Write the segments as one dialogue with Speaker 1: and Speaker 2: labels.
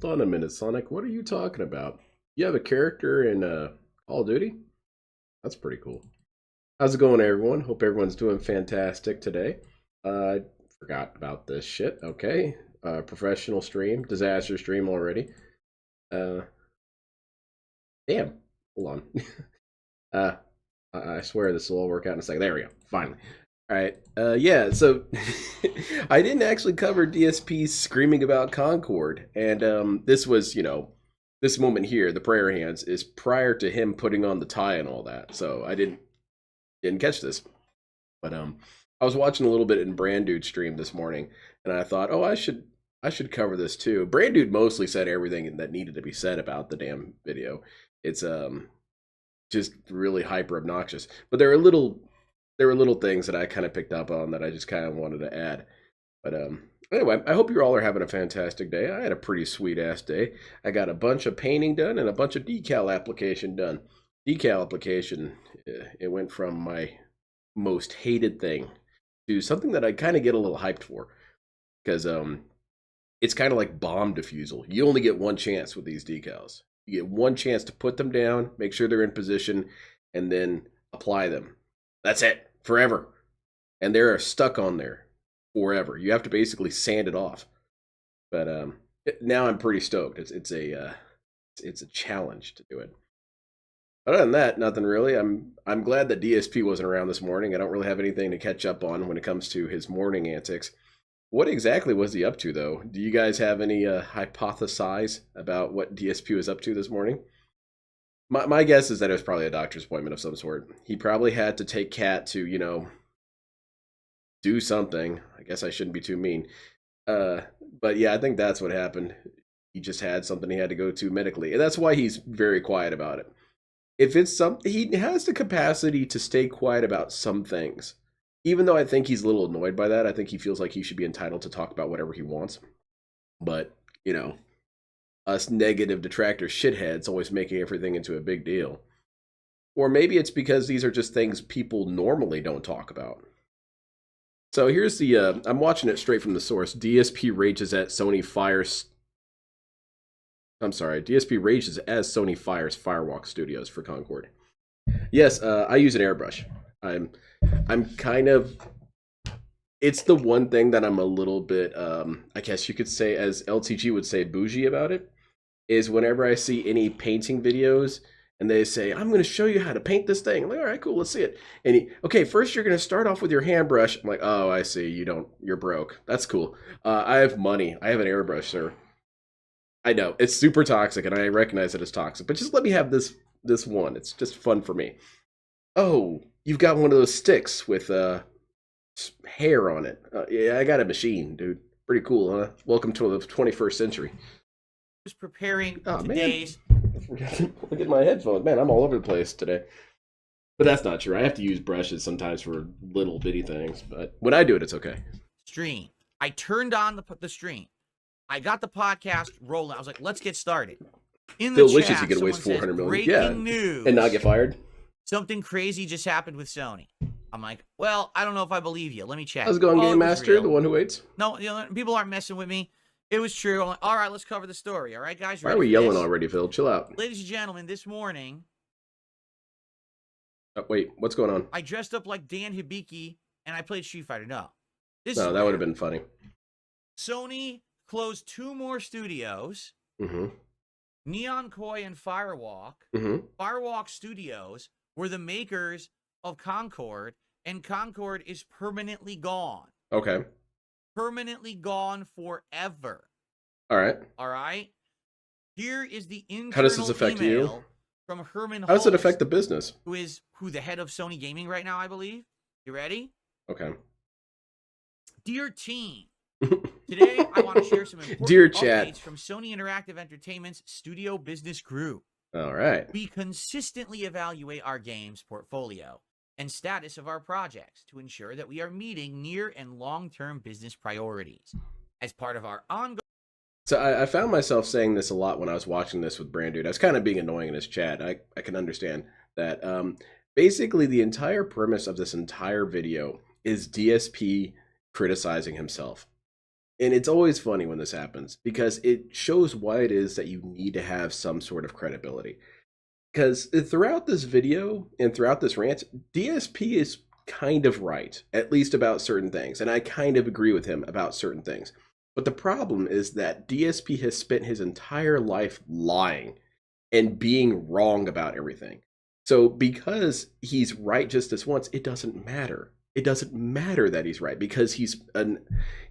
Speaker 1: Hold on a minute, Sonic. What are you talking about? You have a character in Call of Duty? That's pretty cool. How's it going, everyone? Hope everyone's doing fantastic today. I forgot about this shit. Okay. Professional stream, disaster stream already. Uh, damn. Hold on. I swear this will all work out in a second. There we go. Finally. All right. Yeah. So I didn't actually cover DSP screaming about Concord, and this was, this moment here, the prayer hands, is prior to him putting on the tie and all that. So I didn't catch this, but I was watching a little bit in Brand Dude stream this morning, and I thought, oh, I should cover this too. Brand Dude mostly said everything that needed to be said about the damn video. It's just really hyper obnoxious, but there were little things that I kind of picked up on that I just kind of wanted to add. But Anyway, I hope you all are having a fantastic day. I had a pretty sweet-ass day. I got a bunch of painting done and a bunch of decal application done. Decal application, it went from my most hated thing to something that I kind of get a little hyped for. Because it's kind of like bomb defusal. You only get one chance with these decals. You get one chance to put them down, make sure they're in position, and then apply them. That's it, forever. And they're stuck on there forever. You have to basically sand it off. But now I'm pretty stoked. It's a challenge to do it. Other than that, nothing really. I'm glad that DSP wasn't around this morning. I don't really have anything to catch up on when it comes to his morning antics. What exactly was he up to, though? Do you guys have any hypothesize about what DSP was up to this morning? My guess is that it was probably a doctor's appointment of some sort. He probably had to take Cat to, do something. I guess I shouldn't be too mean. But yeah, I think that's what happened. He just had something he had to go to medically. And that's why he's very quiet about it. If it's something, he has the capacity to stay quiet about some things. Even though I think he's a little annoyed by that, I think he feels like he should be entitled to talk about whatever he wants. But, us negative detractor shitheads always making everything into a big deal. Or maybe it's because these are just things people normally don't talk about. So here's the, I'm watching it straight from the source. DSP rages as Sony fires Firewalk Studios for Concord. Yes, I use an airbrush. I'm kind of, it's the one thing that I'm a little bit, I guess you could say, as LTG would say, bougie about it, is whenever I see any painting videos and they say, I'm going to show you how to paint this thing. I'm like, all right, cool, let's see it. And okay, first you're going to start off with your hand brush. I'm like, oh, I see, you're broke. That's cool. I have money. I have an airbrush, sir. I know, it's super toxic and I recognize that it's toxic, but just let me have this one. It's just fun for me. Oh, you've got one of those sticks with hair on it. Yeah, I got a machine, dude. Pretty cool, huh? Welcome to the 21st century.
Speaker 2: Was preparing today's.
Speaker 1: Look at my headphones, man. I'm all over the place today. But that's not true. I have to use brushes sometimes for little bitty things, but when I do it, it's okay.
Speaker 2: Stream. I turned on the stream. I got the podcast rolling. I was like, let's get started. In the
Speaker 1: Phil wishes he could waste 400 million.
Speaker 2: Breaking news.
Speaker 1: And not get fired.
Speaker 2: Something crazy just happened with Sony. I'm like, well, I don't know if I believe you. Let me check.
Speaker 1: How's it going, Game Master, the one who waits?
Speaker 2: No, people aren't messing with me. It was true. I'm like, all right, let's cover the story. All right, guys.
Speaker 1: Why are we yelling already, Phil? Chill out.
Speaker 2: Ladies and gentlemen, this morning.
Speaker 1: Wait, what's going on?
Speaker 2: I dressed up like Dan Hibiki and I played Street Fighter. No,
Speaker 1: that would have been funny.
Speaker 2: Sony closed 2 more studios.
Speaker 1: Mm-hmm.
Speaker 2: Neon Koi and Firewalk.
Speaker 1: Mm-hmm.
Speaker 2: Firewalk Studios were the makers of Concord, and Concord is permanently gone.
Speaker 1: Okay.
Speaker 2: Permanently gone forever.
Speaker 1: All right.
Speaker 2: All right. Here is the internal
Speaker 1: How does this affect you?
Speaker 2: From Herman Hulst.
Speaker 1: How does it affect the business?
Speaker 2: Who the head of Sony Gaming right now, I believe. You ready?
Speaker 1: Okay.
Speaker 2: Dear team, today I want to share some important
Speaker 1: Dear
Speaker 2: updates
Speaker 1: chat.
Speaker 2: from Sony Interactive Entertainment's Studio Business Group.
Speaker 1: All right.
Speaker 2: We consistently evaluate our games portfolio and status of our projects to ensure that we are meeting near and long-term business priorities. As part of our ongoing...
Speaker 1: So I found myself saying this a lot when I was watching this with Brand Dude. I was kind of being annoying in his chat. I can understand that. Basically, the entire premise of this entire video is DSP criticizing himself. And it's always funny when this happens because it shows why it is that you need to have some sort of credibility. Because throughout this video and throughout this rant, DSP is kind of right, at least about certain things. And I kind of agree with him about certain things. But the problem is that DSP has spent his entire life lying and being wrong about everything. So because he's right just this once, it doesn't matter. It doesn't matter that he's right because he's a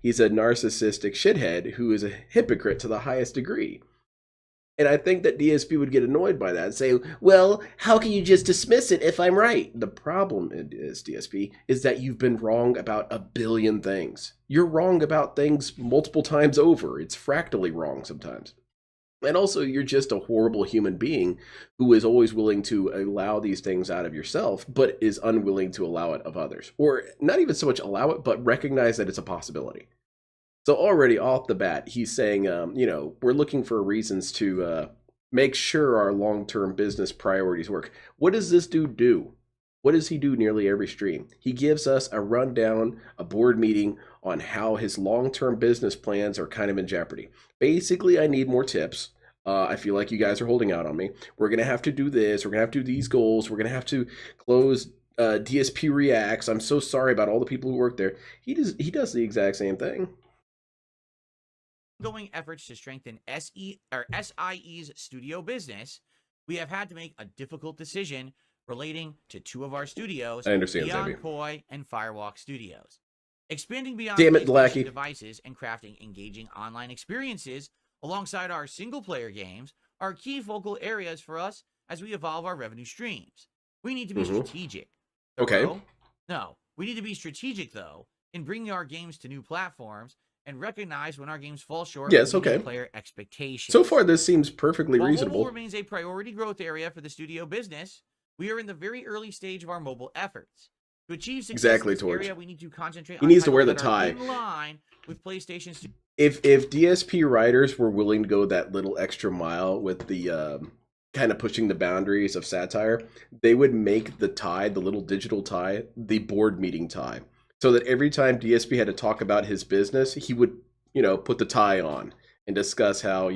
Speaker 1: narcissistic shithead who is a hypocrite to the highest degree. And I think that DSP would get annoyed by that and say, well, how can you just dismiss it if I'm right? The problem is, DSP, is that you've been wrong about a billion things. You're wrong about things multiple times over. It's fractally wrong sometimes. And also, you're just a horrible human being who is always willing to allow these things out of yourself, but is unwilling to allow it of others. Or not even so much allow it, but recognize that it's a possibility. So already off the bat, he's saying, we're looking for reasons to make sure our long-term business priorities work. What does this dude do? What does he do nearly every stream? He gives us a rundown, a board meeting on how his long-term business plans are kind of in jeopardy. Basically, I need more tips. I feel like you guys are holding out on me. We're going to have to do this. We're going to have to do these goals. We're going to have to close DSP Reacts. I'm so sorry about all the people who work there. He does the exact same thing.
Speaker 2: Ongoing efforts to strengthen SIE's studio business, we have had to make a difficult decision relating to two of our studios,
Speaker 1: I understand,
Speaker 2: Beyond
Speaker 1: Xavier.
Speaker 2: Koi and Firewalk Studios. Expanding beyond
Speaker 1: Damn it,
Speaker 2: PlayStation
Speaker 1: Lackey.
Speaker 2: devices and crafting engaging online experiences alongside our single-player games are key focal areas for us as we evolve our revenue streams. We need to be strategic.
Speaker 1: Okay.
Speaker 2: No, we need to be strategic, though, in bringing our games to new platforms and recognize when our games fall short of player expectations.
Speaker 1: So far, this seems perfectly reasonable.
Speaker 2: Mobile remains a priority growth area for the studio business. We are in the very early stage of our mobile efforts. To achieve success in this area, we need to concentrate on
Speaker 1: needs to wear the tie.
Speaker 2: In line with PlayStation's.
Speaker 1: If DSP writers were willing to go that little extra mile with the kind of pushing the boundaries of satire, they would make the tie, the little digital tie, the board meeting tie. So that every time DSP had to talk about his business, he would, put the tie on and discuss how,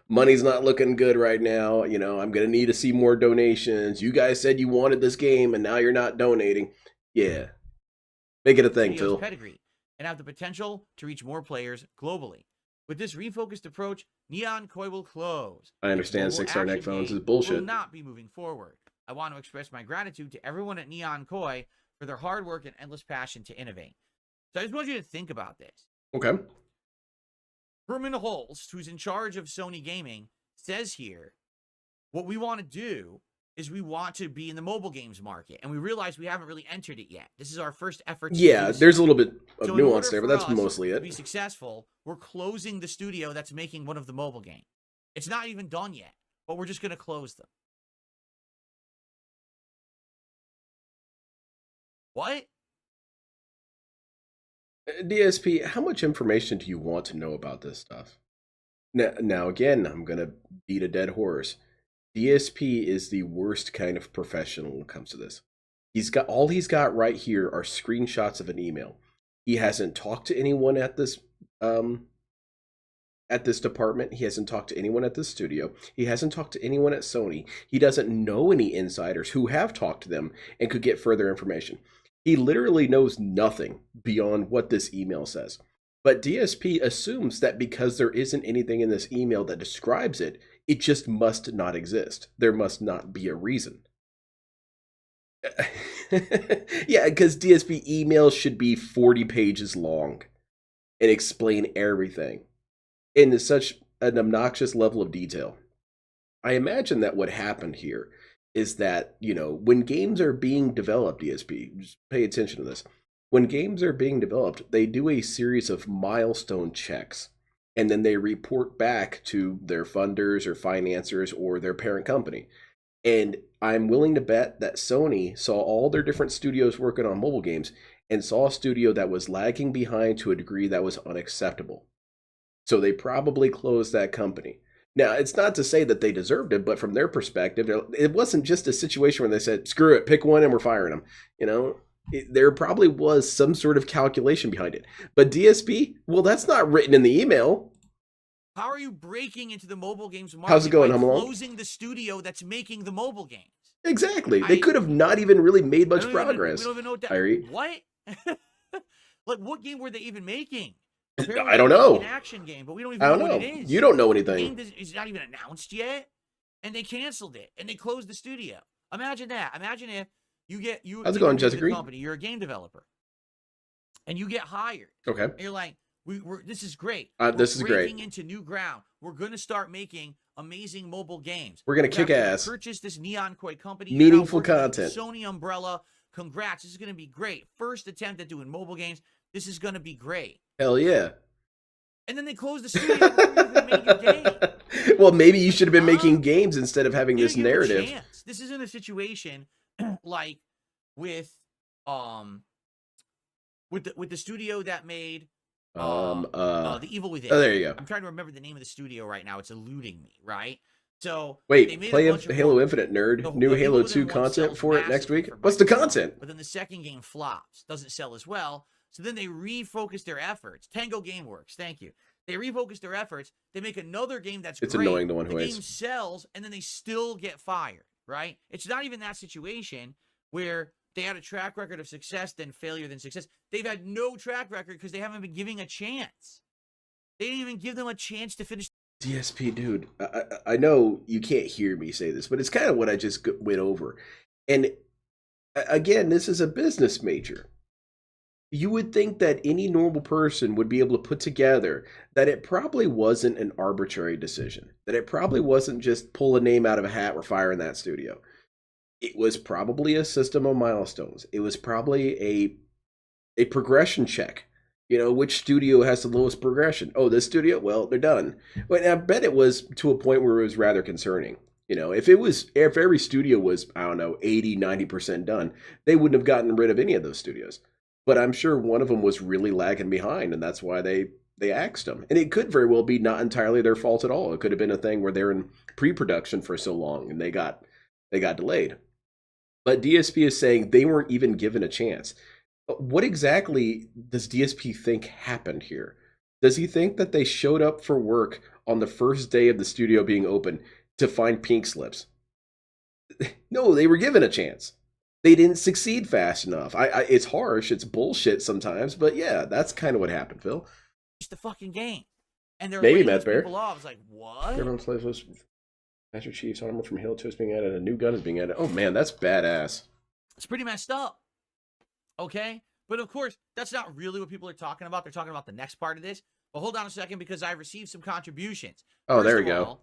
Speaker 1: money's not looking good right now. I'm going to need to see more donations. You guys said you wanted this game and now you're not donating. Yeah. Make it a thing, Phil.
Speaker 2: Pedigree and have the potential to reach more players globally. With this refocused approach, Neon Koi will close.
Speaker 1: I understand 6-star neck phones is bullshit.
Speaker 2: Will not be moving forward. I want to express my gratitude to everyone at Neon Koi for their hard work and endless passion to innovate. So I just want you to think about this.
Speaker 1: Okay.
Speaker 2: Herman Hulst, who's in charge of Sony Gaming, says here, what we want to do is we want to be in the mobile games market, and we realize we haven't really entered it yet. This is our first effort to do so.
Speaker 1: There's a little bit of nuance there, but that's mostly it.
Speaker 2: To be successful, we're closing the studio that's making one of the mobile games. It's not even done yet, but we're just going to close them. What?
Speaker 1: DSP, how much information do you want to know about this stuff? Now again, I'm going to beat a dead horse. DSP is the worst kind of professional when it comes to this. He's got right here are screenshots of an email. He hasn't talked to anyone at this department. He hasn't talked to anyone at this studio. He hasn't talked to anyone at Sony. He doesn't know any insiders who have talked to them and could get further information. He literally knows nothing beyond what this email says. But DSP assumes that because there isn't anything in this email that describes it, it just must not exist. There must not be a reason. Yeah, because DSP emails should be 40 pages long and explain everything in such an obnoxious level of detail. I imagine that what happened here is that, when games are being developed, DSP, just pay attention to this. When games are being developed, they do a series of milestone checks, and then they report back to their funders or financiers or their parent company. And I'm willing to bet that Sony saw all their different studios working on mobile games and saw a studio that was lagging behind to a degree that was unacceptable. So they probably closed that company. Now, it's not to say that they deserved it, but from their perspective, it wasn't just a situation where they said, screw it, pick one and we're firing them. There probably was some sort of calculation behind it. But DSP, well, that's not written in the email.
Speaker 2: How are you breaking into the mobile games market?
Speaker 1: How's it going,
Speaker 2: by
Speaker 1: Humalong?
Speaker 2: Closing the studio that's making the mobile games?
Speaker 1: Exactly. They could have not even really made much progress.
Speaker 2: We don't even know what that...
Speaker 1: Irie.
Speaker 2: What? Like, what game were they even making?
Speaker 1: Apparently I don't know.
Speaker 2: An action game, but we don't even know what it is.
Speaker 1: You don't know anything.
Speaker 2: The game is not even announced yet, and they canceled it, and they closed the studio. Imagine that. Imagine if how's it going, Jessica? Company, you're a game developer, and you get hired.
Speaker 1: Okay.
Speaker 2: And you're like, this is great.
Speaker 1: This is great.
Speaker 2: Breaking into new ground. We're going to start making amazing mobile games.
Speaker 1: We're going to kick ass.
Speaker 2: Purchase this Neon Koi company.
Speaker 1: Meaningful content.
Speaker 2: Sony umbrella. Congrats. This is going to be great. First attempt at doing mobile games. This is going to be great.
Speaker 1: Hell yeah.
Speaker 2: And then they closed the studio before you even made your game.
Speaker 1: Well, maybe you should have been making games instead of having this narrative.
Speaker 2: This isn't a situation like with the studio that made The Evil Within.
Speaker 1: Oh, there you go.
Speaker 2: I'm trying to remember the name of the studio right now. It's eluding me, right? So
Speaker 1: wait,
Speaker 2: they made
Speaker 1: play
Speaker 2: a bunch of
Speaker 1: Halo Infinite, nerd. New Halo 2 content for it next week. What's the content?
Speaker 2: But then the second game flops, doesn't sell as well. So then they refocus their efforts. Tango Gameworks, thank you. They refocus their efforts. They make another game that's
Speaker 1: it's
Speaker 2: great.
Speaker 1: Annoying the one who
Speaker 2: the game sells, and then they still get fired, right? It's not even that situation where they had a track record of success, then failure, then success. They've had no track record because they haven't been giving a chance. They didn't even give them a chance to finish.
Speaker 1: DSP, dude, I know you can't hear me say this, but it's kind of what I just went over. And again, this is a business major. You would think that any normal person would be able to put together that it probably wasn't an arbitrary decision, that it probably wasn't just pull a name out of a hat, we're firing that studio. It was probably a system of milestones. It was probably a progression check. You know, which studio has the lowest progression? Oh, this studio? Well, they're done. But I bet it was to a point where it was rather concerning. You know, if every studio was, I don't know, 80, 90% done, they wouldn't have gotten rid of any of those studios. But I'm sure one of them was really lagging behind, and that's why they axed them. And it could very well be not entirely their fault at all. It could have been a thing where they're in pre-production for so long and they got delayed. But DSP is saying they weren't even given a chance. What exactly does DSP think happened here? Does he think that they showed up for work on the first day of the studio being open to find pink slips? No, they were given a chance. They didn't succeed fast enough. It's harsh, it's bullshit sometimes, but yeah, that's kind of what happened, Phil.
Speaker 2: It's the fucking game. And they're
Speaker 1: maybe Matt Bear.
Speaker 2: People off. It's like, what?
Speaker 1: Master Chief's armor from Halo 2 is being added. A new gun is being added. Oh man, that's badass.
Speaker 2: It's pretty messed up. Okay? But of course, that's not really what people are talking about. They're talking about the next part of this. But hold on a second, because I received some contributions.
Speaker 1: Oh, there we go.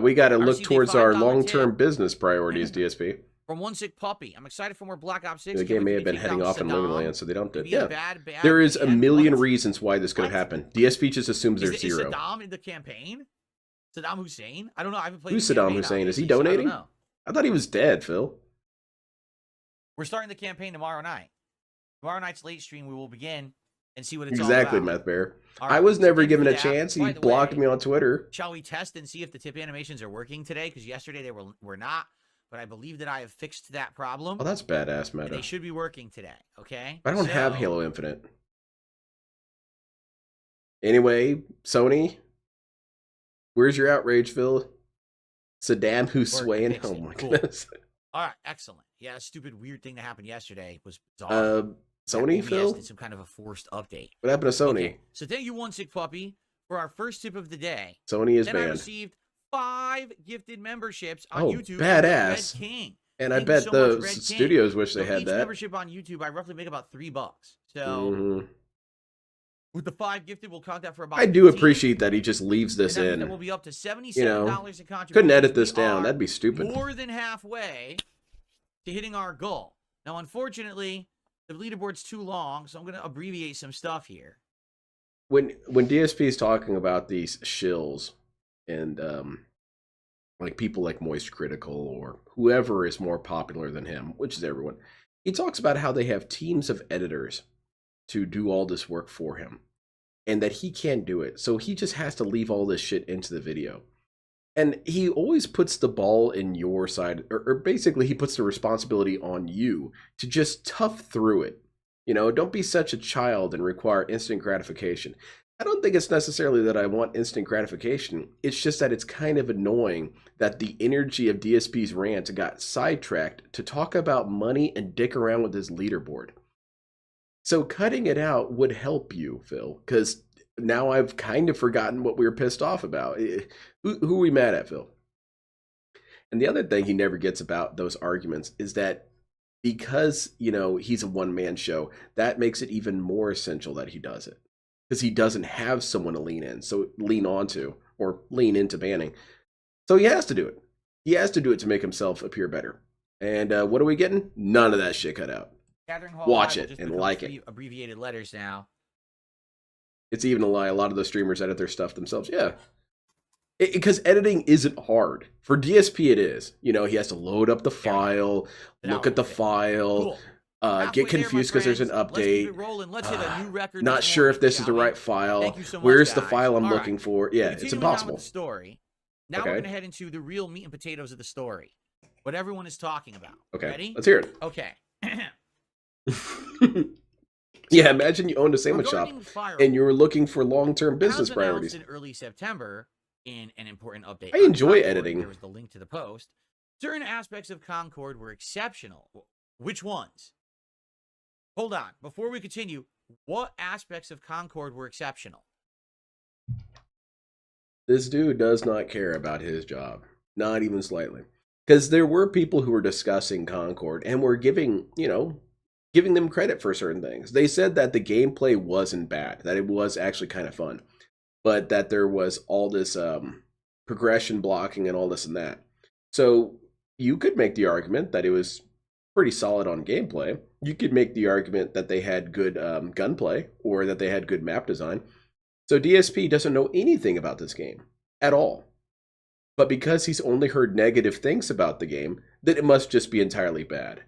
Speaker 1: We got to look towards our long-term business priorities, DSP.
Speaker 2: From One Sick Puppy. I'm excited for more Black Ops 6.
Speaker 1: The game may have been heading off in Lunar Land, so they don't do it. Yeah.
Speaker 2: Bad
Speaker 1: there is a million reasons why this could have happened. DSP just assumes there's zero.
Speaker 2: Is Saddam in the campaign? Saddam Hussein? I don't know. I haven't played.
Speaker 1: Who's Saddam Hussein? Is he donating? I thought he was dead, Phil.
Speaker 2: We're starting the campaign tomorrow night. Tomorrow night's late stream, we will begin and see what it's all
Speaker 1: about. Exactly, Meth Bear. Right, I was never given a chance. He blocked me on Twitter.
Speaker 2: Shall we test and see if the tip animations are working today? Because yesterday they were not. But I believe that I have fixed that problem.
Speaker 1: Oh, that's badass, Meta.
Speaker 2: They should be working today, okay?
Speaker 1: I don't have Halo Infinite. Anyway, Sony, where's your outrage, Phil? Saddam Hussein? Oh, my goodness.
Speaker 2: All right, excellent. Yeah, a stupid, weird thing that happened yesterday was bizarre.
Speaker 1: Sony, Phil?
Speaker 2: Did some kind of a forced update.
Speaker 1: What happened to Sony?
Speaker 2: Okay. So thank you, One Sick Puppy, for our first tip of the day.
Speaker 1: Sony is
Speaker 2: then
Speaker 1: banned.
Speaker 2: I received 5 gifted memberships on YouTube.
Speaker 1: Badass.
Speaker 2: Red King.
Speaker 1: And I bet the studios wish they had
Speaker 2: each
Speaker 1: that.
Speaker 2: Membership on YouTube, I roughly make about $3. So with the 5 gifted, we'll count that for about.
Speaker 1: I do appreciate that he just leaves this in.
Speaker 2: Then we'll be up to $77 in contributions.
Speaker 1: Couldn't edit this down. That'd be stupid.
Speaker 2: More than halfway to hitting our goal. Now, unfortunately, the leaderboard's too long, so I'm going to abbreviate some stuff here.
Speaker 1: When DSP is talking about these shills and like people like Moist Critical or whoever is more popular than him, which is everyone, he talks about how they have teams of editors to do all this work for him and that he can't do it. So he just has to leave all this shit into the video. And he always puts the ball in your side, or basically he puts the responsibility on you to just tough through it. You know, don't be such a child and require instant gratification. I don't think it's necessarily that I want instant gratification. It's just that it's kind of annoying that the energy of DSP's rant got sidetracked to talk about money and dick around with his leaderboard. So cutting it out would help you, Phil, because now I've kind of forgotten what we were pissed off about. Who are we mad at, Phil? And the other thing he never gets about those arguments is that because, you know, he's a one-man show, that makes it even more essential that he does it. Because he doesn't have someone to lean onto, or lean into banning. So he has to do it. He has to do it to make himself appear better. And what are we getting? None of that shit cut out. Watch it and like it.
Speaker 2: Abbreviated letters now.
Speaker 1: It's even a lie. A lot of those streamers edit their stuff themselves. Yeah. Because editing isn't hard. For DSP it is. You know, he has to load up the file, look at the file, Get
Speaker 2: Halfway there, my
Speaker 1: confused because there's an
Speaker 2: friends. Let's keep
Speaker 1: update.
Speaker 2: it rolling. Let's hit a new record.
Speaker 1: Not
Speaker 2: this
Speaker 1: sure
Speaker 2: morning,
Speaker 1: if this is the
Speaker 2: shall we?
Speaker 1: right file.
Speaker 2: Thank you so much,
Speaker 1: Where's the
Speaker 2: guys.
Speaker 1: file I'm
Speaker 2: All
Speaker 1: looking
Speaker 2: right.
Speaker 1: for? Yeah,
Speaker 2: Continuing
Speaker 1: it's
Speaker 2: on
Speaker 1: impossible.
Speaker 2: with the story. Now we're going to head into the real meat and potatoes of the story. What everyone is talking about.
Speaker 1: Okay.
Speaker 2: Ready?
Speaker 1: Let's hear it.
Speaker 2: Okay.
Speaker 1: Yeah, imagine you owned a sandwich shop and you were looking for long-term business
Speaker 2: as
Speaker 1: priorities.
Speaker 2: announced in early September, in an important update.
Speaker 1: I enjoy
Speaker 2: Concord,
Speaker 1: editing.
Speaker 2: There was the link to the post. Certain aspects of Concord were exceptional. Which ones? Hold on. Before we continue, what aspects of Concord were exceptional?
Speaker 1: This dude does not care about his job. Not even slightly. Because there were people who were discussing Concord and were giving them credit for certain things. They said that the gameplay wasn't bad, that it was actually kind of fun, but that there was all this progression blocking and all this and that. So you could make the argument that it was pretty solid on gameplay. You could make the argument that they had good gunplay or that they had good map design. So DSP doesn't know anything about this game at all. But because he's only heard negative things about the game, then it must just be entirely bad.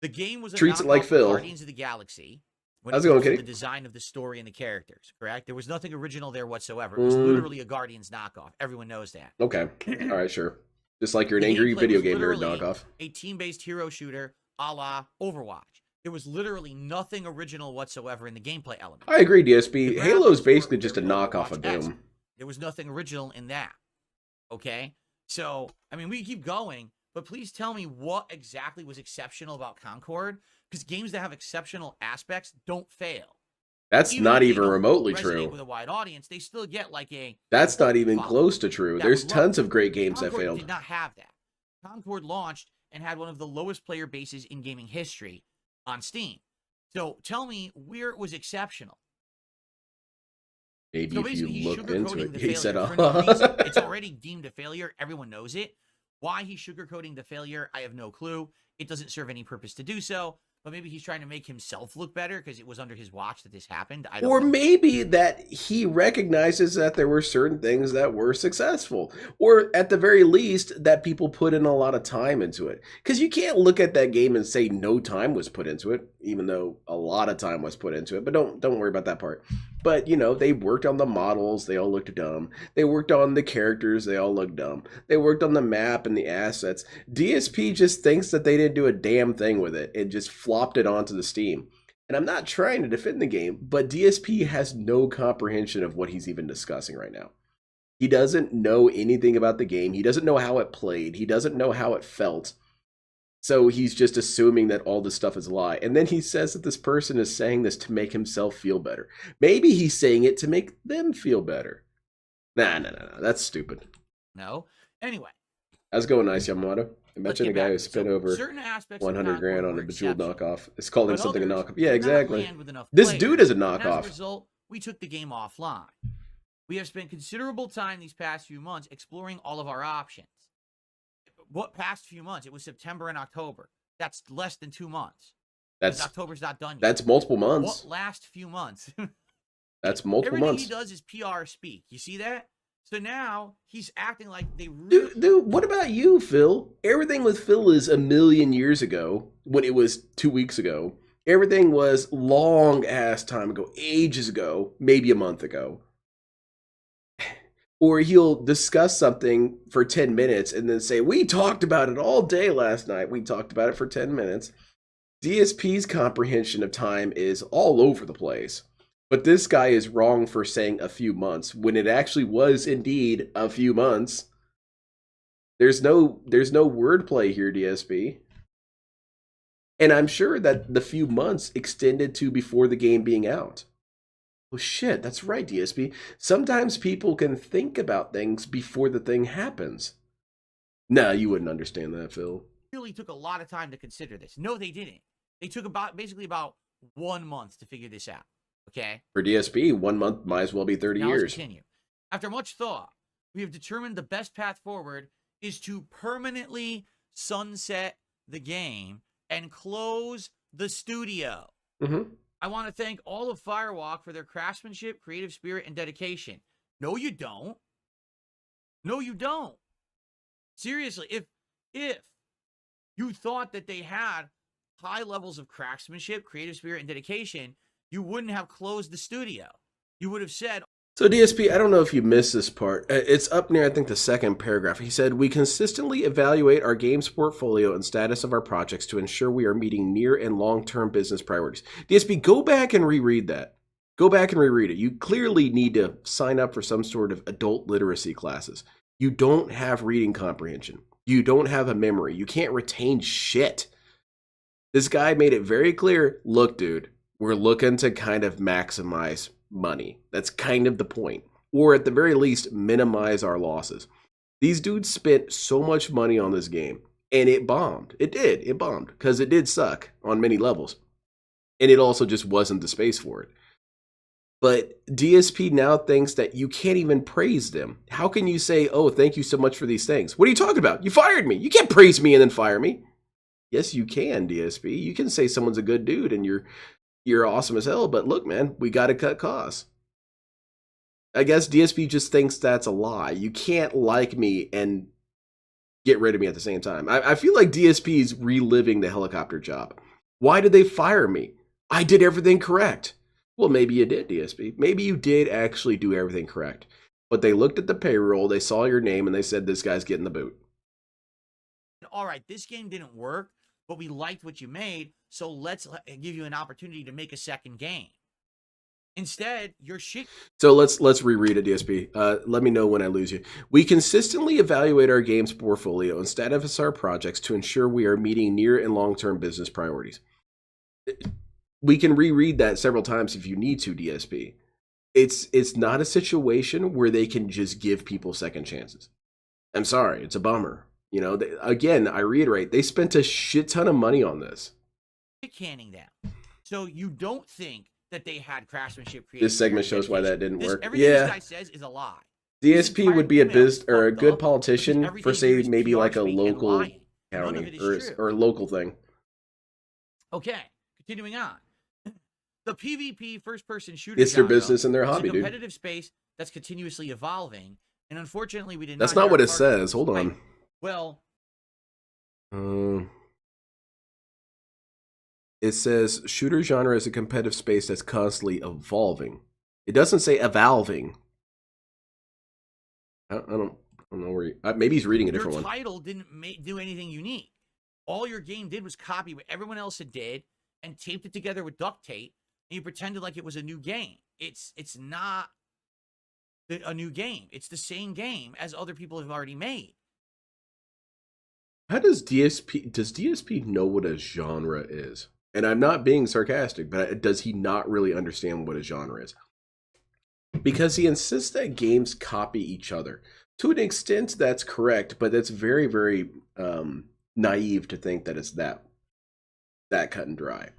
Speaker 2: The game was a
Speaker 1: treats it like
Speaker 2: knockoff of
Speaker 1: Phil.
Speaker 2: Guardians of the Galaxy.
Speaker 1: How's it going, Kitty?
Speaker 2: The design of the story and the characters, correct? There was nothing original there whatsoever. It was literally a Guardians knockoff. Everyone knows that.
Speaker 1: Okay. All right, sure. Just like you're an angry video game nerd knockoff.
Speaker 2: A team-based hero shooter a la Overwatch. There was literally nothing original whatsoever in the gameplay element.
Speaker 1: I agree, DSP. Halo is basically just a knockoff of Doom.
Speaker 2: There was nothing original in that. Okay? So, I mean, we keep going, but please tell me what exactly was exceptional about Concord, because games that have exceptional aspects don't fail.
Speaker 1: That's not even remotely true.
Speaker 2: With a wide audience, they still get like a.
Speaker 1: That's not even close to true. There's tons of great games that failed.
Speaker 2: Did not have that. Concord launched and had one of the lowest player bases in gaming history on Steam. So tell me where it was exceptional.
Speaker 1: Maybe if you looked into it, he said,
Speaker 2: it's already deemed a failure. Everyone knows it. Why he's sugarcoating the failure, I have no clue. It doesn't serve any purpose to do so. But maybe he's trying to make himself look better because it was under his watch that this happened. I don't know.
Speaker 1: Maybe that he recognizes that there were certain things that were successful. Or at the very least, that people put in a lot of time into it. Because you can't look at that game and say no time was put into it, even though a lot of time was put into it. But don't worry about that part. But, they worked on the models. They all looked dumb. They worked on the characters. They all looked dumb. They worked on the map and the assets. DSP just thinks that they didn't do a damn thing with it. It just flopped it onto the Steam. And I'm not trying to defend the game, but DSP has no comprehension of what he's even discussing right now. He doesn't know anything about the game. He doesn't know how it played. He doesn't know how it felt. So he's just assuming that all this stuff is a lie. And then he says that this person is saying this to make himself feel better. Maybe he's saying it to make them feel better. Nah. That's stupid.
Speaker 2: No. Anyway.
Speaker 1: How's it going, Nice Yamamoto? Imagine a guy who spent over 100 grand on a Bejeweled knockoff. It's calling something a knockoff. Yeah, exactly. This dude is a knockoff.
Speaker 2: As a result, we took the game offline. We have spent considerable time these past few months exploring all of our options. What past few months? It was September and October. That's less than 2 months. October's not done yet.
Speaker 1: That's multiple months.
Speaker 2: What last few months?
Speaker 1: That's multiple months.
Speaker 2: Everything he does is PR speak. You see that? So now he's acting like they really...
Speaker 1: Dude, what about you, Phil? Everything with Phil is a million years ago, when it was 2 weeks ago. Everything was long ass time ago, ages ago, maybe a month ago. Or he'll discuss something for 10 minutes and then say, we talked about it all day last night. We talked about it for 10 minutes. DSP's comprehension of time is all over the place. But this guy is wrong for saying a few months when it actually was indeed a few months. There's no wordplay here, DSP. And I'm sure that the few months extended to before the game being out. Well, shit, that's right, DSP. Sometimes people can think about things before the thing happens. Nah, you wouldn't understand that, Phil.
Speaker 2: Really took a lot of time to consider this. No, they didn't. They took basically about 1 month to figure this out. Okay?
Speaker 1: For DSP, 1 month might as well be 30 years.
Speaker 2: Let's continue. After much thought, we have determined the best path forward is to permanently sunset the game and close the studio.
Speaker 1: Mm-hmm.
Speaker 2: I want to thank all of Firewalk for their craftsmanship, creative spirit, and dedication. No, you don't. No, you don't. Seriously, if you thought that they had high levels of craftsmanship, creative spirit, and dedication, you wouldn't have closed the studio. You would have said,
Speaker 1: So DSP, I don't know if you missed this part. It's up near, I think, the second paragraph. He said, we consistently evaluate our games portfolio and status of our projects to ensure we are meeting near and long-term business priorities. DSP, go back and reread that. Go back and reread it. You clearly need to sign up for some sort of adult literacy classes. You don't have reading comprehension. You don't have a memory. You can't retain shit. This guy made it very clear, look, dude, we're looking to kind of maximize money. That's kind of the point. Or at the very least, minimize our losses. These dudes spent so much money on this game, and it bombed. It did. It bombed, because it did suck on many levels. And it also just wasn't the space for it. But DSP now thinks that you can't even praise them. How can you say, oh, thank you so much for these things? What are you talking about? You fired me. You can't praise me and then fire me. Yes, you can, DSP. You can say someone's a good dude and you're awesome as hell, but look, man, we got to cut costs. I guess DSP just thinks that's a lie. You can't like me and get rid of me at the same time. I feel like DSP is reliving the helicopter job. Why did they fire me? I did everything correct. Well, maybe you did, DSP. Maybe you did actually do everything correct. But they looked at the payroll, they saw your name, and they said, this guy's getting the boot.
Speaker 2: all right, this game didn't work, but we liked what you made, so let's give you an opportunity to make a second game. Instead, you're shit.
Speaker 1: So let's reread it, DSP. Let me know when I lose you. We consistently evaluate our games portfolio and status our projects to ensure we are meeting near and long-term business priorities. We can reread that several times if you need to, DSP. It's not a situation where they can just give people second chances. I'm sorry, it's a bummer. You know, again, I reiterate, they spent a shit ton of money on this.
Speaker 2: Canning them. So you don't think that they had craftsmanship.
Speaker 1: This segment shows why that didn't work.
Speaker 2: Everything this guy says is a lie.
Speaker 1: DSP would be a a good politician for, say, maybe like a local county or local thing.
Speaker 2: Okay, continuing on. The PvP first-person shooter.
Speaker 1: It's their business and their hobby,
Speaker 2: dude. It's a competitive space that's continuously evolving, and unfortunately, we did not.
Speaker 1: That's not what it says. Hold on.
Speaker 2: Well,
Speaker 1: it says shooter genre is a competitive space that's constantly evolving. It doesn't say evolving. I don't know where maybe he's reading a different one.
Speaker 2: Your title didn't do anything unique. All your game did was copy what everyone else had did and taped it together with duct tape, and you pretended like it was a new game. It's not a new game. It's the same game as other people have already made.
Speaker 1: How does DSP know what a genre is? And I'm not being sarcastic, but does he not really understand what a genre is? Because he insists that games copy each other. To an extent, that's correct, but that's very, very naive to think that it's that cut and dry.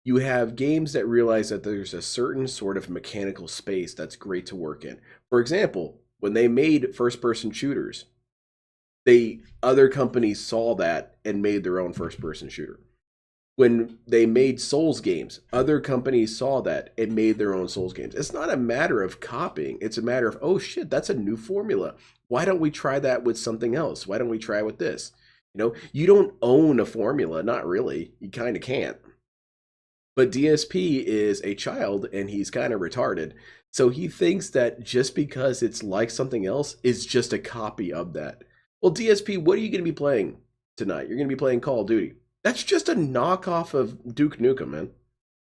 Speaker 1: You have games that realize that there's a certain sort of mechanical space that's great to work in. For example, when they made first-person shooters, other companies saw that and made their own first-person shooter. When they made Souls games, other companies saw that and made their own Souls games. It's not a matter of copying. It's a matter of, oh shit, that's a new formula. Why don't we try that with something else? Why don't we try with this? You know, you don't own a formula. Not really. You kind of can't. But DSP is a child and he's kind of retarded. So he thinks that just because it's like something else is just a copy of that. Well, DSP, what are you going to be playing tonight? You're going to be playing Call of Duty. That's just a knockoff of Duke Nukem, man.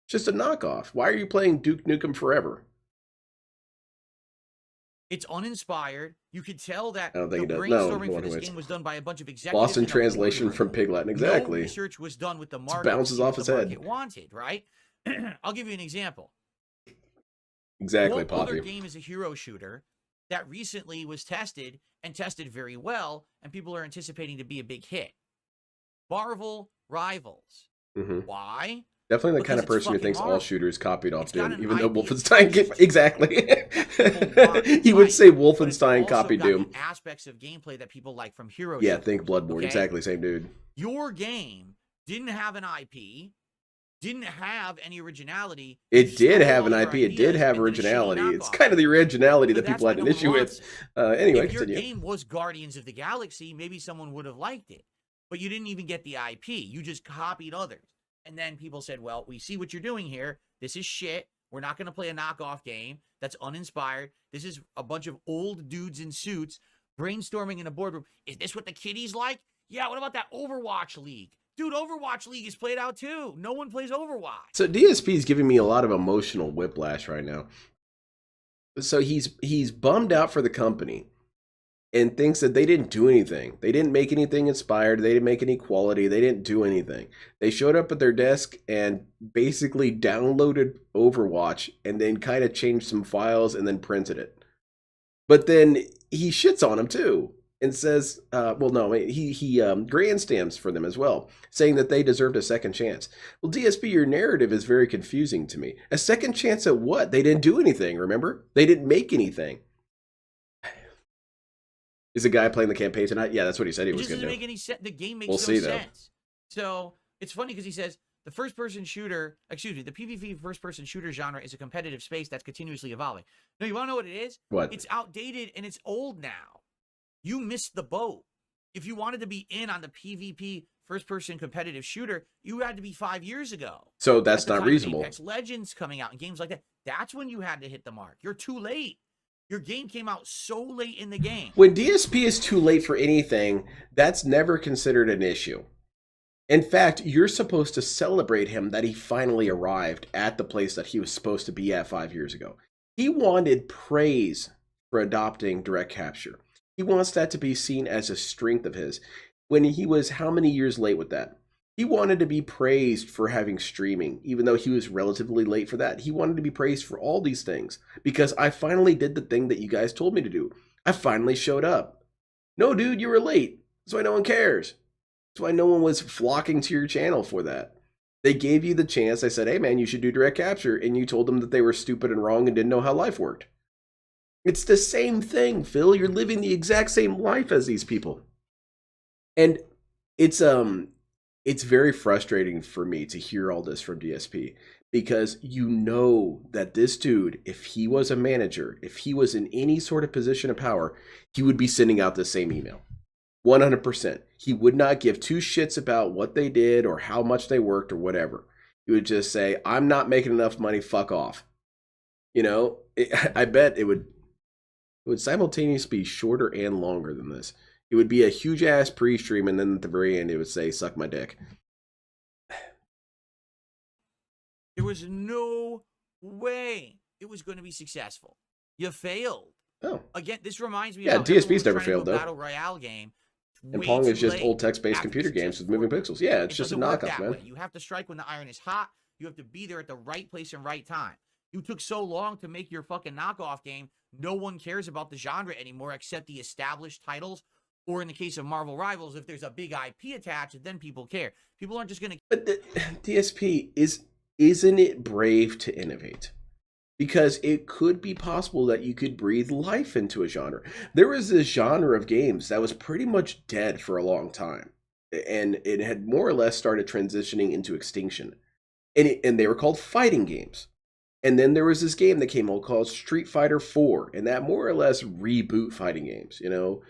Speaker 1: Just a knockoff. Why are you playing Duke Nukem Forever?
Speaker 2: It's uninspired. You could tell that the
Speaker 1: brainstorming
Speaker 2: for this game was done by a bunch of executives.
Speaker 1: Lost in translation from Pig Latin, exactly.
Speaker 2: No research was done with the market.
Speaker 1: It bounces off his head.
Speaker 2: It wanted, right? I'll give you an example.
Speaker 1: Exactly,
Speaker 2: What
Speaker 1: Poppy.
Speaker 2: other game is a hero shooter that recently was tested and tested very well, and people are anticipating to be a big hit? Marvel Rivals.
Speaker 1: Mm-hmm.
Speaker 2: Why?
Speaker 1: Definitely the
Speaker 2: Because
Speaker 1: kind of
Speaker 2: it's
Speaker 1: person who
Speaker 2: fucking
Speaker 1: thinks all
Speaker 2: Marvel.
Speaker 1: shooters copied off
Speaker 2: It's got
Speaker 1: Doom,
Speaker 2: an
Speaker 1: even though
Speaker 2: IP.
Speaker 1: Wolfenstein exactly.
Speaker 2: want,
Speaker 1: He would
Speaker 2: right,
Speaker 1: say
Speaker 2: but it's
Speaker 1: Wolfenstein
Speaker 2: also
Speaker 1: copied
Speaker 2: got
Speaker 1: Doom.
Speaker 2: the aspects of gameplay that people like from hero
Speaker 1: Yeah,
Speaker 2: shooters,
Speaker 1: think Bloodborne.
Speaker 2: okay?
Speaker 1: Exactly, same dude.
Speaker 2: Your game didn't have an IP, didn't have any originality.
Speaker 1: It did
Speaker 2: stole
Speaker 1: have
Speaker 2: all
Speaker 1: an
Speaker 2: your
Speaker 1: IP. It did
Speaker 2: ideas
Speaker 1: have
Speaker 2: and did a shitty
Speaker 1: originality. It's
Speaker 2: knockoff.
Speaker 1: kind of the originality
Speaker 2: But
Speaker 1: that people
Speaker 2: that's
Speaker 1: had
Speaker 2: what
Speaker 1: an
Speaker 2: no one
Speaker 1: issue with.
Speaker 2: wants.
Speaker 1: Anyway,
Speaker 2: If your
Speaker 1: continue.
Speaker 2: game was Guardians of the Galaxy, maybe someone would have liked it. but you didn't even get the IP. You just copied others. And then people said, well, we see what you're doing here. This is shit. We're not going to play a knockoff game that's uninspired. This is a bunch of old dudes in suits brainstorming in a boardroom. Is this what the kiddies like? Yeah, what about that Overwatch League? Dude, Overwatch League is played out too. No one plays Overwatch.
Speaker 1: So DSP is giving me a lot of emotional whiplash right now. So he's bummed out for the company and thinks that they didn't do anything. They didn't make anything inspired. They didn't make any quality. They didn't do anything. They showed up at their desk and basically downloaded Overwatch and then kind of changed some files and then printed it. But then he shits on them too and says, well, no, he grandstands for them as well, saying that they deserved a second chance. Well, DSP, your narrative is very confusing to me. A second chance at what? They didn't do anything, remember? They didn't make anything. Is the guy playing the campaign tonight? Yeah, that's what he said he was going to do.
Speaker 2: It just doesn't make any sense. The game makes no sense. So it's funny because he says the first-person shooter, excuse me, the PvP first-person shooter genre is a competitive space that's continuously evolving. No, you want to know what it is?
Speaker 1: What?
Speaker 2: It's outdated and it's old now. You missed the boat. If you wanted to be in on the PvP first-person competitive shooter, you had to be 5 years ago.
Speaker 1: So that's not reasonable.
Speaker 2: Apex Legends coming out and games like that. That's when you had to hit the mark. You're too late. Your game came out so late in the game.
Speaker 1: When DSP is too late for anything, that's never considered an issue. In fact, you're supposed to celebrate him that he finally arrived at the place that he was supposed to be at 5 years ago. He wanted praise for adopting direct capture. He wants that to be seen as a strength of his. When he was how many years late with that? He wanted to be praised for having streaming, even though he was relatively late for that. He wanted to be praised for all these things because I finally did the thing that you guys told me to do. I finally showed up. No, dude, you were late. That's why no one cares. That's why no one was flocking to your channel for that. They gave you the chance. I said, hey, man, you should do direct capture. And you told them that they were stupid and wrong and didn't know how life worked. It's the same thing, Phil. You're living the exact same life as these people. And it's very frustrating for me to hear all this from DSP because you know that this dude, if he was a manager, if he was in any sort of position of power, he would be sending out the same email. 100%. He would not give two shits about what they did or how much they worked or whatever. He would just say, I'm not making enough money, fuck off. You know, I bet it would simultaneously be shorter and longer than this. It would be a huge ass pre-stream, and then at the very end, it would say, suck my dick.
Speaker 2: There was no way it was going to be successful. You failed.
Speaker 1: Oh.
Speaker 2: Again, this reminds me
Speaker 1: of DSP's never failed, though.
Speaker 2: Battle Royale game.
Speaker 1: And Pong is just old text-based computer games with moving pixels. Yeah, it's just a knockoff, man.
Speaker 2: You have to strike when the iron is hot. You have to be there at the right place and right time. You took so long to make your fucking knockoff game, no one cares about the genre anymore except the established titles. Or in the case of Marvel Rivals, if there's a big IP attached, then people care. People aren't just going to...
Speaker 1: But the DSP, isn't it brave to innovate? Because it could be possible that you could breathe life into a genre. There was this genre of games that was pretty much dead for a long time. And it had more or less started transitioning into extinction. And they were called fighting games. And then there was this game that came out called Street Fighter 4. And that more or less reboot fighting games, you know?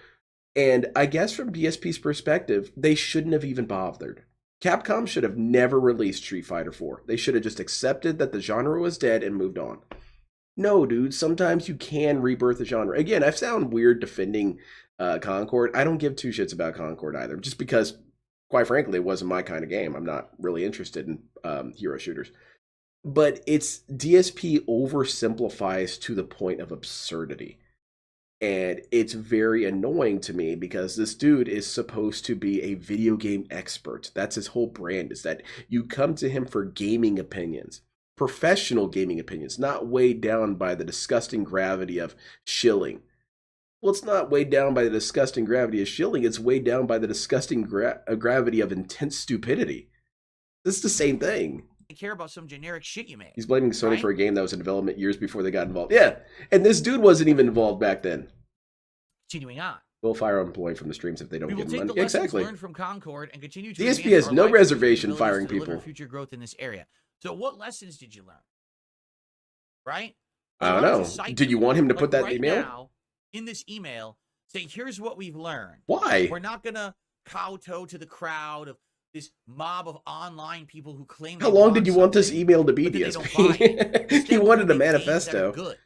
Speaker 1: And I guess from DSP's perspective, they shouldn't have even bothered. Capcom should have never released Street Fighter 4. They should have just accepted that the genre was dead and moved on. No, dude, sometimes you can rebirth a genre. Again, I sound weird defending Concord. I don't give two shits about Concord either, just because, quite frankly, it wasn't my kind of game. I'm not really interested in hero shooters. But it's DSP oversimplifies to the point of absurdity. And it's very annoying to me because this dude is supposed to be a video game expert. That's his whole brand, is that you come to him for gaming opinions, professional gaming opinions, not weighed down by the disgusting gravity of shilling. Well, it's not weighed down by the disgusting gravity of shilling. It's weighed down by the disgusting gravity of intense stupidity. It's the same thing.
Speaker 2: Care about some generic shit you made.
Speaker 1: He's blaming Sony for a game that was in development years before they got involved. Yeah, and this dude wasn't even involved back then.
Speaker 2: Continuing on.
Speaker 1: We'll fire an employee from the streams if they don't give him money.
Speaker 2: We will take the lessons learned from Concord and continue to
Speaker 1: DSP has no reservation firing people.
Speaker 2: Future growth in this area. So what lessons did you learn? Right?
Speaker 1: I don't know. Did you want him to put that email?
Speaker 2: Now, in this email, say, here's what we've learned.
Speaker 1: Why?
Speaker 2: We're not going to kowtow to the crowd of this mob of online people who claim.
Speaker 1: How long did you want this email to be,
Speaker 2: but then they don't buy it.
Speaker 1: DSP?
Speaker 2: Instead,
Speaker 1: He
Speaker 2: we're
Speaker 1: wanted
Speaker 2: gonna
Speaker 1: a
Speaker 2: make games that are
Speaker 1: manifesto.
Speaker 2: good.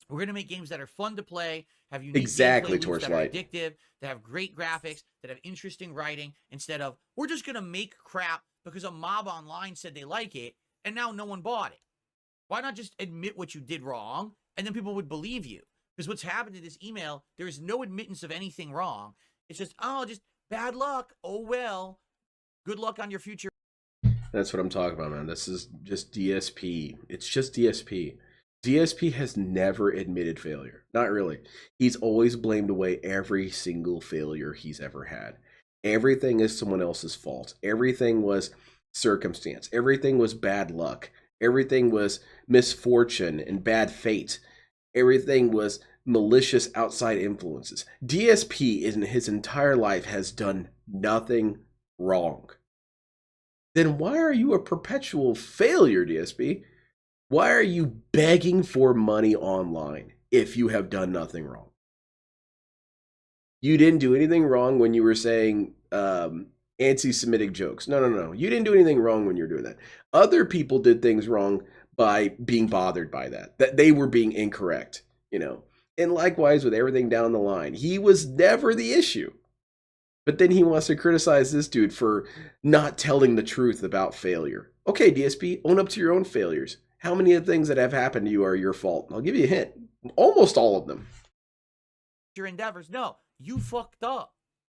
Speaker 2: We're going to make games that are fun to play, have unique
Speaker 1: Exactly,
Speaker 2: gameplay loops that are
Speaker 1: Torchlight.
Speaker 2: addictive, that have great graphics, that have interesting writing, instead of, we're just going to make crap because a mob online said they like it, and now no one bought it. Why not just admit what you did wrong, and then people would believe you? Because what's happened in this email, there is no admittance of anything wrong. It's just, oh, just bad luck. Oh, well. Good luck on your future.
Speaker 1: That's what I'm talking about, man. This is just DSP. It's just DSP. DSP has never admitted failure. Not really. He's always blamed away every single failure he's ever had. Everything is someone else's fault. Everything was circumstance. Everything was bad luck. Everything was misfortune and bad fate. Everything was malicious outside influences. DSP in his entire life has done nothing wrong. Then why are you a perpetual failure, DSP? Why are you begging for money online if you have done nothing wrong? You didn't do anything wrong when you were saying anti-Semitic jokes. No. You didn't do anything wrong when you were doing that. Other people did things wrong by being bothered by that they were being incorrect, you know. And likewise with everything down the line. He was never the issue. But then he wants to criticize this dude for not telling the truth about failure. Okay, DSP, own up to your own failures. How many of the things that have happened to you are your fault? I'll give you a hint. Almost all of them.
Speaker 2: Your endeavors. No, you fucked up.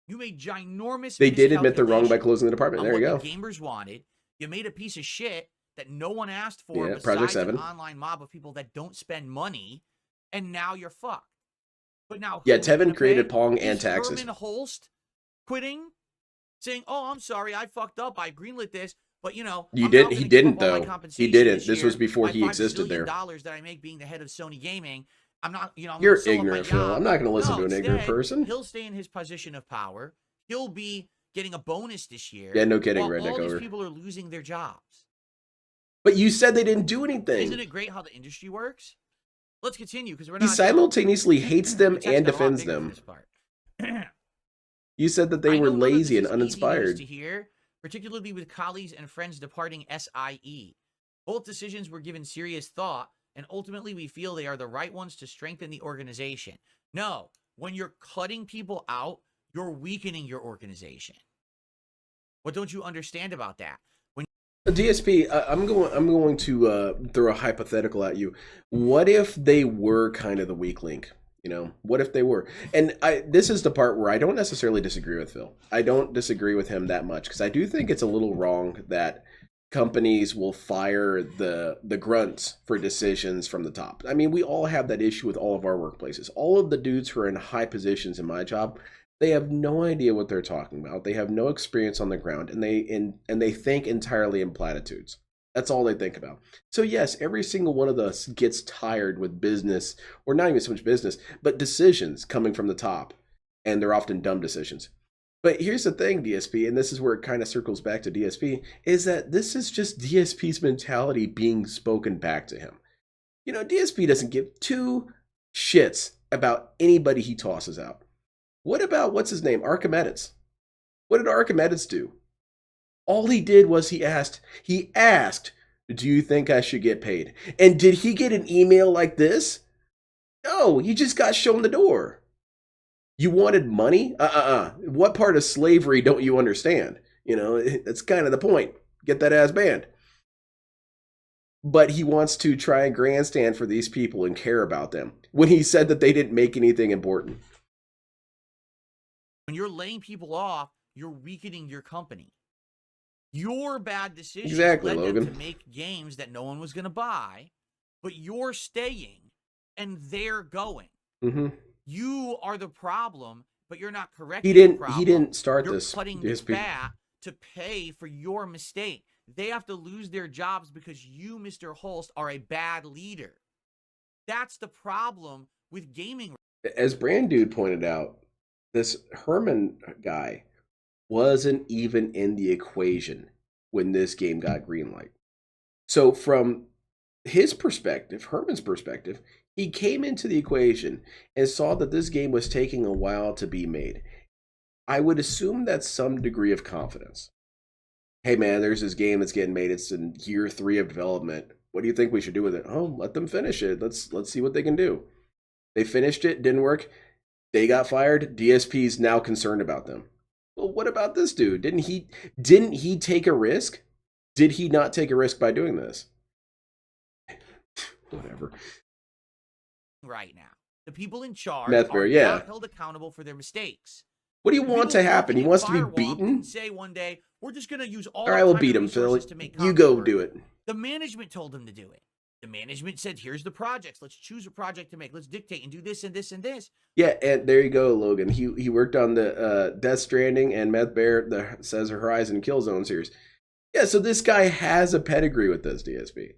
Speaker 2: You made ginormous.
Speaker 1: They did admit they're wrong by closing the department. There you go.
Speaker 2: The gamers wanted. You made a piece of shit that no one asked for.
Speaker 1: Yeah,
Speaker 2: besides
Speaker 1: Project 7.
Speaker 2: An online mob of people that don't spend money, and now you're fucked. But now,
Speaker 1: yeah, Tevin created Pong and taxes.
Speaker 2: Herman Hulst quitting, saying, "Oh, I'm sorry, I fucked up. I greenlit this." But, you know,
Speaker 1: he didn't though. He didn't. This was before he existed there.
Speaker 2: $5 that I make being the head of Sony Gaming. I'm not, you know,
Speaker 1: you're ignorant, Phil. I'm not going to listen to an ignorant person.
Speaker 2: He'll stay in his position of power. He'll be getting a bonus this year.
Speaker 1: Yeah, no kidding,
Speaker 2: while
Speaker 1: Redneck
Speaker 2: all these
Speaker 1: Ogre.
Speaker 2: people are losing their jobs.
Speaker 1: But you said they didn't do anything.
Speaker 2: Isn't it great how the industry works? Let's continue because we're not.
Speaker 1: He simultaneously hates them and defends them. You said that they were lazy and uninspired.
Speaker 2: To hear, particularly with colleagues and friends departing SIE. Both decisions were given serious thought, and ultimately we feel they are the right ones to strengthen the organization. No, when you're cutting people out, you're weakening your organization. What don't you understand about that? When
Speaker 1: DSP, I'm going to throw a hypothetical at you. What if they were kind of the weak link? You know, what if they were? And this is the part where I don't necessarily disagree with Phil. I don't disagree with him that much because I do think it's a little wrong that companies will fire the grunts for decisions from the top. I mean, we all have that issue with all of our workplaces. All of the dudes who are in high positions in my job, they have no idea what they're talking about. They have no experience on the ground, and they think entirely in platitudes. That's all they think about. So yes, every single one of us gets tired with business, or not even so much business, but decisions coming from the top, and they're often dumb decisions. But here's the thing, DSP, and this is where it kind of circles back to DSP, is that this is just DSP's mentality being spoken back to him. You know, DSP doesn't give two shits about anybody he tosses out. What about, what's his name, Archimedes? What did Archimedes do? All he did was he asked, do you think I should get paid? And did he get an email like this? No, he just got shown the door. You wanted money? What part of slavery don't you understand? You know, that's kind of the point. Get that ass banned. But he wants to try and grandstand for these people and care about them when he said that they didn't make anything important.
Speaker 2: When you're laying people off, you're weakening your company. Your bad decisions led them to make games that no one was going to buy, but you're staying and they're going.
Speaker 1: Mm-hmm.
Speaker 2: You are the problem, but you're not correcting
Speaker 1: He didn't start
Speaker 2: you're
Speaker 1: this.
Speaker 2: You're cutting the fat to pay for your mistake. They have to lose their jobs because you, Mr. Hulst, are a bad leader. That's the problem with gaming.
Speaker 1: As Brand Dude pointed out, this Herman guy wasn't even in the equation when this game got greenlight. So from his perspective, Herman's perspective, he came into the equation and saw that this game was taking a while to be made. I would assume that's some degree of confidence. Hey man, there's this game that's getting made. It's in year 3 of development. What do you think we should do with it? Oh, let them finish it. Let's see what they can do. They finished it, didn't work. They got fired. DSP's now concerned about them. Well, what about this dude? Didn't he take a risk? Did he not take a risk by doing this? Whatever.
Speaker 2: Right now, the people in charge
Speaker 1: Methbear,
Speaker 2: are not held accountable for their mistakes.
Speaker 1: What do you want to happen? He wants to be beaten?
Speaker 2: And say one day, we're just going to use all
Speaker 1: right, we'll beat him, Phil. You go do it.
Speaker 2: The management told him to do it. The management said, here's the projects. Let's choose a project to make. Let's dictate and do this and this and this.
Speaker 1: Yeah, and there you go, Logan. He worked on the Death Stranding and Methbear, the Says Horizon Killzone series. Yeah, so this guy has a pedigree with this, DSP.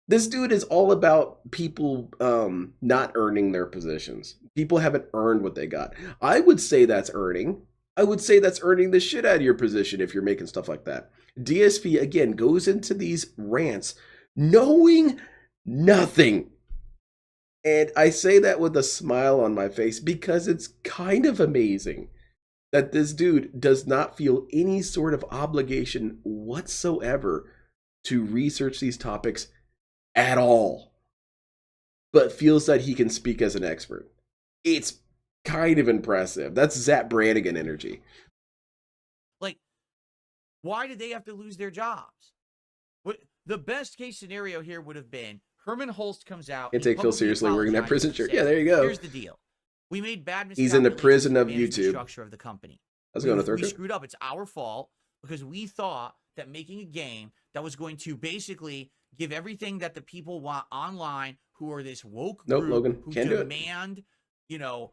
Speaker 1: This dude is all about people not earning their positions. People haven't earned what they got. I would say that's earning. I would say that's earning the shit out of your position if you're making stuff like that. DSP, again, goes into these rants knowing nothing. And I say that with a smile on my face because it's kind of amazing that this dude does not feel any sort of obligation whatsoever to research these topics at all, but feels that he can speak as an expert. It's kind of impressive. That's Zap Brannigan energy.
Speaker 2: Like, why did they have to lose their jobs? The best case scenario here would have been Herman Hulst comes out.
Speaker 1: And take Phil seriously working that prison shirt. Yeah, there you go.
Speaker 2: Here's the deal. We made bad mistakes.
Speaker 1: He's in the prison of YouTube.
Speaker 2: Structure of the company.
Speaker 1: How's it going,
Speaker 2: we screwed up. It's our fault because we thought that making a game that was going to basically give everything that the people want online, who are this woke group,
Speaker 1: Logan,
Speaker 2: who
Speaker 1: can't
Speaker 2: demand,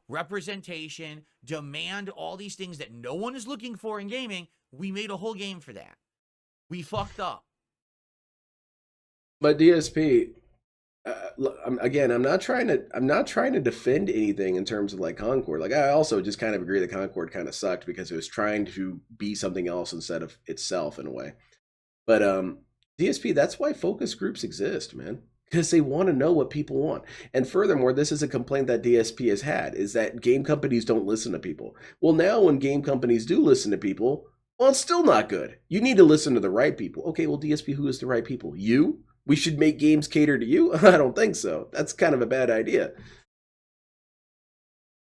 Speaker 2: representation, demand all these things that no one is looking for in gaming. We made a whole game for that. We fucked up.
Speaker 1: But DSP, again, I'm not trying to defend anything in terms of like Concord. Like I also just kind of agree that Concord kind of sucked because it was trying to be something else instead of itself in a way. But DSP, that's why focus groups exist, man. Because they want to know what people want. And furthermore, this is a complaint that DSP has had, is that game companies don't listen to people. Well, now when game companies do listen to people, well, it's still not good. You need to listen to the right people. Okay, well, DSP, who is the right people? You? We should make games cater to you? I don't think so. That's kind of a bad idea.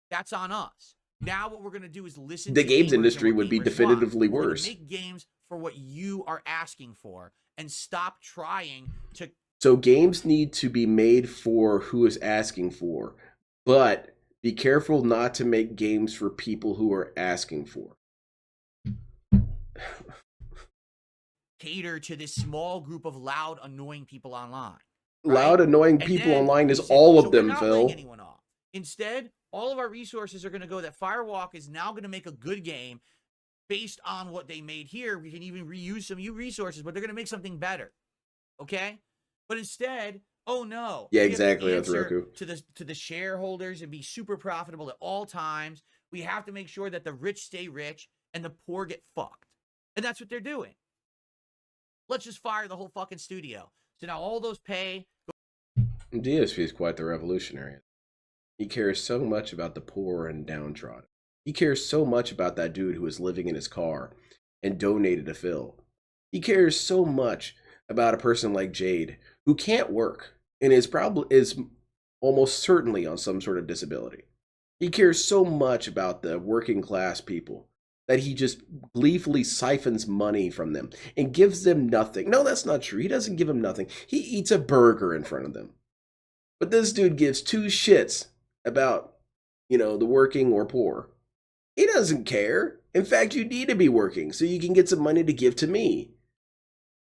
Speaker 2: That's on us. Now what we're going to do is listen
Speaker 1: the
Speaker 2: to
Speaker 1: games industry would be definitively worse.
Speaker 2: Make games for what you are asking for and stop trying to.
Speaker 1: So games need to be made for who is asking for, but be careful not to make games for people who are asking for.
Speaker 2: Cater to this small group of loud, annoying people online.
Speaker 1: Right? Loud, annoying people online is all of them, Phil.
Speaker 2: Anyone off. Instead, all of our resources are going to go that Firewalk is now going to make a good game based on what they made here. We can even reuse some new resources, but they're going to make something better. Okay? But instead, oh no.
Speaker 1: Yeah, exactly. That's Roku.
Speaker 2: To the shareholders and be super profitable at all times. We have to make sure that the rich stay rich and the poor get fucked. And that's what they're doing. Let's just fire the whole fucking studio. So now all those pay.
Speaker 1: DSP is quite the revolutionary. He cares so much about the poor and downtrodden. He cares so much about that dude who is living in his car and donated to Phil. He cares so much about a person like Jade who can't work and is almost certainly on some sort of disability. He cares so much about the working class people that he just gleefully siphons money from them and gives them nothing. No, that's not true. He doesn't give them nothing. He eats a burger in front of them. But this dude gives two shits about, the working or poor. He doesn't care. In fact, you need to be working so you can get some money to give to me.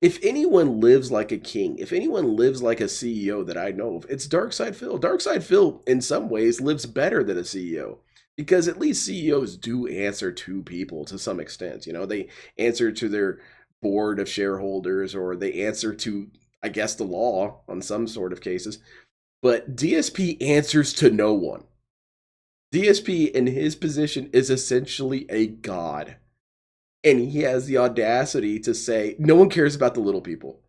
Speaker 1: If anyone lives like a king, if anyone lives like a CEO that I know of, it's Darkside Phil. Darkside Phil, in some ways, lives better than a CEO. Because at least CEOs do answer to people to some extent. They answer to their board of shareholders, or they answer to, I guess, the law on some sort of cases. But DSP answers to no one. DSP in his position is essentially a god. And he has the audacity to say, no one cares about the little people.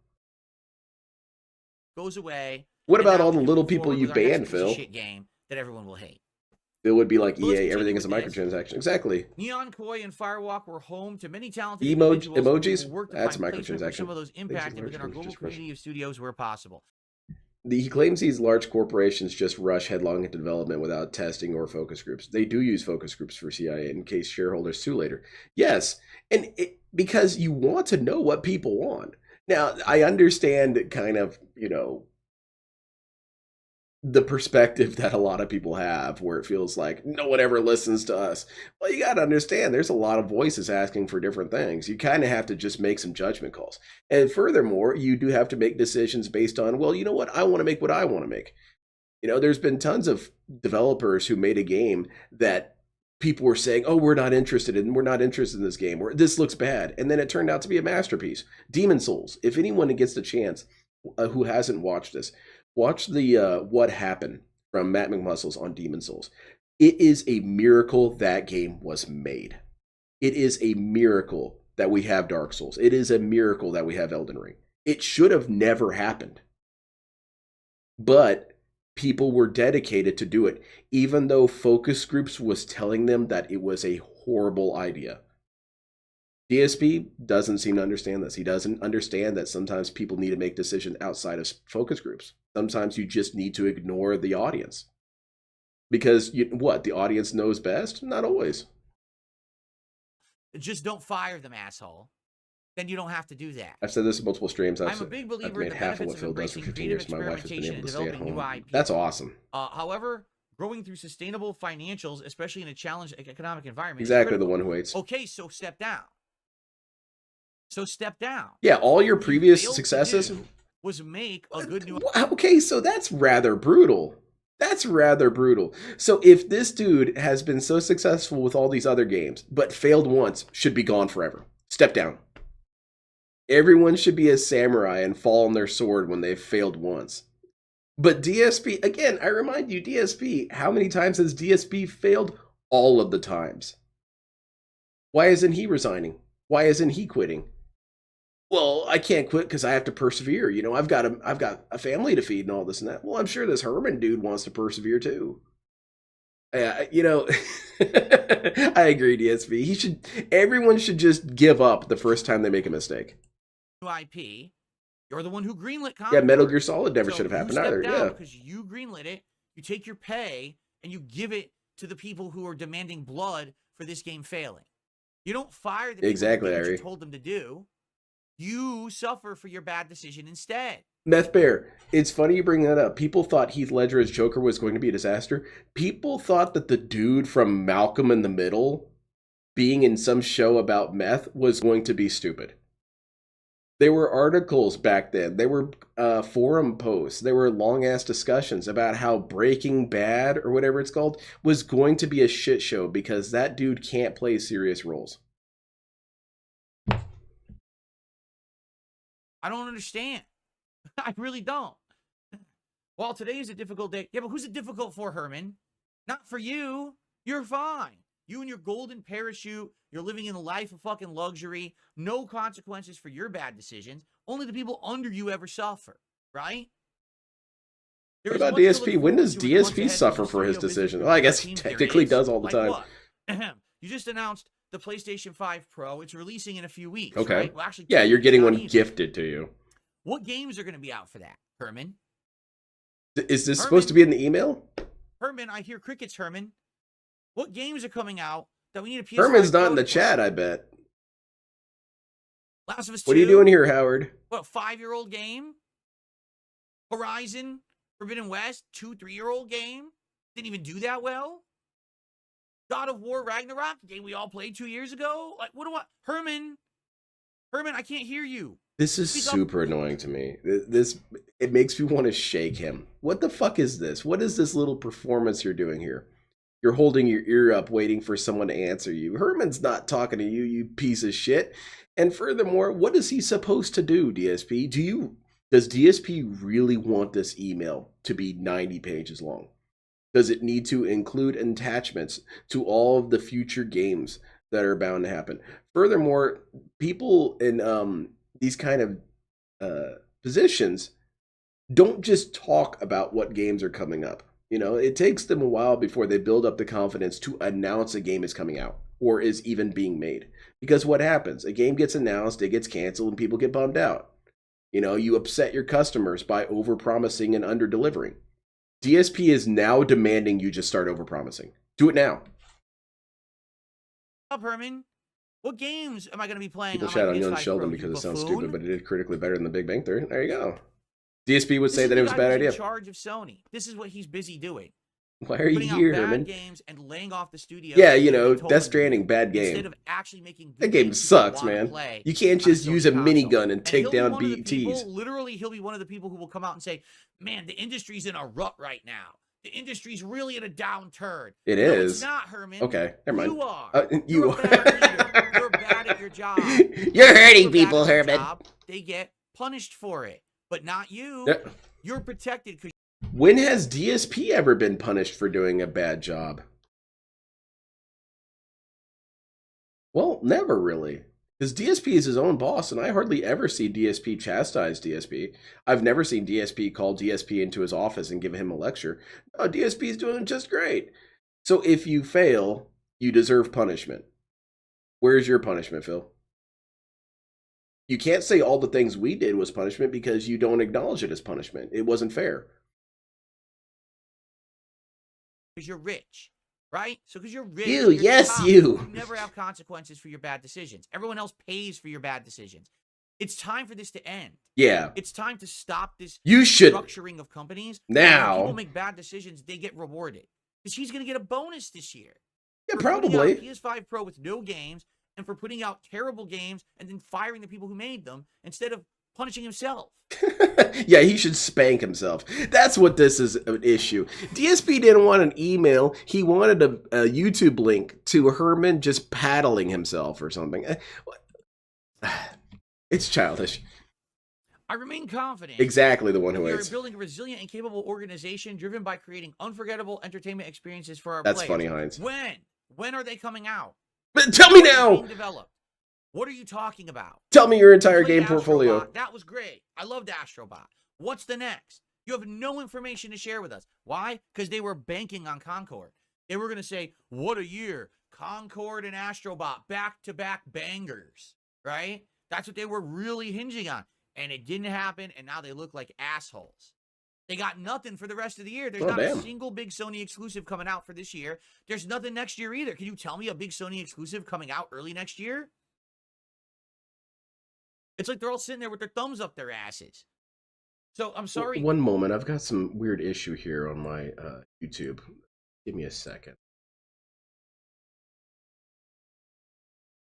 Speaker 2: Goes away.
Speaker 1: What about all the little people you banned, Phil?
Speaker 2: Shit game that everyone will hate.
Speaker 1: It would be like
Speaker 2: So let's
Speaker 1: EA,
Speaker 2: continue
Speaker 1: everything is a
Speaker 2: with this.
Speaker 1: microtransaction. Exactly.
Speaker 2: Neon Koi and Firewalk were home to many talented
Speaker 1: Emojis,
Speaker 2: individuals who worked to
Speaker 1: that's a
Speaker 2: find placement for
Speaker 1: microtransaction.
Speaker 2: some of those impacted within our global community of studios where possible.
Speaker 1: He claims these large corporations just rush headlong into development without testing or focus groups. They do use focus groups for CIA in case shareholders sue later. Yes, and because you want to know what people want. Now, I understand kind of, the perspective that a lot of people have where it feels like no one ever listens to us. Well, you got to understand there's a lot of voices asking for different things. You kind of have to just make some judgment calls. And furthermore, you do have to make decisions based on, well, you know what? I want to make what I want to make. There's been tons of developers who made a game that people were saying, oh, we're not interested in this game, or this looks bad. And then it turned out to be a masterpiece. Demon's Souls. If anyone gets the chance who hasn't watched this, watch the What Happened from Matt McMuscles on Demon's Souls. It is a miracle that game was made. It is a miracle that we have Dark Souls. It is a miracle that we have Elden Ring. It should have never happened. But people were dedicated to do it, even though focus groups was telling them that it was a horrible idea. DSP doesn't seem to understand this. He doesn't understand that sometimes people need to make decisions outside of focus groups. Sometimes you just need to ignore the audience. Because the audience knows best? Not always.
Speaker 2: Just don't fire them, asshole. Then you don't have to do that.
Speaker 1: I've said this in multiple streams.
Speaker 2: I'm a big believer in the benefits of embracing creative experimentation and developing new IP.
Speaker 1: That's awesome.
Speaker 2: However, growing through sustainable financials, especially in a challenged economic environment.
Speaker 1: Exactly the one who waits.
Speaker 2: Okay, so step down.
Speaker 1: Yeah, all your previous successes
Speaker 2: was make a good new.
Speaker 1: Okay, so that's rather brutal. So if this dude has been so successful with all these other games, but failed once, should be gone forever. Step down. Everyone should be a samurai and fall on their sword when they've failed once. But DSP, again, I remind you, DSP, how many times has DSP failed? All of the times. Why isn't he resigning? Why isn't he quitting? Well, I can't quit because I have to persevere. I've got a family to feed and all this and that. Well, I'm sure this Herman dude wants to persevere too. I agree, DSP. Everyone should just give up the first time they make a mistake.
Speaker 2: IP, you're the one who greenlit Concord.
Speaker 1: Yeah, Metal Gear Solid never should have happened either. Yeah,
Speaker 2: because you greenlit it, you take your pay and you give it to the people who are demanding blood for this game failing. You don't fire the people who did what you told them to do. You suffer for your bad decision instead.
Speaker 1: Meth Bear, it's funny you bring that up. People thought Heath Ledger as Joker was going to be a disaster. People thought that the dude from Malcolm in the Middle being in some show about meth was going to be stupid. There were articles back then. There were forum posts. There were long-ass discussions about how Breaking Bad, or whatever it's called, was going to be a shit show because that dude can't play serious roles.
Speaker 2: I don't understand. I really don't. Well, today is a difficult day. Yeah, but who's it difficult for, Herman? Not for you. You're fine. You and your golden parachute, you're living in a life of fucking luxury. No consequences for your bad decisions. Only the people under you ever suffer, right?
Speaker 1: What about DSP? When does DSP suffer for his decision? Well, I guess he technically does all the time.
Speaker 2: You just announced the PlayStation 5 Pro. It's releasing in a few weeks.
Speaker 1: Okay.
Speaker 2: Right? Well, actually,
Speaker 1: yeah, you're getting one gifted to you.
Speaker 2: What games are going to be out for that, Herman?
Speaker 1: Is this supposed to be in the email?
Speaker 2: Herman, I hear crickets, Herman. What games are coming out that we need a PS5
Speaker 1: Herman's not in the
Speaker 2: for?
Speaker 1: chat, I bet.
Speaker 2: Last of Us 2?
Speaker 1: What are you doing here, Howard?
Speaker 2: What, 5-year-old game? Horizon, Forbidden West, 2-3-year-old game? Didn't even do that well? God of War Ragnarok, a game we all played 2 years ago? Like, what do I... Herman, I can't hear you.
Speaker 1: This is super annoying to me. It makes me want to shake him. What the fuck is this? What is this little performance you're doing here? You're holding your ear up waiting for someone to answer you. Herman's not talking to you, you piece of shit. And furthermore, what is he supposed to do, DSP? Does DSP really want this email to be 90 pages long? Does it need to include attachments to all of the future games that are bound to happen? Furthermore, people in these kind of positions don't just talk about what games are coming up. You know, it takes them a while before they build up the confidence to announce a game is coming out or is even being made. Because what happens? A game gets announced, it gets canceled, and people get bummed out. You know, you upset your customers by overpromising and under-delivering. DSP is now demanding you just start overpromising. Do it now.
Speaker 2: Up, Herman. What games am I going to be playing?
Speaker 1: People shout on Young Sheldon because it sounds stupid, but it did critically better than the Big Bang Theory. There you go. DSP would say that it was a bad idea.
Speaker 2: In charge of Sony. This is what he's busy doing.
Speaker 1: Why are you here, Herman?
Speaker 2: Games and laying off the studio.
Speaker 1: Yeah, you know, Death Stranding, bad game.
Speaker 2: Instead of actually making
Speaker 1: that game sucks, man. You can't just use a minigun and take down BTs.
Speaker 2: Literally, he'll be one of the people who will come out and say, "Man, the industry's in a rut right now. The industry's really in a downturn."
Speaker 1: It is.
Speaker 2: It's not, Herman.
Speaker 1: Okay, never mind.
Speaker 2: You are. You're a bad leader. You're bad at your job.
Speaker 1: You're hurting people, Herman.
Speaker 2: They get punished for it, but not you. You're protected because.
Speaker 1: When has DSP ever been punished for doing a bad job? Well, never really. Because DSP is his own boss, and I hardly ever see DSP chastise DSP. I've never seen DSP call DSP into his office and give him a lecture. Oh, DSP is doing just great. So if you fail, you deserve punishment. Where's your punishment, Phil? You can't say all the things we did was punishment because you don't acknowledge it as punishment. It wasn't fair.
Speaker 2: Because you're rich, right? So because you're rich,
Speaker 1: you
Speaker 2: never have consequences for your bad decisions. Everyone else pays for your bad decisions. It's time for this to end.
Speaker 1: Yeah.
Speaker 2: It's time to stop this
Speaker 1: structuring
Speaker 2: of companies.
Speaker 1: Now.
Speaker 2: When people make bad decisions, they get rewarded. Because he's going to get a bonus this year.
Speaker 1: Yeah, probably.
Speaker 2: PS5 Pro with no games and for putting out terrible games and then firing the people who made them instead of punishing himself.
Speaker 1: Yeah, he should spank himself. That's what this is an issue. DSP didn't want an email. He wanted a YouTube link to Herman just paddling himself or something. It's childish.
Speaker 2: I remain confident.
Speaker 1: Exactly the one who
Speaker 2: is. We are building a resilient and capable organization driven by creating unforgettable entertainment experiences for our
Speaker 1: players.
Speaker 2: That's
Speaker 1: funny, Heinz.
Speaker 2: When are they coming out?
Speaker 1: But tell me now.
Speaker 2: Being developed? What are you talking about?
Speaker 1: Tell me your entire game portfolio.
Speaker 2: That was great. I loved Astrobot. What's the next? You have no information to share with us. Why? Because they were banking on Concord. They were going to say, what a year. Concord and Astrobot, back-to-back bangers, right? That's what they were really hinging on. And it didn't happen, and now they look like assholes. They got nothing for the rest of the year. There's not a single big Sony exclusive coming out for this year. There's nothing next year either. Can you tell me a big Sony exclusive coming out early next year? It's like they're all sitting there with their thumbs up their asses. So I'm sorry.
Speaker 1: One moment. I've got some weird issue here on my YouTube. Give me a second.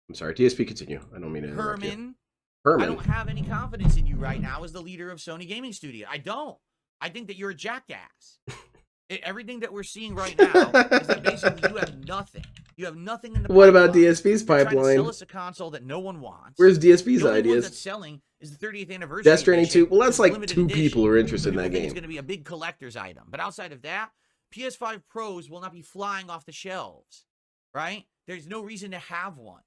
Speaker 1: I'm sorry. DSP, continue. I don't mean to interrupt you. Herman.
Speaker 2: I don't have any confidence in you right now as the leader of Sony Gaming Studio. I don't. I think that you're a jackass. Everything that we're seeing right now is that basically you have nothing. You have nothing in the pipeline.
Speaker 1: What about DSP's pipeline?
Speaker 2: Trying to sell us a console that no one wants.
Speaker 1: Where's DSP's
Speaker 2: the only
Speaker 1: ideas?
Speaker 2: One that's selling is the 30th anniversary.
Speaker 1: Death Stranding 2. Well, that's like 2 people are interested in that game.
Speaker 2: It's going to be a big collector's item. But outside of that, PS5 Pros will not be flying off the shelves, right? There's no reason to have one.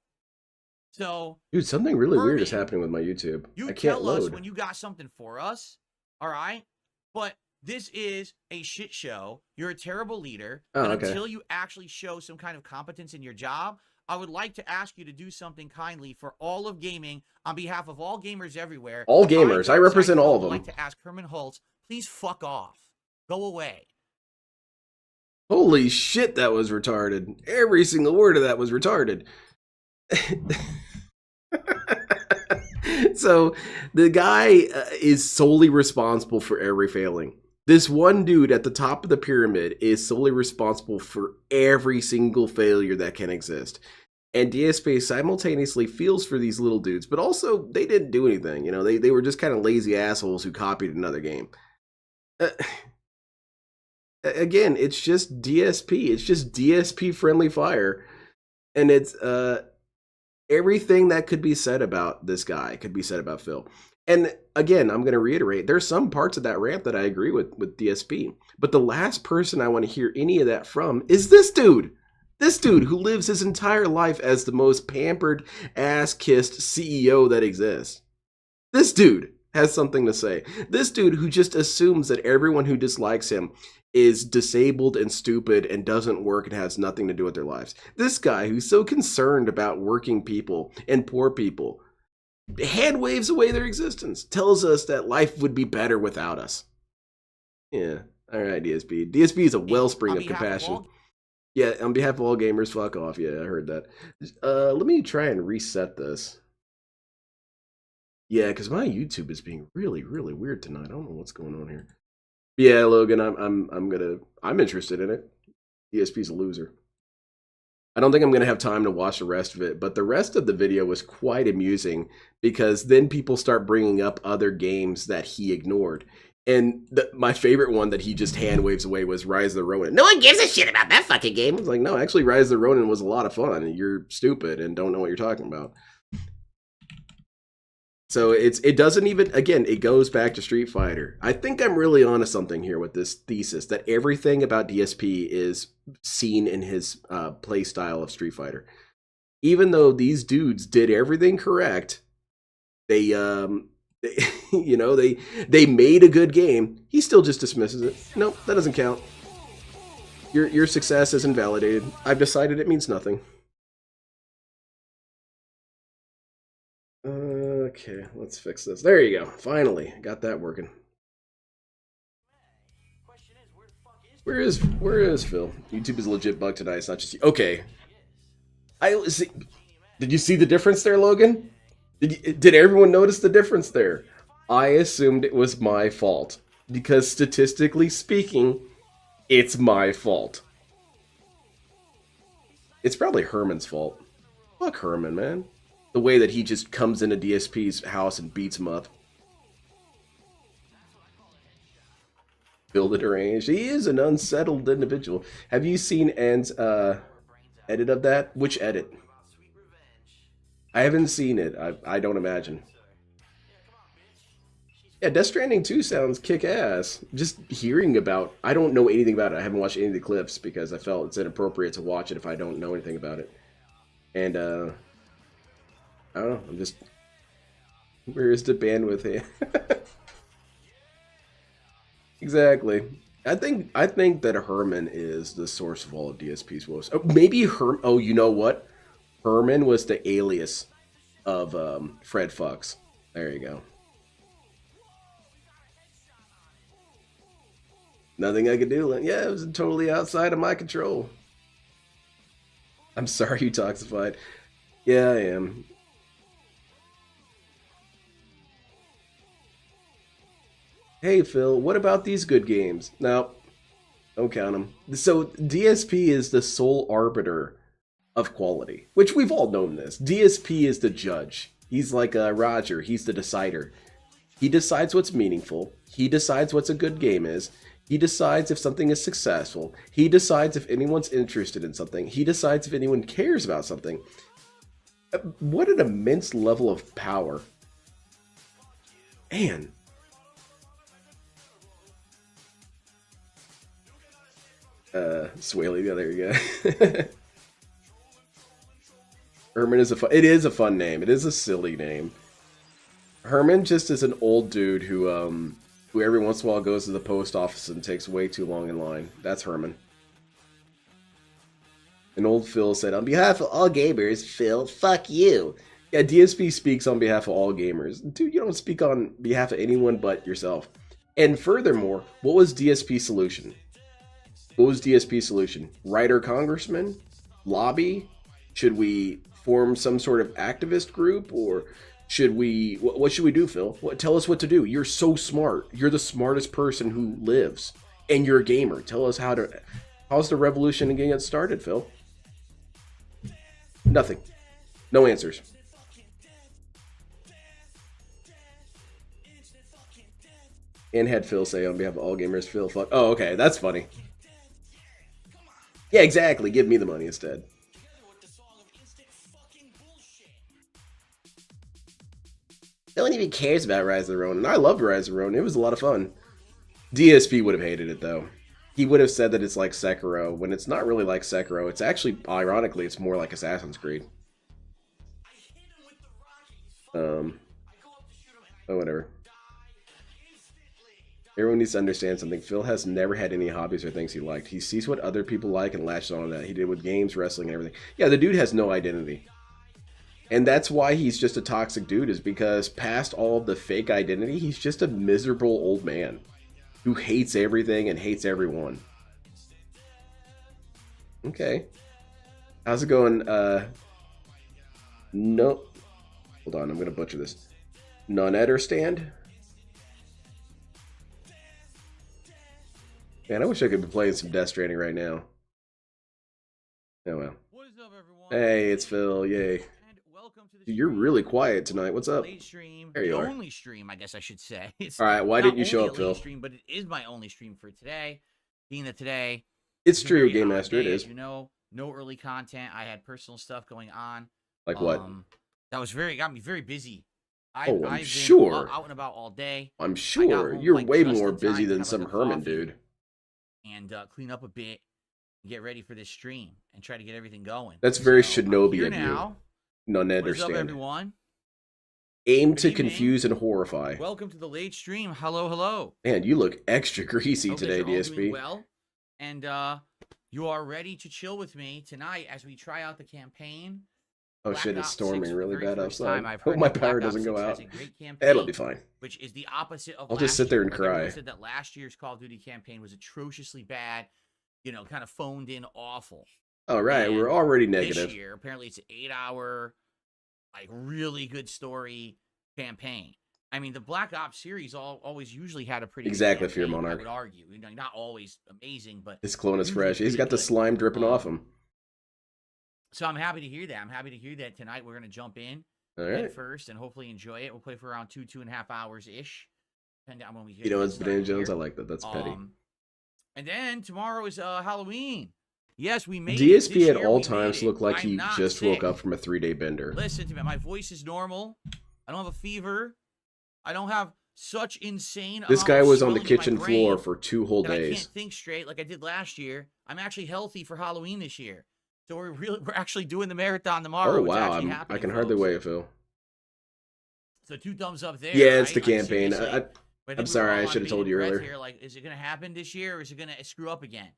Speaker 2: So,
Speaker 1: dude, something really weird is happening with my YouTube.
Speaker 2: You
Speaker 1: I can't
Speaker 2: tell
Speaker 1: load.
Speaker 2: us when you got something for us, all right? But this is a shit show. You're a terrible leader.
Speaker 1: Oh,
Speaker 2: and
Speaker 1: okay.
Speaker 2: Until you actually show some kind of competence in your job, I would like to ask you to do something kindly for all of gaming on behalf of all gamers everywhere.
Speaker 1: All gamers. I represent all of them.
Speaker 2: I would like to ask Herman Hulst, please fuck off. Go away.
Speaker 1: Holy shit, that was retarded. Every single word of that was retarded. So the guy is solely responsible for every failing. This one dude at the top of the pyramid is solely responsible for every single failure that can exist. And DSP simultaneously feels for these little dudes, but also they didn't do anything. You know, they were just kind of lazy assholes who copied another game. Again, it's just DSP. It's just DSP friendly fire. And it's everything that could be said about this guy could be said about Phil. And again, I'm going to reiterate, there's some parts of that rant that I agree with DSP. But the last person I want to hear any of that from is this dude. This dude who lives his entire life as the most pampered, ass-kissed CEO that exists. This dude. has something to say. This dude who just assumes that everyone who dislikes him is disabled and stupid and doesn't work and has nothing to do with their lives. This guy who's so concerned about working people and poor people hand waves away their existence, tells us that life would be better without us. Yeah, all right, DSP. DSP is a wellspring of compassion. Yeah, on behalf of all gamers, fuck off. Yeah, I heard that. Let me try and reset this. Yeah, because my YouTube is being really, really weird tonight. I don't know what's going on here. Yeah, Logan, I'm interested in it. DSP's a loser. I don't think I'm gonna have time to watch the rest of it, but the rest of the video was quite amusing because then people start bringing up other games that he ignored. And my favorite one that he just hand waves away was Rise of the Ronin. No one gives a shit about that fucking game. I was like, no, actually, Rise of the Ronin was a lot of fun. You're stupid and don't know what you're talking about. So it doesn't even, again, it goes back to Street Fighter. I think I'm really onto something here with this thesis that everything about DSP is seen in his play style of Street Fighter. Even though these dudes did everything correct, they made a good game, he still just dismisses it. Nope, that doesn't count. Your success is invalidated. I've decided it means nothing. Okay, let's fix this. There you go. Finally, got that working. Where is Phil? YouTube is a legit bug tonight. It's not just you. Okay. Did you see the difference there, Logan? Did everyone notice the difference there? I assumed it was my fault because statistically speaking, it's my fault. It's probably Herman's fault. Fuck Herman, man. The way that he just comes into DSP's house and beats him up. Bill the Deranged. He is an unsettled individual. Have you seen Ann's edit of that? Which edit? I haven't seen it. I don't imagine. Yeah, Death Stranding 2 sounds kick-ass. Just hearing about... I don't know anything about it. I haven't watched any of the clips because I felt it's inappropriate to watch it if I don't know anything about it. And, I don't know, I'm just... Where is the bandwidth here? Exactly. I think that Herman is the source of all of DSP's woes. Oh, maybe oh, you know what? Herman was the alias of Fred Fucks. There you go. Nothing I could do. Yeah, it was totally outside of my control. I'm sorry you toxified. Yeah, I am. Hey Phil, what about these good games? No, don't count them. So DSP is the sole arbiter of quality, which we've all known this. DSP is the judge. He's like Roger, he's the decider. He decides what's meaningful. He decides what's a good game is. He decides if something is successful. He decides if anyone's interested in something. He decides if anyone cares about something. What an immense level of power. Man. Swaley, yeah, there you go. Herman is it is a fun name. It is a silly name. Herman just is an old dude who every once in a while goes to the post office and takes way too long in line. That's Herman. And old Phil said, on behalf of all gamers, Phil, fuck you. Yeah, DSP speaks on behalf of all gamers. Dude, you don't speak on behalf of anyone but yourself. And furthermore, what was DSP's solution? What was DSP's solution? Writer congressman? Lobby? Should we form some sort of activist group? Or should we... What should we do, Phil? Tell us what to do. You're so smart. You're the smartest person who lives. And you're a gamer. Tell us how's the revolution getting started, Phil? Nothing. No answers. And had Phil say on behalf of all gamers, Phil, fuck. Oh, okay. That's funny. Yeah, exactly. Give me the money instead. No one even cares about Rise of the Ronin. I loved Rise of the Ronin. It was a lot of fun. DSP would have hated it, though. He would have said that it's like Sekiro, when it's not really like Sekiro. It's actually, ironically, it's more like Assassin's Creed. Oh, whatever. Everyone needs to understand something. Phil has never had any hobbies or things he liked. He sees what other people like and latches on to that. He did with games, wrestling, and everything. Yeah, the dude has no identity. And that's why he's just a toxic dude, is because past all of the fake identity, he's just a miserable old man who hates everything and hates everyone. Okay. How's it going? No. Hold on, I'm going to butcher this. Non-eder stand? Man, I wish I could be playing some Death Stranding right now. Oh well.
Speaker 2: What is up, everyone?
Speaker 1: Hey, it's Phil. Yay.
Speaker 2: And welcome to the
Speaker 1: Dude, you're really quiet tonight. What's up?
Speaker 2: late stream.
Speaker 1: There you
Speaker 2: the
Speaker 1: are.
Speaker 2: only stream, I guess I should say. It's
Speaker 1: All right, why
Speaker 2: not
Speaker 1: didn't you show
Speaker 2: only
Speaker 1: up,
Speaker 2: a late
Speaker 1: Phil?
Speaker 2: stream, but it is my only stream for today. Being that today,
Speaker 1: It's
Speaker 2: a
Speaker 1: true,
Speaker 2: very
Speaker 1: Game
Speaker 2: odd
Speaker 1: Master. It
Speaker 2: day,
Speaker 1: is.
Speaker 2: as you know, no early content. I had personal stuff going on.
Speaker 1: Like what?
Speaker 2: That was got me very busy.
Speaker 1: I'm
Speaker 2: I've been
Speaker 1: sure.
Speaker 2: out and about all day.
Speaker 1: I'm
Speaker 2: I got
Speaker 1: sure.
Speaker 2: home,
Speaker 1: You're
Speaker 2: like,
Speaker 1: way
Speaker 2: just
Speaker 1: more
Speaker 2: in time
Speaker 1: busy
Speaker 2: to
Speaker 1: than
Speaker 2: have,
Speaker 1: some
Speaker 2: like, a
Speaker 1: Herman
Speaker 2: coffee
Speaker 1: dude.
Speaker 2: and clean up a bit and get ready for this stream and try to get everything going.
Speaker 1: That's very
Speaker 2: So, I'm
Speaker 1: Shinobi
Speaker 2: here
Speaker 1: of you.
Speaker 2: now.
Speaker 1: None
Speaker 2: What is up,
Speaker 1: understand.
Speaker 2: everyone?
Speaker 1: Aim
Speaker 2: Good
Speaker 1: to
Speaker 2: evening.
Speaker 1: confuse and horrify.
Speaker 2: Welcome to the late stream. Hello, hello.
Speaker 1: Man, you look extra greasy
Speaker 2: Hope that
Speaker 1: today,
Speaker 2: you're all doing
Speaker 1: DSP.
Speaker 2: well, and you are ready to chill with me tonight as we try out the campaign.
Speaker 1: Oh
Speaker 2: Black
Speaker 1: shit, it's
Speaker 2: Ops 6
Speaker 1: storming
Speaker 2: for the
Speaker 1: really
Speaker 2: very
Speaker 1: bad
Speaker 2: first
Speaker 1: outside.
Speaker 2: time. I've
Speaker 1: Hope
Speaker 2: heard
Speaker 1: my
Speaker 2: that
Speaker 1: power
Speaker 2: Black Ops
Speaker 1: doesn't go
Speaker 2: 6
Speaker 1: out.
Speaker 2: has a great campaign,
Speaker 1: It'll be fine.
Speaker 2: which is the opposite of
Speaker 1: I'll
Speaker 2: last
Speaker 1: just sit there
Speaker 2: year.
Speaker 1: and
Speaker 2: Like, everyone
Speaker 1: cry.
Speaker 2: said that last year's Call of Duty campaign was atrociously bad, kind of phoned in awful.
Speaker 1: All right,
Speaker 2: And
Speaker 1: we're already
Speaker 2: This
Speaker 1: negative.
Speaker 2: year, apparently it's an 8-hour, like, really good story campaign. I mean, the Black Ops series always usually had a pretty good
Speaker 1: Exactly, Fear
Speaker 2: campaign, I
Speaker 1: Monarch.
Speaker 2: would argue. Not always amazing, but
Speaker 1: His clone is
Speaker 2: usually
Speaker 1: fresh. He's
Speaker 2: pretty
Speaker 1: got the
Speaker 2: good.
Speaker 1: slime dripping off him.
Speaker 2: So I'm happy to hear that. I'm happy to hear that tonight we're going to jump in
Speaker 1: All
Speaker 2: head
Speaker 1: right.
Speaker 2: first and hopefully enjoy it. We'll play for around 2.5 hours-ish, depending on when we get
Speaker 1: You know,
Speaker 2: get
Speaker 1: it's Banana
Speaker 2: started
Speaker 1: Jones. I
Speaker 2: here.
Speaker 1: like that. That's petty.
Speaker 2: And then tomorrow is Halloween. Yes, we made it.
Speaker 1: DSP
Speaker 2: This
Speaker 1: at
Speaker 2: year
Speaker 1: all
Speaker 2: we made
Speaker 1: times
Speaker 2: it.
Speaker 1: looked like
Speaker 2: I'm
Speaker 1: he
Speaker 2: not
Speaker 1: just
Speaker 2: sick.
Speaker 1: woke up from a 3-day bender.
Speaker 2: Listen to me. My voice is normal. I don't have a fever. I don't have such insane
Speaker 1: This
Speaker 2: amount
Speaker 1: guy
Speaker 2: of
Speaker 1: was on the
Speaker 2: swelling in my
Speaker 1: kitchen
Speaker 2: brain
Speaker 1: floor for 2 whole
Speaker 2: that I
Speaker 1: days.
Speaker 2: can't think straight like I did last year. I'm actually healthy for Halloween this year. So we're actually doing the marathon tomorrow.
Speaker 1: Oh
Speaker 2: It's
Speaker 1: wow,
Speaker 2: actually
Speaker 1: I
Speaker 2: happening,
Speaker 1: can hardly
Speaker 2: folks.
Speaker 1: wait, Phil.
Speaker 2: So 2 thumbs up there.
Speaker 1: Yeah, it's the
Speaker 2: right? Like,
Speaker 1: campaign.
Speaker 2: seriously. But I think
Speaker 1: I'm
Speaker 2: we
Speaker 1: sorry,
Speaker 2: were
Speaker 1: I
Speaker 2: all on
Speaker 1: should have told
Speaker 2: bated
Speaker 1: you
Speaker 2: breath
Speaker 1: earlier.
Speaker 2: Here. Like, is it going to happen this year, or is it going to screw up again?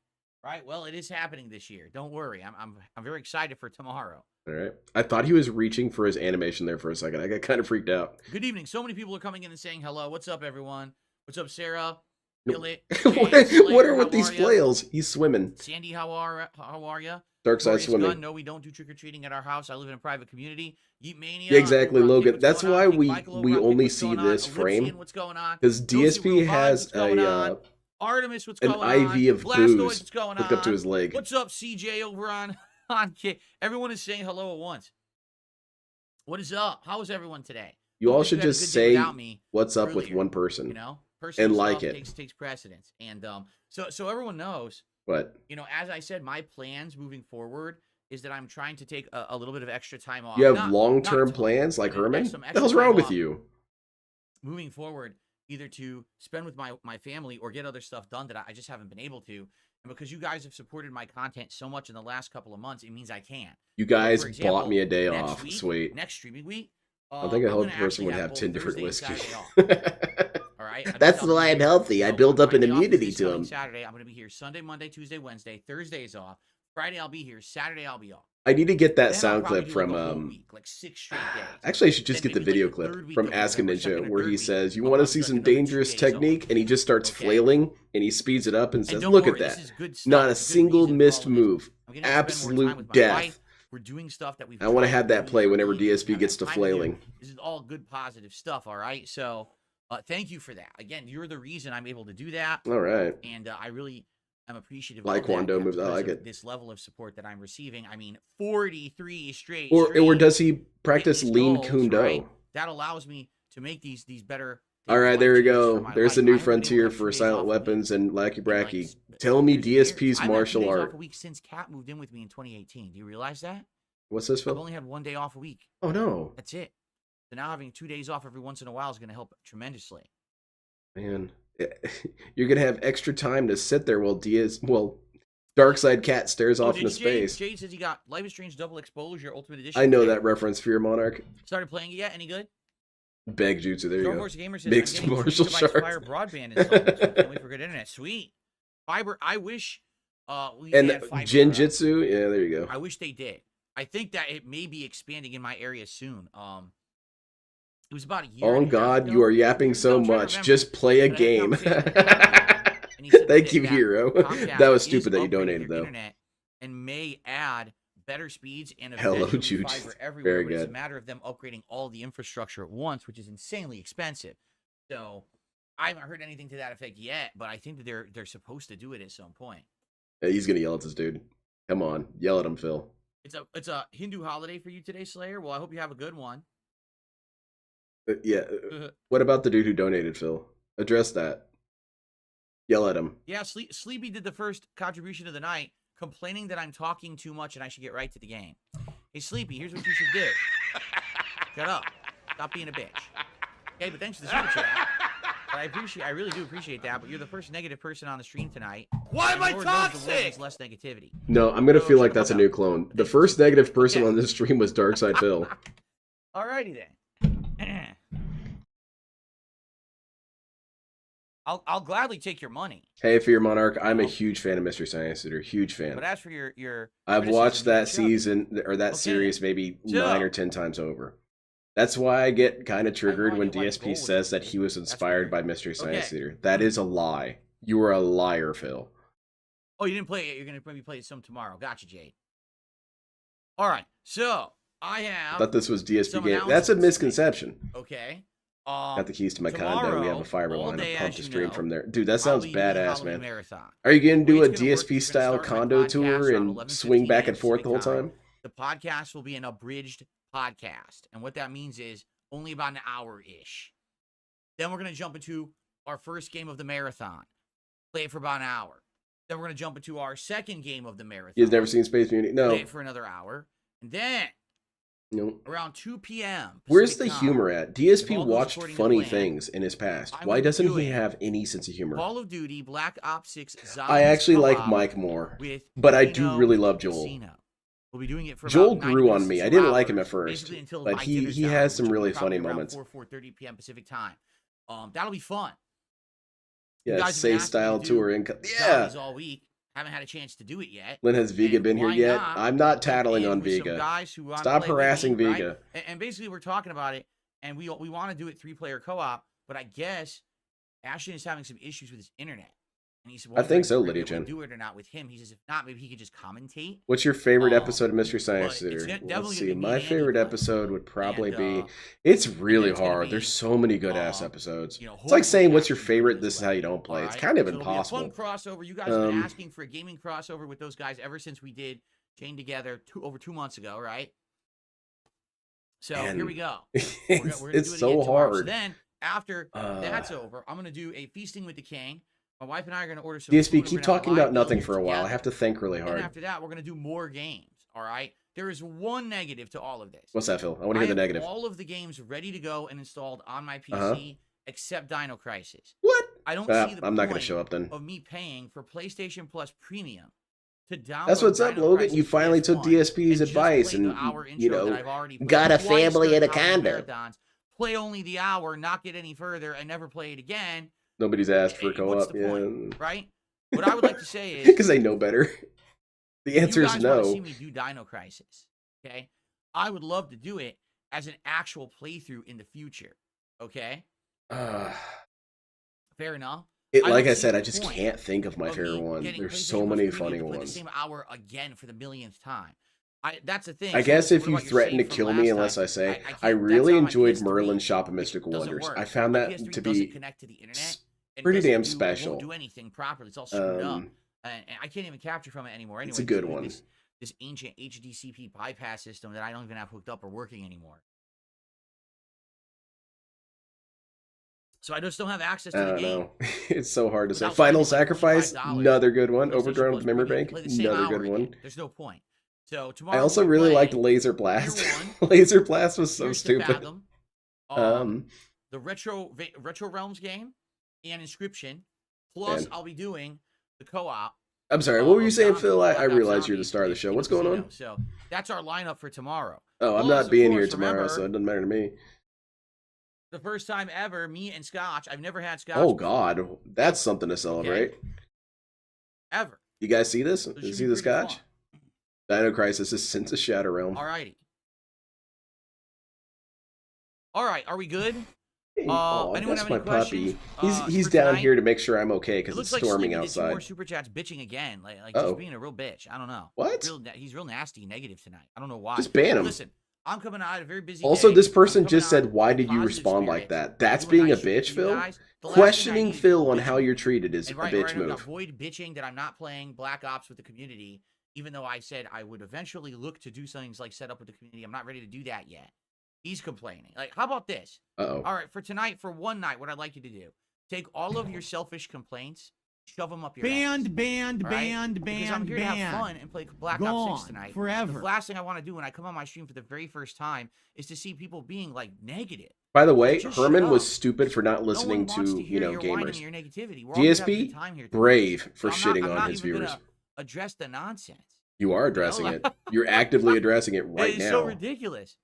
Speaker 2: Right. Well, it is happening this year. Don't worry. I'm very excited for tomorrow.
Speaker 1: All right. I thought he was reaching for his animation there for a second. I got kind of freaked out.
Speaker 2: Good evening. So many people are coming in and saying hello. What's up, everyone? What's up, Sarah?
Speaker 1: Nope.
Speaker 2: Billet,
Speaker 1: what
Speaker 2: Jay, Slayer,
Speaker 1: are with
Speaker 2: how
Speaker 1: these
Speaker 2: are ya?
Speaker 1: flails? He's swimming.
Speaker 2: Sandy, how are you?
Speaker 1: Dark side
Speaker 2: Glorious
Speaker 1: swimming.
Speaker 2: Gun, no, we don't do trick-or-treating at our house. I live in a private community. Yeet Mania.
Speaker 1: Yeah, exactly,
Speaker 2: Rock Kick,
Speaker 1: Logan.
Speaker 2: what's
Speaker 1: That's
Speaker 2: going on?
Speaker 1: why
Speaker 2: Kick
Speaker 1: we
Speaker 2: Michael,
Speaker 1: we
Speaker 2: Rock Kick,
Speaker 1: only
Speaker 2: what's
Speaker 1: see
Speaker 2: going on?
Speaker 1: this
Speaker 2: Ellipsian,
Speaker 1: frame
Speaker 2: what's going on?
Speaker 1: because
Speaker 2: Josie Real
Speaker 1: DSP
Speaker 2: Vibes,
Speaker 1: has
Speaker 2: what's going on?
Speaker 1: a
Speaker 2: Artemis, what's
Speaker 1: an
Speaker 2: going on?
Speaker 1: IV of
Speaker 2: Blastoid,
Speaker 1: booze
Speaker 2: what's going
Speaker 1: hooked
Speaker 2: on?
Speaker 1: up to his leg.
Speaker 2: What's up, CJ, over on Kick? Everyone is saying hello at once. What is up? How is everyone today?
Speaker 1: You all
Speaker 2: Hope
Speaker 1: should
Speaker 2: had a
Speaker 1: just
Speaker 2: good day
Speaker 1: say
Speaker 2: without me
Speaker 1: what's up with
Speaker 2: earlier,
Speaker 1: one person.
Speaker 2: personal
Speaker 1: like
Speaker 2: stuff
Speaker 1: it.
Speaker 2: takes precedence, and so everyone knows.
Speaker 1: What?
Speaker 2: As I said, my plans moving forward is that I'm trying to take a little bit of extra time off.
Speaker 1: You have
Speaker 2: Not
Speaker 1: long-term
Speaker 2: a ton,
Speaker 1: plans like
Speaker 2: but
Speaker 1: Herman?
Speaker 2: some
Speaker 1: What
Speaker 2: extra
Speaker 1: the hell's
Speaker 2: time
Speaker 1: wrong with
Speaker 2: off
Speaker 1: you?
Speaker 2: moving forward, either to spend with my family or get other stuff done that I just haven't been able to. And because you guys have supported my content so much in the last couple of months, it means I can.
Speaker 1: You guys
Speaker 2: For example,
Speaker 1: bought me a day
Speaker 2: next
Speaker 1: off.
Speaker 2: week,
Speaker 1: Sweet.
Speaker 2: Next streaming week.
Speaker 1: I think a
Speaker 2: I'm
Speaker 1: healthy
Speaker 2: gonna
Speaker 1: person
Speaker 2: actually
Speaker 1: would have
Speaker 2: both
Speaker 1: 10 different
Speaker 2: Thursday and
Speaker 1: whiskeys.
Speaker 2: Saturday off. All right.
Speaker 1: That's why I'm healthy. I build up an immunity to
Speaker 2: them.
Speaker 1: them.
Speaker 2: Saturday, I'm going to be here Sunday, Monday, Tuesday, Wednesday. Thursday is off. Friday, I'll be here. Saturday, I'll be off.
Speaker 1: I need to get that
Speaker 2: Then I'll
Speaker 1: sound
Speaker 2: probably
Speaker 1: clip
Speaker 2: do, like,
Speaker 1: from
Speaker 2: a whole week, like 6 straight days.
Speaker 1: Actually, I should just
Speaker 2: Then
Speaker 1: get the
Speaker 2: maybe,
Speaker 1: video
Speaker 2: like, the
Speaker 1: clip
Speaker 2: third week
Speaker 1: from
Speaker 2: of
Speaker 1: Ask a
Speaker 2: November, second
Speaker 1: Ninja
Speaker 2: or
Speaker 1: where
Speaker 2: third
Speaker 1: he
Speaker 2: week,
Speaker 1: says, "You
Speaker 2: I'll
Speaker 1: want to
Speaker 2: probably
Speaker 1: see
Speaker 2: do,
Speaker 1: some
Speaker 2: like, another 2
Speaker 1: dangerous
Speaker 2: days off.
Speaker 1: technique?" And he just starts
Speaker 2: Okay.
Speaker 1: flailing and he speeds it up and
Speaker 2: And
Speaker 1: says,
Speaker 2: don't
Speaker 1: "Look
Speaker 2: worry,
Speaker 1: at
Speaker 2: this
Speaker 1: that!
Speaker 2: is good stuff.
Speaker 1: Not a
Speaker 2: There's good
Speaker 1: single
Speaker 2: reason for
Speaker 1: missed
Speaker 2: all of this.
Speaker 1: move.
Speaker 2: I'm getting to spend more time
Speaker 1: Absolute
Speaker 2: with my
Speaker 1: death."
Speaker 2: wife. We're doing stuff that we've
Speaker 1: I want to
Speaker 2: tried
Speaker 1: have that
Speaker 2: do
Speaker 1: play
Speaker 2: for
Speaker 1: whenever
Speaker 2: years.
Speaker 1: DSP
Speaker 2: I've
Speaker 1: gets to
Speaker 2: had time to do.
Speaker 1: flailing.
Speaker 2: This is all good, positive stuff. All right. So, thank you for that. Again, you're the reason I'm able to do that,
Speaker 1: All right.
Speaker 2: and I really am appreciative.
Speaker 1: Like
Speaker 2: of that
Speaker 1: Wando moves. I
Speaker 2: because
Speaker 1: like
Speaker 2: of
Speaker 1: it.
Speaker 2: This level of support that I'm receiving. I mean, 43 straight.
Speaker 1: Or
Speaker 2: streams,
Speaker 1: does he practice
Speaker 2: these
Speaker 1: lean
Speaker 2: goals,
Speaker 1: kundo?
Speaker 2: right? That allows me to make these better.
Speaker 1: All right, there we
Speaker 2: changes for
Speaker 1: go.
Speaker 2: my
Speaker 1: There's
Speaker 2: life.
Speaker 1: a
Speaker 2: I
Speaker 1: new
Speaker 2: haven't been able to
Speaker 1: frontier
Speaker 2: have 2
Speaker 1: for
Speaker 2: days
Speaker 1: silent
Speaker 2: off a week
Speaker 1: weapons and Lackey
Speaker 2: in, like,
Speaker 1: Bracky. Tell me
Speaker 2: years.
Speaker 1: DSP's
Speaker 2: I've had 2
Speaker 1: martial
Speaker 2: days off
Speaker 1: art.
Speaker 2: a week since Kat moved in with me in 2018. Do you realize that?
Speaker 1: What's this,
Speaker 2: I've
Speaker 1: Phil?
Speaker 2: only had 1 day off a week.
Speaker 1: Oh no,
Speaker 2: That's it. So now having 2 days off every once in a while is going to help tremendously.
Speaker 1: man. You're gonna have extra time to sit there while Darkside Cat stares off into space.
Speaker 2: Jade says he got Life is Strange Double Exposure Ultimate Edition.
Speaker 1: I know
Speaker 2: today.
Speaker 1: that reference, Fear Monarch.
Speaker 2: Started playing it yet? Any good?
Speaker 1: Beg jutsu. There you
Speaker 2: Storm
Speaker 1: go.
Speaker 2: Force Gamer says,
Speaker 1: Mixed
Speaker 2: I'm getting
Speaker 1: martial
Speaker 2: 2 gigabytes of
Speaker 1: arts.
Speaker 2: Fire broadband installed. So can't wait for good internet. Sweet. Fiber. I wish we
Speaker 1: And
Speaker 2: had fiber.
Speaker 1: Jinjitsu. Yeah, there you go.
Speaker 2: I wish they did. I think that it may be expanding in my area soon. It was about a year.
Speaker 1: Oh God, you are yapping so much. Just play a game. Thank you, Hero. That was stupid that you donated though.
Speaker 2: And may add better speeds and
Speaker 1: Hello,
Speaker 2: fiber
Speaker 1: Jude.
Speaker 2: everywhere.
Speaker 1: Very
Speaker 2: but
Speaker 1: good.
Speaker 2: It's a matter of them upgrading all the infrastructure at once, which is insanely expensive. So I haven't heard anything to that effect yet, but I think that they're supposed to do it at some point.
Speaker 1: Yeah, he's gonna yell at this dude. Come on, yell at him, Phil.
Speaker 2: It's a Hindu holiday for you today, Slayer. Well, I hope you have a good one.
Speaker 1: Yeah. What about the dude who donated, Phil? Address that. Yell at him.
Speaker 2: Yeah, Sleepy did the first contribution of the night, complaining that I'm talking too much and I should get right to the game. Hey, Sleepy, here's what you should do. Shut up. Stop being a bitch. Okay, but thanks for the super chat. I really do appreciate that, but you're the first negative person on the stream tonight. Why am I toxic? Less negativity.
Speaker 1: No, I'm gonna feel like that's a new clone. The first negative person on this stream was Darkside Phil.
Speaker 2: Alrighty then. I'll gladly take your money.
Speaker 1: Hey, Fear Monarch, I'm a huge fan of Mystery Science Theater. Huge fan.
Speaker 2: But as for your
Speaker 1: I've watched that season or that series maybe 9 or 10 times over. That's why I get kind of triggered when DSP says that he was inspired by Mystery Science Theater. That is a lie. You are a liar, Phil.
Speaker 2: Oh, you didn't play it yet. You're going to maybe play it some tomorrow. Gotcha, Jade. All right. So, I thought
Speaker 1: this was DSP game. That's a misconception.
Speaker 2: Okay.
Speaker 1: Got the keys to my condo. We have a fiber line. I'll pump the stream from there. Dude, that sounds badass, man. Are you going to do a DSP-style condo tour and swing back and forth the whole time?
Speaker 2: The podcast will be an abridged podcast. And what that means is only about an hour-ish. Then we're going to jump into our first game of the marathon. Play it for about an hour. Then we're going to jump into our second game of the marathon.
Speaker 1: You've never seen Space Community? No.
Speaker 2: Play it for another hour. And then, around 2 p.m.
Speaker 1: Where's the humor at? DSP watched funny things in his past. Why doesn't he have any sense of humor?
Speaker 2: Call of Duty, Black Ops 6, Zombies
Speaker 1: I actually like Mike more, but I do really love Joel.
Speaker 2: We'll be doing it for
Speaker 1: Joel grew on me. I didn't like him at first, but he has some really funny moments.
Speaker 2: 4:30 p.m. Pacific time. That'll be fun.
Speaker 1: Yeah, say style tour income. Yeah.
Speaker 2: All week. Haven't had a chance to do it yet.
Speaker 1: Lynn, has Vega been here yet? I'm not tattling on Vega. Stop harassing Vega.
Speaker 2: Right? And basically, we're talking about it, and we want to do it 3-player co-op, but I guess Ashton is having some issues with his internet. And he said,
Speaker 1: I think so, Lydia Chen.
Speaker 2: Do it or not with him. He says, if not, maybe he could just commentate.
Speaker 1: What's your favorite episode of Mystery Science Theater? Let's see. My favorite episode would probably be. It's really hard. There's so many good ass episodes. It's like saying, "What's your favorite?" This is how you don't play. It's kind of impossible.
Speaker 2: It'll be a fun crossover. You guys have been asking for a gaming crossover with those guys ever since we did Chain Together over 2 months ago, right? So here we go.
Speaker 1: It's so hard.
Speaker 2: So then after that's over, I'm gonna do a Feasting with the King. My wife and I are going to order some
Speaker 1: DSP, keep talking about nothing for a while. I have to think really hard.
Speaker 2: And after that, we're going to do more games, all right? There is one negative to all of this.
Speaker 1: What's that, Phil? I want to hear the negative.
Speaker 2: All of the games ready to go and installed on my PC, except Dino Crisis.
Speaker 1: What?
Speaker 2: I don't see the
Speaker 1: I'm not going to
Speaker 2: point
Speaker 1: show up then.
Speaker 2: of me paying for PlayStation Plus Premium to download.
Speaker 1: That's what's up, Logan. You finally took DSP's advice and, got a family and a condo.
Speaker 2: Play only the hour, not get any further, and never play it again.
Speaker 1: Nobody's asked for co-op,
Speaker 2: right? What I would like to say is
Speaker 1: because they know better. The answer is no.
Speaker 2: You guys want to see me do Dino Crisis, okay? I would love to do it as an actual playthrough in the future, okay? Fair enough.
Speaker 1: Like I said, I just can't think of my favorite one. There's so many funny ones.
Speaker 2: The same hour again for the millionth time. That's the thing.
Speaker 1: I guess if you threaten to kill me unless I say, I really enjoyed Merlin's Shop of Mystical Wonders. I found that to be pretty damn special.
Speaker 2: Won't do anything properly. It's all screwed up. And I can't even capture from it anymore. Anyway,
Speaker 1: it's a good one.
Speaker 2: This ancient HDCP bypass system that I don't even have hooked up or working anymore. So I just don't have access to the game.
Speaker 1: Know. It's so hard to say. Final Sacrifice, another good one. Overdrawn with Memory Bank, another good one.
Speaker 2: There's no point. So tomorrow
Speaker 1: I also really liked Laser Blast. Laser Blast was so stupid.
Speaker 2: The Retro Realms game and Inscription. Plus, I'll be doing the co-op.
Speaker 1: I'm sorry, what were you saying, Phil? I realize you're the star of the show. What's going on?
Speaker 2: So that's our lineup for tomorrow.
Speaker 1: Oh, I'm not being here tomorrow, so it doesn't matter to me.
Speaker 2: The first time ever, me and Scotch. I've never had Scotch.
Speaker 1: Oh
Speaker 2: before,
Speaker 1: God, that's something to celebrate.
Speaker 2: ever.
Speaker 1: You guys see this?
Speaker 2: So
Speaker 1: You see the Scotch? Dino Crisis is since a Shadow Realm.
Speaker 2: Alrighty. All right, are we good?
Speaker 1: Oh,
Speaker 2: anyone
Speaker 1: that's
Speaker 2: have
Speaker 1: my
Speaker 2: any questions?
Speaker 1: puppy. He's down here to make sure I'm okay because it's storming
Speaker 2: like
Speaker 1: outside.
Speaker 2: More super chats bitching again, like just being a real bitch. I don't know.
Speaker 1: What?
Speaker 2: He's real nasty, negative tonight. I don't know why.
Speaker 1: Just ban him.
Speaker 2: Listen, I'm coming out of a very busy.
Speaker 1: Also,
Speaker 2: day.
Speaker 1: this person just said, "Why did you respond like that?" That's being a bitch, Phil. Questioning Phil on how you're treated is a bitch move.
Speaker 2: Avoid bitching that I'm not playing Black Ops with the community, even though I said I would eventually look to do things like set up with the community. I'm not ready to do that yet. He's complaining. Like, how about this?
Speaker 1: Uh-oh.
Speaker 2: All right, for tonight, for one night, what I'd like you to do, take all of your selfish complaints, shove them up your ass. Because I'm here to have fun and play Black Ops 6 tonight.
Speaker 3: Forever.
Speaker 2: The last thing I want to do when I come on my stream for the very first time is to see people being, like, negative.
Speaker 1: By the way, Herman was stupid for not listening to gamers.
Speaker 2: Your negativity.
Speaker 1: DSP, brave for shitting on his viewers.
Speaker 2: Address the nonsense.
Speaker 1: You are addressing it. You're actively addressing it right now.
Speaker 2: It's so ridiculous.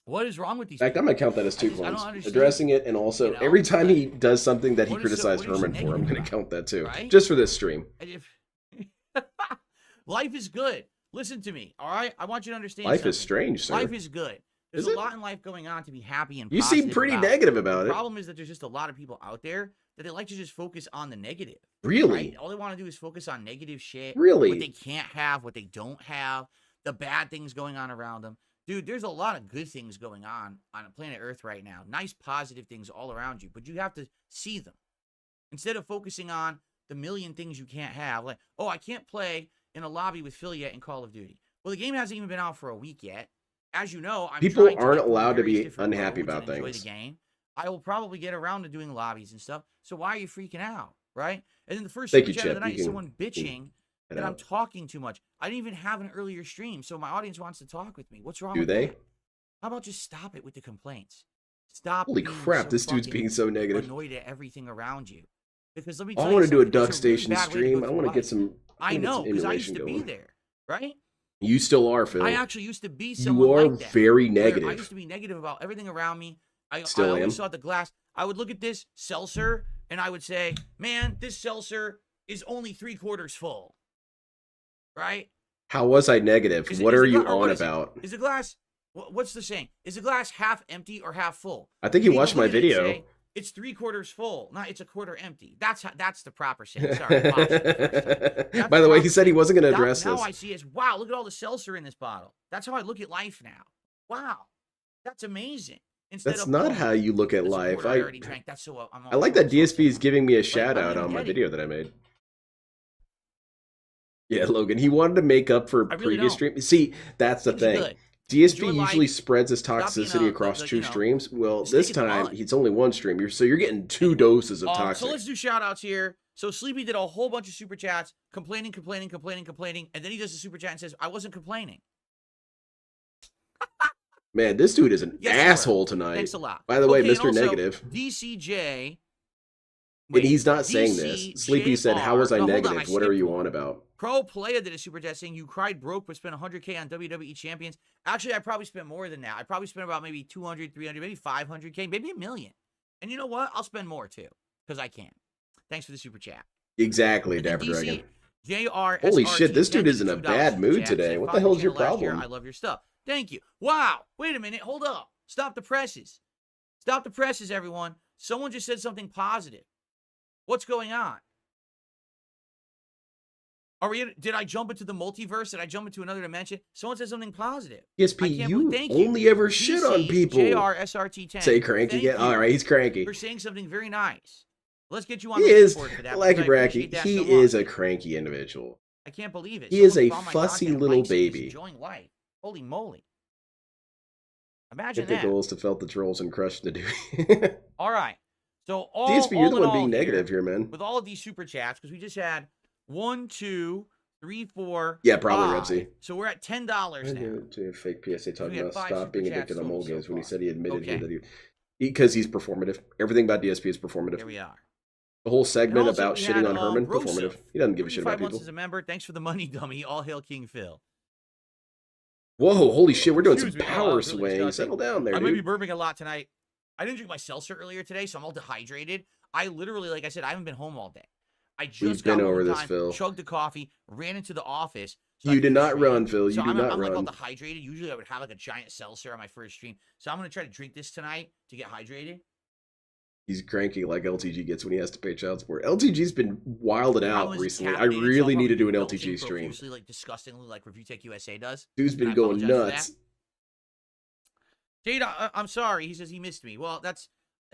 Speaker 2: What is wrong with these?
Speaker 1: In fact, I'm gonna count that as 2 points. Addressing it, and also every time he does something that he criticized Herman for, I'm gonna count that too, just for this stream.
Speaker 2: Life is good. Listen to me, all right? I want you to understand.
Speaker 1: Life is strange, sir.
Speaker 2: Life is good. There's a lot in life going on to be happy and.
Speaker 1: You seem pretty negative about it.
Speaker 2: The problem is that there's just a lot of people out there that they like to just focus on the negative.
Speaker 1: Really?
Speaker 2: Right? All they want to do is focus on negative shit.
Speaker 1: Really?
Speaker 2: What they can't have, what they don't have, the bad things going on around them. Dude, there's a lot of good things going on planet Earth right now. Nice, positive things all around you, but you have to see them. Instead of focusing on the million things you can't have, like, oh, I can't play in a lobby with Phil yet in Call of Duty. Well, the game hasn't even been out for a week yet. As you know,
Speaker 1: people aren't allowed to be unhappy about things.
Speaker 2: Enjoy the game. I will probably get around to doing lobbies and stuff. So why are you freaking out, right? And then the first super chat of the night is someone bitching that I'm talking too much. I didn't even have an earlier stream, so my audience wants to talk with me. What's wrong with that? How about just stop it with the complaints? Stop.
Speaker 1: Holy crap, this dude's being so negative.
Speaker 2: Annoyed at everything around you. Because let me
Speaker 1: I want to do a Duck Station stream. I want to get some.
Speaker 2: I know, because I used to be there, right?
Speaker 1: You still are, Phil.
Speaker 2: I actually used to be someone
Speaker 1: You are
Speaker 2: like that,
Speaker 1: very negative.
Speaker 2: I used to be negative about everything around me. I
Speaker 1: still
Speaker 2: always saw the glass. I would look at this seltzer, and I would say, man, this seltzer is only 3/4 full. Right?
Speaker 1: How was I negative? What are you on about?
Speaker 2: Is the glass, what's the saying? Is the glass half empty or half full?
Speaker 1: I think he watched my video.
Speaker 2: Say, it's 3/4 full. No, it's 1/4 empty. That's the proper saying. Sorry.
Speaker 1: By the way, he said he wasn't going to address this.
Speaker 2: Now I see is, wow, look at all the seltzer in this bottle. That's how I look at life now. Wow. That's amazing.
Speaker 1: That's not how you look at life.
Speaker 2: I already drank. That's so
Speaker 1: I like that DSP is giving me a shout out on my video that I made. Yeah, Logan, he wanted to make up for previous stream. See, that's the thing. DSP usually spreads his toxicity across 2 streams. Well, this time, it's only 1 stream. So you're getting 2 doses of toxic.
Speaker 2: So let's do shout outs here. So Sleepy did a whole bunch of super chats, complaining, and then he does a super chat and says, I wasn't complaining.
Speaker 1: Man, this dude is an asshole tonight.
Speaker 2: Thanks a lot.
Speaker 1: By the way, Mr. Negative.
Speaker 2: DCJ.
Speaker 1: And he's not saying this. Sleepy said, how was I negative? What are you on about?
Speaker 2: Pro Player did a super chat saying, you cried broke but spent 100K on WWE champions. Actually, I probably spent more than that. I probably spent about maybe 200, 300, maybe 500K, maybe $1 million. And you know what? I'll spend more too, because I can. Thanks for the super chat.
Speaker 1: Exactly, Dapper Dragon.
Speaker 2: JR.
Speaker 1: Holy shit, this dude is in a bad mood today. What the hell is your problem?
Speaker 2: I love your stuff. Thank you. Wow. Wait a minute. Hold up. Stop the presses. Stop the presses, everyone. Someone just said something positive. What's going on? Did I jump into the multiverse? Did I jump into another dimension? Someone said something positive.
Speaker 1: DSP, you only ever shit on people.
Speaker 2: JRSRT10.
Speaker 1: Say cranky again? All right, he's cranky.
Speaker 2: For saying something very nice. Let's get you on the board for that.
Speaker 1: Like Bracky, he is a cranky individual.
Speaker 2: I can't believe it.
Speaker 1: He is a fussy little baby.
Speaker 2: Enjoying life. Holy moly. Imagine that.
Speaker 1: Hit the goals to felt the trolls and crushed the dude.
Speaker 2: All right. So
Speaker 1: DSP, you're the one being negative here, man.
Speaker 2: With all of these super chats, because we just had 1, 2, 3, 4.
Speaker 1: Yeah, probably Rebsy.
Speaker 2: So we're at $10 now.
Speaker 1: To a fake PSA talking about stop being addicted to mobile games when he said he admitted that because he's performative. Everything about DSP is performative.
Speaker 2: Here we are.
Speaker 1: The whole segment about shitting on Herman, performative. He doesn't give a shit about people.
Speaker 2: As a member, thanks for the money, dummy. All hail King Phil.
Speaker 1: Whoa, holy shit, we're doing some power swings. Settle down there, dude.
Speaker 2: I might be burping a lot tonight. I didn't drink my seltzer earlier today, so I'm all dehydrated. I literally, like I said, I haven't been home all day. I
Speaker 1: We've
Speaker 2: just
Speaker 1: been
Speaker 2: got home
Speaker 1: over
Speaker 2: in
Speaker 1: this,
Speaker 2: time,
Speaker 1: Phil.
Speaker 2: chugged the coffee, ran into the office. So
Speaker 1: You did not run, Phil. You do not
Speaker 2: I'm like all
Speaker 1: run.
Speaker 2: dehydrated. Usually I would have like a giant seltzer on my first stream. So I'm going to try to drink this tonight to get hydrated.
Speaker 1: He's cranky like LTG gets when he has to pay child support. LTG's been wilding out recently. I
Speaker 2: caffeinated, so
Speaker 1: really
Speaker 2: I'm
Speaker 1: need to do an
Speaker 2: belching
Speaker 1: LTG stream.
Speaker 2: profusely, like disgustingly, like Review Tech USA does.
Speaker 1: Dude's been
Speaker 2: And I
Speaker 1: going
Speaker 2: apologize for
Speaker 1: nuts.
Speaker 2: that. Jade, I'm sorry. He says he missed me. Well, that's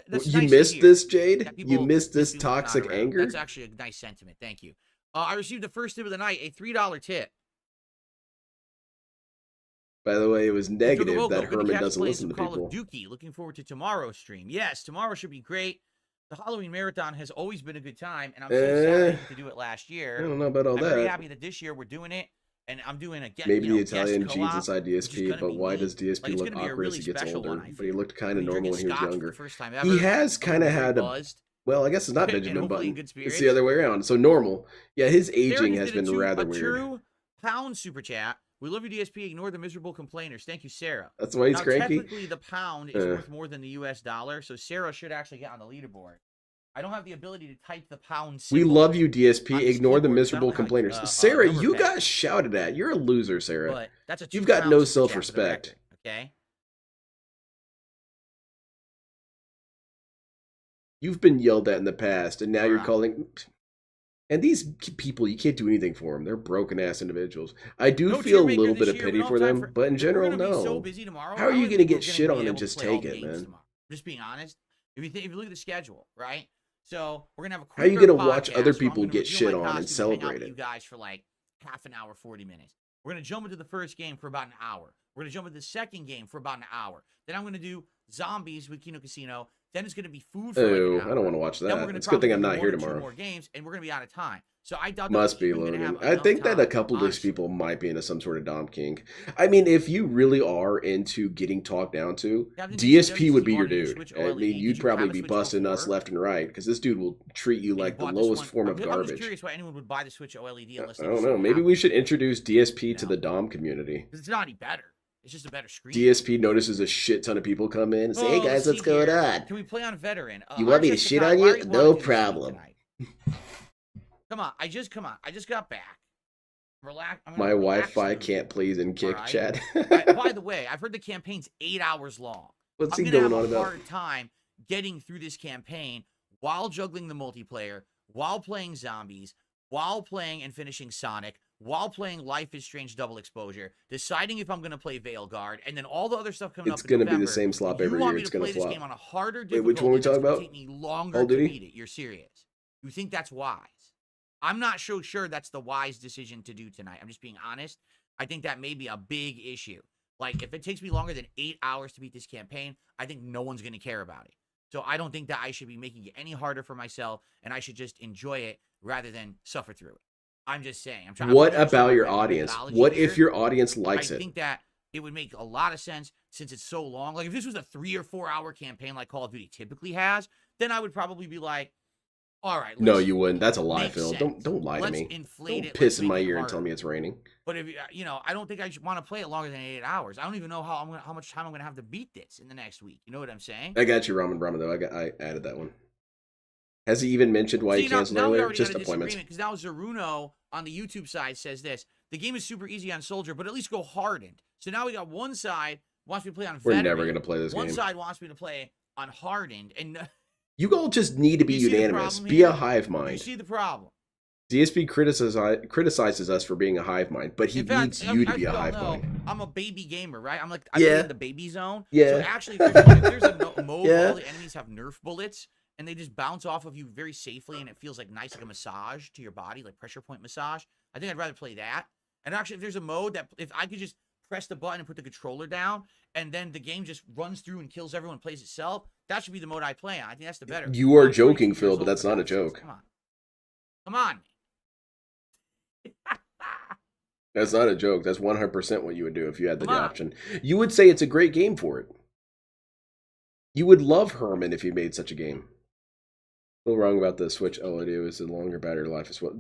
Speaker 1: You
Speaker 2: nice to
Speaker 1: missed
Speaker 2: hear
Speaker 1: this,
Speaker 2: that
Speaker 1: Jade?
Speaker 2: people
Speaker 1: You missed
Speaker 2: miss
Speaker 1: this
Speaker 2: me when I'm not
Speaker 1: toxic
Speaker 2: around.
Speaker 1: anger?
Speaker 2: That's actually a nice sentiment. Thank you. I received the first tip of the night, a $3 tip.
Speaker 1: By the way, it was negative
Speaker 2: We're
Speaker 1: that
Speaker 2: gonna
Speaker 1: Herman
Speaker 2: catch
Speaker 1: doesn't
Speaker 2: plays
Speaker 1: listen to
Speaker 2: of Call
Speaker 1: people.
Speaker 2: of Duty. Looking forward to tomorrow's stream. Yes, tomorrow should be great. The Halloween Marathon has always been a good time, and I'm so sad to do it last year.
Speaker 1: I don't know about all
Speaker 2: I'm
Speaker 1: that.
Speaker 2: very happy that this year we're doing it, and I'm doing a
Speaker 1: Maybe the
Speaker 2: guest
Speaker 1: Italian
Speaker 2: co-op,
Speaker 1: genes inside
Speaker 2: which is
Speaker 1: DSP,
Speaker 2: gonna
Speaker 1: but
Speaker 2: be
Speaker 1: why
Speaker 2: neat.
Speaker 1: does DSP
Speaker 2: Like, it's
Speaker 1: look
Speaker 2: gonna be a
Speaker 1: awkward
Speaker 2: really
Speaker 1: as he gets
Speaker 2: special
Speaker 1: older?
Speaker 2: one, I
Speaker 1: But he
Speaker 2: feel.
Speaker 1: looked kind of
Speaker 2: We're
Speaker 1: normal
Speaker 2: drinking
Speaker 1: when he was
Speaker 2: scotch for
Speaker 1: younger.
Speaker 2: the first time ever.
Speaker 1: He has
Speaker 2: I'm
Speaker 1: kind of
Speaker 2: very
Speaker 1: had a...
Speaker 2: buzzed.
Speaker 1: Well, I guess it's not
Speaker 2: And
Speaker 1: Benjamin
Speaker 2: hopefully in
Speaker 1: Button.
Speaker 2: good
Speaker 1: It's
Speaker 2: spirits.
Speaker 1: the other way around. So normal. Yeah, his
Speaker 2: Sarah
Speaker 1: aging
Speaker 2: just
Speaker 1: has
Speaker 2: did
Speaker 1: been rather
Speaker 2: a
Speaker 1: weird.
Speaker 2: £2 super chat. We love you, DSP. Ignore the miserable complainers. Thank you, Sarah.
Speaker 1: That's why he's
Speaker 2: Now,
Speaker 1: cranky?
Speaker 2: technically, the pound is worth more than the US dollar, so Sarah should actually get on the leaderboard. I don't have the ability to type the pound symbol.
Speaker 1: We love you, DSP.
Speaker 2: on this
Speaker 1: Ignore the
Speaker 2: keyboard, 'cause I
Speaker 1: miserable
Speaker 2: don't have,
Speaker 1: complainers. Sarah,
Speaker 2: number
Speaker 1: you
Speaker 2: pad.
Speaker 1: got shouted at. You're a loser, Sarah.
Speaker 2: But that's a
Speaker 1: You've got
Speaker 2: £2
Speaker 1: no
Speaker 2: super chat for the
Speaker 1: self-respect.
Speaker 2: record, okay?
Speaker 1: You've been yelled at in the past, and now you're
Speaker 2: Alright.
Speaker 1: calling... And these people, you can't do anything for them. They're broken-ass individuals. I do
Speaker 2: No
Speaker 1: feel a
Speaker 2: cheermaker
Speaker 1: little
Speaker 2: this
Speaker 1: bit of
Speaker 2: year.
Speaker 1: pity
Speaker 2: We don't
Speaker 1: for
Speaker 2: have time
Speaker 1: them, but in
Speaker 2: We're
Speaker 1: general,
Speaker 2: gonna be so
Speaker 1: no.
Speaker 2: busy tomorrow.
Speaker 1: How are
Speaker 2: I
Speaker 1: you
Speaker 2: don't
Speaker 1: going to
Speaker 2: think
Speaker 1: get
Speaker 2: we're
Speaker 1: shit
Speaker 2: be
Speaker 1: on and
Speaker 2: able to
Speaker 1: just
Speaker 2: play all
Speaker 1: take it,
Speaker 2: games
Speaker 1: man?
Speaker 2: tomorrow. Just being honest. If you look at the schedule, right? So we're gonna have a
Speaker 1: How are you
Speaker 2: quicker
Speaker 1: going to watch
Speaker 2: podcast
Speaker 1: other
Speaker 2: where I'm
Speaker 1: people
Speaker 2: gonna
Speaker 1: get
Speaker 2: review
Speaker 1: shit
Speaker 2: my
Speaker 1: on and
Speaker 2: costume hang out
Speaker 1: celebrate
Speaker 2: with
Speaker 1: it?
Speaker 2: you guys for like half an hour, 40 minutes. We're gonna jump into the first game for about an hour. We're gonna jump into the second game for about an hour. Then I'm gonna do zombies with Kino Casino. Then it's gonna be food for like
Speaker 1: Oh,
Speaker 2: an
Speaker 1: I
Speaker 2: hour.
Speaker 1: don't want to watch
Speaker 2: Then we're
Speaker 1: that.
Speaker 2: gonna
Speaker 1: It's a good thing I'm
Speaker 2: probably
Speaker 1: not
Speaker 2: do
Speaker 1: here
Speaker 2: 1 or 2
Speaker 1: tomorrow.
Speaker 2: more games, and we're gonna be out of time. So I doubt that
Speaker 1: Must
Speaker 2: we're
Speaker 1: be
Speaker 2: even gonna
Speaker 1: Logan.
Speaker 2: have
Speaker 1: I
Speaker 2: enough
Speaker 1: think that a
Speaker 2: time,
Speaker 1: couple of these
Speaker 2: honestly.
Speaker 1: people might be into some sort of Dom King. I mean, if you really are into getting talked down to,
Speaker 2: Captain
Speaker 1: DSP would be
Speaker 2: DCWC
Speaker 1: your
Speaker 2: wanted you to
Speaker 1: dude.
Speaker 2: switch
Speaker 1: I
Speaker 2: OLED.
Speaker 1: mean,
Speaker 2: Did
Speaker 1: you'd
Speaker 2: you
Speaker 1: probably
Speaker 2: have a
Speaker 1: be
Speaker 2: Switch
Speaker 1: busting us
Speaker 2: before?
Speaker 1: left and right, because this dude will treat you
Speaker 2: And you
Speaker 1: like the
Speaker 2: bought this
Speaker 1: lowest
Speaker 2: one.
Speaker 1: form of
Speaker 2: I'm just
Speaker 1: garbage.
Speaker 2: curious why anyone would buy the Switch OLED unless
Speaker 1: I
Speaker 2: they
Speaker 1: don't
Speaker 2: just
Speaker 1: know.
Speaker 2: don't
Speaker 1: Maybe
Speaker 2: have
Speaker 1: we
Speaker 2: one.
Speaker 1: should introduce DSP
Speaker 2: You
Speaker 1: to
Speaker 2: know?
Speaker 1: the Dom community.
Speaker 2: 'Cause it's not any better. It's just a better screen.
Speaker 1: DSP notices a shit ton of people come in and say, "Hey guys,
Speaker 2: let's
Speaker 1: what's
Speaker 2: see
Speaker 1: going
Speaker 2: here.
Speaker 1: on?
Speaker 2: Can we play on veteran?
Speaker 1: You want me to
Speaker 2: RJ
Speaker 1: shit
Speaker 2: Sakai,
Speaker 1: on
Speaker 2: why
Speaker 1: you?
Speaker 2: are wanting
Speaker 1: No
Speaker 2: to do this stream
Speaker 1: problem."
Speaker 2: tonight? Come on. I just got back. Relax. I'm
Speaker 1: My
Speaker 2: gonna relax
Speaker 1: Wi-Fi
Speaker 2: a little
Speaker 1: can't
Speaker 2: bit.
Speaker 1: please and kick,
Speaker 2: Alright?
Speaker 1: chat.
Speaker 2: By the way, I've heard the campaign's 8 hours long.
Speaker 1: What's
Speaker 2: I'm
Speaker 1: he
Speaker 2: gonna
Speaker 1: going
Speaker 2: have
Speaker 1: on
Speaker 2: a
Speaker 1: about?
Speaker 2: hard time getting through this campaign while juggling the multiplayer, while playing zombies, while playing and finishing Sonic, while playing Life is Strange Double Exposure, deciding if I'm going to play Veilguard, and then all the other stuff coming
Speaker 1: It's
Speaker 2: up in
Speaker 1: going to be
Speaker 2: November.
Speaker 1: the same slop
Speaker 2: You
Speaker 1: every
Speaker 2: want
Speaker 1: year.
Speaker 2: me
Speaker 1: It's
Speaker 2: to
Speaker 1: going
Speaker 2: play
Speaker 1: to
Speaker 2: this game
Speaker 1: flop.
Speaker 2: on a harder
Speaker 1: Wait,
Speaker 2: difficulty
Speaker 1: which one are we
Speaker 2: that's
Speaker 1: talking
Speaker 2: gonna
Speaker 1: about?
Speaker 2: take me longer
Speaker 1: Call of
Speaker 2: to
Speaker 1: Duty?
Speaker 2: beat it? You're serious? You think that's wise? I'm not so sure that's the wise decision to do tonight. I'm just being honest. I think that may be a big issue. Like, if it takes me longer than 8 hours to beat this campaign, I think no one's going to care about it. So I don't think that I should be making it any harder for myself, and I should just enjoy it rather than suffer through it. I'm just saying. I'm trying.
Speaker 1: What
Speaker 2: I'm trying to
Speaker 1: about
Speaker 2: show
Speaker 1: your
Speaker 2: my
Speaker 1: audience?
Speaker 2: methodology
Speaker 1: What
Speaker 2: here.
Speaker 1: if your audience likes
Speaker 2: I
Speaker 1: it?
Speaker 2: think that it would make a lot of sense since it's so long. Like, if this was a 3 or 4 hour campaign like Call of Duty typically has, then I would probably be like, all right.
Speaker 1: No,
Speaker 2: let's
Speaker 1: you wouldn't. That's a lie,
Speaker 2: make
Speaker 1: Phil.
Speaker 2: sense.
Speaker 1: Don't lie
Speaker 2: Let's
Speaker 1: to me.
Speaker 2: inflate
Speaker 1: Don't
Speaker 2: it.
Speaker 1: piss
Speaker 2: Let's
Speaker 1: in my
Speaker 2: make it
Speaker 1: ear and tell
Speaker 2: harder.
Speaker 1: me it's raining.
Speaker 2: But if I don't think I want to play it longer than 8 hours. I don't even know how much time I'm gonna have to beat this in the next week. You know what I'm saying?
Speaker 1: I got you, Ramen Brahma, though. I added that one. Has he even mentioned why he canceled
Speaker 2: now we
Speaker 1: earlier?
Speaker 2: already
Speaker 1: Just
Speaker 2: got a
Speaker 1: appointments.
Speaker 2: disagreement because now Zeruno on the YouTube side says this: the game is super easy on Soldier, but at least go hardened. So now we got one side wants me to play on
Speaker 1: We're
Speaker 2: veteran.
Speaker 1: never going to play this
Speaker 2: One
Speaker 1: game.
Speaker 2: side wants me to play on hardened, and
Speaker 1: You all just need to be
Speaker 2: You see the
Speaker 1: unanimous.
Speaker 2: problem
Speaker 1: Be
Speaker 2: here?
Speaker 1: a hive
Speaker 2: you
Speaker 1: mind.
Speaker 2: see the problem.
Speaker 1: DSP criticizes us for being a hive mind, but he
Speaker 2: In fact,
Speaker 1: needs you to
Speaker 2: as
Speaker 1: be a
Speaker 2: we all
Speaker 1: hive
Speaker 2: know,
Speaker 1: mind.
Speaker 2: I'm a baby gamer, right? I'm
Speaker 1: Yeah.
Speaker 2: in the baby zone.
Speaker 1: Yeah.
Speaker 2: So actually, if there's a mode
Speaker 1: Yeah.
Speaker 2: where all the enemies have Nerf bullets and they just bounce off of you very safely, and it feels like nice, like a massage to your body, like pressure point massage. I think I'd rather play that. And actually, if there's a mode that if I could just press the button and put the controller down, and then the game just runs through and kills everyone, plays itself, that should be the mode I play on. I think that's the better.
Speaker 1: You are
Speaker 2: I'm 22
Speaker 1: joking,
Speaker 2: years
Speaker 1: Phil,
Speaker 2: old,
Speaker 1: but that's
Speaker 2: for
Speaker 1: not a
Speaker 2: God's sakes.
Speaker 1: joke.
Speaker 2: Come on.
Speaker 1: That's not a joke. That's 100% what you would do if you had the
Speaker 2: Come on.
Speaker 1: option. You would say it's a great game for it. You would love Herman if he made such a game. A little wrong about the Switch OLED. It was a longer battery life as well.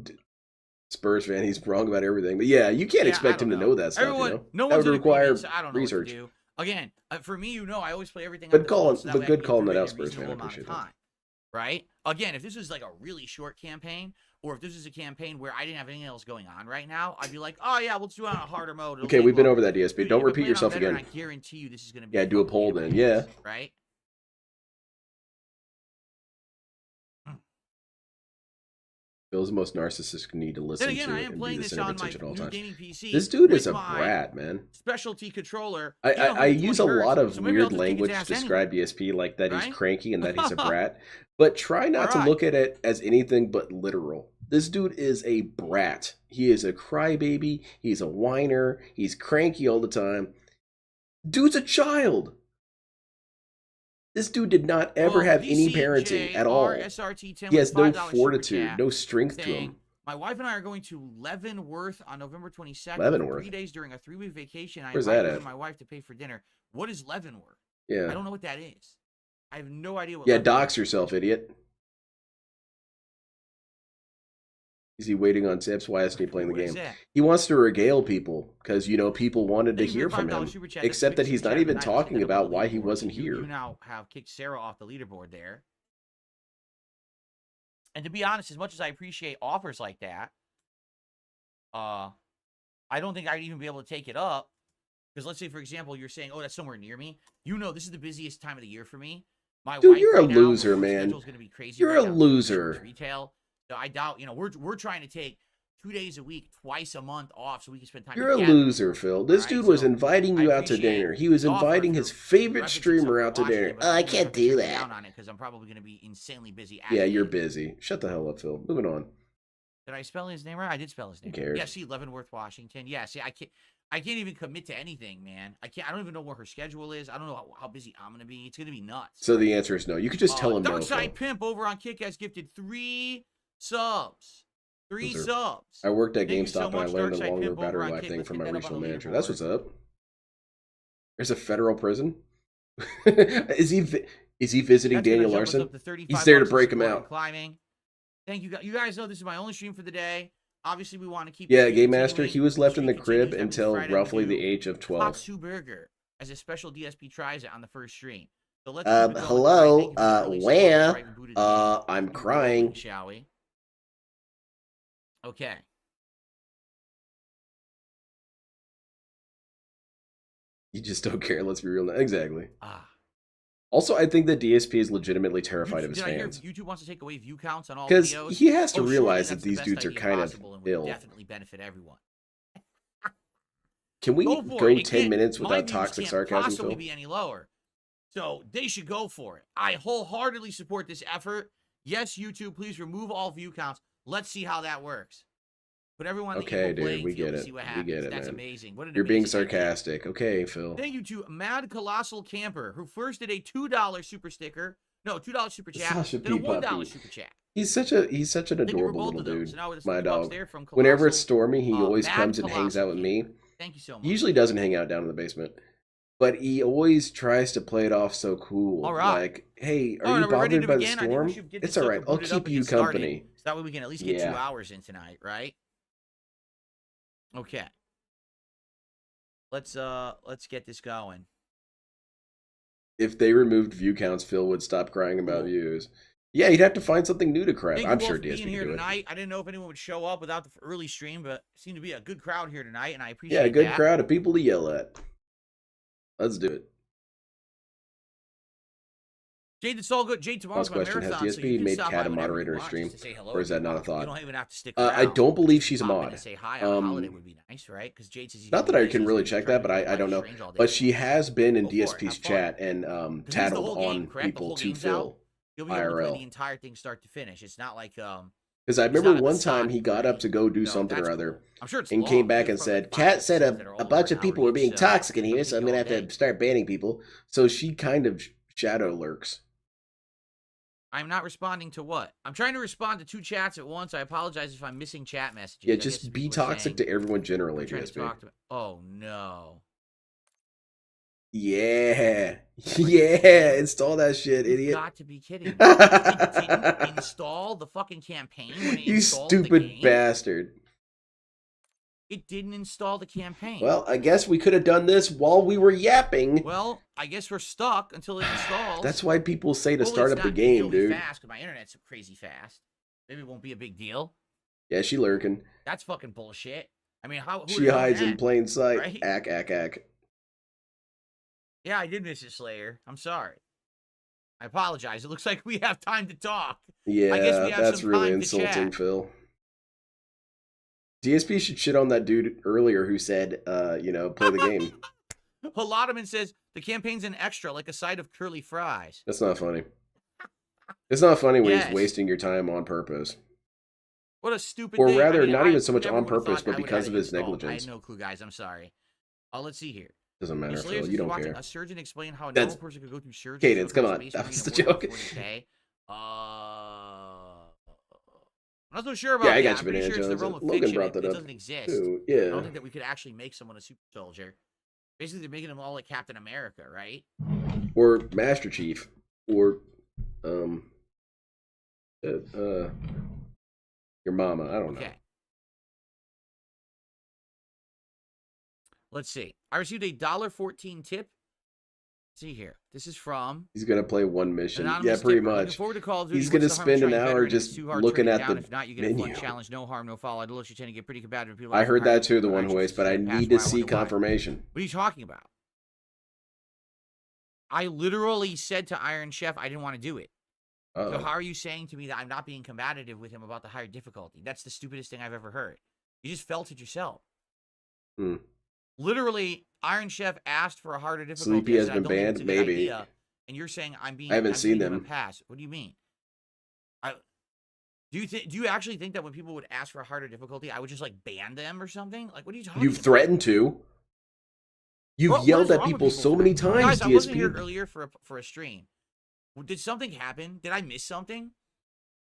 Speaker 1: Spurs fan, he's wrong about everything. But yeah, you can't expect him to know that stuff.
Speaker 2: Everyone,
Speaker 1: you know?
Speaker 2: no
Speaker 1: That
Speaker 2: one's
Speaker 1: would
Speaker 2: in agreement,
Speaker 1: require
Speaker 2: so I don't know
Speaker 1: research.
Speaker 2: what to do. Again, for me, I always play everything.
Speaker 1: But
Speaker 2: on default, so that way I
Speaker 1: good
Speaker 2: can get
Speaker 1: calling
Speaker 2: through
Speaker 1: that
Speaker 2: it
Speaker 1: out,
Speaker 2: in a
Speaker 1: Spurs fan. I
Speaker 2: reasonable amount
Speaker 1: appreciate
Speaker 2: of
Speaker 1: that.
Speaker 2: time. Right? Again, if this was like a really short campaign, or if this was a campaign where I didn't have anything else going on right now, I'd be like, oh yeah, let's do it on a harder mode.
Speaker 1: Okay, we've been over that, DSP.
Speaker 2: Dude,
Speaker 1: Don't repeat yourself again.
Speaker 2: I guarantee you this is going to be
Speaker 1: yeah, do a poll then. Yeah.
Speaker 2: Right?
Speaker 1: Phil's the most narcissistic need to listen
Speaker 2: then again,
Speaker 1: to
Speaker 2: I am
Speaker 1: and
Speaker 2: playing
Speaker 1: be the
Speaker 2: this
Speaker 1: center of
Speaker 2: on my
Speaker 1: attention at all
Speaker 2: new
Speaker 1: times.
Speaker 2: gaming PC.
Speaker 1: This dude is a
Speaker 2: my
Speaker 1: brat, man.
Speaker 2: Specialty controller.
Speaker 1: I use a lot of
Speaker 2: so maybe I'll
Speaker 1: weird
Speaker 2: just kick his
Speaker 1: language to
Speaker 2: ass
Speaker 1: describe
Speaker 2: anyway,
Speaker 1: DSP, like that he's
Speaker 2: right?
Speaker 1: cranky and that he's a brat. But try not to
Speaker 2: Alright.
Speaker 1: look at it as anything but literal. This dude is a brat. He is a crybaby. He's a whiner. He's cranky all the time. Dude's a child. This dude did not ever have any parenting at all. He has no fortitude, no strength to him.
Speaker 2: My wife and I are going to Leavenworth on November 22nd.
Speaker 1: Leavenworth?
Speaker 2: 3 days during a 3-week vacation.
Speaker 1: Where's that
Speaker 2: invited
Speaker 1: at?
Speaker 2: my wife to pay for dinner. What is Leavenworth?
Speaker 1: Yeah.
Speaker 2: I don't know what that is. I have no idea what.
Speaker 1: Yeah, dox yourself, idiot. Is he waiting on tips? Why isn't he playing the game? He wants to regale people because, people wanted to hear from him. Except that he's not even talking about why he wasn't here.
Speaker 2: You now have kicked Sarah off the leaderboard there. And to be honest, as much as I appreciate offers like that, I don't think I'd even be able to take it up. Because let's say, for example, you're saying, oh, that's somewhere near me. This is the busiest time of the year for me.
Speaker 1: Dude, you're a loser, man. You're a loser.
Speaker 2: Retail. So I doubt, we're trying to take 2 days a week, twice a month off so we can spend time
Speaker 1: together. You're a loser, Phil. This dude was inviting you out to dinner. He was inviting his favorite streamer out to dinner. I can't do that.
Speaker 2: Because I'm probably going to be insanely busy.
Speaker 1: Yeah, you're busy. Shut the hell up, Phil. Moving on.
Speaker 2: Did I spell his name right? I did spell his name.
Speaker 1: Who cares?
Speaker 2: Yeah, see, Leavenworth, Washington. Yeah, see, I can't even commit to anything, man. I don't even know what her schedule is. I don't know how busy I'm going to be. It's going to be nuts.
Speaker 1: So the answer is no. You could just tell him no.
Speaker 2: Darkside Pimp over on Kick has gifted 3 subs. 3 subs.
Speaker 1: I worked at GameStop and I learned the longer battery life thing from my regional manager. That's what's up. There's a federal prison. Is he visiting Daniel Larson? He's there to break him out.
Speaker 2: Climbing. Thank you. You guys know this is my only stream for the day. Obviously, we want to keep.
Speaker 1: Yeah, Game Master. He was left in the crib until roughly the age of 12.
Speaker 2: Katsu Burger as a special DSP tries it on the first stream. So let's
Speaker 1: hello. Where? I'm crying.
Speaker 2: Shall we? Okay.
Speaker 1: You just don't care. Let's be real now. Exactly. Also, I think that DSP is legitimately terrified of his fans.
Speaker 2: YouTube wants to take away view counts on all
Speaker 1: videos.
Speaker 2: Because
Speaker 1: he has to realize that these dudes are kind of ill.
Speaker 2: Definitely benefit everyone.
Speaker 1: Can we go 10 minutes without toxic sarcasm, Phil?
Speaker 2: Possibly be any lower. So they should go for it. I wholeheartedly support this effort. Yes, YouTube, please remove all view counts. Let's see how that works. But everyone,
Speaker 1: okay, dude, we get it. We get it, That's man. Amazing. What You're being sarcastic. Idea. Okay, Phil.
Speaker 2: Thank you to Mad Colossal Camper, who first did a $2 super sticker. No, $2 super chat. Then a $1 super chat.
Speaker 1: He's such an adorable little dude. So my dog. Whenever it's stormy, he always comes and hangs out with me.
Speaker 2: Thank you so much.
Speaker 1: He usually doesn't hang out down in the basement, but he always tries to play it off so cool.
Speaker 2: All right.
Speaker 1: Like, hey, are you bothered by the storm? It's all right. I'll keep you company.
Speaker 2: So that way we can at least get 2 hours in tonight, right? Okay. Let's get this going.
Speaker 1: If they removed view counts, Phil would stop crying about views. Yeah, he'd have to find something new to cry. I'm sure DSP can do
Speaker 2: tonight. I didn't know if anyone would show up without the early stream, but it seemed to be a good crowd here tonight, and I appreciate that.
Speaker 1: Yeah, a good crowd of people to yell at. Let's do it.
Speaker 2: Jade, it's all good. Jade, tomorrow's my marathon.
Speaker 1: Has DSP made Kat a moderator of stream, or is that not a thought?
Speaker 2: You don't even have to stick around.
Speaker 1: I don't believe she's a mod.
Speaker 2: To say hi on holiday would be nice, right? Because Jade says
Speaker 1: not that I can really check that, but I don't know. But she has been in DSP's chat and tattled on people to Phil.
Speaker 2: You'll be able to play the entire thing start to finish. It's not like
Speaker 1: because I remember one time he got up to go do something or other, and came back and said, "Kat said a bunch of people were being toxic in here, so I'm gonna have to start banning people." So she kind of shadow lurks.
Speaker 2: I'm not responding to what? I'm trying to respond to 2 chats at once. I apologize if I'm missing chat messages.
Speaker 1: Yeah, just be toxic to everyone generally, DSP.
Speaker 2: Oh, no.
Speaker 1: Yeah. Yeah, install that shit, idiot.
Speaker 2: You've got to be kidding me. Didn't install the fucking campaign when it
Speaker 1: you stupid bastard.
Speaker 2: It didn't install the campaign.
Speaker 1: Well, I guess we could have done this while we were yapping.
Speaker 2: Well, I guess we're stuck until it installs.
Speaker 1: That's why people say to
Speaker 2: Hopefully
Speaker 1: start
Speaker 2: it's
Speaker 1: up the
Speaker 2: not
Speaker 1: game,
Speaker 2: really
Speaker 1: dude.
Speaker 2: fast, because my internet's crazy fast. Maybe it won't be a big deal.
Speaker 1: Yeah, she lurking.
Speaker 2: That's fucking bullshit. I mean, who
Speaker 1: She hides
Speaker 2: that,
Speaker 1: in plain sight.
Speaker 2: right?
Speaker 1: Ack.
Speaker 2: Yeah, I did miss it, Slayer. I'm sorry. I apologize. It looks like we have time to talk.
Speaker 1: Yeah,
Speaker 2: I guess we have
Speaker 1: that's
Speaker 2: some
Speaker 1: really
Speaker 2: time to
Speaker 1: insulting,
Speaker 2: chat.
Speaker 1: Phil. DSP should shit on that dude earlier who said, you know, play the game.
Speaker 2: Halottoman says, the campaign's an extra, like a side of curly fries.
Speaker 1: That's not funny. It's not funny when
Speaker 2: Yes.
Speaker 1: he's wasting your time on purpose.
Speaker 2: What a stupid
Speaker 1: Or
Speaker 2: thing.
Speaker 1: rather,
Speaker 2: I mean,
Speaker 1: not
Speaker 2: I
Speaker 1: even so much
Speaker 2: never
Speaker 1: on
Speaker 2: would've
Speaker 1: purpose,
Speaker 2: thought
Speaker 1: but
Speaker 2: I would've
Speaker 1: because
Speaker 2: had
Speaker 1: of
Speaker 2: it
Speaker 1: his
Speaker 2: installed.
Speaker 1: negligence.
Speaker 2: I had no clue, guys. I'm sorry. Let's see here.
Speaker 1: Doesn't matter,
Speaker 2: Slayer
Speaker 1: Phil.
Speaker 2: says
Speaker 1: You don't
Speaker 2: watching
Speaker 1: care.
Speaker 2: A surgeon explain how a
Speaker 1: That's-
Speaker 2: normal person could go through surgery.
Speaker 1: Cadence, come on. That was the joke.
Speaker 2: I'm not so sure about
Speaker 1: Yeah, I
Speaker 2: that.
Speaker 1: got
Speaker 2: I'm
Speaker 1: you,
Speaker 2: pretty
Speaker 1: Banana
Speaker 2: sure it's the
Speaker 1: Jones.
Speaker 2: realm of
Speaker 1: Logan
Speaker 2: fiction.
Speaker 1: brought that
Speaker 2: It
Speaker 1: up
Speaker 2: doesn't exist.
Speaker 1: too.
Speaker 2: I
Speaker 1: Yeah.
Speaker 2: don't think that we could actually make someone a super soldier. Basically, they're making them all like Captain America, right?
Speaker 1: Or Master Chief. Or, your mama. I don't know.
Speaker 2: Okay. Let's see. I received a $1.14 tip. Let's see here. This is from
Speaker 1: He's going to play one mission.
Speaker 2: Anonymous
Speaker 1: Yeah, pretty
Speaker 2: Tipper. Looking
Speaker 1: much.
Speaker 2: forward to Call of Duty.
Speaker 1: He's
Speaker 2: What's
Speaker 1: gonna
Speaker 2: the harm in
Speaker 1: spend an
Speaker 2: trying
Speaker 1: hour
Speaker 2: veteran?
Speaker 1: just
Speaker 2: It's too hard,
Speaker 1: looking
Speaker 2: turn it
Speaker 1: at
Speaker 2: down.
Speaker 1: the
Speaker 2: If not, you get a fun
Speaker 1: menu.
Speaker 2: challenge. No harm, no foul. I do let you tend to get pretty combative. People
Speaker 1: I heard that too, the
Speaker 2: High
Speaker 1: one
Speaker 2: Action
Speaker 1: voice, but I
Speaker 2: System
Speaker 1: need
Speaker 2: Pass
Speaker 1: to
Speaker 2: by, I
Speaker 1: see
Speaker 2: wonder why.
Speaker 1: confirmation.
Speaker 2: What are you talking about? I literally said to Iron Chef I didn't want to do it. So how
Speaker 1: Uh-oh.
Speaker 2: are you saying to me that I'm not being combative with him about the higher difficulty? That's the stupidest thing I've ever heard. You just felt it yourself.
Speaker 1: Hmm.
Speaker 2: Literally, Iron Chef asked for a harder difficulty.
Speaker 1: Sleepy
Speaker 2: I
Speaker 1: has
Speaker 2: said, I
Speaker 1: been
Speaker 2: don't think
Speaker 1: banned?
Speaker 2: it's a good
Speaker 1: Maybe.
Speaker 2: idea, and you're saying I'm being.
Speaker 1: I haven't
Speaker 2: I'm
Speaker 1: seen
Speaker 2: giving him
Speaker 1: them.
Speaker 2: a pass. What do you mean? Do you actually think that when people would ask for a harder difficulty, I would just like ban them or something? Like, what are you talking
Speaker 1: You've
Speaker 2: about?
Speaker 1: threatened to. You've
Speaker 2: What
Speaker 1: yelled
Speaker 2: is
Speaker 1: at
Speaker 2: wrong with
Speaker 1: people so
Speaker 2: tonight?
Speaker 1: many times,
Speaker 2: Guys, I wasn't here
Speaker 1: DSP.
Speaker 2: earlier for a stream. Did something happen? Did I miss something?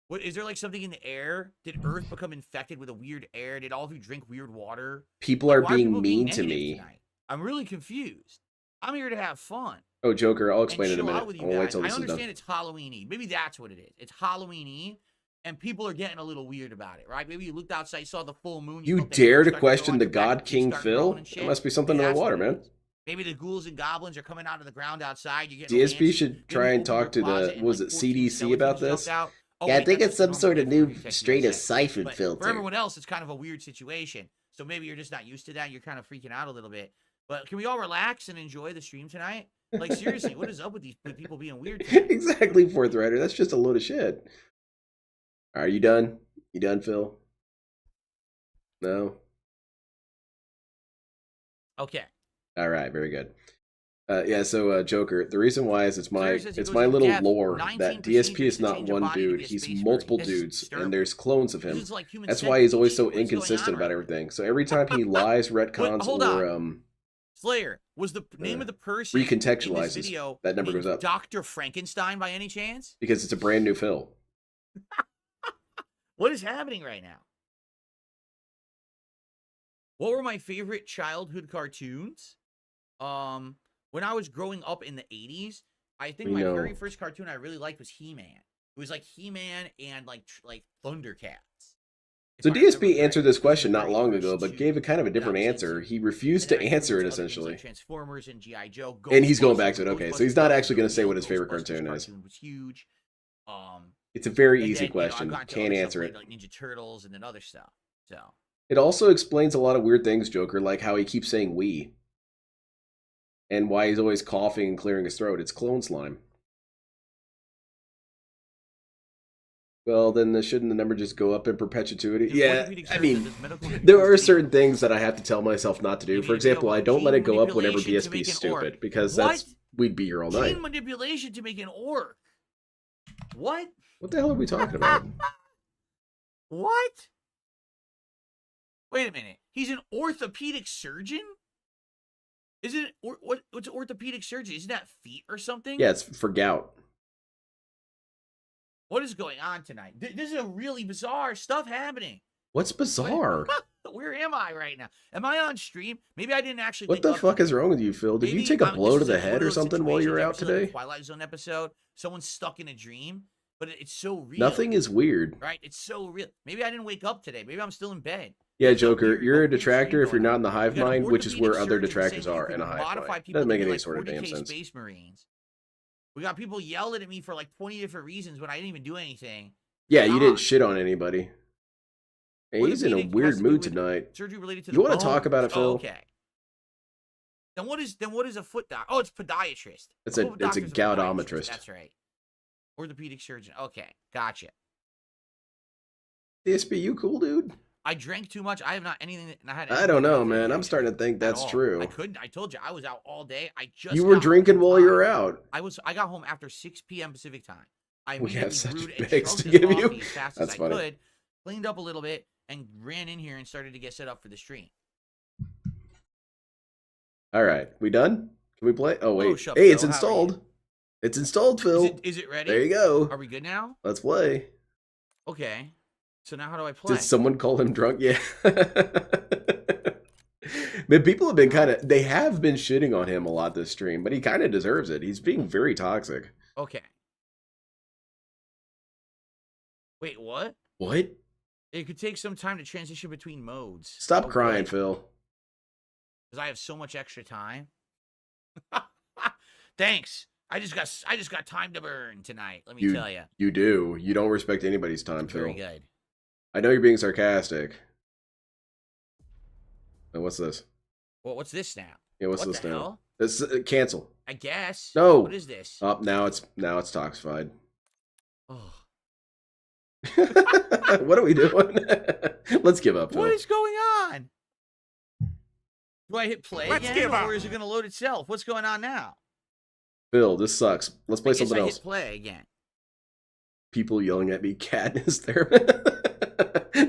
Speaker 2: What is there like something in the air? Did Earth become infected with a weird air? Did all of you drink weird water?
Speaker 1: People are
Speaker 2: Why
Speaker 1: being
Speaker 2: people
Speaker 1: mean to
Speaker 2: negative
Speaker 1: me.
Speaker 2: tonight? I'm really confused. I'm here to have fun.
Speaker 1: Oh, Joker, I'll
Speaker 2: And
Speaker 1: explain in a
Speaker 2: chill
Speaker 1: minute.
Speaker 2: out with you
Speaker 1: I'll wait
Speaker 2: guys.
Speaker 1: till
Speaker 2: I
Speaker 1: this is
Speaker 2: understand
Speaker 1: done.
Speaker 2: it's Halloween Eve. Maybe that's what it is. It's Halloween Eve, and people are getting a little weird about it, right? Maybe you looked outside, saw the full moon.
Speaker 1: You
Speaker 2: felt that
Speaker 1: dare
Speaker 2: hair
Speaker 1: to
Speaker 2: start grow
Speaker 1: question
Speaker 2: on
Speaker 1: the
Speaker 2: your back,
Speaker 1: God
Speaker 2: your
Speaker 1: King
Speaker 2: start
Speaker 1: Phil?
Speaker 2: growing and
Speaker 1: There
Speaker 2: shit.
Speaker 1: must be something
Speaker 2: Maybe
Speaker 1: in the
Speaker 2: that's
Speaker 1: water,
Speaker 2: what it
Speaker 1: man.
Speaker 2: is. Maybe the ghouls and goblins are coming out of the ground outside. You're getting
Speaker 1: DSP
Speaker 2: antsy.
Speaker 1: should
Speaker 2: Maybe
Speaker 1: try
Speaker 2: you
Speaker 1: and
Speaker 2: opened your
Speaker 1: talk to
Speaker 2: closet
Speaker 1: the,
Speaker 2: and,
Speaker 1: was
Speaker 2: like,
Speaker 1: it
Speaker 2: 14
Speaker 1: CDC about
Speaker 2: skeletons
Speaker 1: this?
Speaker 2: jumped out. Oh,
Speaker 1: Yeah, I
Speaker 2: wait,
Speaker 1: think
Speaker 2: that's
Speaker 1: it's
Speaker 2: just
Speaker 1: some
Speaker 2: normal
Speaker 1: sort of
Speaker 2: thing for
Speaker 1: new
Speaker 2: every tech
Speaker 1: strain of
Speaker 2: USA.
Speaker 1: siphon
Speaker 2: But
Speaker 1: filter.
Speaker 2: for everyone else, it's kind of a weird situation. So maybe you're just not used to that. And you're kind of freaking out a little bit. But can we all relax and enjoy the stream tonight? Like, seriously, what is up with these people being weird tonight?
Speaker 1: Exactly, Fourth Rider. That's just a load of shit. Are you done? You done, Phil? No?
Speaker 2: Okay.
Speaker 1: All right, very good. Yeah, so Joker, the reason why is it's my
Speaker 2: Slayer says he
Speaker 1: it's
Speaker 2: goes
Speaker 1: my
Speaker 2: in
Speaker 1: little
Speaker 2: depth.
Speaker 1: lore
Speaker 2: 19
Speaker 1: that DSP
Speaker 2: procedures
Speaker 1: is
Speaker 2: to
Speaker 1: not
Speaker 2: change a
Speaker 1: one
Speaker 2: body to
Speaker 1: dude,
Speaker 2: be a
Speaker 1: he's
Speaker 2: space
Speaker 1: multiple
Speaker 2: marine. This is
Speaker 1: dudes,
Speaker 2: disturbing.
Speaker 1: and there's clones of
Speaker 2: This
Speaker 1: him.
Speaker 2: is like human
Speaker 1: That's why he's
Speaker 2: centipede
Speaker 1: always
Speaker 2: shit.
Speaker 1: so
Speaker 2: What is going
Speaker 1: inconsistent
Speaker 2: on
Speaker 1: about
Speaker 2: right
Speaker 1: everything. So every time he lies, retcons,
Speaker 2: hold
Speaker 1: or
Speaker 2: on. Slayer, was the name of the person in
Speaker 1: recontextualizes,
Speaker 2: this video
Speaker 1: that number
Speaker 2: named
Speaker 1: goes up.
Speaker 2: Dr. Frankenstein by any chance?
Speaker 1: Because it's a brand new Phil.
Speaker 2: What is happening right now? What were my favorite childhood cartoons? When I was growing up in the 80s, I think my very first cartoon I really liked was He-Man. It was like He-Man and like Thundercats.
Speaker 1: So
Speaker 2: If I remember
Speaker 1: DSP answered
Speaker 2: correctly.
Speaker 1: this
Speaker 2: Those were
Speaker 1: question
Speaker 2: the
Speaker 1: not
Speaker 2: very
Speaker 1: long
Speaker 2: first
Speaker 1: ago, but
Speaker 2: two
Speaker 1: gave a kind of a
Speaker 2: that I
Speaker 1: different
Speaker 2: was
Speaker 1: answer.
Speaker 2: into.
Speaker 1: He refused
Speaker 2: And
Speaker 1: to
Speaker 2: then I
Speaker 1: answer
Speaker 2: moved
Speaker 1: it,
Speaker 2: to other things
Speaker 1: essentially.
Speaker 2: like Transformers and G.I. Joe.
Speaker 1: And he's going
Speaker 2: Ghostbusters.
Speaker 1: back to it. Okay, so
Speaker 2: Ghostbusters
Speaker 1: he's not
Speaker 2: was
Speaker 1: actually going to say
Speaker 2: real.
Speaker 1: what his favorite
Speaker 2: Ghostbusters
Speaker 1: cartoon is.
Speaker 2: was huge.
Speaker 1: It's a very
Speaker 2: And
Speaker 1: easy
Speaker 2: then,
Speaker 1: question.
Speaker 2: I got into
Speaker 1: Can't
Speaker 2: other stuff
Speaker 1: answer it.
Speaker 2: like Ninja Turtles and then other stuff. So
Speaker 1: It also explains a lot of weird things, Joker, like how he keeps saying "we" and why he's always coughing and clearing his throat. It's clone slime. Well, then shouldn't the number just go up in perpetuity? Yeah, I mean, there are certain things that I have to tell myself not to do. For example, I don't let it go up whenever DSP is stupid, because we'd be here all night.
Speaker 2: Gene manipulation to make an orc. What?
Speaker 1: What the hell are we talking about?
Speaker 2: What? Wait a minute. He's an orthopedic surgeon? Isn't it what's orthopedic surgery? Isn't that feet or something?
Speaker 1: Yeah, it's for gout.
Speaker 2: What is going on tonight? This is a really bizarre stuff happening.
Speaker 1: What's bizarre?
Speaker 2: Where am I right now? Am I on stream? Maybe I didn't actually.
Speaker 1: What the fuck is wrong with you, Phil? Did you take a blow to the head or something while you were out today?
Speaker 2: Twilight Zone episode. Someone's stuck in a dream, but it's so real.
Speaker 1: Nothing is weird.
Speaker 2: Right? It's so real. Maybe I didn't wake up today. Maybe I'm still in bed.
Speaker 1: Yeah,
Speaker 2: It's up
Speaker 1: Joker,
Speaker 2: here,
Speaker 1: you're a
Speaker 2: up here,
Speaker 1: detractor
Speaker 2: stream
Speaker 1: if you're
Speaker 2: going
Speaker 1: not
Speaker 2: on.
Speaker 1: in the hive
Speaker 2: You got an
Speaker 1: mind, which is where
Speaker 2: orthopedic
Speaker 1: other
Speaker 2: surgeon
Speaker 1: detractors
Speaker 2: saying you
Speaker 1: are
Speaker 2: can
Speaker 1: in a hive
Speaker 2: modify
Speaker 1: mind.
Speaker 2: people
Speaker 1: Doesn't
Speaker 2: to
Speaker 1: make
Speaker 2: be
Speaker 1: any
Speaker 2: like
Speaker 1: sort of damn
Speaker 2: 40K
Speaker 1: sense.
Speaker 2: Space Marines. We got people yelling at me for like 20 different reasons when I didn't even do anything.
Speaker 1: Yeah, you didn't
Speaker 2: God.
Speaker 1: shit on anybody. Hey, he's in a
Speaker 2: Orthopedic has
Speaker 1: weird
Speaker 2: to do
Speaker 1: mood
Speaker 2: with
Speaker 1: tonight.
Speaker 2: surgery related to
Speaker 1: You
Speaker 2: the
Speaker 1: want to talk about it,
Speaker 2: bones. Oh,
Speaker 1: Phil?
Speaker 2: okay. Then what is a foot doc? Oh, it's podiatrist.
Speaker 1: It's
Speaker 2: A
Speaker 1: a
Speaker 2: foot
Speaker 1: it's a
Speaker 2: doctor's podiatrist.
Speaker 1: goutometrist.
Speaker 2: That's right. Orthopedic surgeon. Okay, gotcha.
Speaker 1: DSP, you cool, dude?
Speaker 2: I drank too much. I have not anything.
Speaker 1: I don't know, man. I'm starting to think that's true.
Speaker 2: I couldn't. I told you I was out all day. I just
Speaker 1: You were
Speaker 2: got
Speaker 1: drinking
Speaker 2: home
Speaker 1: while
Speaker 2: in
Speaker 1: you were
Speaker 2: time.
Speaker 1: out.
Speaker 2: I got home after 6 p.m. Pacific time. I
Speaker 1: We have
Speaker 2: immediately
Speaker 1: such
Speaker 2: brewed and
Speaker 1: bags
Speaker 2: chugged
Speaker 1: to
Speaker 2: the
Speaker 1: give you.
Speaker 2: coffee as fast
Speaker 1: That's
Speaker 2: as
Speaker 1: funny.
Speaker 2: I could, cleaned up a little bit, and ran in here and started to get set up for the stream.
Speaker 1: All right, we done? Can we play? Oh wait,
Speaker 2: Shut
Speaker 1: hey, it's
Speaker 2: Phil. How are you?
Speaker 1: installed. It's installed, Phil.
Speaker 2: Is it ready?
Speaker 1: There you go.
Speaker 2: Are we good now?
Speaker 1: Let's play.
Speaker 2: Okay. So now how do I play?
Speaker 1: Did someone call him drunk? Yeah. Man, people have been they have been shitting on him a lot this stream, but he kind of deserves it. He's being very toxic.
Speaker 2: Okay. Wait, what?
Speaker 1: What?
Speaker 2: It could take some time to transition between modes.
Speaker 1: Stop crying, Phil.
Speaker 2: Because I have so much extra time. Thanks. I just got time to burn tonight. Let me tell you.
Speaker 1: You do. You don't respect anybody's time, Phil.
Speaker 2: Very good.
Speaker 1: I know you're being sarcastic. And what's this?
Speaker 2: Well, what's this now?
Speaker 1: Yeah, what's
Speaker 2: What
Speaker 1: this
Speaker 2: the
Speaker 1: now?
Speaker 2: hell?
Speaker 1: This I
Speaker 2: I guess.
Speaker 1: No.
Speaker 2: What is this?
Speaker 1: Oh, now it's toxified.
Speaker 2: Oh.
Speaker 1: What are we doing? Let's give up, Phil.
Speaker 2: What is going on? Do I hit play
Speaker 3: Let's
Speaker 2: again,
Speaker 3: give up.
Speaker 2: or is it going to load itself? What's going on now?
Speaker 1: Phil, this sucks. Let's play something
Speaker 2: I
Speaker 1: else.
Speaker 2: hit play again.
Speaker 1: People yelling at me. Cat is therapist.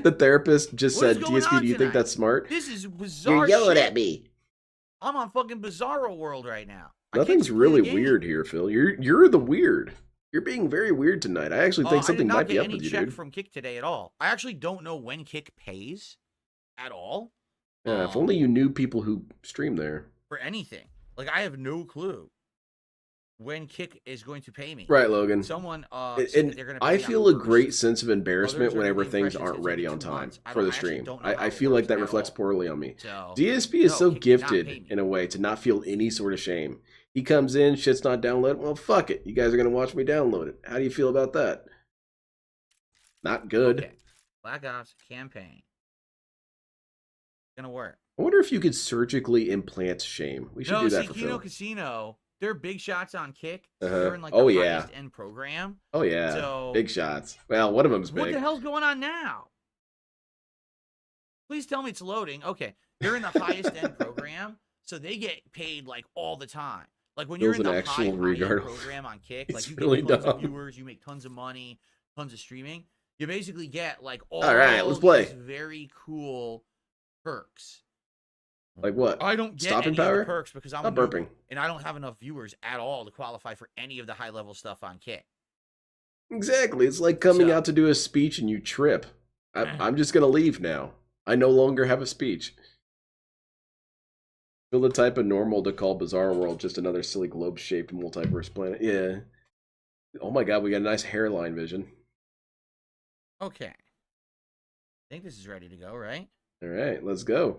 Speaker 1: The therapist just
Speaker 2: What is
Speaker 1: said,
Speaker 2: going
Speaker 1: DSP,
Speaker 2: on
Speaker 1: do you think
Speaker 2: tonight?
Speaker 1: that's smart?
Speaker 2: This is bizarre.
Speaker 1: You're yelling
Speaker 2: shit.
Speaker 1: at me.
Speaker 2: I'm on fucking Bizarro World right now. I can't
Speaker 1: Nothing's
Speaker 2: just play
Speaker 1: really
Speaker 2: the game.
Speaker 1: weird here, Phil. You're the weird. You're being very weird tonight. I actually think something might be up with you,
Speaker 2: I did not get any check
Speaker 1: dude.
Speaker 2: from Kick today at all. I actually don't know when Kick pays at all.
Speaker 1: Yeah, if only you knew people who stream there.
Speaker 2: For anything. Like, I have no clue when Kick is going to pay me.
Speaker 1: Right, Logan.
Speaker 2: Someone
Speaker 1: And
Speaker 2: they're gonna pay
Speaker 1: I
Speaker 2: me on
Speaker 1: feel
Speaker 2: the
Speaker 1: a
Speaker 2: first.
Speaker 1: great sense of embarrassment
Speaker 2: Others are
Speaker 1: whenever
Speaker 2: giving
Speaker 1: things
Speaker 2: impressions
Speaker 1: aren't
Speaker 2: it's
Speaker 1: ready
Speaker 2: every
Speaker 1: on
Speaker 2: 2
Speaker 1: time
Speaker 2: months.
Speaker 1: for the
Speaker 2: actually
Speaker 1: stream.
Speaker 2: don't know how
Speaker 1: I
Speaker 2: it
Speaker 1: feel like
Speaker 2: works
Speaker 1: that
Speaker 2: at
Speaker 1: reflects
Speaker 2: all.
Speaker 1: poorly on me.
Speaker 2: So,
Speaker 1: DSP is
Speaker 2: no,
Speaker 1: so
Speaker 2: Kick did not pay
Speaker 1: gifted
Speaker 2: me.
Speaker 1: in a way to not feel any sort of shame. He comes in, shit's not downloaded. Well, fuck it. You guys are going to watch me download it. How do you feel about that? Not good.
Speaker 2: Okay. Black Ops campaign. Gonna work.
Speaker 1: I wonder if you could surgically implant shame. We should do that for
Speaker 2: Kino
Speaker 1: Phil.
Speaker 2: Casino. They're big shots on Kick.
Speaker 1: Uh-huh.
Speaker 2: They're in like
Speaker 1: Oh,
Speaker 2: the
Speaker 1: yeah.
Speaker 2: highest end program.
Speaker 1: Oh, yeah.
Speaker 2: So,
Speaker 1: Big shots. Well, one of them's
Speaker 2: what
Speaker 1: big.
Speaker 2: the hell's going on now? Please tell me it's loading. Okay. They're in the highest end program, so they get paid like all the time. Like when you're
Speaker 1: Phil's
Speaker 2: in
Speaker 1: an
Speaker 2: the
Speaker 1: actual
Speaker 2: high-end
Speaker 1: regard.
Speaker 2: program on Kick,
Speaker 1: It's
Speaker 2: like you
Speaker 1: really
Speaker 2: get tons
Speaker 1: dumb.
Speaker 2: of viewers, you make tons of money, tons of streaming. You basically get like all
Speaker 1: right, let's play.
Speaker 2: these very cool perks.
Speaker 1: Like what?
Speaker 2: I don't get
Speaker 1: Stopping
Speaker 2: any
Speaker 1: power?
Speaker 2: of the perks because I'm
Speaker 1: Stop
Speaker 2: a noob,
Speaker 1: burping.
Speaker 2: and I don't have enough viewers at all to qualify for any of the high level stuff on Kick.
Speaker 1: Exactly. It's like coming
Speaker 2: So-
Speaker 1: out to do a speech and you trip. I'm just going to leave now. I no longer have a speech. Feel the type of normal to call Bizarre World just another silly globe-shaped multiverse planet. Yeah. Oh my god, we got a nice hairline vision.
Speaker 2: Okay. I think this is ready to go, right?
Speaker 1: All right, let's go.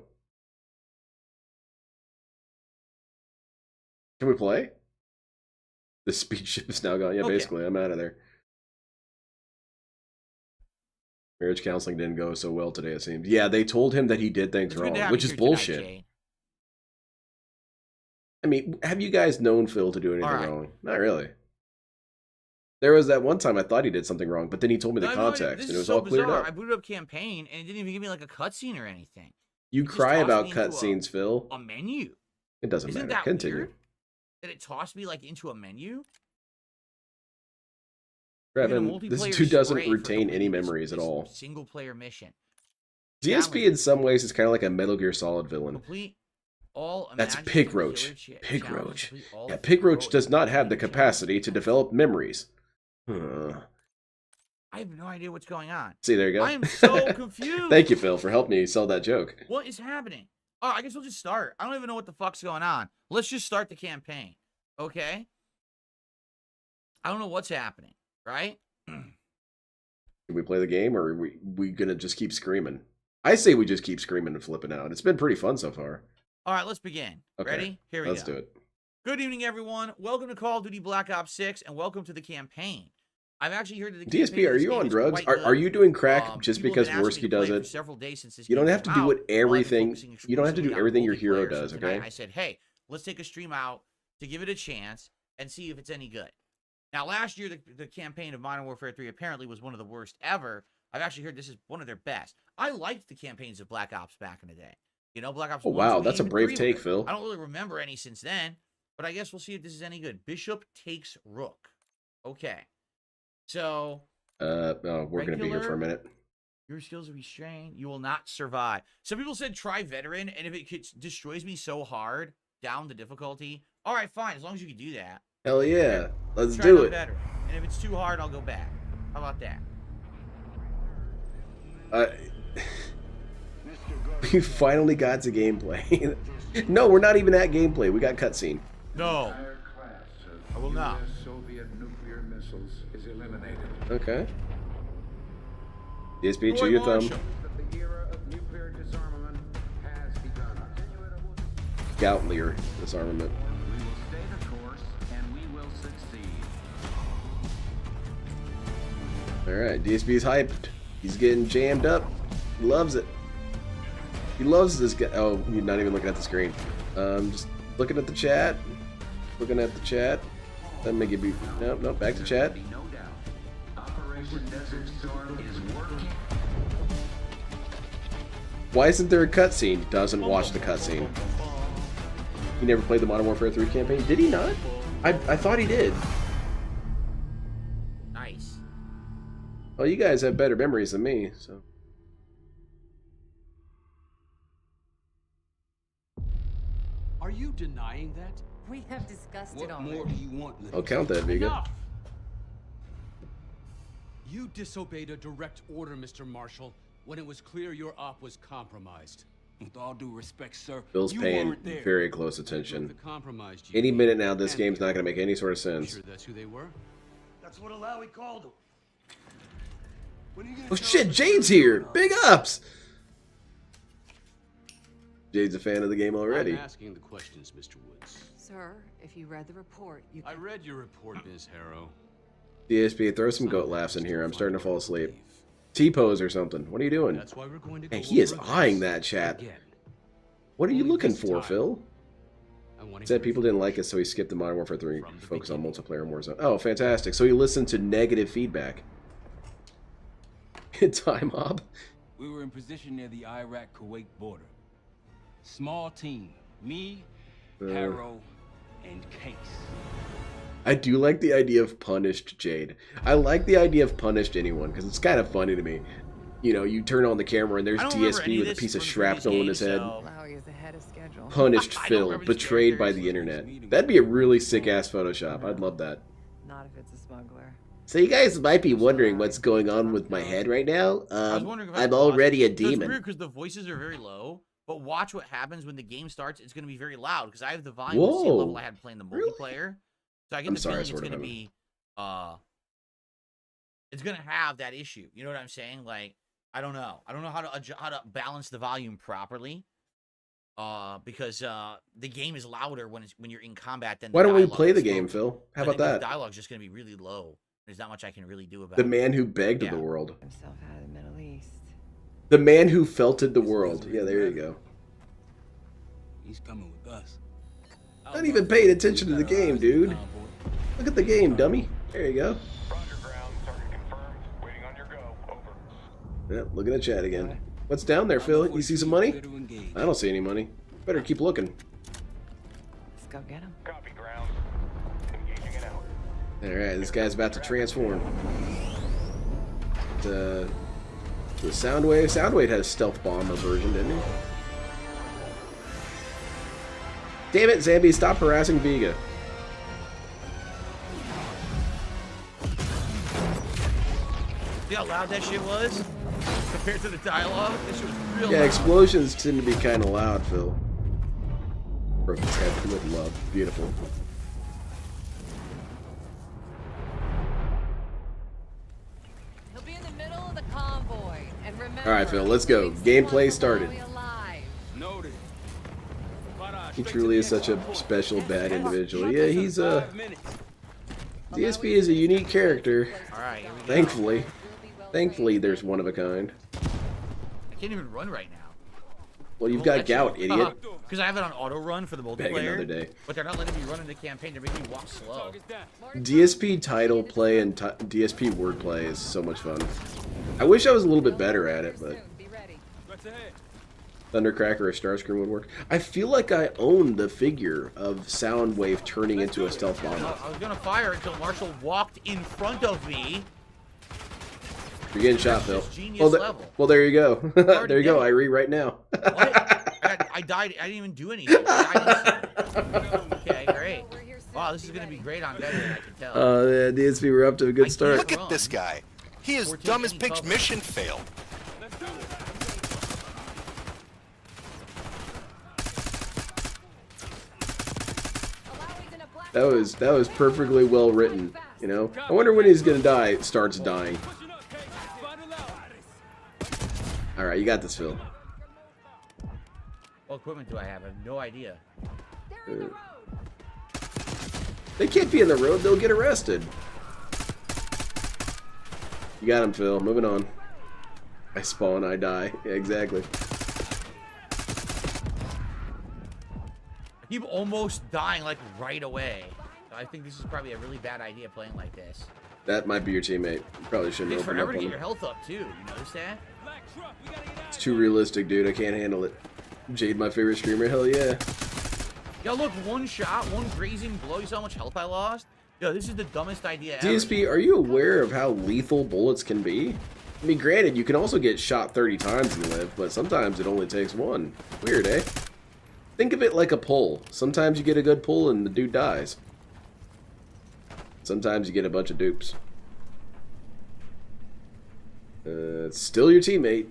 Speaker 1: Can we play? The speed ship is now gone. Yeah,
Speaker 2: Okay.
Speaker 1: basically, I'm out of there. Marriage counseling didn't go so well today, it seems. Yeah, they told him that he did things
Speaker 2: It's good
Speaker 1: wrong,
Speaker 2: to have
Speaker 1: which
Speaker 2: you
Speaker 1: is
Speaker 2: here tonight,
Speaker 1: bullshit.
Speaker 2: Jay.
Speaker 1: I mean, have you guys known Phil to do anything
Speaker 2: All right.
Speaker 1: wrong? Not really. There was that one time I thought he did something wrong, but then he told me the
Speaker 2: No, I have no idea.
Speaker 1: context,
Speaker 2: This
Speaker 1: and it
Speaker 2: is
Speaker 1: was
Speaker 2: so
Speaker 1: all cleared
Speaker 2: bizarre.
Speaker 1: up.
Speaker 2: I booted up campaign, and it didn't even give me like a cutscene or anything.
Speaker 1: You
Speaker 2: It just
Speaker 1: cry
Speaker 2: tossed
Speaker 1: about
Speaker 2: me into
Speaker 1: cutscenes, Phil.
Speaker 2: A menu.
Speaker 1: It doesn't
Speaker 2: Isn't
Speaker 1: matter.
Speaker 2: that
Speaker 1: Continue.
Speaker 2: weird? That it tossed me like into a menu? In a
Speaker 1: Brevin, this
Speaker 2: multiplayer
Speaker 1: dude doesn't
Speaker 2: spray for
Speaker 1: retain any
Speaker 2: completing this-
Speaker 1: memories at
Speaker 2: this
Speaker 1: all.
Speaker 2: Single player mission.
Speaker 1: DSP in some ways is kind of like a Metal Gear Solid villain.
Speaker 2: Complete all.
Speaker 1: That's
Speaker 2: imagined
Speaker 1: Pig
Speaker 2: killer
Speaker 1: Roach. Pig
Speaker 2: challenges,
Speaker 1: Roach.
Speaker 2: complete all
Speaker 1: Yeah,
Speaker 2: the
Speaker 1: Pig Roach
Speaker 2: heroic
Speaker 1: does not have the
Speaker 2: challenges.
Speaker 1: capacity to develop memories. Huh.
Speaker 2: I have no idea what's going on.
Speaker 1: See, there you go.
Speaker 2: I am so confused.
Speaker 1: Thank you, Phil, for helping me sell that joke.
Speaker 2: What is happening? Oh, I guess we'll just start. I don't even know what the fuck's going on. Let's just start the campaign. Okay? I don't know what's happening, right?
Speaker 1: Can we play the game, or are we gonna just keep screaming? I say we just keep screaming and flipping out. It's been pretty fun so far.
Speaker 2: All right, let's begin.
Speaker 1: Okay,
Speaker 2: Ready? Here we go.
Speaker 1: Let's do it.
Speaker 2: Good evening, everyone. Welcome to Call of Duty Black Ops 6, and welcome to the campaign. I've actually heard that the
Speaker 1: DSP, are you on drugs? Are you doing crack just because Worski does it?
Speaker 2: Several days since this
Speaker 1: you don't have to do
Speaker 2: everything
Speaker 1: your hero does, okay?
Speaker 2: I said, hey, let's take a stream out to give it a chance and see if it's any good. Now, last year, the campaign of Modern Warfare 3 apparently was one of the worst ever. I've actually heard this is one of their best. I liked the campaigns of Black Ops back in the day. You know, Black Ops 1,
Speaker 1: wow,
Speaker 2: 2,
Speaker 1: that's a brave take, Phil.
Speaker 2: I don't really remember any since then, but I guess we'll see if this is any good. Bishop takes Rook. Okay. So...
Speaker 1: no, we're going to be here for a minute.
Speaker 2: Your skills are restrained. You will not survive. Some people said try veteran, and if it destroys me so hard, down the difficulty. All right, fine, as long as you can do that.
Speaker 1: Hell yeah. Let's
Speaker 2: try
Speaker 1: do it.
Speaker 2: Veteran. And if it's too hard, I'll go back. How about that?
Speaker 1: We finally got to gameplay. No, we're not even at gameplay. We got cutscene.
Speaker 2: No. I will not.
Speaker 3: Soviet nuclear missiles is eliminated.
Speaker 1: Okay. DSP, chew your thumb.
Speaker 3: The era of nuclear disarmament has begun.
Speaker 1: Gout leer disarmament.
Speaker 3: We will stay the course and we will succeed.
Speaker 1: Alright, DSP's hyped. He's getting jammed up. He loves it. He loves this guy. Oh, you're not even looking at the screen. Just looking at the chat. Looking at the chat. Let me give you. Nope, back to chat.
Speaker 3: No doubt. Operation Desert Storm is working.
Speaker 1: Why isn't there a cutscene? Doesn't watch the cutscene. He never played the Modern Warfare 3 campaign? Did he not? I thought he did.
Speaker 2: Nice.
Speaker 1: Well, you guys have better memories than me, so.
Speaker 4: Are you denying that?
Speaker 5: We have discussed it
Speaker 4: What
Speaker 5: already.
Speaker 4: more do you want, little
Speaker 1: I'll count that, Vega.
Speaker 4: Enough! You disobeyed a direct order, Mr. Marshall, when it was clear your op was compromised.
Speaker 6: With all due respect, sir,
Speaker 1: Bill's
Speaker 6: you
Speaker 1: paying
Speaker 6: weren't there.
Speaker 1: very close
Speaker 4: Proof
Speaker 1: attention.
Speaker 4: that compromised you.
Speaker 1: Any minute now, this
Speaker 4: And
Speaker 1: game's not going to make any sort of sense.
Speaker 4: Sure that's who they were?
Speaker 7: That's what Alawi called him. When are you gonna
Speaker 1: Oh
Speaker 7: tell
Speaker 1: shit,
Speaker 7: us
Speaker 1: Jade's
Speaker 7: what's
Speaker 1: here!
Speaker 7: going on?
Speaker 1: Big ups! Jade's a fan of the game already.
Speaker 4: I'm asking the questions, Mr. Woods.
Speaker 5: Sir, if you read the report, you
Speaker 4: I
Speaker 5: can...
Speaker 4: read your report, Ms. Harrow.
Speaker 1: DSP, throw some goat laughs in here. I'm starting to fall asleep. T-pose or something. What are you doing?
Speaker 4: That's why we're going to
Speaker 1: Hey,
Speaker 4: go
Speaker 1: he is
Speaker 4: over
Speaker 1: eyeing
Speaker 4: this
Speaker 1: that chat.
Speaker 4: again.
Speaker 1: What are you
Speaker 4: Only
Speaker 1: looking
Speaker 4: this
Speaker 1: for,
Speaker 4: time.
Speaker 1: Phil?
Speaker 4: I want to
Speaker 1: Said
Speaker 4: hear
Speaker 1: people
Speaker 4: from
Speaker 1: didn't
Speaker 4: you.
Speaker 1: like it, so he skipped the Modern Warfare 3
Speaker 4: From the
Speaker 1: focus on
Speaker 4: beginning.
Speaker 1: multiplayer and Warzone. Oh, fantastic. So he listened to negative feedback. Time Mob.
Speaker 6: We were in position near the Iraq-Kuwait border. Small team. Me, Harrow, and Case.
Speaker 1: I do like the idea of punished Jade. I like the idea of punished anyone, because it's kind of funny to me. You know, you turn on the camera and there's
Speaker 2: I don't remember any
Speaker 1: DSP
Speaker 2: of
Speaker 1: with a
Speaker 2: this
Speaker 1: piece of
Speaker 2: from the previous
Speaker 1: shrapnel in his
Speaker 2: game,
Speaker 1: head.
Speaker 2: so-
Speaker 5: Alawi is ahead of schedule.
Speaker 1: Punished
Speaker 2: I don't
Speaker 1: Phil,
Speaker 2: remember these
Speaker 1: betrayed by the
Speaker 2: characters.
Speaker 1: internet. That'd be a really sick-ass Photoshop. I'd love that.
Speaker 5: Not if it's a smuggler.
Speaker 1: So you guys might be wondering what's going on with my head right now.
Speaker 2: I was wondering if I
Speaker 1: I'm
Speaker 2: could
Speaker 1: already a
Speaker 2: watch it. So it's
Speaker 1: demon.
Speaker 2: weird because the voices are very low, but watch what happens when the game starts. It's going to be very loud because I have the volume at the same
Speaker 1: Whoa.
Speaker 2: level I had playing the
Speaker 1: Really?
Speaker 2: multiplayer. So I get
Speaker 1: I'm
Speaker 2: the
Speaker 1: sorry,
Speaker 2: feeling it's
Speaker 1: sort of
Speaker 2: going to be, it's going to have that issue. You know what I'm saying? Like, I don't know. I don't know how to balance the volume properly. Because the game is louder when you're in combat than.
Speaker 1: Why
Speaker 2: the
Speaker 1: don't we
Speaker 2: dialogue
Speaker 1: play the
Speaker 2: is.
Speaker 1: game, Phil? How
Speaker 2: I
Speaker 1: about
Speaker 2: think the
Speaker 1: that?
Speaker 2: dialogue's just going to be really low. There's not much I can really do about
Speaker 1: The
Speaker 2: it.
Speaker 1: man who begged
Speaker 2: Yeah.
Speaker 1: the world.
Speaker 5: Himself out of the Middle East.
Speaker 1: The man who felted the world. Yeah, there you go.
Speaker 6: He's coming with us.
Speaker 1: Not even paying attention to the game, dude. Look at the game, dummy. There you go.
Speaker 7: Roger, ground. Target confirmed. Waiting on your go. Over.
Speaker 1: Yep, look at the chat again. What's down there, Phil? You see some money? I don't see any money. Better keep looking.
Speaker 5: Let's go get him.
Speaker 7: Copy, ground. Engaging an hour.
Speaker 1: Alright, this guy's about to transform. The Soundwave. Soundwave had a stealth bomb version, didn't he? Damn it, Zambi, stop harassing Vega.
Speaker 2: See how loud that shit was compared to the dialogue? This shit was real
Speaker 1: Yeah,
Speaker 2: loud.
Speaker 1: explosions tend to be kind of loud, Phil. Broke his head with love. Beautiful.
Speaker 5: He'll be in the middle of the convoy. And remember,
Speaker 1: Alright, Phil, let's go. Gameplay started.
Speaker 6: Noted.
Speaker 1: He truly is such a special bad individual. Yeah, he's DSP is a unique character.
Speaker 2: Alright, here we go.
Speaker 1: Thankfully. Thankfully, there's one of a kind.
Speaker 2: I can't even run right now.
Speaker 1: Well, you've got Gout, idiot.
Speaker 2: Because I have it on auto run for the
Speaker 1: Beg
Speaker 2: multiplayer.
Speaker 1: another day.
Speaker 2: But they're not letting me run in the campaign. They're making me walk slow.
Speaker 1: DSP title play and DSP wordplay is so much fun. I wish I was a little bit better at it, but Thundercracker or Starscream would work. I feel like I own the figure of Soundwave turning into a stealth bomber.
Speaker 2: I was gonna fire until Marshall walked in front of me.
Speaker 1: You're getting shot, Phil.
Speaker 2: Genius level.
Speaker 1: Well, there you go. There you go, Irie, right now.
Speaker 2: What? I died. I didn't even do anything. I died. Okay, great. Wow, this is gonna be great on Veteran, I can tell.
Speaker 1: Yeah, DSP, we're up to a good start.
Speaker 8: Look at this guy. He is dumb as pig's mission failed.
Speaker 1: That was perfectly well written, you know? I wonder when he's gonna die, starts dying. Alright, you got this, Phil.
Speaker 2: What equipment do I have? I have no idea.
Speaker 1: They can't be in the road, they'll get arrested. You got him, Phil. Moving on. I spawn, I die. Yeah, exactly.
Speaker 2: I keep almost dying like right away. So I think this is probably a really bad idea playing like this.
Speaker 1: That might be your teammate. You probably shouldn't
Speaker 2: It takes
Speaker 1: open up
Speaker 2: forever to
Speaker 1: on
Speaker 2: get your
Speaker 1: him.
Speaker 2: health up too. You notice that?
Speaker 1: It's too realistic, dude. I can't handle it. Jade, my favorite streamer. Hell yeah.
Speaker 2: Yo, look, one shot, one grazing blow. You saw how much health I lost? Yo, this is the dumbest idea ever.
Speaker 1: DSP, are you aware of how lethal bullets can be? I mean, granted, you can also get shot 30 times and live, but sometimes it only takes one. Weird, eh? Think of it like a pull. Sometimes you get a good pull and the dude dies. Sometimes you get a bunch of dupes. It's still your teammate.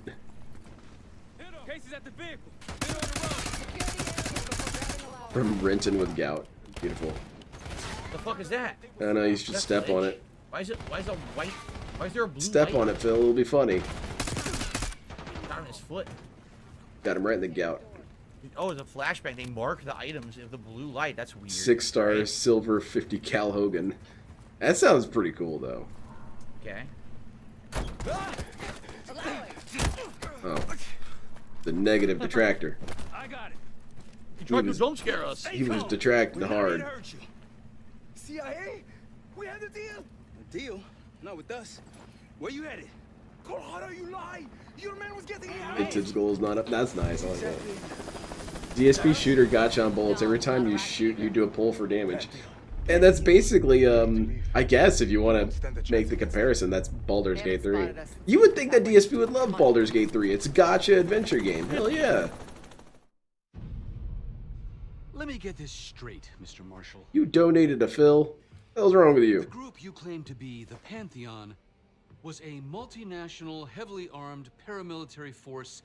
Speaker 1: From Renton with Gout. Beautiful.
Speaker 2: The fuck is that?
Speaker 1: I know, you should
Speaker 2: That's
Speaker 1: step on
Speaker 2: glitch.
Speaker 1: it.
Speaker 2: Why is a white? Why is there a blue
Speaker 1: Step
Speaker 2: light
Speaker 1: on it, Phil. It'll be funny.
Speaker 2: on his foot?
Speaker 1: Got him right in the Gout.
Speaker 2: Oh, it's a flashbang. They mark the items of the blue light. That's weird.
Speaker 1: 6 stars,
Speaker 2: Right?
Speaker 1: silver, 50 Cal Hogan. That sounds pretty cool, though.
Speaker 2: Okay.
Speaker 1: Oh. The negative detractor.
Speaker 7: I got it.
Speaker 2: You tried to
Speaker 1: was-
Speaker 2: jump scare us.
Speaker 1: He was detracting hard.
Speaker 7: CIA? We had a deal?
Speaker 6: A deal? Not with us. Where you headed?
Speaker 7: Colorado, you lie! Your man was getting me
Speaker 1: The
Speaker 7: out!
Speaker 1: tips goal is not up. That's nice. I like that. DSP shooter gotcha on bullets. Every time you shoot, you do a pull for damage. And that's basically, I guess, if you want to make the comparison, that's Baldur's Gate 3. You would think that DSP would love Baldur's Gate 3. It's a gotcha adventure game. Hell yeah.
Speaker 4: Let me get this straight, Mr. Marshall.
Speaker 1: You donated to Phil. What the hell's wrong with
Speaker 4: The
Speaker 1: you?
Speaker 4: group you claim to be the Pantheon was a multinational, heavily armed paramilitary force.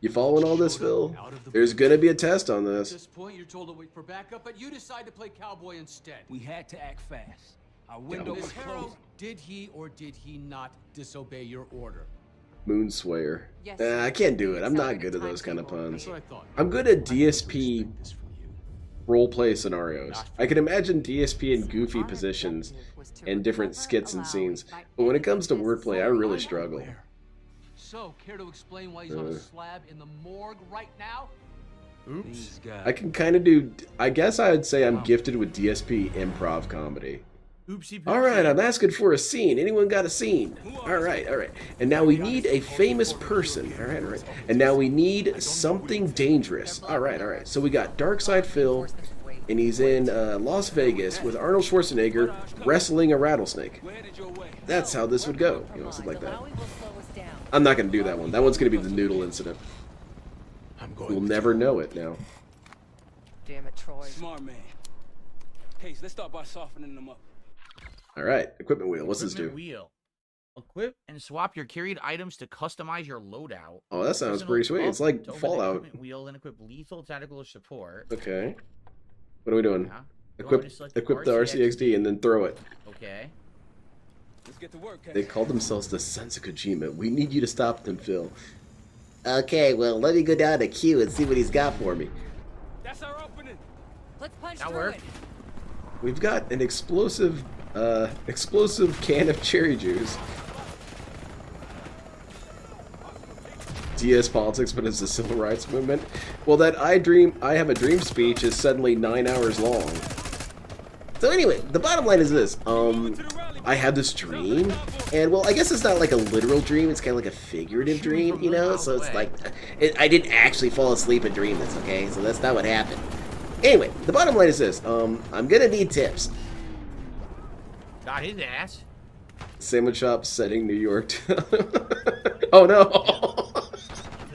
Speaker 1: You following all this, Phil? There's gonna be a test on
Speaker 4: At
Speaker 1: this.
Speaker 4: this point, you're told to wait for backup, but you decide to play cowboy instead.
Speaker 6: We had to act fast. Our window was
Speaker 4: Miss Harrow,
Speaker 6: closing.
Speaker 4: did he or did he not disobey your order?
Speaker 1: Moonswayer.
Speaker 5: Yes,
Speaker 1: I can't do it. I'm not good at those kind of puns.
Speaker 4: That's what I thought.
Speaker 1: I'm good at DSP
Speaker 4: This from you.
Speaker 1: roleplay scenarios. I can imagine DSP in goofy positions and different skits and scenes, but when it comes to wordplay, I really struggle.
Speaker 4: So, care to explain why he's on a slab in the morgue right now?
Speaker 6: These guys.
Speaker 1: I can kind of do, I guess I would say I'm gifted with DSP improv comedy.
Speaker 2: Oopsie.
Speaker 1: Alright, I'm asking for a scene. Anyone got a scene? Alright. And now we need a famous person. Alright. And now we need something dangerous. Alright. So we got Darkside Phil, and he's in Las Vegas with Arnold Schwarzenegger wrestling a rattlesnake.
Speaker 6: We're headed your way.
Speaker 1: That's how this would go. You know, something like that. I'm not going to do that one. That one's going to be the noodle incident. We'll never know it now.
Speaker 5: Damn it, Troy.
Speaker 6: Smart man. Case, let's start by softening them up.
Speaker 1: Alright, equipment wheel. What's this
Speaker 2: Equipment
Speaker 1: do?
Speaker 2: wheel. Equip and swap your carried items to customize your loadout.
Speaker 1: Oh, that sounds
Speaker 2: Personal
Speaker 1: pretty sweet.
Speaker 2: up
Speaker 1: It's like
Speaker 2: to open the
Speaker 1: Fallout.
Speaker 2: equipment wheel and equip lethal, tactical, or support.
Speaker 1: Okay. What are we doing?
Speaker 2: Yeah. You want me to select
Speaker 1: Equip the RCXD and then throw it.
Speaker 2: Okay.
Speaker 6: get to work.
Speaker 1: They call themselves the Sons of Kojima. We need you to stop them, Phil.
Speaker 9: Okay, well, let me go down to Q and see what he's got for me.
Speaker 6: That's our opening.
Speaker 5: Let's punch
Speaker 2: That
Speaker 5: through
Speaker 2: work?
Speaker 5: it.
Speaker 1: We've got an explosive can of cherry juice. DS politics, but it's the civil rights movement. Well, that I have a dream speech is suddenly 9 hours long. So anyway, the bottom line is this. I had this dream, and well, I guess it's not like a literal dream, it's kind of like a figurative dream, you know? So it's like, I didn't actually fall asleep and dream this, okay? So that's not what happened. Anyway, the bottom line is this. I'm gonna need tips.
Speaker 2: Got his ass.
Speaker 1: Sandwich shop setting New York. Oh no!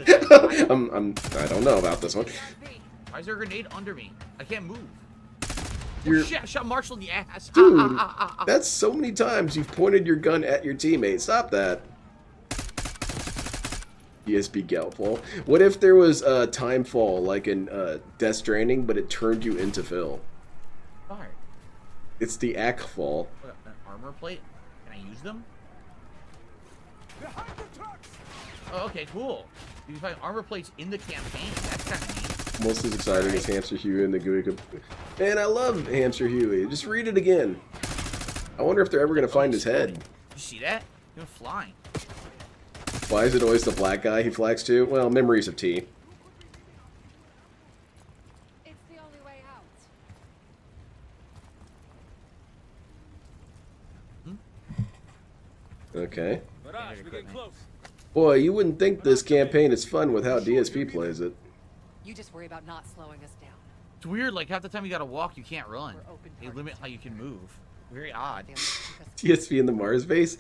Speaker 1: I don't know about this one.
Speaker 2: Why is there a grenade under me? I can't move.
Speaker 1: You're,
Speaker 2: Oh, shit, I shot Marshall in the ass.
Speaker 1: dude, that's so many times you've pointed your gun at your teammate. Stop that. DSP Gout fall. What if there was a time fall like in Death Stranding, but it turned you into Phil?
Speaker 2: Fire.
Speaker 1: It's the Ack fall.
Speaker 2: What, an armor plate? Can I use them? Oh, okay, cool. You can find armor plates in the campaign. That's kind of neat.
Speaker 1: Most as exciting as Hamster Huey and the Gooey. Man, I love Hamster Huey. Just read it again. I wonder if they're ever gonna find his head.
Speaker 2: You see that? He went flying.
Speaker 1: Why is it always the black guy he flags to? Well, memories of T.
Speaker 5: It's the only way out.
Speaker 1: Okay.
Speaker 6: Mirage, we're getting close.
Speaker 1: Boy, you wouldn't think this campaign is fun with how DSP plays it.
Speaker 5: You just worry about not slowing us down.
Speaker 2: It's weird, like half the time you gotta walk, you can't run.
Speaker 5: We're open
Speaker 2: They
Speaker 5: targets.
Speaker 2: limit how you can move. Very odd.
Speaker 1: DSP in the Mars base?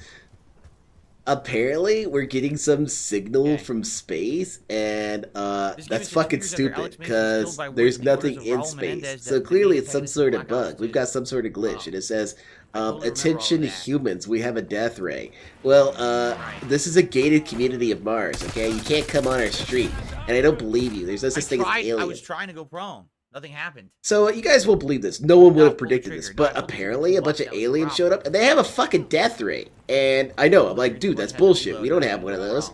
Speaker 9: Apparently, we're getting some signal
Speaker 2: Okay.
Speaker 9: from space, and
Speaker 2: This
Speaker 9: that's
Speaker 2: game
Speaker 9: fucking
Speaker 2: is confused after
Speaker 9: stupid,
Speaker 2: Alex Mason is
Speaker 9: because
Speaker 2: killed by
Speaker 9: there's
Speaker 2: Wood in the
Speaker 9: nothing
Speaker 2: orders of
Speaker 9: in
Speaker 2: Raul
Speaker 9: space.
Speaker 2: Menendez
Speaker 9: So
Speaker 2: that
Speaker 9: clearly
Speaker 2: the
Speaker 9: it's some
Speaker 2: main
Speaker 9: sort of
Speaker 2: Black Ops
Speaker 9: bug. We've
Speaker 2: 2.
Speaker 9: got some sort of glitch,
Speaker 2: Wow.
Speaker 9: and it says,
Speaker 2: totally remember all
Speaker 9: attention
Speaker 2: that.
Speaker 9: humans, we have a death ray. Well, this is a gated community of Mars, okay? You can't come on our street, and I don't believe you. There's no such thing as
Speaker 2: I
Speaker 9: aliens.
Speaker 2: was trying to go prone. Nothing happened.
Speaker 9: So you guys won't believe this. No one would
Speaker 2: Not
Speaker 9: have
Speaker 2: pull the
Speaker 9: predicted this,
Speaker 2: trigger,
Speaker 9: but
Speaker 2: not pull the
Speaker 9: apparently a bunch of
Speaker 2: button, that was the
Speaker 9: aliens
Speaker 2: problem.
Speaker 9: showed up, and they have a fucking death rate. And I know, I'm like, dude, that's bullshit. We don't have one of those.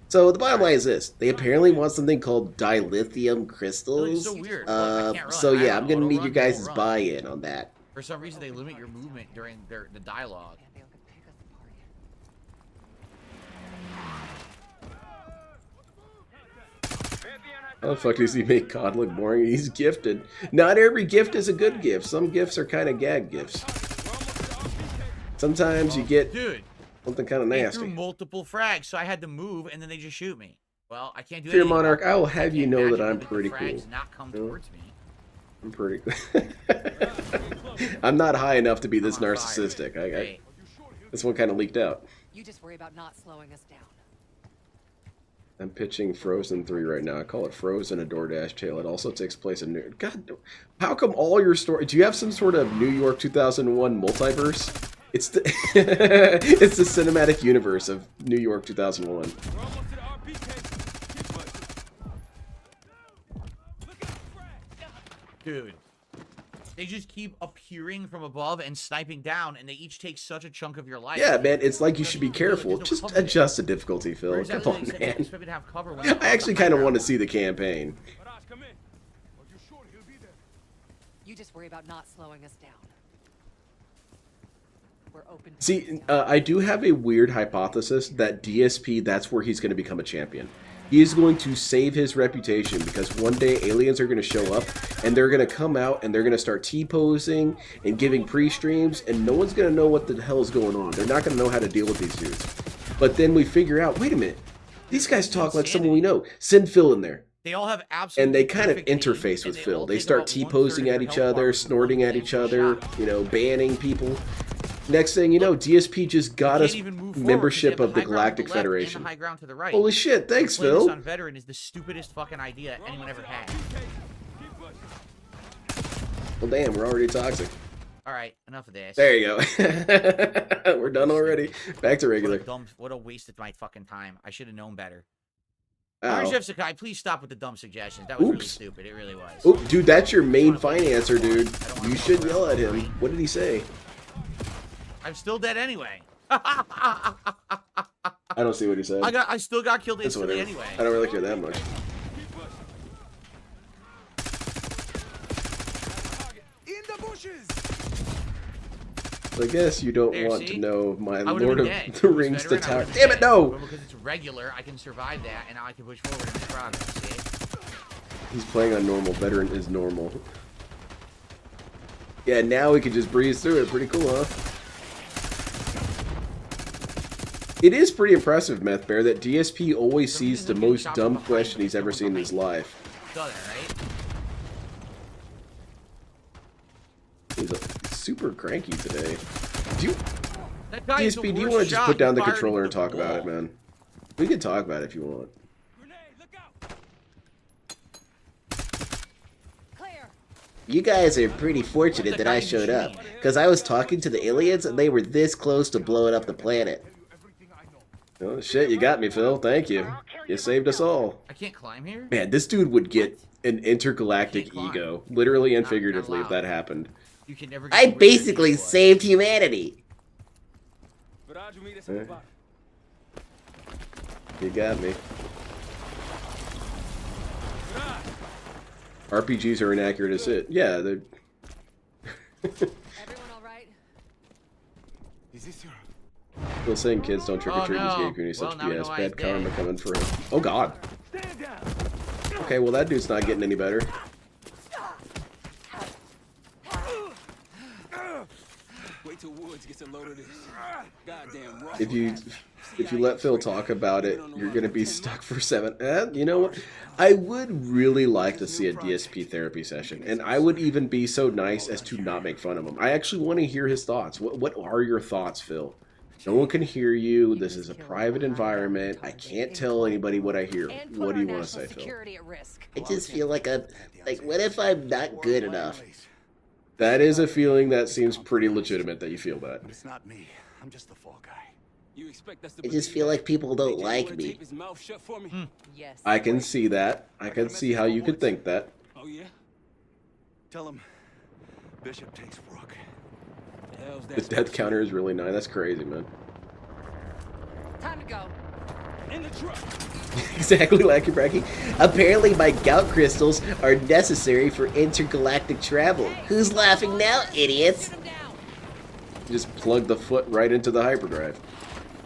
Speaker 9: So the bottom line is this: they apparently want something called dilithium crystals.
Speaker 2: so weird. Look, I can't run.
Speaker 9: So
Speaker 2: I
Speaker 9: yeah,
Speaker 2: don't
Speaker 9: I'm gonna
Speaker 2: know.
Speaker 9: need
Speaker 2: Auto
Speaker 9: your
Speaker 2: run,
Speaker 9: guys'
Speaker 2: won't run.
Speaker 9: buy-in on that.
Speaker 2: For some reason, they limit your movement during the dialogue.
Speaker 5: Can't be able to pick us apart.
Speaker 1: How the fuck does he make COD look boring? He's gifted. Not every gift is a good gift. Some gifts are kind of gag gifts. Sometimes you get
Speaker 2: Dude,
Speaker 1: something kind of
Speaker 2: they
Speaker 1: nasty.
Speaker 2: threw multiple frags, so I had to move, and then they just shoot me. Well, I can't do
Speaker 1: Fear
Speaker 2: anything
Speaker 1: Monarch,
Speaker 2: about it.
Speaker 1: I will have you
Speaker 2: can't
Speaker 1: know that
Speaker 2: magically
Speaker 1: I'm
Speaker 2: make the
Speaker 1: pretty
Speaker 2: frags
Speaker 1: cool.
Speaker 2: not come
Speaker 1: Yeah.
Speaker 2: towards me.
Speaker 1: I'm pretty. I'm not high enough to be this
Speaker 2: I'm on fire.
Speaker 1: narcissistic.
Speaker 2: Hey,
Speaker 1: This one kind of leaked out.
Speaker 5: You just worry about not slowing us down.
Speaker 1: I'm pitching Frozen 3 right now. I call it Frozen, a DoorDash tale. It also takes place in New... God, how come all your stories... Do you have some sort of New York 2001 multiverse? It's the... it's the cinematic universe of New York 2001.
Speaker 6: We're almost to the RPK. Keep pushing. Look out, frag.
Speaker 2: dude. They just keep appearing from above and sniping down, and they each take such a chunk of your life.
Speaker 1: Yeah, man, it's like you should be careful.
Speaker 2: There's no
Speaker 1: Just
Speaker 2: cover there.
Speaker 1: adjust the difficulty, Phil.
Speaker 2: Where is
Speaker 1: Come
Speaker 2: that
Speaker 1: on,
Speaker 2: lady said they
Speaker 1: man.
Speaker 2: expect me to have cover when
Speaker 1: I actually kind of want to see the campaign.
Speaker 6: Mirage, come in. Are you sure he'll be there?
Speaker 5: You just worry about not slowing us down. We're open.
Speaker 1: See, I do have a weird hypothesis that DSP, that's where he's going to become a champion. He is going to save his reputation because one day aliens are going to show up and they're going to come out and they're going to start T-posing and giving pre-streams and no one's going to know what the hell is going on. They're not going to know how to deal with these dudes. But then we figure out, wait a minute, these guys talk like someone we know. Send Phil in there.
Speaker 2: They all have absolutely
Speaker 1: And they kind of
Speaker 2: perfect aim,
Speaker 1: interface
Speaker 2: and
Speaker 1: with
Speaker 2: they all
Speaker 1: Phil. They
Speaker 2: take
Speaker 1: start
Speaker 2: about
Speaker 1: T-posing
Speaker 2: 1/3
Speaker 1: at
Speaker 2: of
Speaker 1: each
Speaker 2: their health
Speaker 1: other,
Speaker 2: bar
Speaker 1: snorting
Speaker 2: with
Speaker 1: at
Speaker 2: one
Speaker 1: each
Speaker 2: damn
Speaker 1: other,
Speaker 2: shot.
Speaker 1: you know, banning people. Next thing you know, DSP just got
Speaker 2: You
Speaker 1: us
Speaker 2: can't even move forward
Speaker 1: membership
Speaker 2: 'cause
Speaker 1: of
Speaker 2: you
Speaker 1: the
Speaker 2: have high ground to
Speaker 1: Galactic
Speaker 2: left and the
Speaker 1: Federation.
Speaker 2: high ground to the right.
Speaker 1: Holy shit, thanks,
Speaker 2: Playing this
Speaker 1: Phil.
Speaker 2: on veteran is the stupidest fucking idea anyone ever had.
Speaker 6: Keep pushing.
Speaker 1: Well, damn, we're already toxic.
Speaker 2: All right, enough of this.
Speaker 1: There you go. We're done already. Back to regular.
Speaker 2: What a waste of my fucking time. I should have known better.
Speaker 1: Ow.
Speaker 2: Chef Sakai, please stop with the dumb suggestions. That was really
Speaker 1: Oops.
Speaker 2: stupid. It really was.
Speaker 1: Oh, dude, that's your main financer, dude. You should yell at him. What did he say?
Speaker 2: I'm still dead anyway.
Speaker 1: I don't see what he said.
Speaker 2: I still got killed
Speaker 1: That's
Speaker 2: instantly
Speaker 1: whatever.
Speaker 2: anyway.
Speaker 1: I don't really care that much.
Speaker 7: In the bushes.
Speaker 1: So I guess you don't
Speaker 2: There,
Speaker 1: want
Speaker 2: see?
Speaker 1: to know my
Speaker 2: I would've
Speaker 1: Lord
Speaker 2: been
Speaker 1: of
Speaker 2: dead.
Speaker 1: the
Speaker 2: If it was
Speaker 1: Rings to
Speaker 2: veteran, I
Speaker 1: Tower.
Speaker 2: would've
Speaker 1: Damn
Speaker 2: been
Speaker 1: it, no!
Speaker 2: dead. But because it's regular, I can survive that, and now I can push forward and make progress. See?
Speaker 1: He's playing on normal. Veteran is normal. Yeah, now we can just breeze through it. Pretty cool, huh? It is pretty impressive, Meth Bear, that DSP always sees the most dumb question he's ever seen in his life.
Speaker 2: Saw that, right?
Speaker 1: He's super cranky today. Do you,
Speaker 2: That guy is the
Speaker 1: DSP, do you
Speaker 2: worst
Speaker 1: want to just
Speaker 2: shot.
Speaker 1: put down
Speaker 2: He
Speaker 1: the
Speaker 2: fired
Speaker 1: controller
Speaker 2: into
Speaker 1: and talk
Speaker 2: the
Speaker 1: about it,
Speaker 2: wall.
Speaker 1: man? We can talk about it if you want.
Speaker 5: Clear.
Speaker 9: You guys are pretty fortunate that I showed up, because I was talking to the aliens and they were this close to blowing up the planet.
Speaker 1: Oh shit, you got me, Phil. Thank you. You saved us all.
Speaker 2: I can't climb here?
Speaker 1: Man, this dude would get an intergalactic ego, literally and figuratively, if that happened.
Speaker 2: You can never get
Speaker 9: I
Speaker 2: rid of
Speaker 9: basically
Speaker 2: these boys.
Speaker 9: saved humanity.
Speaker 1: Eh. You got me. RPGs are inaccurate as it. Yeah, they're...
Speaker 5: Everyone all right?
Speaker 1: Still saying kids don't trick or treat in this
Speaker 2: Oh, no.
Speaker 1: game community.
Speaker 2: Well,
Speaker 1: Such
Speaker 2: now we know
Speaker 1: BS.
Speaker 2: why
Speaker 1: Bad
Speaker 2: he's
Speaker 1: karma
Speaker 2: dead.
Speaker 1: coming for him. Oh god. Okay, well that dude's not getting any better.
Speaker 6: Wait till Woods gets a load of this. Goddamn rough.
Speaker 1: If you let Phil talk about it, you're gonna be stuck for 7. You know what? I would really like to see a DSP therapy session, and I would even be so nice as to not make fun of him. I actually want to hear his thoughts. What are your thoughts, Phil? No one can hear you. This is a private environment. I can't tell anybody what I hear.
Speaker 5: And put
Speaker 1: What do you
Speaker 5: our
Speaker 1: want to
Speaker 5: national
Speaker 1: say, Phil?
Speaker 5: security at risk.
Speaker 9: I just feel like what if I'm not good enough?
Speaker 1: That is a feeling that seems pretty legitimate that you feel that.
Speaker 7: It's not me. I'm just the fall guy.
Speaker 6: You expect us to
Speaker 9: I just feel like people don't like me.
Speaker 6: tape his mouth shut for me?
Speaker 5: Yes.
Speaker 1: I can see that. I can see how you could think that.
Speaker 6: Oh yeah?
Speaker 7: Tell him Bishop takes Rook.
Speaker 6: The hell's
Speaker 1: The
Speaker 6: that?
Speaker 1: death counter is really 9. That's crazy, man.
Speaker 5: Time to go.
Speaker 6: In the truck.
Speaker 1: Exactly, Lackey Bracky.
Speaker 9: Apparently my gout crystals are necessary for intergalactic travel. Who's laughing now, idiots?
Speaker 5: Shoot him down.
Speaker 1: Just plug the foot right into the hyperdrive.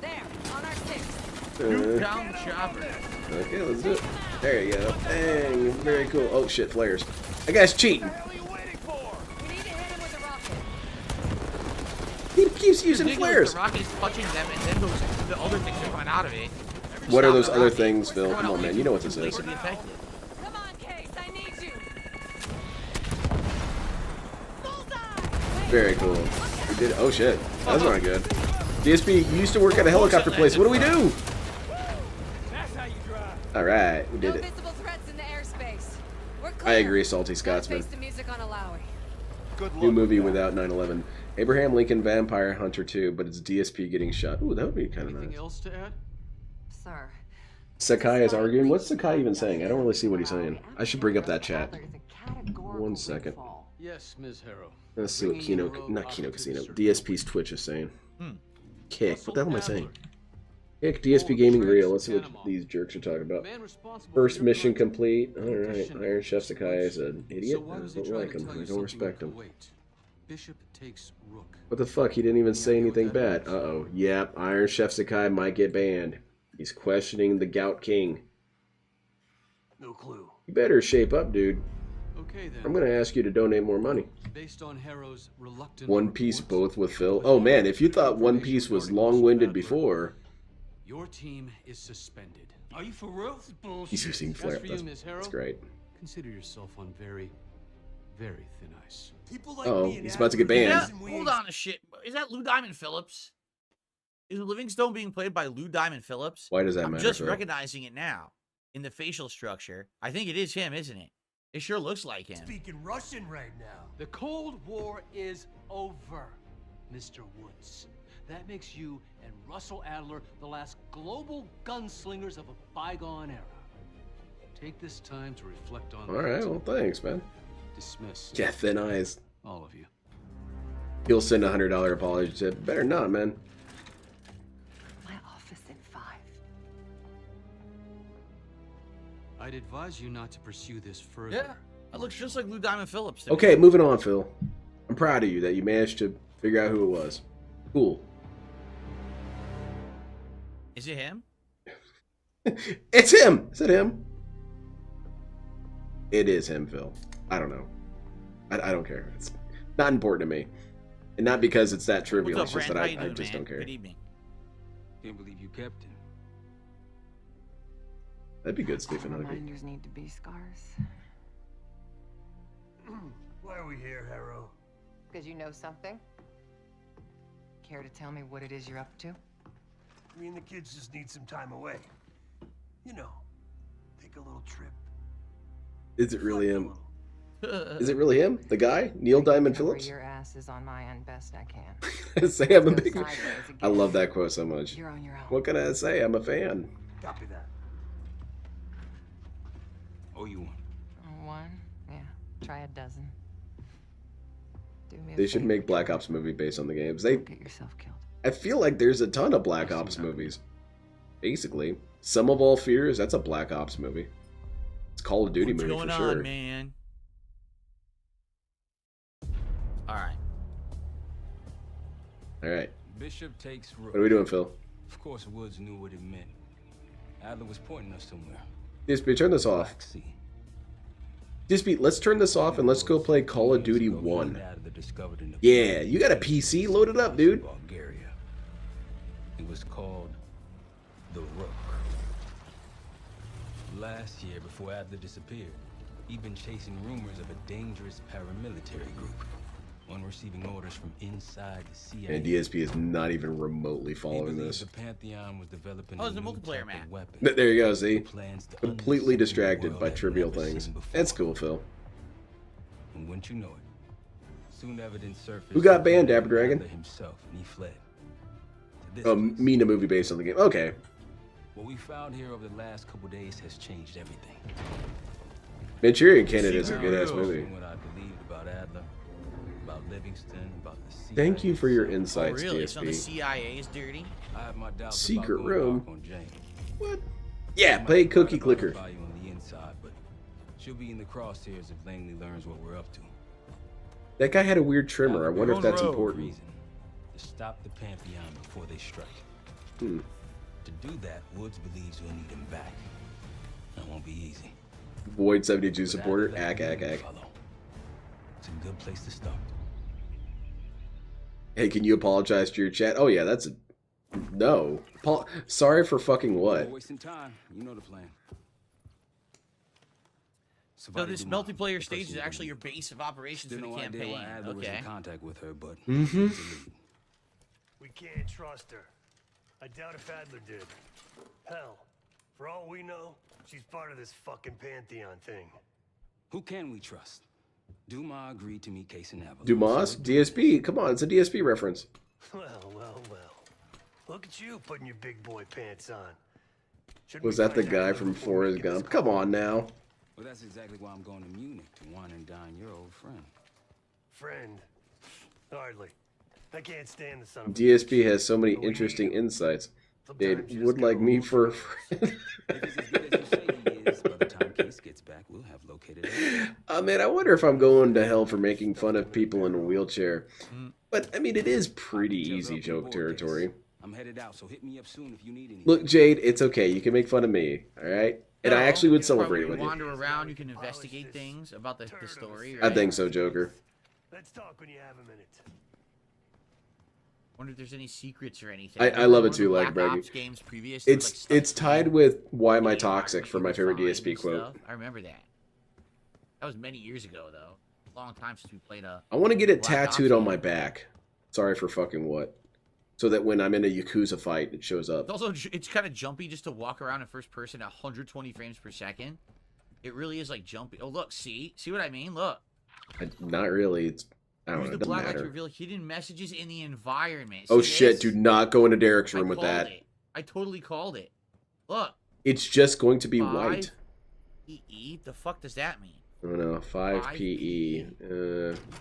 Speaker 5: There, on our 6.
Speaker 2: Down the chopper.
Speaker 1: Okay, let's do it. There you go. Dang, very cool. Oh shit, flares. That guy's cheating.
Speaker 5: We need to hit him with a rocket.
Speaker 1: He keeps using
Speaker 2: Ridiculous,
Speaker 1: flares.
Speaker 2: The rocket is touching them, and then the other things are coming out of it.
Speaker 1: What are
Speaker 2: Stop
Speaker 1: those
Speaker 2: the
Speaker 1: other
Speaker 2: rocket.
Speaker 1: things, Phil?
Speaker 2: Everyone
Speaker 1: Come on,
Speaker 2: else
Speaker 1: man.
Speaker 2: needs
Speaker 1: You know what
Speaker 2: to
Speaker 1: this
Speaker 2: be
Speaker 1: is.
Speaker 2: effective.
Speaker 5: Come on, Case, I need you. Bullseye.
Speaker 1: Very cool. We did. Oh shit, that's not good. DSP, you used to work at a helicopter place. What do we do?
Speaker 6: That's how you drive.
Speaker 1: All right, we
Speaker 5: No
Speaker 1: did it.
Speaker 5: visible threats in the airspace. We're
Speaker 1: I
Speaker 5: clear.
Speaker 1: agree, Salty
Speaker 5: Gotta
Speaker 1: Scotsman.
Speaker 5: face the music on Alawi.
Speaker 7: Good luck.
Speaker 1: New movie without 9/11. Abraham Lincoln Vampire Hunter 2, but it's DSP getting shot. Ooh, that would be kind of
Speaker 4: Anything
Speaker 1: nice.
Speaker 4: else to add?
Speaker 5: Sir.
Speaker 1: Sakai is arguing. What's Sakai even saying? I don't really see what he's saying. I should bring up that chat. 1 second.
Speaker 4: Yes, Ms. Harrow.
Speaker 1: Let's see what Kino, not Kino Casino, DSP's Twitch is saying. Kick. What the hell am I saying? Kick DSP Gaming Real. Let's see what these jerks are talking about.
Speaker 4: Man responsible
Speaker 1: First
Speaker 4: for
Speaker 1: mission
Speaker 4: your crime.
Speaker 1: complete. Alright. Iron Chef Sakai is an idiot.
Speaker 4: So why
Speaker 1: I
Speaker 4: was he
Speaker 1: don't
Speaker 4: trying
Speaker 1: like
Speaker 4: to
Speaker 1: him.
Speaker 4: tell
Speaker 1: I
Speaker 4: you
Speaker 1: don't respect
Speaker 4: something
Speaker 1: him.
Speaker 4: in Kuwait? Bishop takes Rook.
Speaker 1: What the fuck? He didn't even say anything bad. Uh-oh. Yep. Iron Chef Sakai might get banned. He's questioning the Gout King.
Speaker 7: No clue.
Speaker 1: You better shape up, dude.
Speaker 4: Okay then.
Speaker 1: I'm gonna ask you to donate more money.
Speaker 4: Based on Harrow's reluctant
Speaker 1: One Piece
Speaker 4: reports,
Speaker 1: both with Phil. Oh man, if you thought One Piece was long-winded before,
Speaker 4: your team is suspended.
Speaker 6: Are you for real?
Speaker 7: Bullshit.
Speaker 1: he's using
Speaker 4: As
Speaker 1: flare.
Speaker 4: for you, Ms. Harrow,
Speaker 1: That's great.
Speaker 4: consider yourself on very, very thin ice.
Speaker 7: People like
Speaker 1: Uh-oh,
Speaker 7: me and
Speaker 1: he's about to get banned.
Speaker 2: Yeah,
Speaker 7: advertising
Speaker 2: hold
Speaker 7: we-
Speaker 2: on a shit. Is that Lou Diamond Phillips? Is Livingstone being played by Lou Diamond Phillips?
Speaker 1: Why does that
Speaker 2: I'm
Speaker 1: matter,
Speaker 2: just
Speaker 1: Phil?
Speaker 2: recognizing it now in the facial structure. I think it is him, isn't it? It sure looks like him.
Speaker 7: Speaking Russian right now.
Speaker 4: The Cold War is over, Mr. Woods. That makes you and Russell Adler the last global gunslingers of a bygone era. Take this time to reflect on
Speaker 1: Alright,
Speaker 4: that.
Speaker 1: well thanks, man.
Speaker 4: Dismiss
Speaker 1: Yeah, thin eyes.
Speaker 4: all of you.
Speaker 1: He'll send a $100 apology tip. Better not, man.
Speaker 4: I'd advise you not to pursue this further.
Speaker 2: Yeah, that looks just like Lou Diamond Phillips. To
Speaker 1: Okay,
Speaker 2: me.
Speaker 1: moving on, Phil. I'm proud of you that you managed to figure out who it was. Cool.
Speaker 2: Is it him?
Speaker 1: It's him! Is it him? It is him, Phil. I don't know. I don't care. It's not important to me. And not because it's that trivial,
Speaker 2: What's up,
Speaker 1: it's just
Speaker 2: Rant?
Speaker 1: that
Speaker 2: How you
Speaker 1: I
Speaker 2: doing,
Speaker 1: just
Speaker 2: man?
Speaker 1: don't care.
Speaker 2: Good evening.
Speaker 6: Can't believe you kept him.
Speaker 1: That'd be good, Stephen. Huggy.
Speaker 5: Reminders need to be scars.
Speaker 7: Why are we here, Harrow?
Speaker 5: Because you know something? Care to tell me what it is you're up to?
Speaker 7: Me and the kids just need some time away. You know, take a little trip.
Speaker 1: Is it really
Speaker 7: Reflect a
Speaker 1: him?
Speaker 7: little.
Speaker 1: Is it really him? The guy? Neil Diamond
Speaker 5: Cover
Speaker 1: Phillips?
Speaker 5: your asses on my end best I can.
Speaker 1: Say I'm a
Speaker 5: Go
Speaker 1: big...
Speaker 5: sideways
Speaker 1: I
Speaker 5: again.
Speaker 1: love that quote so much.
Speaker 5: You're on your own.
Speaker 1: What can I say? I'm a fan.
Speaker 7: Copy that.
Speaker 6: Oh, you won.
Speaker 5: One? Yeah. Try a dozen. Do me a
Speaker 1: They should
Speaker 5: favor,
Speaker 1: make Black
Speaker 5: kid.
Speaker 1: Ops movie based on the games. They...
Speaker 5: Don't get yourself killed.
Speaker 1: I feel like there's a ton of Black Ops movies. Basically. Some of All Fears, that's a Black Ops movie. It's a Call of Duty
Speaker 2: What's
Speaker 1: movie
Speaker 2: going
Speaker 1: for
Speaker 2: on,
Speaker 1: sure.
Speaker 2: man? All right.
Speaker 1: Alright.
Speaker 6: Bishop takes root.
Speaker 1: What are we doing, Phil?
Speaker 6: Of course, Woods knew what it meant. Adler was pointing us somewhere.
Speaker 1: DSP, turn this off.
Speaker 6: Black Sea.
Speaker 1: DSP, let's turn this off and let's go play Call of Duty 1.
Speaker 6: Adler discovered in the
Speaker 1: Yeah, you got a PC? Load it up, dude.
Speaker 6: Bulgaria. It was called the Rook. Last year, before Adler disappeared, he'd been chasing rumors of a dangerous paramilitary group, one receiving orders from inside the CIA.
Speaker 1: And DSP is not even remotely
Speaker 6: He
Speaker 1: following
Speaker 6: believed
Speaker 1: this.
Speaker 6: the Pantheon was developing
Speaker 2: Oh, there's a
Speaker 6: new
Speaker 2: multiplayer
Speaker 6: type of
Speaker 2: map.
Speaker 6: weapon.
Speaker 1: There you go, see?
Speaker 6: Plans to
Speaker 1: Completely
Speaker 6: unseat the
Speaker 1: distracted
Speaker 6: world
Speaker 1: by
Speaker 6: had
Speaker 1: trivial
Speaker 6: never
Speaker 1: things.
Speaker 6: seen before.
Speaker 1: That's cool, Phil.
Speaker 6: And wouldn't you know it, soon evidence surfaced.
Speaker 1: Who got
Speaker 6: that
Speaker 1: banned,
Speaker 6: Adler
Speaker 1: Dapper Dragon?
Speaker 6: himself, and he fled. To this
Speaker 1: Oh,
Speaker 6: place.
Speaker 1: mean a movie based on the game. Okay.
Speaker 6: What we found here over the last couple days has changed everything.
Speaker 1: Manchurian Candidate is a
Speaker 2: Secret
Speaker 1: good ass
Speaker 2: Room.
Speaker 1: movie.
Speaker 6: What I believed about Adler, about Livingston, about the CIA.
Speaker 1: Thank you for your
Speaker 2: Oh,
Speaker 1: insights,
Speaker 2: really? So the
Speaker 1: DSP.
Speaker 2: CIA is dirty?
Speaker 6: I have my doubts
Speaker 1: Secret
Speaker 6: about going
Speaker 1: room?
Speaker 6: dark on Jane.
Speaker 1: What? Yeah, play Cookie Clicker.
Speaker 6: Value on the inside, but she'll be in the crosshairs if Langley learns what we're up to.
Speaker 1: That guy had a weird trimmer. I wonder if that's
Speaker 2: Rogue.
Speaker 1: important.
Speaker 6: Reason to stop the Pantheon before they strike.
Speaker 1: Hmm.
Speaker 6: To do that, Woods believes we'll need him back. That won't be easy.
Speaker 1: Void 72
Speaker 6: But
Speaker 1: supporter.
Speaker 6: Adler
Speaker 1: Ack,
Speaker 6: let
Speaker 1: ack,
Speaker 6: him
Speaker 1: ack.
Speaker 6: follow. It's a good place to start.
Speaker 1: Hey, can you apologize to your chat? Oh, yeah, that's a... No. Sorry for fucking what?
Speaker 6: We're wasting time. You know the plan.
Speaker 2: So this multiplayer stage is actually your base of operations for
Speaker 6: Still
Speaker 2: the
Speaker 6: no idea
Speaker 2: campaign.
Speaker 6: why Adler was
Speaker 2: Okay.
Speaker 6: in contact with her, but
Speaker 1: Mm-hmm.
Speaker 6: he's a lead.
Speaker 7: We can't trust her. I doubt if Adler did. Hell, for all we know, she's part of this fucking Pantheon thing.
Speaker 6: Who can we trust? Dumas agreed to meet Case and Avalon.
Speaker 1: Dumas?
Speaker 6: So
Speaker 1: DSP? Come on, it's a DSP reference.
Speaker 7: Well. Look at you putting your big boy pants on. Shouldn't
Speaker 1: Was
Speaker 7: we
Speaker 1: that the
Speaker 7: find
Speaker 1: guy
Speaker 7: Adler
Speaker 1: from
Speaker 7: before we
Speaker 1: Forrest
Speaker 7: make this
Speaker 1: Gump? Come
Speaker 7: call?
Speaker 1: on now.
Speaker 6: Well, that's exactly why I'm going to Munich to wine and dine your old friend.
Speaker 7: Friend? Hardly. I can't stand the son of a
Speaker 1: DSP
Speaker 7: bitch.
Speaker 1: has so many
Speaker 7: But we
Speaker 1: interesting
Speaker 7: need him.
Speaker 1: insights.
Speaker 7: Sometimes
Speaker 1: Dude,
Speaker 7: you
Speaker 1: would
Speaker 7: just
Speaker 1: like
Speaker 7: gotta
Speaker 1: me
Speaker 7: roll
Speaker 1: for a
Speaker 7: through
Speaker 1: friend.
Speaker 6: If he's as good as you say he is, by the time Case gets back, we'll have located him.
Speaker 1: Man, I wonder if I'm going to hell for making fun of people in a wheelchair. But, I mean, it is pretty easy joke territory.
Speaker 6: I'm headed out, so hit me up soon if you need anything.
Speaker 1: Look, Jade, it's okay. You can make fun of me, alright? And I actually would celebrate it with
Speaker 2: You
Speaker 1: you.
Speaker 2: wander around, you can investigate things about the story.
Speaker 1: I
Speaker 2: Right?
Speaker 1: think so, Joker.
Speaker 7: Let's talk when you have a minute.
Speaker 2: Wonder if there's any secrets or anything.
Speaker 1: I love it
Speaker 2: Remember
Speaker 1: too,
Speaker 2: the
Speaker 1: like
Speaker 2: Black
Speaker 1: Braggy.
Speaker 2: Ops games previous. there was, like, stuff
Speaker 1: It's tied
Speaker 2: in
Speaker 1: with Why Am I
Speaker 2: the
Speaker 1: Toxic
Speaker 2: environment
Speaker 1: for
Speaker 2: you
Speaker 1: my
Speaker 2: could
Speaker 1: favorite
Speaker 2: find
Speaker 1: DSP
Speaker 2: and
Speaker 1: quote.
Speaker 2: stuff. I remember that. That was many years ago, though. Long time since we played a.
Speaker 1: I want to get it
Speaker 2: Black Ops
Speaker 1: tattooed on
Speaker 2: game.
Speaker 1: my back. Sorry for fucking what. So that when I'm in a Yakuza fight, it shows up.
Speaker 2: It's also it's kind of jumpy just to walk around in first person at 120 frames per second. It really is like jumpy. Oh look, see what I mean? Look.
Speaker 1: Not really. It's I don't
Speaker 2: Use
Speaker 1: know. It
Speaker 2: the
Speaker 1: doesn't
Speaker 2: black light to
Speaker 1: matter.
Speaker 2: reveal hidden messages in the environment.
Speaker 1: Oh
Speaker 2: See
Speaker 1: shit!
Speaker 2: this?
Speaker 1: Do not go into Derek's
Speaker 2: I
Speaker 1: room with
Speaker 2: called
Speaker 1: that.
Speaker 2: it. I totally called it. Look.
Speaker 1: It's just going to be white.
Speaker 2: 5 The fuck does that mean?
Speaker 1: I don't know. 5 PE.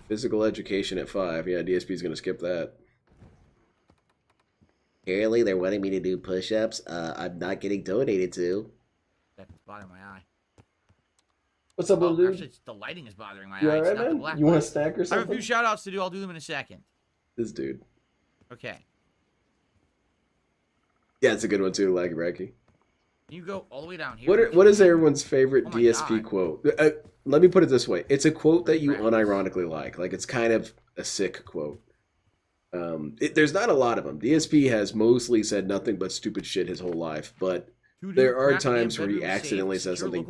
Speaker 1: Physical education at 5. Yeah, DSP's gonna skip that. Apparently, they're wanting me to do push-ups. I'm not getting donated to.
Speaker 2: That's the bottom of my eye.
Speaker 1: What's up, little dude?
Speaker 2: Actually, the lighting is bothering my
Speaker 1: You
Speaker 2: eyes.
Speaker 1: alright,
Speaker 2: Not the
Speaker 1: man?
Speaker 2: black
Speaker 1: You want a
Speaker 2: light.
Speaker 1: snack or
Speaker 2: I have a
Speaker 1: something?
Speaker 2: few shout outs to do. I'll do them in a second.
Speaker 1: This dude.
Speaker 2: Okay.
Speaker 1: Yeah, it's a good one too, Laggy Racky.
Speaker 2: You go all the way down here.
Speaker 1: What is everyone's favorite
Speaker 2: Oh my
Speaker 1: DSP
Speaker 2: God.
Speaker 1: quote? Let me put it this way: it's a quote that you unironically like. Like it's kind of a sick quote. There's not a lot of them. DSP has mostly said nothing but stupid shit his whole life, but there are times where he accidentally says something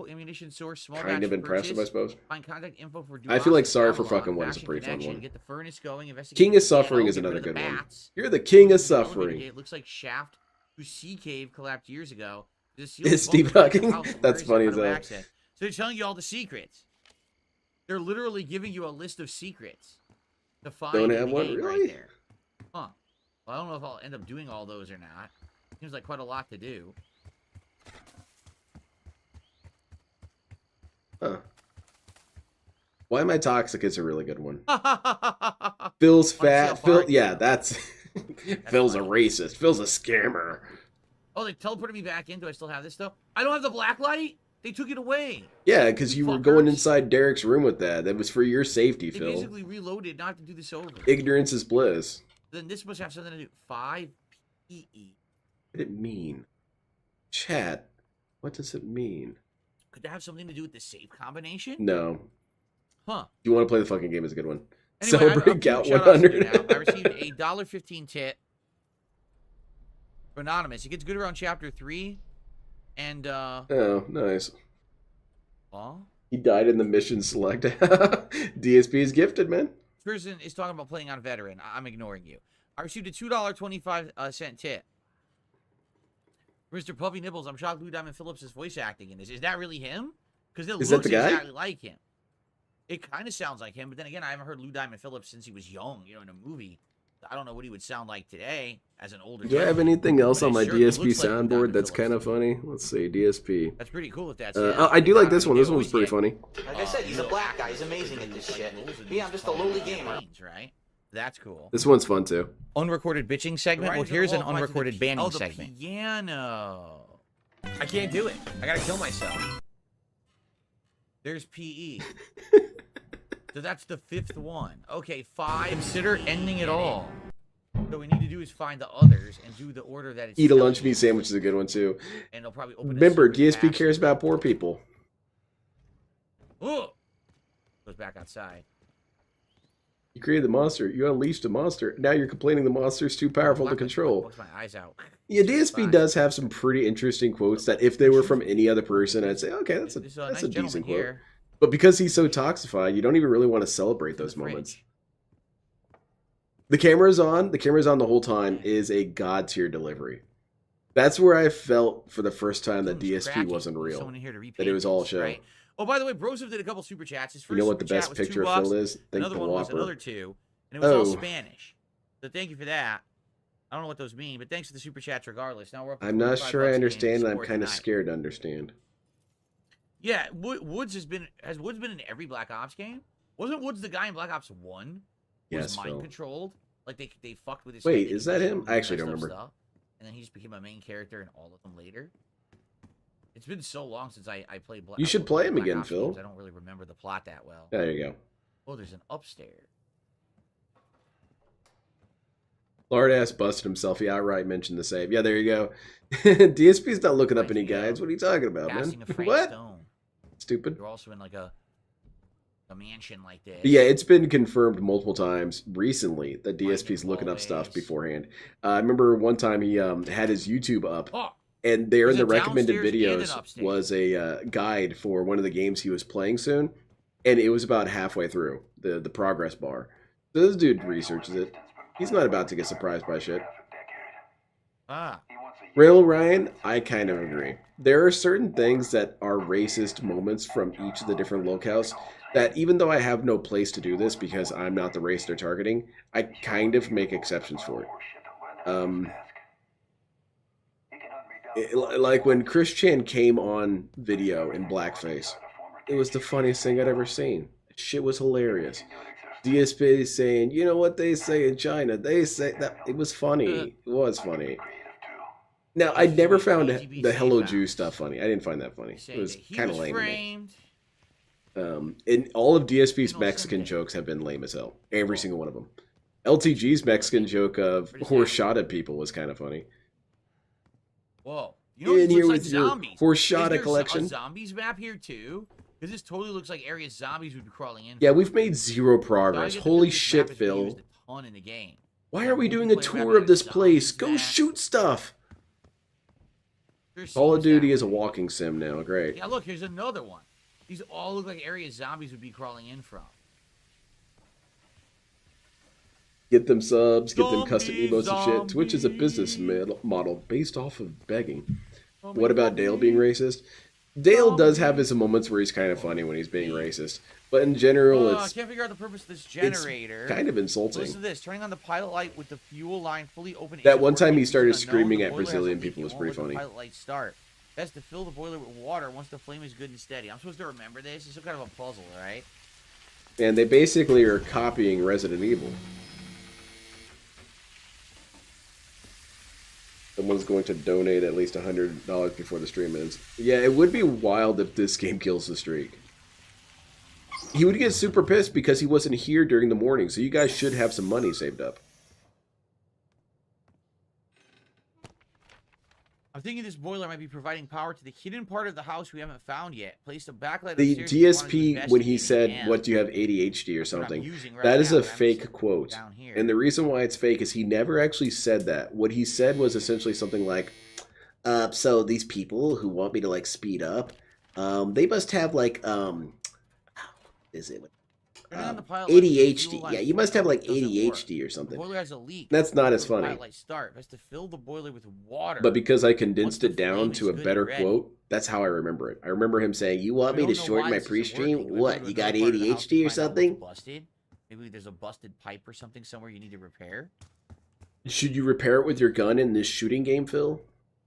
Speaker 1: kind of impressive, I suppose.
Speaker 2: Find contact info for
Speaker 1: I feel like
Speaker 2: Duos,
Speaker 1: Sorry for
Speaker 2: Avalon,
Speaker 1: Fucking One is a
Speaker 2: Faction
Speaker 1: pretty fun
Speaker 2: Connection,
Speaker 1: one.
Speaker 2: Get the furnace going, investigate
Speaker 1: King of
Speaker 2: the
Speaker 1: Suffering
Speaker 2: piano,
Speaker 1: is
Speaker 2: get rid
Speaker 1: another
Speaker 2: of the
Speaker 1: good one.
Speaker 2: bats.
Speaker 1: You're the king of
Speaker 2: Use the elevator
Speaker 1: suffering.
Speaker 2: gate. It looks like Shaft, whose sea cave collapsed years ago.
Speaker 1: Is Steve Hawking? That's funny as hell.
Speaker 2: So they're telling you all the secrets. They're literally giving you a list of secrets to find
Speaker 1: Don't
Speaker 2: in
Speaker 1: have
Speaker 2: the
Speaker 1: one,
Speaker 2: game
Speaker 1: really?
Speaker 2: right there. Huh. Well, I don't know if I'll end up doing all those or not. Seems like quite a lot to do.
Speaker 1: Huh. Why am I toxic? It's a really good one. Phil's fat. Phil, yeah, that's Phil's a racist. Phil's a scammer.
Speaker 2: Oh, they teleported me back in. Do I still have this, though? I don't have the black light? They took it away.
Speaker 1: Yeah, because you were going
Speaker 2: Fuckers.
Speaker 1: inside Derek's room with that. That was for your safety,
Speaker 2: They
Speaker 1: Phil.
Speaker 2: basically reloaded not to do this over.
Speaker 1: Ignorance is bliss.
Speaker 2: Then this must have something to do. 5 PE.
Speaker 1: What did it mean? Chat. What does it mean?
Speaker 2: Could that have something to do with the save combination?
Speaker 1: No.
Speaker 2: Huh.
Speaker 1: If you want to play the fucking game, it's a good one.
Speaker 2: Anyway,
Speaker 1: Celebrate Gout 100.
Speaker 2: I received a $1.15 tip from Anonymous. It gets good around chapter 3. And,
Speaker 1: Oh, nice.
Speaker 2: well,
Speaker 1: He died in the mission select. DSP is gifted, man.
Speaker 2: this person is talking about playing on veteran. I'm ignoring you. I received a $2.25 tip. Mr. Puffy Nibbles, I'm shocked Lou Diamond Phillips is voice acting in this. Is that really him? Because it
Speaker 1: Is that
Speaker 2: looks
Speaker 1: the guy?
Speaker 2: exactly like him. It kind of sounds like him, but then again, I haven't heard Lou Diamond Phillips since he was young, you know, in a movie. I don't know what he would sound like today as an older
Speaker 1: Do I have
Speaker 2: gentleman,
Speaker 1: anything else
Speaker 2: but
Speaker 1: on
Speaker 2: it
Speaker 1: my
Speaker 2: certainly
Speaker 1: DSP
Speaker 2: looks like Lou
Speaker 1: soundboard
Speaker 2: Diamond
Speaker 1: that's
Speaker 2: Phillips.
Speaker 1: kind of funny? Let's see, DSP.
Speaker 2: That's pretty cool if that's him.
Speaker 1: I do like
Speaker 2: I
Speaker 1: this
Speaker 2: mean,
Speaker 1: one. This
Speaker 2: they
Speaker 1: one's pretty
Speaker 2: always
Speaker 1: funny.
Speaker 10: Like I said, he's a black guy. He's amazing at this shit. Yeah, I'm just a lowly gamer.
Speaker 2: Right? That's cool.
Speaker 1: This one's fun too.
Speaker 2: Unrecorded bitching segment? Well,
Speaker 10: Writers of the
Speaker 2: here's an
Speaker 10: Wall finds
Speaker 2: unrecorded
Speaker 10: the
Speaker 2: banning oh, the segment. Piano.
Speaker 10: I can't do it. I gotta kill myself.
Speaker 2: There's PE. So that's the 5th one. Okay, 5. Consider ending it all. So what we need to do is find the others and do the order that it's
Speaker 1: Eat a
Speaker 2: telling
Speaker 1: lunch
Speaker 2: you.
Speaker 1: meat sandwich is a good one too.
Speaker 2: And they'll probably open a
Speaker 1: Remember,
Speaker 2: secret
Speaker 1: DSP
Speaker 2: passage.
Speaker 1: cares about poor people.
Speaker 2: Oh! Goes back outside.
Speaker 1: You created the monster. You unleashed a monster. Now you're complaining the monster's too powerful to
Speaker 2: Black-
Speaker 1: control.
Speaker 2: Books my eyes out.
Speaker 1: Yeah, DSP does have some pretty interesting quotes that if they were from any other person, I'd say, okay, that's a
Speaker 2: This,
Speaker 1: that's
Speaker 2: nice
Speaker 1: a decent
Speaker 2: gentleman
Speaker 1: quote.
Speaker 2: here.
Speaker 1: But because he's so toxified, you don't even really want to celebrate those
Speaker 2: The fridge.
Speaker 1: moments. The camera's on. The camera's on the whole time is a god tier delivery. That's where I felt for the first time that
Speaker 2: Someone's
Speaker 1: DSP
Speaker 2: cracking.
Speaker 1: wasn't
Speaker 2: There's
Speaker 1: real.
Speaker 2: someone in here to repaint
Speaker 1: That it was all
Speaker 2: this,
Speaker 1: show.
Speaker 2: right? Oh, by the way, Broseph did a couple super chats. His
Speaker 1: You
Speaker 2: first
Speaker 1: know what the
Speaker 2: super chat
Speaker 1: best
Speaker 2: was
Speaker 1: picture
Speaker 2: 2
Speaker 1: of Phil
Speaker 2: bucks.
Speaker 1: is? Think
Speaker 2: Another
Speaker 1: the
Speaker 2: one was
Speaker 1: Whopper.
Speaker 2: another 2. And it was all
Speaker 1: Oh.
Speaker 2: Spanish. So thank you for that. I don't know what those mean, but thanks for the super chats regardless. Now we're up to
Speaker 1: I'm not
Speaker 2: 45
Speaker 1: sure I
Speaker 2: bucks again
Speaker 1: understand, and I'm
Speaker 2: scored
Speaker 1: kind of
Speaker 2: tonight.
Speaker 1: scared to understand.
Speaker 2: Yeah, Woods has Woods been in every Black Ops game? Wasn't Woods the guy in Black Ops 1? Who was
Speaker 1: Yes,
Speaker 2: mind
Speaker 1: Phil.
Speaker 2: controlled? Like they fucked with his
Speaker 1: Wait,
Speaker 2: head and
Speaker 1: is
Speaker 2: he
Speaker 1: that
Speaker 2: was
Speaker 1: him?
Speaker 2: doing
Speaker 1: I actually
Speaker 2: messed
Speaker 1: don't
Speaker 2: up
Speaker 1: remember.
Speaker 2: stuff, and then he just became a main character in all of them later. It's been so long since I played Black
Speaker 1: You should play him
Speaker 2: Black
Speaker 1: again,
Speaker 2: Ops
Speaker 1: Phil.
Speaker 2: games, I don't really remember the plot that well.
Speaker 1: There you go.
Speaker 2: Oh, there's an upstairs.
Speaker 1: Lard ass busted himself. He outright mentioned the save. Yeah, there you go. DSP's not looking up any guides. What are you talking about,
Speaker 2: Casting
Speaker 1: man?
Speaker 2: of Frank
Speaker 1: What?
Speaker 2: Stone.
Speaker 1: Stupid.
Speaker 2: You're also in like a mansion like this.
Speaker 1: But yeah, it's been confirmed multiple times recently that
Speaker 2: Finding
Speaker 1: DSP's looking up stuff
Speaker 2: hallways.
Speaker 1: beforehand. I remember one time he had his YouTube up,
Speaker 2: Oh,
Speaker 1: and there in
Speaker 2: There's
Speaker 1: the
Speaker 2: a
Speaker 1: recommended
Speaker 2: downstairs and an
Speaker 1: videos
Speaker 2: upstairs.
Speaker 1: was a guide for one of the games he was playing soon, and it was about halfway through the progress bar. So this dude researches it. He's not about to get surprised by shit. Rail Ryan, I kind of agree. There are certain things that are racist moments from each of the different locales that even though I have no place to do this because I'm not the race they're targeting, I kind of make exceptions for it. Like when Chris Chan came on video in blackface, it was the funniest thing I'd ever seen. Shit was hilarious. DSP saying, you know what they say in China? They say that it was funny. It was funny. Now, I never found the Hello Jew stuff funny. I didn't find that funny. It was kind of lame to me.
Speaker 2: framed.
Speaker 1: And all of DSP's Mexican jokes have been lame as hell. Every single one of them. LTG's Mexican joke of horchata people was kind of funny.
Speaker 2: Whoa. You know what
Speaker 1: In
Speaker 2: this
Speaker 1: here
Speaker 2: looks
Speaker 1: with
Speaker 2: like?
Speaker 1: your
Speaker 2: Zombies.
Speaker 1: horchata
Speaker 2: Is there
Speaker 1: collection.
Speaker 2: a zombies map here too? Because this totally looks like areas zombies would be crawling in.
Speaker 1: Yeah, we've made zero progress. Holy shit, Phil.
Speaker 2: Used a ton in the game.
Speaker 1: Why are we doing a tour of this place? Go shoot stuff! Call of Duty is a walking sim now. Great.
Speaker 2: Yeah, look, here's another one. These all look like areas zombies would be crawling in from.
Speaker 1: Get them subs, get them custom emotes and shit. Twitch is a business model based off of begging. What about Dale being racist? Dale does have his moments where he's kind of funny when he's being racist. But in general,
Speaker 2: I can't figure out the purpose of this generator.
Speaker 1: It's kind of insulting.
Speaker 2: Listen to this. Turning on the pilot light with the fuel line fully open.
Speaker 1: That one time he started screaming at Brazilian people was pretty funny.
Speaker 2: Pilot light start. That's to fill the boiler with water once the flame is good and steady. I'm supposed to remember this. It's some kind of a puzzle, right?
Speaker 1: And they basically are copying Resident Evil. Someone's going to donate at least $100 before the stream ends. Yeah, it would be wild if this game kills the streak. He would get super pissed because he wasn't here during the morning, so you guys should have some money saved up.
Speaker 2: I'm thinking this boiler might be providing power to the hidden part of the house we haven't found yet. Place a backlight.
Speaker 1: The DSP, when he said, what, do you have ADHD or something? That is a fake quote. And the reason why it's fake is he never actually said that. What he said was essentially something like, so these people who want me to, like, speed up, they must have, like, is it? ADHD. Yeah, you must have like ADHD or something.
Speaker 2: The boiler has a leak.
Speaker 1: That's not as funny.
Speaker 2: Start. That's to fill the boiler with water.
Speaker 1: But because I condensed it down to a better quote, that's how I remember it. I remember him saying, "You want me to shorten my pre-stream? What? You got ADHD or something?"
Speaker 2: Busted. Maybe there's a busted pipe or something somewhere you need to repair.
Speaker 1: Should you repair it with your gun in this shooting game, Phil?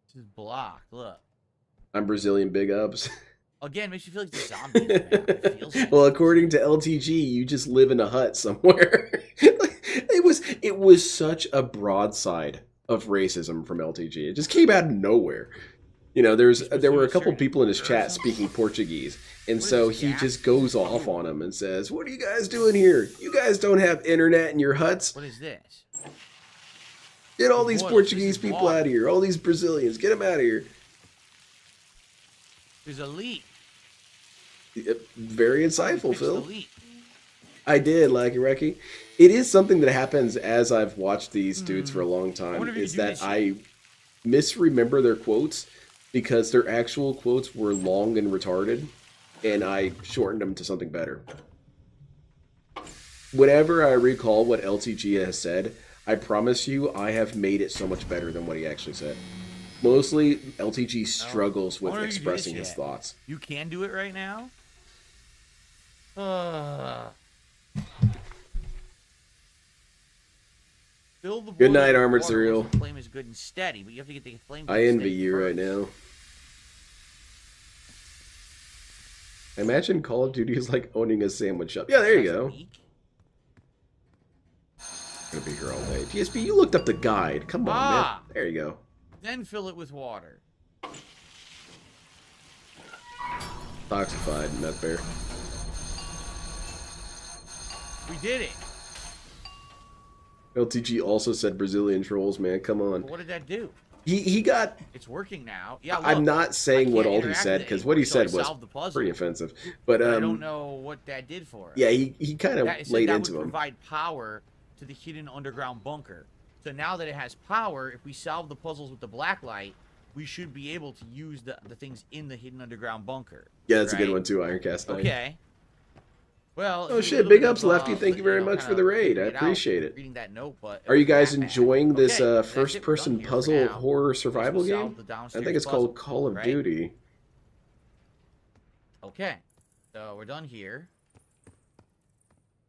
Speaker 2: This is blocked. Look.
Speaker 1: I'm Brazilian Big Ups.
Speaker 2: Again, makes you feel like the zombies. It feels like
Speaker 1: well, according to LTG, you just live in a hut somewhere. it was such a broadside of racism from LTG. It just came out of nowhere. You know, there were a couple people in his chat speaking Portuguese, and so he just goes off on them and says, "What are you guys doing here? You guys don't have internet in your huts.
Speaker 2: What is this?
Speaker 1: Get all these Portuguese people out of here. All these Brazilians, get them out of here."
Speaker 2: There's a leak.
Speaker 1: Very insightful, Phil. I did, Lackey Recky. It is something that happens as I've watched these dudes for a long time, is that I misremember their quotes because their actual quotes were long and retarded, and I shortened them to something better. Whenever I recall what LTG has said, I promise you I have made it so much better than what he actually said. Mostly, LTG struggles with expressing his thoughts.
Speaker 2: You can do it right now?
Speaker 1: Good night, Armored Cereal.
Speaker 2: The flame is good and steady, but you have to get the flame.
Speaker 1: I envy you right now. I imagine Call of Duty is like owning a sandwich shop. Yeah, there you go. I'm gonna be here all day. DSP, you looked up the guide. Come on, man. There you go.
Speaker 2: Then fill it with water.
Speaker 1: Toxified, nut bear.
Speaker 2: We did it.
Speaker 1: LTG also said Brazilian trolls, man. Come on.
Speaker 2: What did that do?
Speaker 1: He got...
Speaker 2: It's working now. Yeah, look,
Speaker 1: I'm not saying what all he said, because what he said was pretty offensive. But
Speaker 2: I don't know what that did for us.
Speaker 1: Yeah, he kind of laid into him.
Speaker 2: Provide power to the hidden underground bunker. So now that it has power, if we solve the puzzles with the black light, we should be able to use the things in the hidden underground bunker.
Speaker 1: Yeah, that's a good one too, Ironcast.
Speaker 2: Okay. Well,
Speaker 1: oh shit, big ups, Lefty. Thank you very much for the raid. I appreciate it.
Speaker 2: Reading that note, but
Speaker 1: are you guys enjoying this first-person puzzle horror survival game? I think it's called Call of Duty.
Speaker 2: Okay, so we're done here.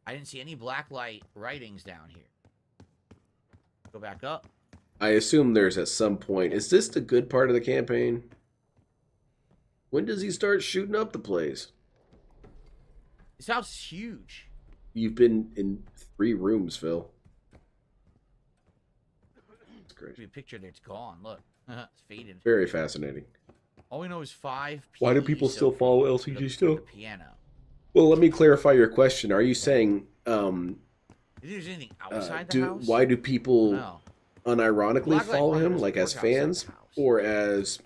Speaker 2: I didn't see any black light writings down here. Go back up.
Speaker 1: I assume there's at some point. Is this the good part of the campaign? When does he start shooting up the place?
Speaker 2: This house is huge.
Speaker 1: You've been in 3 rooms, Phil. That's great.
Speaker 2: A picture there, it's gone. Look, it's faded.
Speaker 1: Very fascinating.
Speaker 2: All we know is 5.
Speaker 1: Why do people still follow LCG still?
Speaker 2: The piano.
Speaker 1: Well, let me clarify your question. Are you saying,
Speaker 2: Do you think there's anything outside the house?
Speaker 1: why do people
Speaker 2: No.
Speaker 1: unironically
Speaker 2: Blacklight
Speaker 1: follow him,
Speaker 2: doesn't
Speaker 1: like as
Speaker 2: work outside
Speaker 1: fans
Speaker 2: the house.
Speaker 1: or as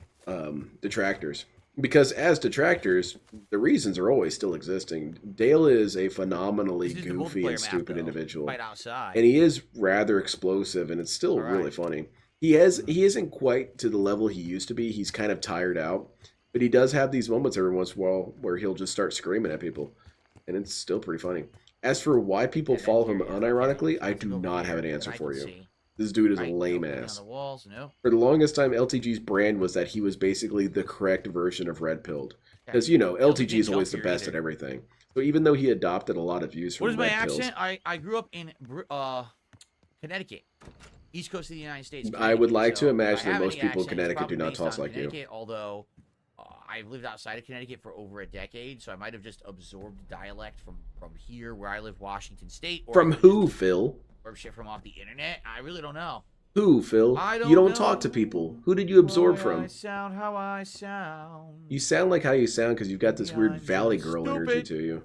Speaker 1: detractors? Because as detractors, the reasons are always still existing. Dale is a phenomenally
Speaker 2: This is the
Speaker 1: goofy
Speaker 2: multiplayer
Speaker 1: and
Speaker 2: map,
Speaker 1: stupid
Speaker 2: though.
Speaker 1: individual,
Speaker 2: Fight outside.
Speaker 1: and he is rather explosive, and it's still
Speaker 2: All right.
Speaker 1: really funny. He isn't quite to the level he used to be. He's kind of tired out, but he does have these moments every once in a while where he'll just start screaming at people, and it's still pretty funny. As for why people follow him unironically, I do not have an answer for you. This dude is a lame ass. For the longest time, LTG's brand was that he was basically the correct version of Red Pilled. Because, you know, LTG is always the best at everything. So even though he adopted a lot of views from
Speaker 2: What is my
Speaker 1: Red Pills,
Speaker 2: accent? I grew up in Connecticut, East Coast of the United States.
Speaker 1: I would like to
Speaker 2: so if
Speaker 1: imagine
Speaker 2: I
Speaker 1: that
Speaker 2: have
Speaker 1: most
Speaker 2: any
Speaker 1: people in
Speaker 2: accent, it's
Speaker 1: Connecticut do
Speaker 2: probably
Speaker 1: not
Speaker 2: based
Speaker 1: toss
Speaker 2: on
Speaker 1: like you.
Speaker 2: Connecticut, although I've lived outside of Connecticut for over a decade, so I might have just absorbed dialect from here where I live, Washington State. Or
Speaker 1: From who, Phil?
Speaker 2: Or shit from off the internet. I really don't know.
Speaker 1: Who, Phil?
Speaker 2: I
Speaker 1: You don't
Speaker 2: know.
Speaker 1: talk to people. Who did you absorb from?
Speaker 2: I sound how I sound.
Speaker 1: You sound like how you sound because you've got this weird
Speaker 2: I'm
Speaker 1: Valley
Speaker 2: just
Speaker 1: Girl energy
Speaker 2: stupid.
Speaker 1: to you.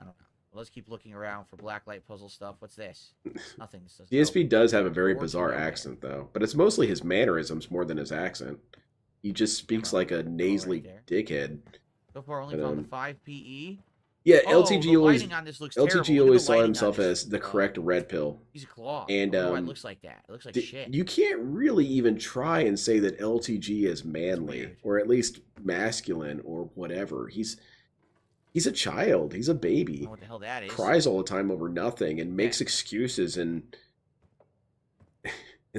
Speaker 2: I don't know. Well, let's keep looking around for blacklight puzzle stuff. What's this? Nothing. This doesn't
Speaker 1: DSP
Speaker 2: help.
Speaker 1: does have a very
Speaker 2: Or
Speaker 1: bizarre
Speaker 2: keep it
Speaker 1: accent, though. But it's mostly his mannerisms more than his accent. He just speaks like a nasally
Speaker 2: there.
Speaker 1: dickhead.
Speaker 2: So far, only
Speaker 1: But,
Speaker 2: found the 5 PE.
Speaker 1: Yeah,
Speaker 2: Oh,
Speaker 1: LTG
Speaker 2: the
Speaker 1: always
Speaker 2: lighting on this looks terrible.
Speaker 1: LTG
Speaker 2: Look at
Speaker 1: always
Speaker 2: the
Speaker 1: saw
Speaker 2: lighting on
Speaker 1: himself
Speaker 2: this.
Speaker 1: as the correct red pill.
Speaker 2: He's a claw.
Speaker 1: And,
Speaker 2: I don't know why it looks like that. It looks like shit.
Speaker 1: You can't really even try and say that LTG is manly
Speaker 2: weird.
Speaker 1: or at least masculine or whatever. He's a child. He's a
Speaker 2: I
Speaker 1: baby.
Speaker 2: don't know what the hell that is.
Speaker 1: Cries all the time over nothing and makes excuses and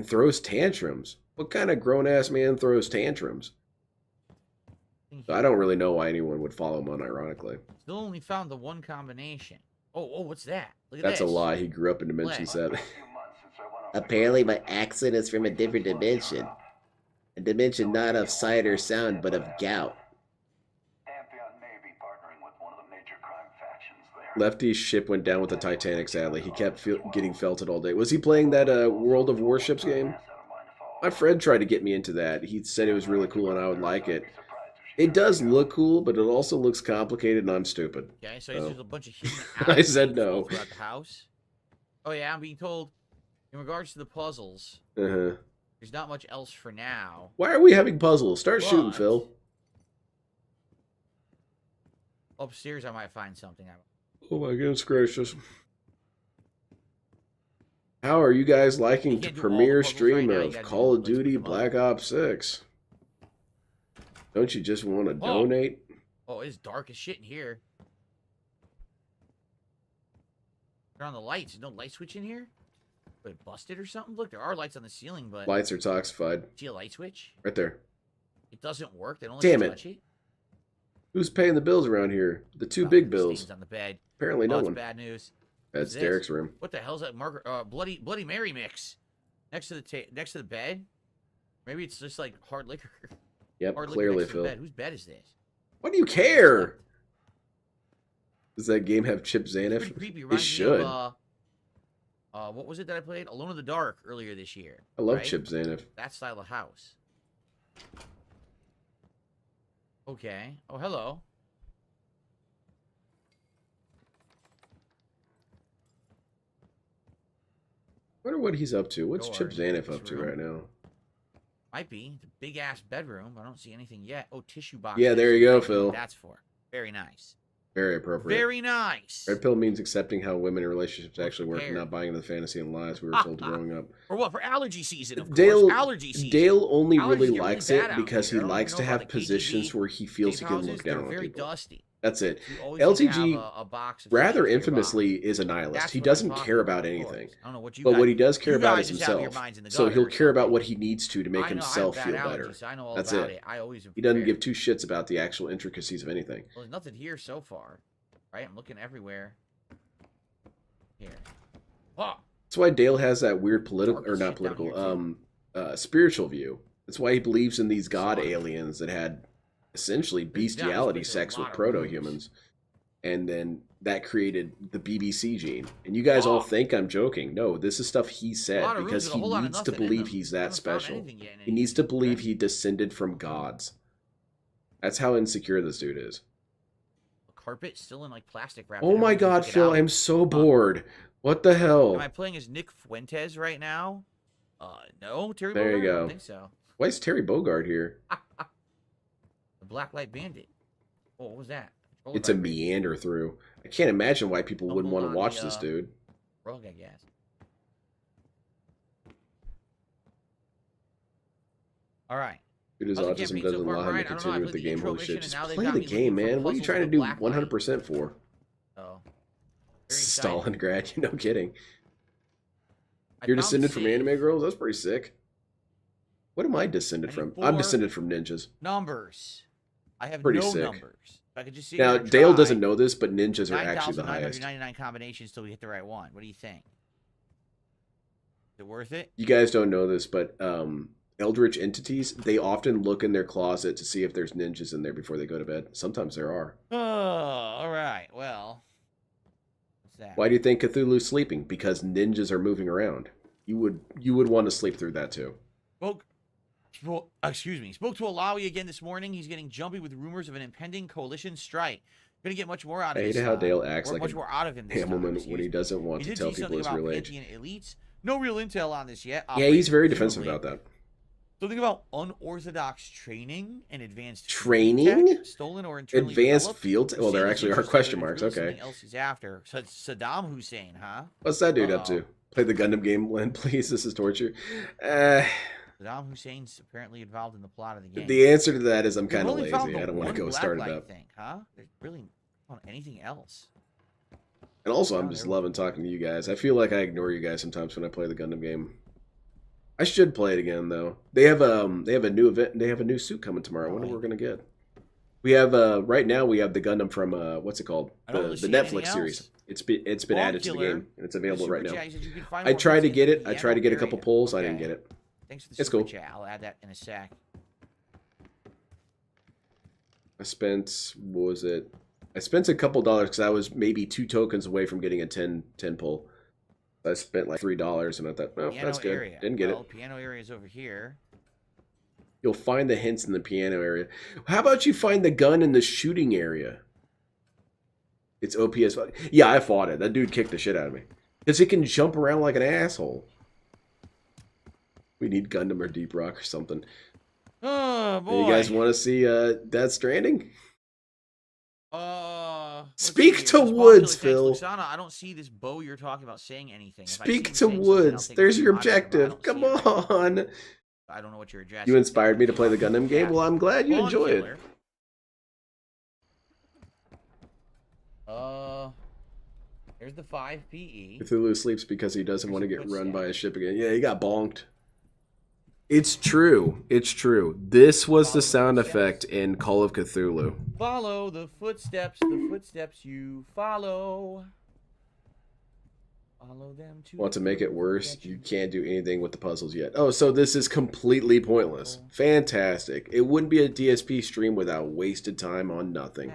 Speaker 1: throws tantrums. What kind of grown ass man throws tantrums? So I don't really know why anyone would follow him unironically.
Speaker 2: Still only found the one combination. Oh, what's that? Look at
Speaker 1: That's a
Speaker 2: this.
Speaker 1: lie. He grew up in Dimension
Speaker 2: Black.
Speaker 1: 7.
Speaker 9: Apparently my accent is from a different dimension. A dimension not of sight or sound, but of gout.
Speaker 1: Lefty's ship went down with the Titanic, sadly. He kept getting felted all day. Was he playing that World of Warships game? My friend tried to get me into that. He said it was really cool and I would like it. It does look cool, but it also looks complicated and I'm stupid.
Speaker 2: Okay, so there's a bunch of hidden
Speaker 1: I said no.
Speaker 2: throughout the house. Oh yeah, I'm being told, in regards to the puzzles,
Speaker 1: Uh-huh.
Speaker 2: there's not much else for now.
Speaker 1: Why are we having puzzles? Start shooting,
Speaker 2: But-
Speaker 1: Phil.
Speaker 2: Upstairs, I might find something.
Speaker 1: Oh my goodness gracious. How are you guys liking
Speaker 2: You
Speaker 1: the
Speaker 2: can't do all the
Speaker 1: premiere
Speaker 2: puzzles
Speaker 1: stream
Speaker 2: right now, you
Speaker 1: of
Speaker 2: gotta do
Speaker 1: Call of
Speaker 2: let's put
Speaker 1: Duty
Speaker 2: them up.
Speaker 1: Black Ops 6? Don't you just want to donate?
Speaker 2: Oh, it's dark as shit in here. Turn on the lights. There's no light switch in here? But it busted or something? Look, there are lights on the ceiling, but...
Speaker 1: Lights are toxified.
Speaker 2: See a light switch?
Speaker 1: Right there.
Speaker 2: It doesn't work. They don't let
Speaker 1: Damn
Speaker 2: you
Speaker 1: it.
Speaker 2: touch it.
Speaker 1: Who's paying the bills around here? The two
Speaker 2: Oh,
Speaker 1: big
Speaker 2: there's
Speaker 1: bills.
Speaker 2: stains on the bed.
Speaker 1: Apparently no
Speaker 2: Oh, it's
Speaker 1: one.
Speaker 2: bad news.
Speaker 1: That's
Speaker 2: this?
Speaker 1: Derek's room.
Speaker 2: What the hell's that? Bloody Mary mix next to the bed. Maybe it's just like hard liquor.
Speaker 1: Yep,
Speaker 2: Hard liquor
Speaker 1: clearly,
Speaker 2: next to the
Speaker 1: Phil.
Speaker 2: bed. Whose bed is this?
Speaker 1: Why do you care? Does that game have Chip
Speaker 2: It's
Speaker 1: Zaniff?
Speaker 2: pretty creepy.
Speaker 1: It
Speaker 2: Reminds
Speaker 1: should.
Speaker 2: Me of, what was it that I played? Alone in the Dark earlier this year.
Speaker 1: I love
Speaker 2: right?
Speaker 1: Chip Zaniff.
Speaker 2: That style of house. Okay. Oh, hello.
Speaker 1: Wonder what he's up to. What's Chip
Speaker 2: Door.
Speaker 1: Zaniff
Speaker 2: This
Speaker 1: up to
Speaker 2: room.
Speaker 1: right now?
Speaker 2: Might be. It's a big ass bedroom. I don't see anything yet. Oh, tissue box.
Speaker 1: Yeah, there you go, Phil.
Speaker 2: That's for. Very nice.
Speaker 1: Very appropriate.
Speaker 2: Very nice.
Speaker 1: Red pill means accepting how women in relationships actually work and
Speaker 2: prepared.
Speaker 1: not buying into the fantasy and lies we were told growing up.
Speaker 2: For what? For allergy season, of
Speaker 1: Dale,
Speaker 2: course. Allergy season.
Speaker 1: Dale only
Speaker 2: Allergies
Speaker 1: really
Speaker 2: get
Speaker 1: likes
Speaker 2: bad
Speaker 1: it
Speaker 2: out
Speaker 1: because
Speaker 2: here.
Speaker 1: he
Speaker 2: I don't
Speaker 1: likes
Speaker 2: know
Speaker 1: to
Speaker 2: about
Speaker 1: have
Speaker 2: the
Speaker 1: positions
Speaker 2: KGB
Speaker 1: where he feels he
Speaker 2: safe
Speaker 1: can
Speaker 2: houses,
Speaker 1: look
Speaker 2: they're
Speaker 1: down on
Speaker 2: very
Speaker 1: people.
Speaker 2: dusty.
Speaker 1: That's it.
Speaker 2: You always need to
Speaker 1: LTG,
Speaker 2: have a box of
Speaker 1: rather
Speaker 2: tissues in your
Speaker 1: infamously,
Speaker 2: box.
Speaker 1: is a nihilist.
Speaker 2: That's
Speaker 1: He
Speaker 2: what I'm
Speaker 1: doesn't
Speaker 2: talking
Speaker 1: care
Speaker 2: about,
Speaker 1: about
Speaker 2: of course.
Speaker 1: anything.
Speaker 2: I don't know what you
Speaker 1: But
Speaker 2: guys,
Speaker 1: what he does care
Speaker 2: you
Speaker 1: about
Speaker 2: guys
Speaker 1: is
Speaker 2: just have your
Speaker 1: himself.
Speaker 2: minds in the
Speaker 1: So
Speaker 2: gutter
Speaker 1: he'll
Speaker 2: or
Speaker 1: care about
Speaker 2: something.
Speaker 1: what he needs to make
Speaker 2: I know,
Speaker 1: himself
Speaker 2: I have
Speaker 1: feel
Speaker 2: bad
Speaker 1: better.
Speaker 2: allergies. I know all
Speaker 1: That's
Speaker 2: about
Speaker 1: it.
Speaker 2: it. I always am
Speaker 1: He doesn't
Speaker 2: prepared.
Speaker 1: give two shits about the actual intricacies of anything.
Speaker 2: Well, there's nothing here so far. Right? I'm looking everywhere. Here. Oh,
Speaker 1: That's why Dale has that weird political,
Speaker 2: Dark
Speaker 1: or
Speaker 2: as
Speaker 1: not
Speaker 2: shit down
Speaker 1: political,
Speaker 2: here,
Speaker 1: spiritual view. That's why he believes in these god
Speaker 2: Sorry.
Speaker 1: aliens that had essentially
Speaker 2: Yeah,
Speaker 1: bestiality
Speaker 2: there's a
Speaker 1: sex with
Speaker 2: lot of
Speaker 1: proto-humans. And then that created the BBC gene. And you guys all
Speaker 2: Oh.
Speaker 1: think I'm joking. No, this is stuff he
Speaker 2: a
Speaker 1: said
Speaker 2: lot of
Speaker 1: because
Speaker 2: rooms with
Speaker 1: he
Speaker 2: a whole lot of
Speaker 1: needs to
Speaker 2: nothing in
Speaker 1: believe
Speaker 2: them.
Speaker 1: he's
Speaker 2: I
Speaker 1: that
Speaker 2: haven't found
Speaker 1: special.
Speaker 2: anything yet in
Speaker 1: He needs to
Speaker 2: any-
Speaker 1: believe he descended from gods. That's how insecure this dude is.
Speaker 2: carpet still in like plastic wrap.
Speaker 1: Oh my God, Phil, I'm so bored. What the hell?
Speaker 2: Am I playing as Nick Fuentes right now? No, Terry
Speaker 1: There
Speaker 2: Bogard?
Speaker 1: you
Speaker 2: I
Speaker 1: go.
Speaker 2: don't think so.
Speaker 1: Why is Terry Bogard here?
Speaker 2: The Black Light Bandit. Oh, what was that?
Speaker 1: It's a meander through. I can't imagine why people wouldn't want to
Speaker 2: Stumbled on
Speaker 1: watch
Speaker 2: the,
Speaker 1: this, dude.
Speaker 2: Rug, I guess. All right.
Speaker 1: Dude, his
Speaker 2: How's the
Speaker 1: autism
Speaker 2: campaign
Speaker 1: doesn't
Speaker 2: so far,
Speaker 1: allow him
Speaker 2: Brian?
Speaker 1: to
Speaker 2: I don't know, I
Speaker 1: continue with
Speaker 2: played
Speaker 1: the
Speaker 2: the
Speaker 1: game.
Speaker 2: intro
Speaker 1: Holy shit,
Speaker 2: mission,
Speaker 1: just
Speaker 2: and now they've
Speaker 1: play
Speaker 2: got
Speaker 1: the
Speaker 2: me
Speaker 1: game,
Speaker 2: looking for
Speaker 1: man. What are you
Speaker 2: puzzles
Speaker 1: trying to
Speaker 2: with
Speaker 1: do
Speaker 2: black light.
Speaker 1: 100% for?
Speaker 2: Oh. Very excited.
Speaker 1: Stalingrad, no kidding.
Speaker 2: I
Speaker 1: You're
Speaker 2: found
Speaker 1: descended from
Speaker 2: save.
Speaker 1: anime girls? That's pretty sick. What am I descended
Speaker 2: I
Speaker 1: from?
Speaker 2: need
Speaker 1: I'm
Speaker 2: 4
Speaker 1: descended from ninjas.
Speaker 2: Numbers. I have
Speaker 1: Pretty
Speaker 2: no
Speaker 1: sick.
Speaker 2: numbers. If I could just see
Speaker 1: Now, Dale doesn't know this, but ninjas are actually the highest.
Speaker 2: 9,999 combinations till we hit the right one. What do you think? Is it worth it?
Speaker 1: You guys don't know this, but eldritch entities, they often look in their closet to see if there's ninjas in there before they go to bed. Sometimes there are.
Speaker 2: Oh, all right. Well, what's that?
Speaker 1: Why do you think Cthulhu's sleeping? Because ninjas are moving around. You would want to sleep through that too.
Speaker 2: Excuse me. Spoke to Alawi again this morning. He's getting jumpy with rumors of an impending coalition strike. Gonna get much more out of
Speaker 1: I
Speaker 2: this.
Speaker 1: hate how Dale acts
Speaker 2: or
Speaker 1: like
Speaker 2: much
Speaker 1: a
Speaker 2: more out of him this
Speaker 1: Hamilman
Speaker 2: time.
Speaker 1: when he doesn't want
Speaker 2: He
Speaker 1: to
Speaker 2: did
Speaker 1: tell
Speaker 2: say
Speaker 1: people
Speaker 2: something
Speaker 1: his
Speaker 2: about
Speaker 1: real age.
Speaker 2: Pantheon elites. No real intel on this yet.
Speaker 1: Yeah, he's very
Speaker 2: Operates
Speaker 1: defensive
Speaker 2: presumably.
Speaker 1: about that.
Speaker 2: Something about unorthodox training and advanced
Speaker 1: Training?
Speaker 2: tech, stolen or internally
Speaker 1: Advanced
Speaker 2: developed.
Speaker 1: field? Well, there
Speaker 2: Saying
Speaker 1: actually
Speaker 2: he's
Speaker 1: are
Speaker 2: interested,
Speaker 1: question
Speaker 2: but
Speaker 1: marks.
Speaker 2: it's really
Speaker 1: Okay.
Speaker 2: something else he's after. So it's Saddam Hussein, huh?
Speaker 1: What's that dude up
Speaker 2: Uh-oh.
Speaker 1: to? Play the Gundam game, Len, please. This is torture.
Speaker 2: Saddam Hussein's apparently involved in the plot of the game.
Speaker 1: The answer to that is I'm
Speaker 2: We've
Speaker 1: kind of
Speaker 2: only
Speaker 1: lazy.
Speaker 2: found
Speaker 1: I
Speaker 2: the
Speaker 1: don't want
Speaker 2: one
Speaker 1: to go
Speaker 2: black
Speaker 1: start it
Speaker 2: light
Speaker 1: up.
Speaker 2: thing, huh? There's really not anything else.
Speaker 1: And also, I'm
Speaker 2: Oh,
Speaker 1: just
Speaker 2: there we
Speaker 1: loving talking to you guys. I feel like I ignore you guys sometimes when I play the Gundam game. I should play it again though. They have a new event. They have a new suit coming tomorrow. I wonder what we're gonna get. We have right now we have the Gundam from what's it called?
Speaker 2: I don't
Speaker 1: The
Speaker 2: really see anything
Speaker 1: Netflix series.
Speaker 2: else.
Speaker 1: It's been
Speaker 2: Ball
Speaker 1: added to the
Speaker 2: Killer,
Speaker 1: game and it's available right now.
Speaker 2: Super chat, he said you can find
Speaker 1: I
Speaker 2: more
Speaker 1: tried to
Speaker 2: hits
Speaker 1: get
Speaker 2: in
Speaker 1: it.
Speaker 2: the
Speaker 1: I tried to get a couple
Speaker 2: area.
Speaker 1: polls. I didn't
Speaker 2: Okay.
Speaker 1: get it.
Speaker 2: Thanks for the
Speaker 1: It's
Speaker 2: super
Speaker 1: cool.
Speaker 2: chat. I'll add that in a sec.
Speaker 1: I spent what was it? I spent a couple dollars because I was maybe 2 tokens away from getting a 10 pull. I spent like $3 and I thought, oh,
Speaker 2: Piano
Speaker 1: that's good.
Speaker 2: area.
Speaker 1: Didn't get
Speaker 2: Well,
Speaker 1: it.
Speaker 2: Piano area is over here.
Speaker 1: You'll find the hints in the piano area. How about you find the gun in the shooting area? It's OPS. Yeah, I fought it. That dude kicked the shit out of me. Because it can jump around like an asshole. We need Gundam or Deep Rock or something.
Speaker 2: Oh boy.
Speaker 1: You guys want to see Death Stranding?
Speaker 2: Let's
Speaker 1: Speak
Speaker 2: see
Speaker 1: to
Speaker 2: here. This
Speaker 1: Woods,
Speaker 2: Phil.
Speaker 1: Phil.
Speaker 2: Luxana, I don't see this bow you're talking about saying anything. If I see
Speaker 1: Speak
Speaker 2: you
Speaker 1: to
Speaker 2: saying something, I'll
Speaker 1: Woods.
Speaker 2: take
Speaker 1: There's
Speaker 2: it
Speaker 1: your
Speaker 2: to moderate, but I
Speaker 1: objective.
Speaker 2: don't
Speaker 1: Come
Speaker 2: see it.
Speaker 1: on.
Speaker 2: I don't know what you're addressing.
Speaker 1: You inspired me to play the Gundam game? Well, I'm glad you enjoy it.
Speaker 2: There's the 5 PE.
Speaker 1: Cthulhu sleeps because he doesn't want to get run by a ship again. Yeah, he got bonked. It's true. It's true. This was the sound effect in Call of Cthulhu.
Speaker 2: Follow the footsteps you follow. Follow them to
Speaker 1: Want to make it worse? You can't do anything with the puzzles yet. Oh, so this is completely pointless. Fantastic. It wouldn't be a DSP stream without wasted time on nothing.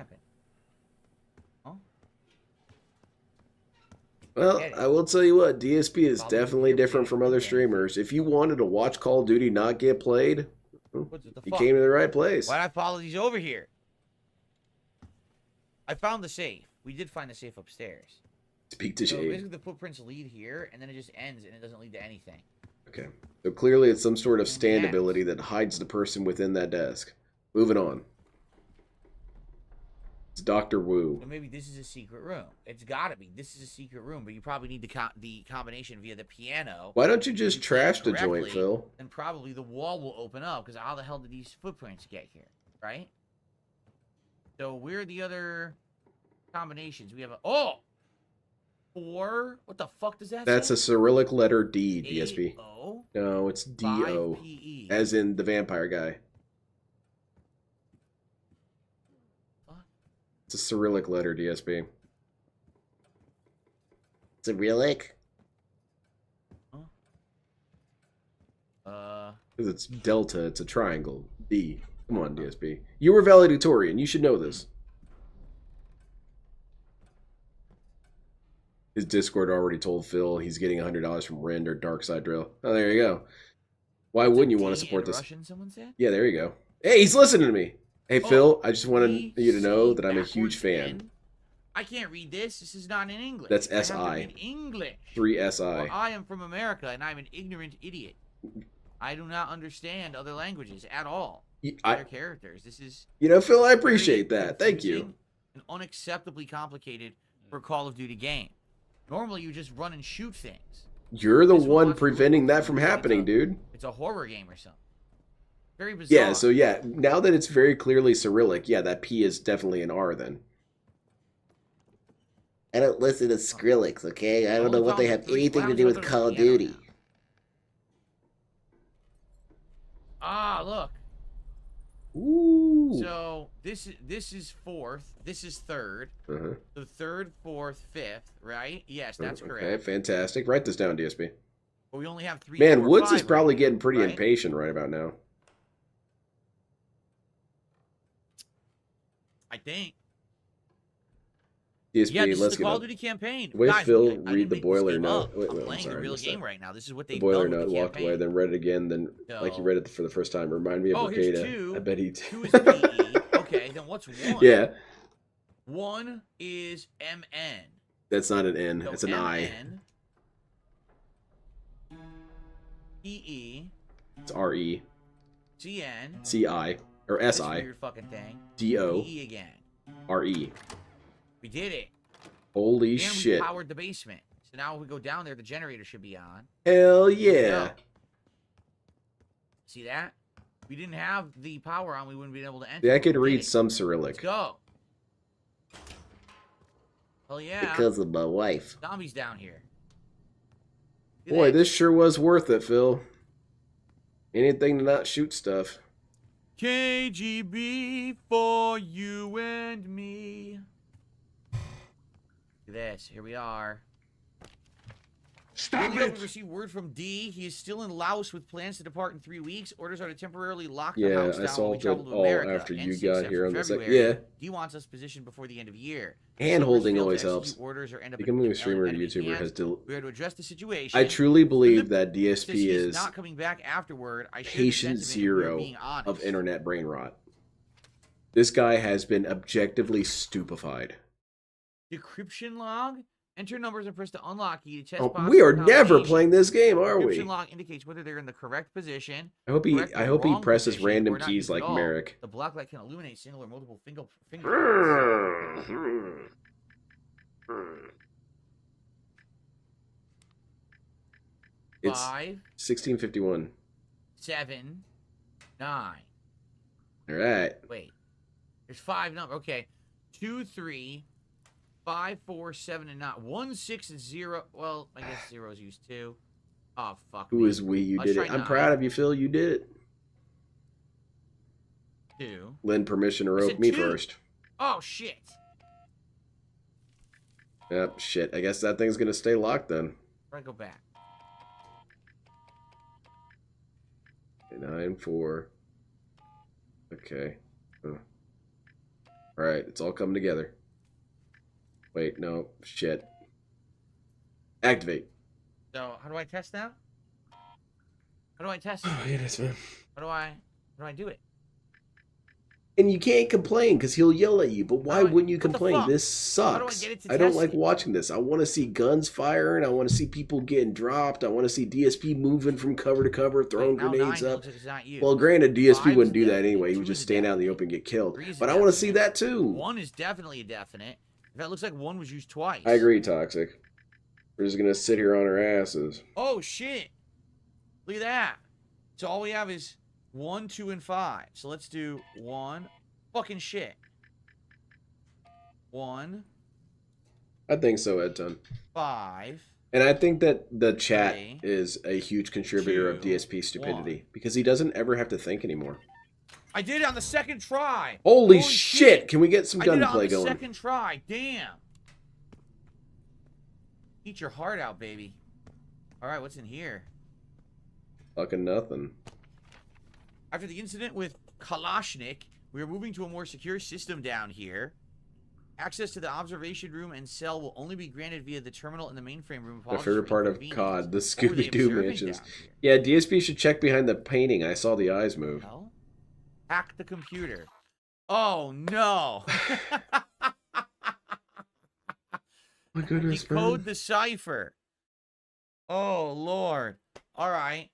Speaker 1: Well, I will tell you what, DSP is definitely different from other streamers. If you wanted to watch Call of Duty not get played, you came to the right place.
Speaker 2: Why'd I follow these over here? I found the safe. We did find the safe upstairs.
Speaker 1: Speak to
Speaker 2: So
Speaker 1: Shade.
Speaker 2: basically the footprints lead here, and then it just ends, and it doesn't lead to anything.
Speaker 1: Okay. So clearly it's some sort of stand
Speaker 2: Next.
Speaker 1: ability that hides the person within that desk. Moving on. It's Dr. Wu.
Speaker 2: So maybe this is a secret room. It's gotta be. This is a secret room, but you probably need the combination via the piano.
Speaker 1: Why don't you just
Speaker 2: If you play it
Speaker 1: trash the joint,
Speaker 2: correctly,
Speaker 1: Phil?
Speaker 2: then probably the wall will open up, because how the hell did these footprints get here, right? So where are the other combinations? We have a 4. What the fuck does that
Speaker 1: That's
Speaker 2: say?
Speaker 1: a Cyrillic letter D, DSP.
Speaker 2: A-O?
Speaker 1: No, it's D-O.
Speaker 2: 5-P-E.
Speaker 1: As in the vampire guy. It's a Cyrillic letter, DSP. Cyrillic? Because it's delta, it's a triangle. D. Come on, DSP. You were valedictorian. You should know this. His Discord already told Phil he's getting $100 from Rend or Darkside Drill. Oh, there you go. Why wouldn't you want to support this?
Speaker 2: Russian, someone said?
Speaker 1: Yeah, there you go. Hey, he's listening to me. Hey, Phil, I just wanted you to know that I'm a huge fan.
Speaker 2: I can't read this. This is not in English.
Speaker 1: That's
Speaker 2: I have to
Speaker 1: SI.
Speaker 2: read English.
Speaker 1: 3 SI.
Speaker 2: Well, I am from America, and I'm an ignorant idiot. I do not understand other languages at all. Other characters. This is.
Speaker 1: You know, Phil, I appreciate that. Thank you.
Speaker 2: And unacceptably complicated for a Call of Duty game. Normally, you just run and shoot things.
Speaker 1: You're the one preventing that from happening, dude.
Speaker 2: It's a horror game or something. Very bizarre.
Speaker 1: Yeah, so yeah, now that it's very clearly Cyrillic, yeah, that P is definitely an R then.
Speaker 9: I don't listen to Skrillex, okay? I don't know what they have anything to do with Call of Duty.
Speaker 2: Ah, look.
Speaker 1: Ooh.
Speaker 2: So this is fourth. This is third. The third, fourth, fifth, right? Yes, that's correct.
Speaker 1: Okay, fantastic. Write this down, DSP.
Speaker 2: But we only have 3.
Speaker 1: Man,
Speaker 2: 4,
Speaker 1: Woods
Speaker 2: 5
Speaker 1: is probably
Speaker 2: right
Speaker 1: getting pretty
Speaker 2: right?
Speaker 1: impatient right about now.
Speaker 2: I think.
Speaker 1: DSP,
Speaker 2: Yeah, this
Speaker 1: let's
Speaker 2: is the
Speaker 1: get
Speaker 2: Call
Speaker 1: up.
Speaker 2: of Duty campaign.
Speaker 1: Wait,
Speaker 2: Guys,
Speaker 1: Phil,
Speaker 2: I didn't
Speaker 1: read the
Speaker 2: make this
Speaker 1: boiler
Speaker 2: game
Speaker 1: note.
Speaker 2: up.
Speaker 1: Wait,
Speaker 2: I'm
Speaker 1: I'm
Speaker 2: playing
Speaker 1: sorry,
Speaker 2: the
Speaker 1: I
Speaker 2: real
Speaker 1: missed
Speaker 2: game
Speaker 1: that.
Speaker 2: right now. This is what
Speaker 1: The
Speaker 2: they've
Speaker 1: boiler
Speaker 2: done with
Speaker 1: note,
Speaker 2: the
Speaker 1: walked
Speaker 2: campaign.
Speaker 1: away, then read it again, then like he read it for the first time. Remind me of
Speaker 2: here's
Speaker 1: Brigada.
Speaker 2: 2.
Speaker 1: I bet he
Speaker 2: 2 is PE. Okay, then what's 1?
Speaker 1: Yeah.
Speaker 2: 1 is MN.
Speaker 1: That's not an N,
Speaker 2: So
Speaker 1: it's an I.
Speaker 2: MN, EE,
Speaker 1: It's RE.
Speaker 2: CN,
Speaker 1: CI. Or
Speaker 2: this
Speaker 1: SI.
Speaker 2: weird fucking thing,
Speaker 1: DO.
Speaker 2: PE again.
Speaker 1: RE.
Speaker 2: We did it.
Speaker 1: Holy
Speaker 2: And
Speaker 1: shit.
Speaker 2: we powered the basement. So now if we go down there, the generator should be on.
Speaker 1: Hell
Speaker 2: Here we
Speaker 1: yeah.
Speaker 2: go. See that? If we didn't have the power on, we wouldn't be able to enter.
Speaker 1: Yeah, I
Speaker 2: but
Speaker 1: could
Speaker 2: we did
Speaker 1: read
Speaker 2: it.
Speaker 1: some
Speaker 2: Let's
Speaker 1: Cyrillic.
Speaker 2: go. Hell yeah.
Speaker 9: Because of my wife.
Speaker 2: Zombies down here. Look at
Speaker 1: Boy,
Speaker 2: that.
Speaker 1: this sure was worth it, Phil. Anything to not shoot stuff.
Speaker 2: KGB for you and me. Look at this. Here we are.
Speaker 7: Stop
Speaker 2: We
Speaker 7: it!
Speaker 2: received word from D. He is still in Laos with plans to depart in 3 weeks. Orders are to temporarily lock the
Speaker 1: Yeah,
Speaker 2: house
Speaker 1: I
Speaker 2: down while we
Speaker 1: solved
Speaker 2: travel
Speaker 1: it
Speaker 2: to
Speaker 1: all
Speaker 2: America.
Speaker 1: after you
Speaker 2: N6
Speaker 1: got
Speaker 2: after
Speaker 1: here on the second.
Speaker 2: February.
Speaker 1: Yeah.
Speaker 2: D wants us positioned before the end of the year.
Speaker 1: Hand holding always
Speaker 2: Silvers failed to
Speaker 1: helps.
Speaker 2: execute Orders or end up
Speaker 1: Becoming
Speaker 2: in
Speaker 1: a streamer or
Speaker 2: enemy
Speaker 1: YouTuber
Speaker 2: hands.
Speaker 1: has
Speaker 2: We are to address the situation.
Speaker 1: I truly believe
Speaker 2: Philip
Speaker 1: that DSP
Speaker 2: says he
Speaker 1: is
Speaker 2: not coming back afterward. I share the
Speaker 1: patient
Speaker 2: sentiment and we're
Speaker 1: zero
Speaker 2: being honest.
Speaker 1: of internet brain rot. This guy has been objectively stupefied.
Speaker 2: Decryption log. Enter numbers and press the unlock key to test.
Speaker 1: Oh,
Speaker 2: possible
Speaker 1: we are never
Speaker 2: combinations.
Speaker 1: playing this game, are
Speaker 2: Decryption
Speaker 1: we?
Speaker 2: log indicates whether they're in the correct position.
Speaker 1: I hope he
Speaker 2: correct or wrong
Speaker 1: presses
Speaker 2: position,
Speaker 1: random
Speaker 2: or not
Speaker 1: keys
Speaker 2: used at
Speaker 1: like
Speaker 2: all.
Speaker 1: Merrick.
Speaker 2: The black light can illuminate single or multiple finger.
Speaker 1: It's
Speaker 2: 5,
Speaker 1: 1651.
Speaker 2: 7, 9.
Speaker 1: All right.
Speaker 2: Wait. There's 5 numbers. Okay. 2, 3, 5, 4, 7, and 9. 1, 6, and 0. Well, I guess 0 is used too. Oh, fuck.
Speaker 1: Who is we? You
Speaker 2: Let's
Speaker 1: did it.
Speaker 2: try
Speaker 1: I'm
Speaker 2: 9.
Speaker 1: proud of you, Phil. You did it.
Speaker 2: 2.
Speaker 1: Lend permission to
Speaker 2: I
Speaker 1: rope
Speaker 2: said
Speaker 1: me
Speaker 2: 2.
Speaker 1: first.
Speaker 2: Oh, shit.
Speaker 1: Yep, shit. I guess that thing's gonna stay locked then.
Speaker 2: Where'd I go back?
Speaker 1: 9, 4. Okay. All right, it's all coming together. Wait, no, shit. Activate.
Speaker 2: So, how do I test now? How do I test it?
Speaker 1: Oh, yeah, that's fine.
Speaker 2: How do I do it?
Speaker 1: And you can't complain because he'll yell at you. But why wouldn't you
Speaker 2: what the
Speaker 1: complain?
Speaker 2: fuck?
Speaker 1: This
Speaker 2: How do I
Speaker 1: sucks.
Speaker 2: get it to
Speaker 1: I don't
Speaker 2: test
Speaker 1: like
Speaker 2: it?
Speaker 1: watching this. I want to see guns firing. I want to see people getting dropped. I want to see DSP moving from cover to cover, throwing
Speaker 2: Now
Speaker 1: grenades
Speaker 2: 9
Speaker 1: up.
Speaker 2: looks like it's not you.
Speaker 1: Well, granted, DSP
Speaker 2: 5
Speaker 1: wouldn't
Speaker 2: is
Speaker 1: do that
Speaker 2: definite,
Speaker 1: anyway. He
Speaker 2: 2
Speaker 1: would just
Speaker 2: is
Speaker 1: stand out in the
Speaker 2: definite.
Speaker 1: open and get killed.
Speaker 2: 3 is
Speaker 1: But I want to see
Speaker 2: definite.
Speaker 1: that too.
Speaker 2: 1 is definitely a definite. That looks like 1 was used twice.
Speaker 1: I agree, Toxic. We're just gonna sit here on our asses.
Speaker 2: Oh shit! Look at that. So all we have is 1, 2, and 5. So let's do 1. Fucking shit. 1,
Speaker 1: I think so, Edton.
Speaker 2: 5.
Speaker 1: And I think that the chat
Speaker 2: 3,
Speaker 1: is a huge contributor of
Speaker 2: 2,
Speaker 1: DSP stupidity
Speaker 2: 1.
Speaker 1: because he doesn't ever have to think anymore.
Speaker 2: I did it on the second try.
Speaker 1: Holy shit! Can we get some
Speaker 2: I did it on
Speaker 1: gunplay
Speaker 2: the
Speaker 1: going?
Speaker 2: second try. Damn. Eat your heart out, baby. All right, what's in here?
Speaker 1: Fucking nothing.
Speaker 2: After the incident with Kalashnik, we are moving to a more secure system down here. Access to the observation room and cell will only be granted via the terminal in the mainframe room.
Speaker 1: My favorite part of COD, the Scooby-Doo
Speaker 2: observing
Speaker 1: mansions.
Speaker 2: down here?
Speaker 1: Yeah, DSP should check behind the painting. I saw the eyes move.
Speaker 2: No? Hack the computer. Oh, no.
Speaker 1: My goodness,
Speaker 2: Decode the cipher. Oh, Lord. All right.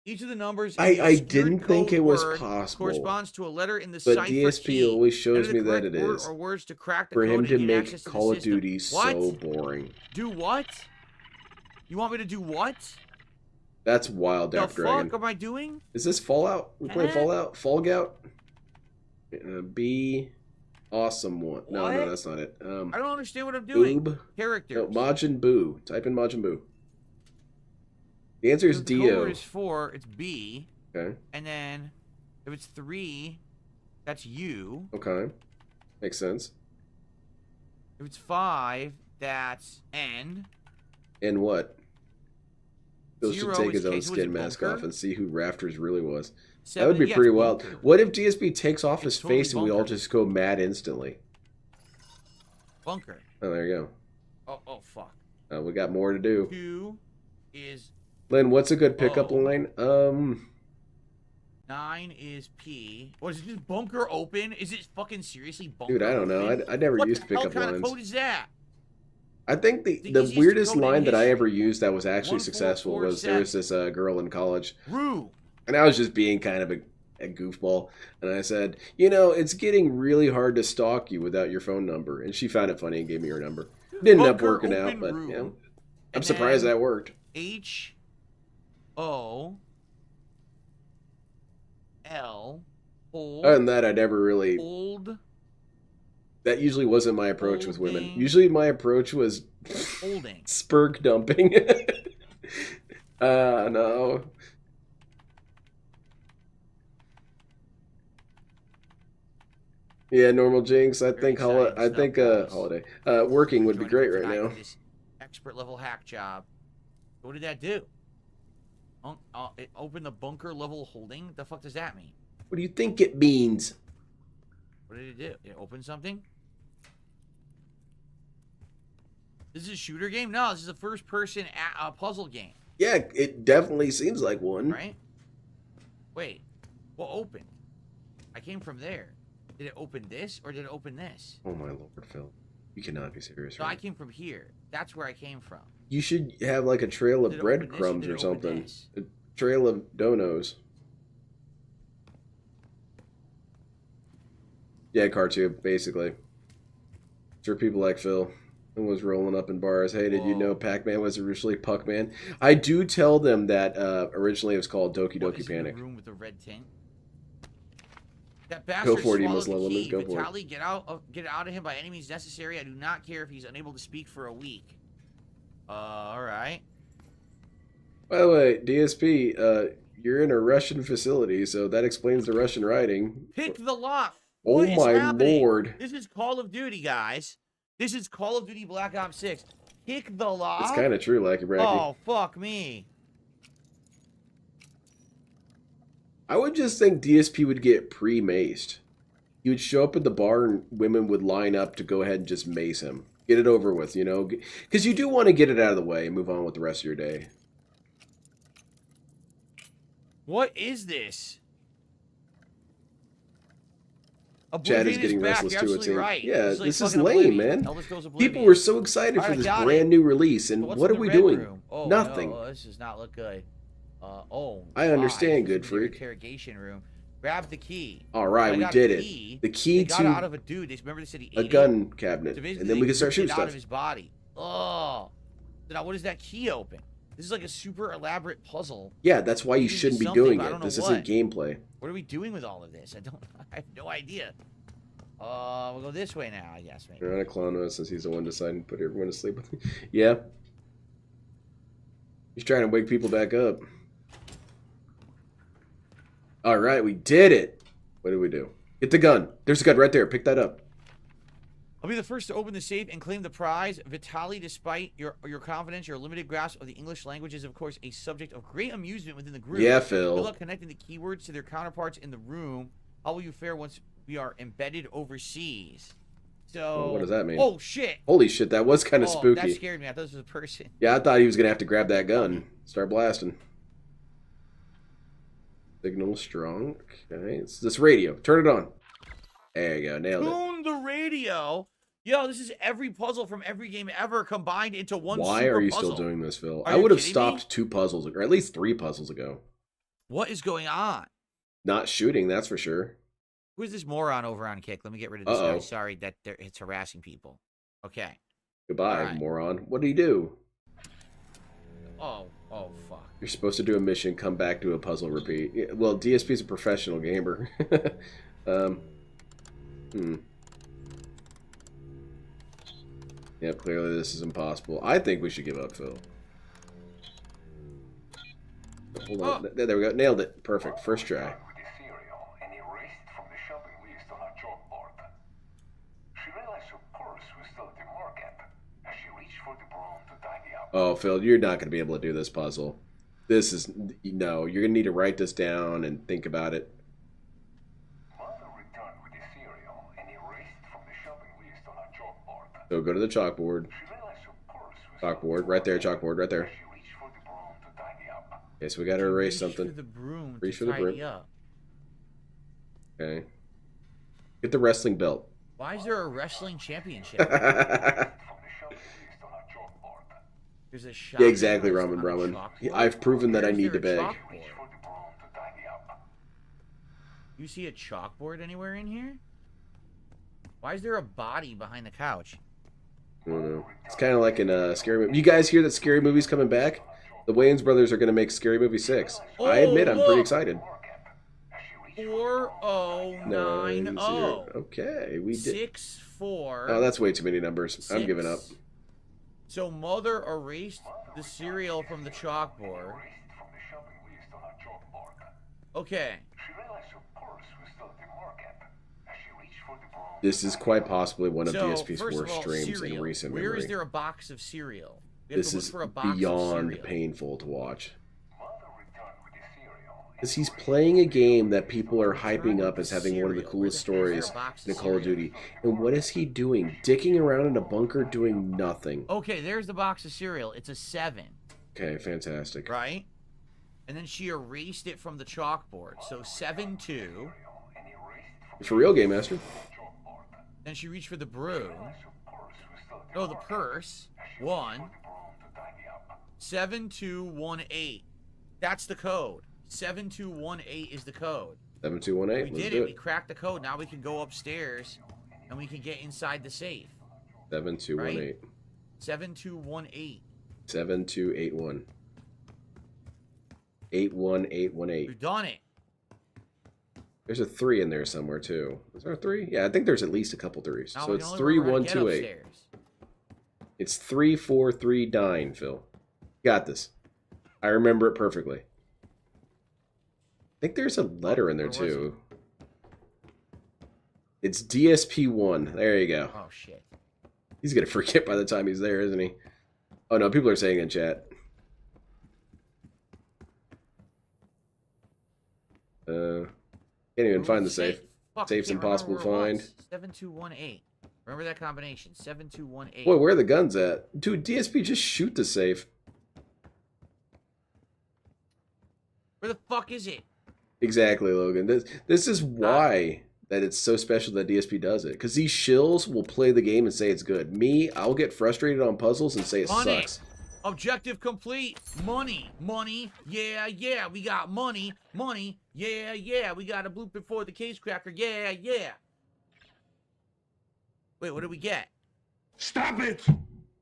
Speaker 2: Each of the numbers in the
Speaker 1: I
Speaker 2: obscured
Speaker 1: didn't think
Speaker 2: code
Speaker 1: it was
Speaker 2: word
Speaker 1: possible.
Speaker 2: corresponds to a letter in the
Speaker 1: But
Speaker 2: cipher
Speaker 1: DSP
Speaker 2: key.
Speaker 1: always shows
Speaker 2: Enter
Speaker 1: me
Speaker 2: the
Speaker 1: that
Speaker 2: correct
Speaker 1: it
Speaker 2: word
Speaker 1: is.
Speaker 2: or words to crack the
Speaker 1: For him
Speaker 2: code
Speaker 1: to
Speaker 2: and gain
Speaker 1: make
Speaker 2: access to the
Speaker 1: Call of
Speaker 2: system.
Speaker 1: Duty
Speaker 2: What?
Speaker 1: so boring.
Speaker 2: Do what? You want me to do what?
Speaker 1: That's wild,
Speaker 2: The
Speaker 1: Dark Dragon.
Speaker 2: fuck am I doing?
Speaker 1: Is this Fallout? We playing
Speaker 2: Huh?
Speaker 1: Fallout? Fall Gout? B. Awesome one. No,
Speaker 2: What?
Speaker 1: that's not it.
Speaker 2: I don't understand what I'm doing.
Speaker 1: Boob.
Speaker 2: Characters.
Speaker 1: No, Majin Buu. Type in Majin Buu. The answer is
Speaker 2: So the code
Speaker 1: Dio.
Speaker 2: word is 4, it's B.
Speaker 1: Okay.
Speaker 2: And then if it's 3, that's U.
Speaker 1: Okay. Makes sense.
Speaker 2: If it's 5, that's N.
Speaker 1: And what? Bill should
Speaker 2: 0
Speaker 1: take
Speaker 2: is
Speaker 1: his own
Speaker 2: K, so is
Speaker 1: skin
Speaker 2: it
Speaker 1: mask
Speaker 2: bunker?
Speaker 1: off and see who Rafters really was.
Speaker 2: 7,
Speaker 1: That would be
Speaker 2: yeah,
Speaker 1: pretty
Speaker 2: it's
Speaker 1: wild.
Speaker 2: bunker.
Speaker 1: What if DSP takes off his
Speaker 2: totally
Speaker 1: face and we all
Speaker 2: bunker.
Speaker 1: just go mad instantly?
Speaker 2: Bunker.
Speaker 1: Oh, there you
Speaker 2: Oh, fuck.
Speaker 1: go. We got more to do.
Speaker 2: 2 is
Speaker 1: Lynn, what's a good pickup
Speaker 2: Oh.
Speaker 1: line?
Speaker 2: 9 is P. What is this bunker open? Is it fucking seriously bunker
Speaker 1: Dude, I don't know.
Speaker 2: open?
Speaker 1: I never
Speaker 2: What
Speaker 1: used
Speaker 2: the hell
Speaker 1: pickup
Speaker 2: kind
Speaker 1: lines.
Speaker 2: of code is that?
Speaker 1: I think
Speaker 2: The
Speaker 1: the
Speaker 2: easiest
Speaker 1: weirdest
Speaker 2: code in
Speaker 1: line that I
Speaker 2: history.
Speaker 1: ever used that was actually successful was there was
Speaker 2: 1447.
Speaker 1: this girl in college,
Speaker 2: Rue.
Speaker 1: and I was just being kind of a goofball, and I said, you know, it's getting really hard to stalk you without your phone number, and she found it funny and gave me her number. Didn't end up
Speaker 2: Bunker
Speaker 1: working out,
Speaker 2: open
Speaker 1: but
Speaker 2: Rue.
Speaker 1: you know, I'm
Speaker 2: And
Speaker 1: surprised
Speaker 2: then
Speaker 1: that worked.
Speaker 2: H-O-L. Hold.
Speaker 1: Other than that, I never really.
Speaker 2: Hold.
Speaker 1: That usually wasn't my approach with women.
Speaker 2: Holding.
Speaker 1: Usually, my approach was
Speaker 2: Holding.
Speaker 1: spurk dumping. No. Yeah, normal Jinx. I think holiday. Working would be great right now.
Speaker 2: This expert level hack job. What did that do? It opened the bunker level holding? The fuck does that mean?
Speaker 1: What do you think it means?
Speaker 2: What did it do? It opened something? This is a shooter game? No, this is a first person puzzle game.
Speaker 1: Yeah, it definitely seems like one.
Speaker 2: Right? Wait. What opened? I came from there. Did it open this or did it open this?
Speaker 1: Oh my lord, Phil. You cannot be serious.
Speaker 2: No,
Speaker 1: Right?
Speaker 2: I came from here. That's where I came from.
Speaker 1: You should have like a trail of
Speaker 2: Did it open this
Speaker 1: breadcrumbs
Speaker 2: did
Speaker 1: or
Speaker 2: it open
Speaker 1: something.
Speaker 2: this?
Speaker 1: A trail of donos. Yeah, cartoon, basically. Sure, people like Phil. And was rolling up in bars. Hey, did you know Pac-Man was originally Puck-Man? I do tell them that originally it was called Doki
Speaker 2: What
Speaker 1: Doki
Speaker 2: is in the
Speaker 1: Panic.
Speaker 2: room with the red tint? That bastard
Speaker 1: for it, you
Speaker 2: swallowed
Speaker 1: Muslim
Speaker 2: the
Speaker 1: women,
Speaker 2: key.
Speaker 1: go for it.
Speaker 2: Vitaly, get out of him by any means necessary. I do not care if he's unable to speak for a week. All right.
Speaker 1: By the way, DSP, you're in a Russian facility, so that explains the Russian writing.
Speaker 2: Pick the lock.
Speaker 1: Oh
Speaker 2: What is
Speaker 1: my
Speaker 2: happening?
Speaker 1: lord.
Speaker 2: This is Call of Duty, guys. This is Call of Duty Black Ops 6. Pick the lock.
Speaker 1: It's kind of true, Lackey Bracky.
Speaker 2: Oh, fuck me.
Speaker 1: I would just think DSP would get pre-maced. He would show up at the bar and women would line up to go ahead and just mace him. Get it over with, you know? Because you do want to get it out of the way and move on with the rest of your day.
Speaker 2: What is this?
Speaker 1: Chad is
Speaker 2: Oblivion
Speaker 1: getting
Speaker 2: back.
Speaker 1: restless
Speaker 2: You're
Speaker 1: too, it
Speaker 2: absolutely
Speaker 1: seems.
Speaker 2: right.
Speaker 1: Yeah,
Speaker 2: It's like
Speaker 1: this is
Speaker 2: fucking
Speaker 1: lame,
Speaker 2: Oblivion.
Speaker 1: man.
Speaker 2: Elvis Goes
Speaker 1: People
Speaker 2: Oblivion.
Speaker 1: were so excited
Speaker 2: All
Speaker 1: for
Speaker 2: right,
Speaker 1: this
Speaker 2: got
Speaker 1: brand
Speaker 2: it.
Speaker 1: new release, and
Speaker 2: So what's
Speaker 1: what
Speaker 2: in
Speaker 1: are
Speaker 2: the
Speaker 1: we
Speaker 2: red
Speaker 1: doing?
Speaker 2: room? Oh,
Speaker 1: Nothing.
Speaker 2: No, this does not look good.
Speaker 1: I understand, good
Speaker 2: This is
Speaker 1: freak.
Speaker 2: their interrogation room. Grab the key.
Speaker 1: All right,
Speaker 2: They
Speaker 1: we
Speaker 2: got
Speaker 1: did
Speaker 2: a
Speaker 1: it.
Speaker 2: key.
Speaker 1: The key
Speaker 2: They got it out
Speaker 1: to
Speaker 2: of a dude. Remember they said he
Speaker 1: a
Speaker 2: ate
Speaker 1: gun
Speaker 2: it?
Speaker 1: cabinet,
Speaker 2: So basically
Speaker 1: and then we
Speaker 2: they
Speaker 1: can start
Speaker 2: ripped
Speaker 1: shooting
Speaker 2: it out
Speaker 1: stuff.
Speaker 2: of his body. Oh. So now what does that key open? This is like a super elaborate puzzle.
Speaker 1: Yeah, that's why you
Speaker 2: Leading to
Speaker 1: shouldn't be
Speaker 2: something,
Speaker 1: doing
Speaker 2: but I
Speaker 1: it.
Speaker 2: don't know
Speaker 1: This
Speaker 2: what.
Speaker 1: isn't gameplay.
Speaker 2: What are we doing with all of this? I have no idea. We'll go this way now, I guess, maybe.
Speaker 1: Trying to clone us since he's the one deciding to put everyone to sleep with me. Yeah. He's trying to wake people back up. All right, we did it. What did we do? Get the gun. There's a gun right there. Pick that up.
Speaker 2: I'll be the first to open the safe and claim the prize. Vitaly, despite your confidence, your limited grasp of the English language is, of course, a subject of great amusement within the group.
Speaker 1: Yeah,
Speaker 2: Good
Speaker 1: Phil.
Speaker 2: luck connecting the keywords to their counterparts in the room. How will you fare once we are embedded overseas? So,
Speaker 1: What does that mean?
Speaker 2: Oh, shit.
Speaker 1: Holy shit, that was kind of
Speaker 2: That
Speaker 1: spooky.
Speaker 2: scared me. I thought this was a person.
Speaker 1: Yeah, I thought he was going to have to grab that gun. Start blasting. Signal strong. Okay, it's this radio. Turn it on. There you go. Nailed it.
Speaker 2: Tune the radio. Yo, this is every puzzle from every game ever combined into one.
Speaker 1: Why
Speaker 2: super
Speaker 1: are you
Speaker 2: puzzle.
Speaker 1: still doing this, Phil?
Speaker 2: Are
Speaker 1: I
Speaker 2: you
Speaker 1: would have
Speaker 2: kidding
Speaker 1: stopped
Speaker 2: me?
Speaker 1: 2 puzzles, or at least 3 puzzles ago.
Speaker 2: What is going on?
Speaker 1: Not shooting, that's for sure.
Speaker 2: Who's this moron over on Kick? Let me get rid of this guy. Sorry that it's harassing people. Okay.
Speaker 1: Goodbye,
Speaker 2: Right.
Speaker 1: moron. What do you do?
Speaker 2: Oh, fuck.
Speaker 1: You're supposed to do a mission, come back, do a puzzle, repeat. Yeah, well, DSP's a professional gamer. Yep, clearly this is impossible. I think we should give up, Phil. Hold on. There we go. Nailed it. Perfect. First try. Oh, Phil, you're not going to be able to do this puzzle. This is... No, you're going to need to write this down and think about it. So go to the chalkboard. Chalkboard. Right there, chalkboard. Right there. Okay, so we got to erase something.
Speaker 2: Reach for the broom.
Speaker 1: Reach for the broom.
Speaker 2: Up.
Speaker 1: Okay. Get the wrestling belt.
Speaker 2: Why is there a wrestling championship? There's a shot.
Speaker 1: Yeah, exactly, Ramen. I've proven that I need to beg.
Speaker 2: You see a chalkboard anywhere in here? Why is there a body behind the couch?
Speaker 1: I don't know. It's kind of like in a scary movie. You guys hear that Scary Movie's coming back? The Wayans brothers are going to make Scary Movie 6.
Speaker 2: Oh,
Speaker 1: I admit I'm pretty excited.
Speaker 2: 4090.
Speaker 1: Okay, we did.
Speaker 2: 64.
Speaker 1: Oh, that's way too many numbers.
Speaker 2: 6.
Speaker 1: I'm giving up.
Speaker 2: So mother erased the cereal from the chalkboard. Okay.
Speaker 1: This is quite possibly one of
Speaker 2: So,
Speaker 1: DSP's
Speaker 2: first of
Speaker 1: worst
Speaker 2: all,
Speaker 1: streams
Speaker 2: in
Speaker 1: in recent
Speaker 2: Where
Speaker 1: memory.
Speaker 2: is there a box of cereal? We have
Speaker 1: This
Speaker 2: to look
Speaker 1: is
Speaker 2: for a box
Speaker 1: beyond
Speaker 2: of cereal.
Speaker 1: painful to watch. Because he's playing a game that people are hyping up as having one of the coolest stories in Call of Duty. And what is he doing? Dicking around in a bunker doing nothing.
Speaker 2: Okay, there's the box of cereal. It's a 7.
Speaker 1: Okay, fantastic.
Speaker 2: Right? And then she erased it from the chalkboard. So 7-2.
Speaker 1: For real, Game Master.
Speaker 2: Then she reached for the broom. No, the purse. 1. 7218. That's the code. 7218 is the code.
Speaker 1: 7218.
Speaker 2: We did it. We cracked the code. Now we can go upstairs and we can get inside the safe.
Speaker 1: 7218.
Speaker 2: Right? 7218.
Speaker 1: 7281. 81818.
Speaker 2: We've done it.
Speaker 1: There's a 3 in there somewhere too. Is there a 3? Yeah, I think there's at least a couple 3s.
Speaker 2: Now
Speaker 1: So
Speaker 2: we
Speaker 1: it's
Speaker 2: can only remember how to get
Speaker 1: 3128.
Speaker 2: upstairs.
Speaker 1: It's 3439, Phil. Got this. I remember it perfectly. I think there's a letter in there too. It's DSP1. There you go.
Speaker 2: Oh shit.
Speaker 1: He's gonna forget by the time he's there, isn't he? Oh no, people are saying in chat. Can't even find the safe.
Speaker 2: Fuck,
Speaker 1: Safe's
Speaker 2: I can't remember
Speaker 1: impossible to
Speaker 2: where it
Speaker 1: find.
Speaker 2: was. 7218. Remember that combination? 7218.
Speaker 1: Boy, where are the guns at? Dude, DSP, just shoot the safe.
Speaker 2: Where the fuck is it?
Speaker 1: Exactly, Logan. This is why that it's so special that DSP does it. Because these shills will play the game and say it's good. Me, I'll get frustrated on puzzles and say it
Speaker 2: Money.
Speaker 1: sucks.
Speaker 2: Objective complete. Money. Money. Yeah, yeah. We got money. Money. Yeah, yeah. We got a bloop before the case cracker. Yeah, yeah. Wait, what did we get?
Speaker 7: Stop it!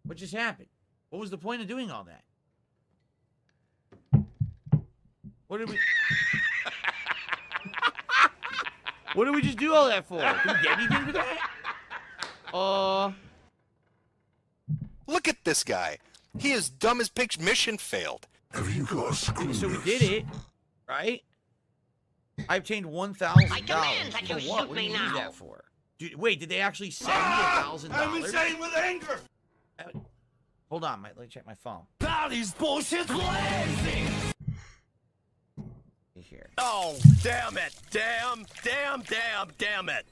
Speaker 2: What just happened? What was the point of doing all that? What did we... What did we just do all that for? Did we get anything for that?
Speaker 8: Look at this guy. He is dumb as pigs. Mission failed.
Speaker 7: Have you got screws?
Speaker 2: So we did it, right? I obtained $1,000. For what? What did you use that for? Dude, wait, did they actually send me $1,000?
Speaker 7: I'm insane with anger!
Speaker 2: Hold on, let me check my phone.
Speaker 7: Body's bullshit lazy!
Speaker 2: Here.
Speaker 8: Oh, damn it. Damn it.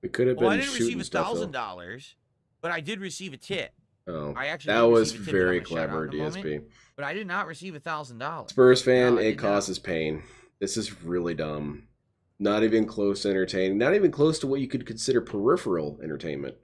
Speaker 1: We could have been
Speaker 2: Well, I didn't
Speaker 1: shooting
Speaker 2: receive
Speaker 1: stuff, though.
Speaker 2: $1,000, but I did receive a tip.
Speaker 1: Oh,
Speaker 2: I actually
Speaker 1: that
Speaker 2: did
Speaker 1: was
Speaker 2: receive a tip
Speaker 1: very
Speaker 2: that I'm gonna shout out
Speaker 1: clever,
Speaker 2: in a moment,
Speaker 1: DSP.
Speaker 2: But I did not receive $1,000.
Speaker 1: Spurs fan,
Speaker 2: No, I
Speaker 1: it
Speaker 2: did not.
Speaker 1: causes pain. This is really dumb. Not even close to entertaining. Not even close to what you could consider peripheral entertainment.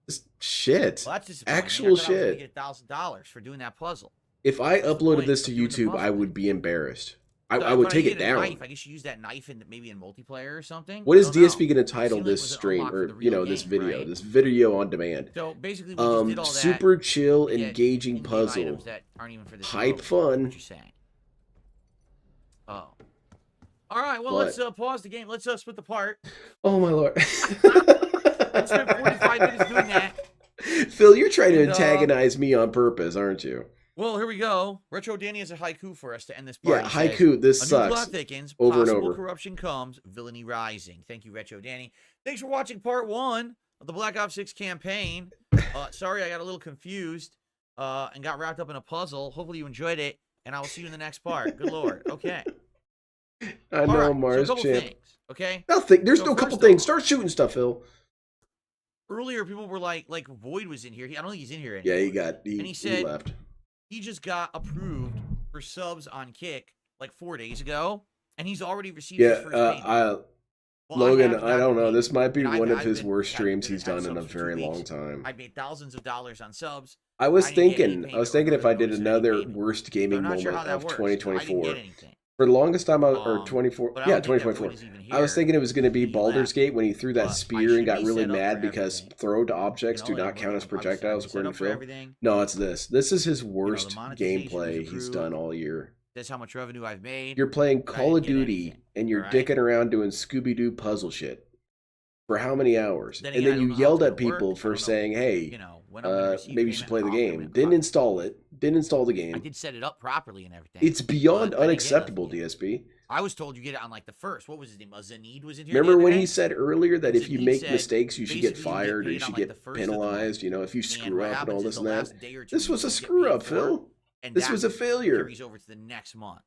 Speaker 1: Just shit.
Speaker 2: Well, that's disappointing.
Speaker 1: Actual
Speaker 2: I thought I was gonna
Speaker 1: shit.
Speaker 2: get $1,000 for doing that puzzle.
Speaker 1: If I
Speaker 2: What's the
Speaker 1: uploaded
Speaker 2: point
Speaker 1: this
Speaker 2: of
Speaker 1: to
Speaker 2: doing the
Speaker 1: YouTube,
Speaker 2: puzzle
Speaker 1: I
Speaker 2: then?
Speaker 1: would be embarrassed. I
Speaker 2: So
Speaker 1: would
Speaker 2: I
Speaker 1: take
Speaker 2: get
Speaker 1: it
Speaker 2: a
Speaker 1: down.
Speaker 2: Knife. I guess you use that knife in maybe in multiplayer or something.
Speaker 1: What
Speaker 2: I
Speaker 1: is
Speaker 2: don't know.
Speaker 1: DSP going to
Speaker 2: It
Speaker 1: title
Speaker 2: seemed like it
Speaker 1: this
Speaker 2: was an
Speaker 1: stream,
Speaker 2: unlock for
Speaker 1: or
Speaker 2: the real
Speaker 1: this
Speaker 2: game,
Speaker 1: video,
Speaker 2: right?
Speaker 1: this video on demand?
Speaker 2: So basically, we just did all that.
Speaker 1: Super chill,
Speaker 2: to get
Speaker 1: engaging
Speaker 2: in-game
Speaker 1: puzzle,
Speaker 2: items that aren't even for this
Speaker 1: hype
Speaker 2: mode.
Speaker 1: fun.
Speaker 2: What you're saying? Oh. All right. Well,
Speaker 1: What?
Speaker 2: let's pause the game. Let's split the part.
Speaker 1: Oh my lord!
Speaker 2: Let's spend 45 minutes doing that.
Speaker 1: Phil, you're trying to
Speaker 2: And,
Speaker 1: antagonize me on purpose, aren't you?
Speaker 2: Well, here we go. Retro Danny has a haiku for us to end this part.
Speaker 1: Yeah,
Speaker 2: He says,
Speaker 1: haiku. This
Speaker 2: "A new
Speaker 1: sucks.
Speaker 2: plot thickens,
Speaker 1: Over and
Speaker 2: possible
Speaker 1: over.
Speaker 2: corruption comes, villainy rising." Thank you, Retro Danny. Thanks for watching part 1 of the Black Ops 6 campaign. Sorry, I got a little confused and got wrapped up in a puzzle. Hopefully you enjoyed it, and I will see you in the next part. Good Lord. Okay.
Speaker 1: I know,
Speaker 2: All right,
Speaker 1: Mars
Speaker 2: so a couple
Speaker 1: champ.
Speaker 2: things, okay?
Speaker 1: Nothing. There's
Speaker 2: So
Speaker 1: no couple
Speaker 2: first
Speaker 1: things.
Speaker 2: off-
Speaker 1: Start shooting stuff, Phil.
Speaker 2: Earlier, people were like Void was in here. I don't think he's in here
Speaker 1: Yeah,
Speaker 2: anymore.
Speaker 1: he
Speaker 2: And he said-
Speaker 1: left.
Speaker 2: He just got approved for subs on Kick like 4 days ago, and he's already received his
Speaker 1: Yeah,
Speaker 2: first payment. Well,
Speaker 1: Logan,
Speaker 2: have
Speaker 1: I don't know.
Speaker 2: gotten
Speaker 1: This might be
Speaker 2: paid.
Speaker 1: one of
Speaker 2: I've
Speaker 1: his
Speaker 2: been-
Speaker 1: worst
Speaker 2: I've
Speaker 1: streams
Speaker 2: been
Speaker 1: he's
Speaker 2: at
Speaker 1: done in a
Speaker 2: subs for 2
Speaker 1: very long
Speaker 2: weeks.
Speaker 1: time.
Speaker 2: I've made thousands of dollars on subs.
Speaker 1: I was
Speaker 2: I didn't get any
Speaker 1: thinking
Speaker 2: payment
Speaker 1: if
Speaker 2: or
Speaker 1: I did
Speaker 2: notice of any
Speaker 1: another
Speaker 2: payment.
Speaker 1: worst
Speaker 2: So
Speaker 1: gaming
Speaker 2: I'm not sure how
Speaker 1: moment
Speaker 2: that
Speaker 1: of
Speaker 2: works. I didn't
Speaker 1: 2024.
Speaker 2: get anything.
Speaker 1: For the longest time, or
Speaker 2: Um,
Speaker 1: 24,
Speaker 2: but I
Speaker 1: yeah,
Speaker 2: don't think that
Speaker 1: 2024.
Speaker 2: Void is even
Speaker 1: I was
Speaker 2: here.
Speaker 1: thinking it was going to be
Speaker 2: He
Speaker 1: Baldur's
Speaker 2: left.
Speaker 1: Gate when he threw that
Speaker 2: But I
Speaker 1: spear
Speaker 2: should
Speaker 1: and got
Speaker 2: be
Speaker 1: really
Speaker 2: set up
Speaker 1: mad
Speaker 2: for
Speaker 1: because
Speaker 2: everything.
Speaker 1: thrown objects
Speaker 2: You
Speaker 1: do
Speaker 2: know,
Speaker 1: not count as
Speaker 2: I've set
Speaker 1: projectiles,
Speaker 2: up
Speaker 1: according to
Speaker 2: for
Speaker 1: Phil.
Speaker 2: everything.
Speaker 1: No, it's this. This is his worst
Speaker 2: monetization
Speaker 1: gameplay
Speaker 2: is
Speaker 1: he's
Speaker 2: approved.
Speaker 1: done all year.
Speaker 2: That's how much revenue I've made.
Speaker 1: You're playing
Speaker 2: but I
Speaker 1: Call of
Speaker 2: didn't get
Speaker 1: Duty
Speaker 2: anything,
Speaker 1: and you're
Speaker 2: alright?
Speaker 1: dicking around doing Scooby-Doo puzzle shit. For how many hours?
Speaker 2: Then
Speaker 1: And
Speaker 2: again, I
Speaker 1: then
Speaker 2: don't
Speaker 1: you
Speaker 2: know how
Speaker 1: yelled
Speaker 2: it's
Speaker 1: at
Speaker 2: gonna work.
Speaker 1: people
Speaker 2: I
Speaker 1: for
Speaker 2: don't know,
Speaker 1: saying, hey,
Speaker 2: you know, when I'm gonna receive
Speaker 1: maybe you should
Speaker 2: payment,
Speaker 1: play the
Speaker 2: how I'm
Speaker 1: game.
Speaker 2: gonna
Speaker 1: Didn't
Speaker 2: cut.
Speaker 1: install it. Didn't install the
Speaker 2: I
Speaker 1: game.
Speaker 2: did set it up properly and everything.
Speaker 1: It's beyond
Speaker 2: but I didn't get nothing
Speaker 1: unacceptable,
Speaker 2: yet.
Speaker 1: DSP.
Speaker 2: I was told you get it on like the first. What was his name? Zaneed was in here.
Speaker 1: Remember
Speaker 2: the other
Speaker 1: when
Speaker 2: day?
Speaker 1: he said earlier that if you
Speaker 2: Zaneed
Speaker 1: make
Speaker 2: said,
Speaker 1: mistakes, you should get
Speaker 2: basically, you
Speaker 1: fired or
Speaker 2: paid
Speaker 1: you
Speaker 2: on,
Speaker 1: should
Speaker 2: like, the
Speaker 1: get
Speaker 2: first of the month.
Speaker 1: penalized, you know, if you
Speaker 2: And
Speaker 1: screw
Speaker 2: what
Speaker 1: up and
Speaker 2: happens
Speaker 1: all
Speaker 2: is
Speaker 1: this
Speaker 2: the
Speaker 1: and that.
Speaker 2: last day or two,
Speaker 1: This was
Speaker 2: you
Speaker 1: a
Speaker 2: get
Speaker 1: screw
Speaker 2: paid
Speaker 1: up,
Speaker 2: for,
Speaker 1: Phil.
Speaker 2: and
Speaker 1: This
Speaker 2: that
Speaker 1: was a failure.
Speaker 2: carries over to the next month.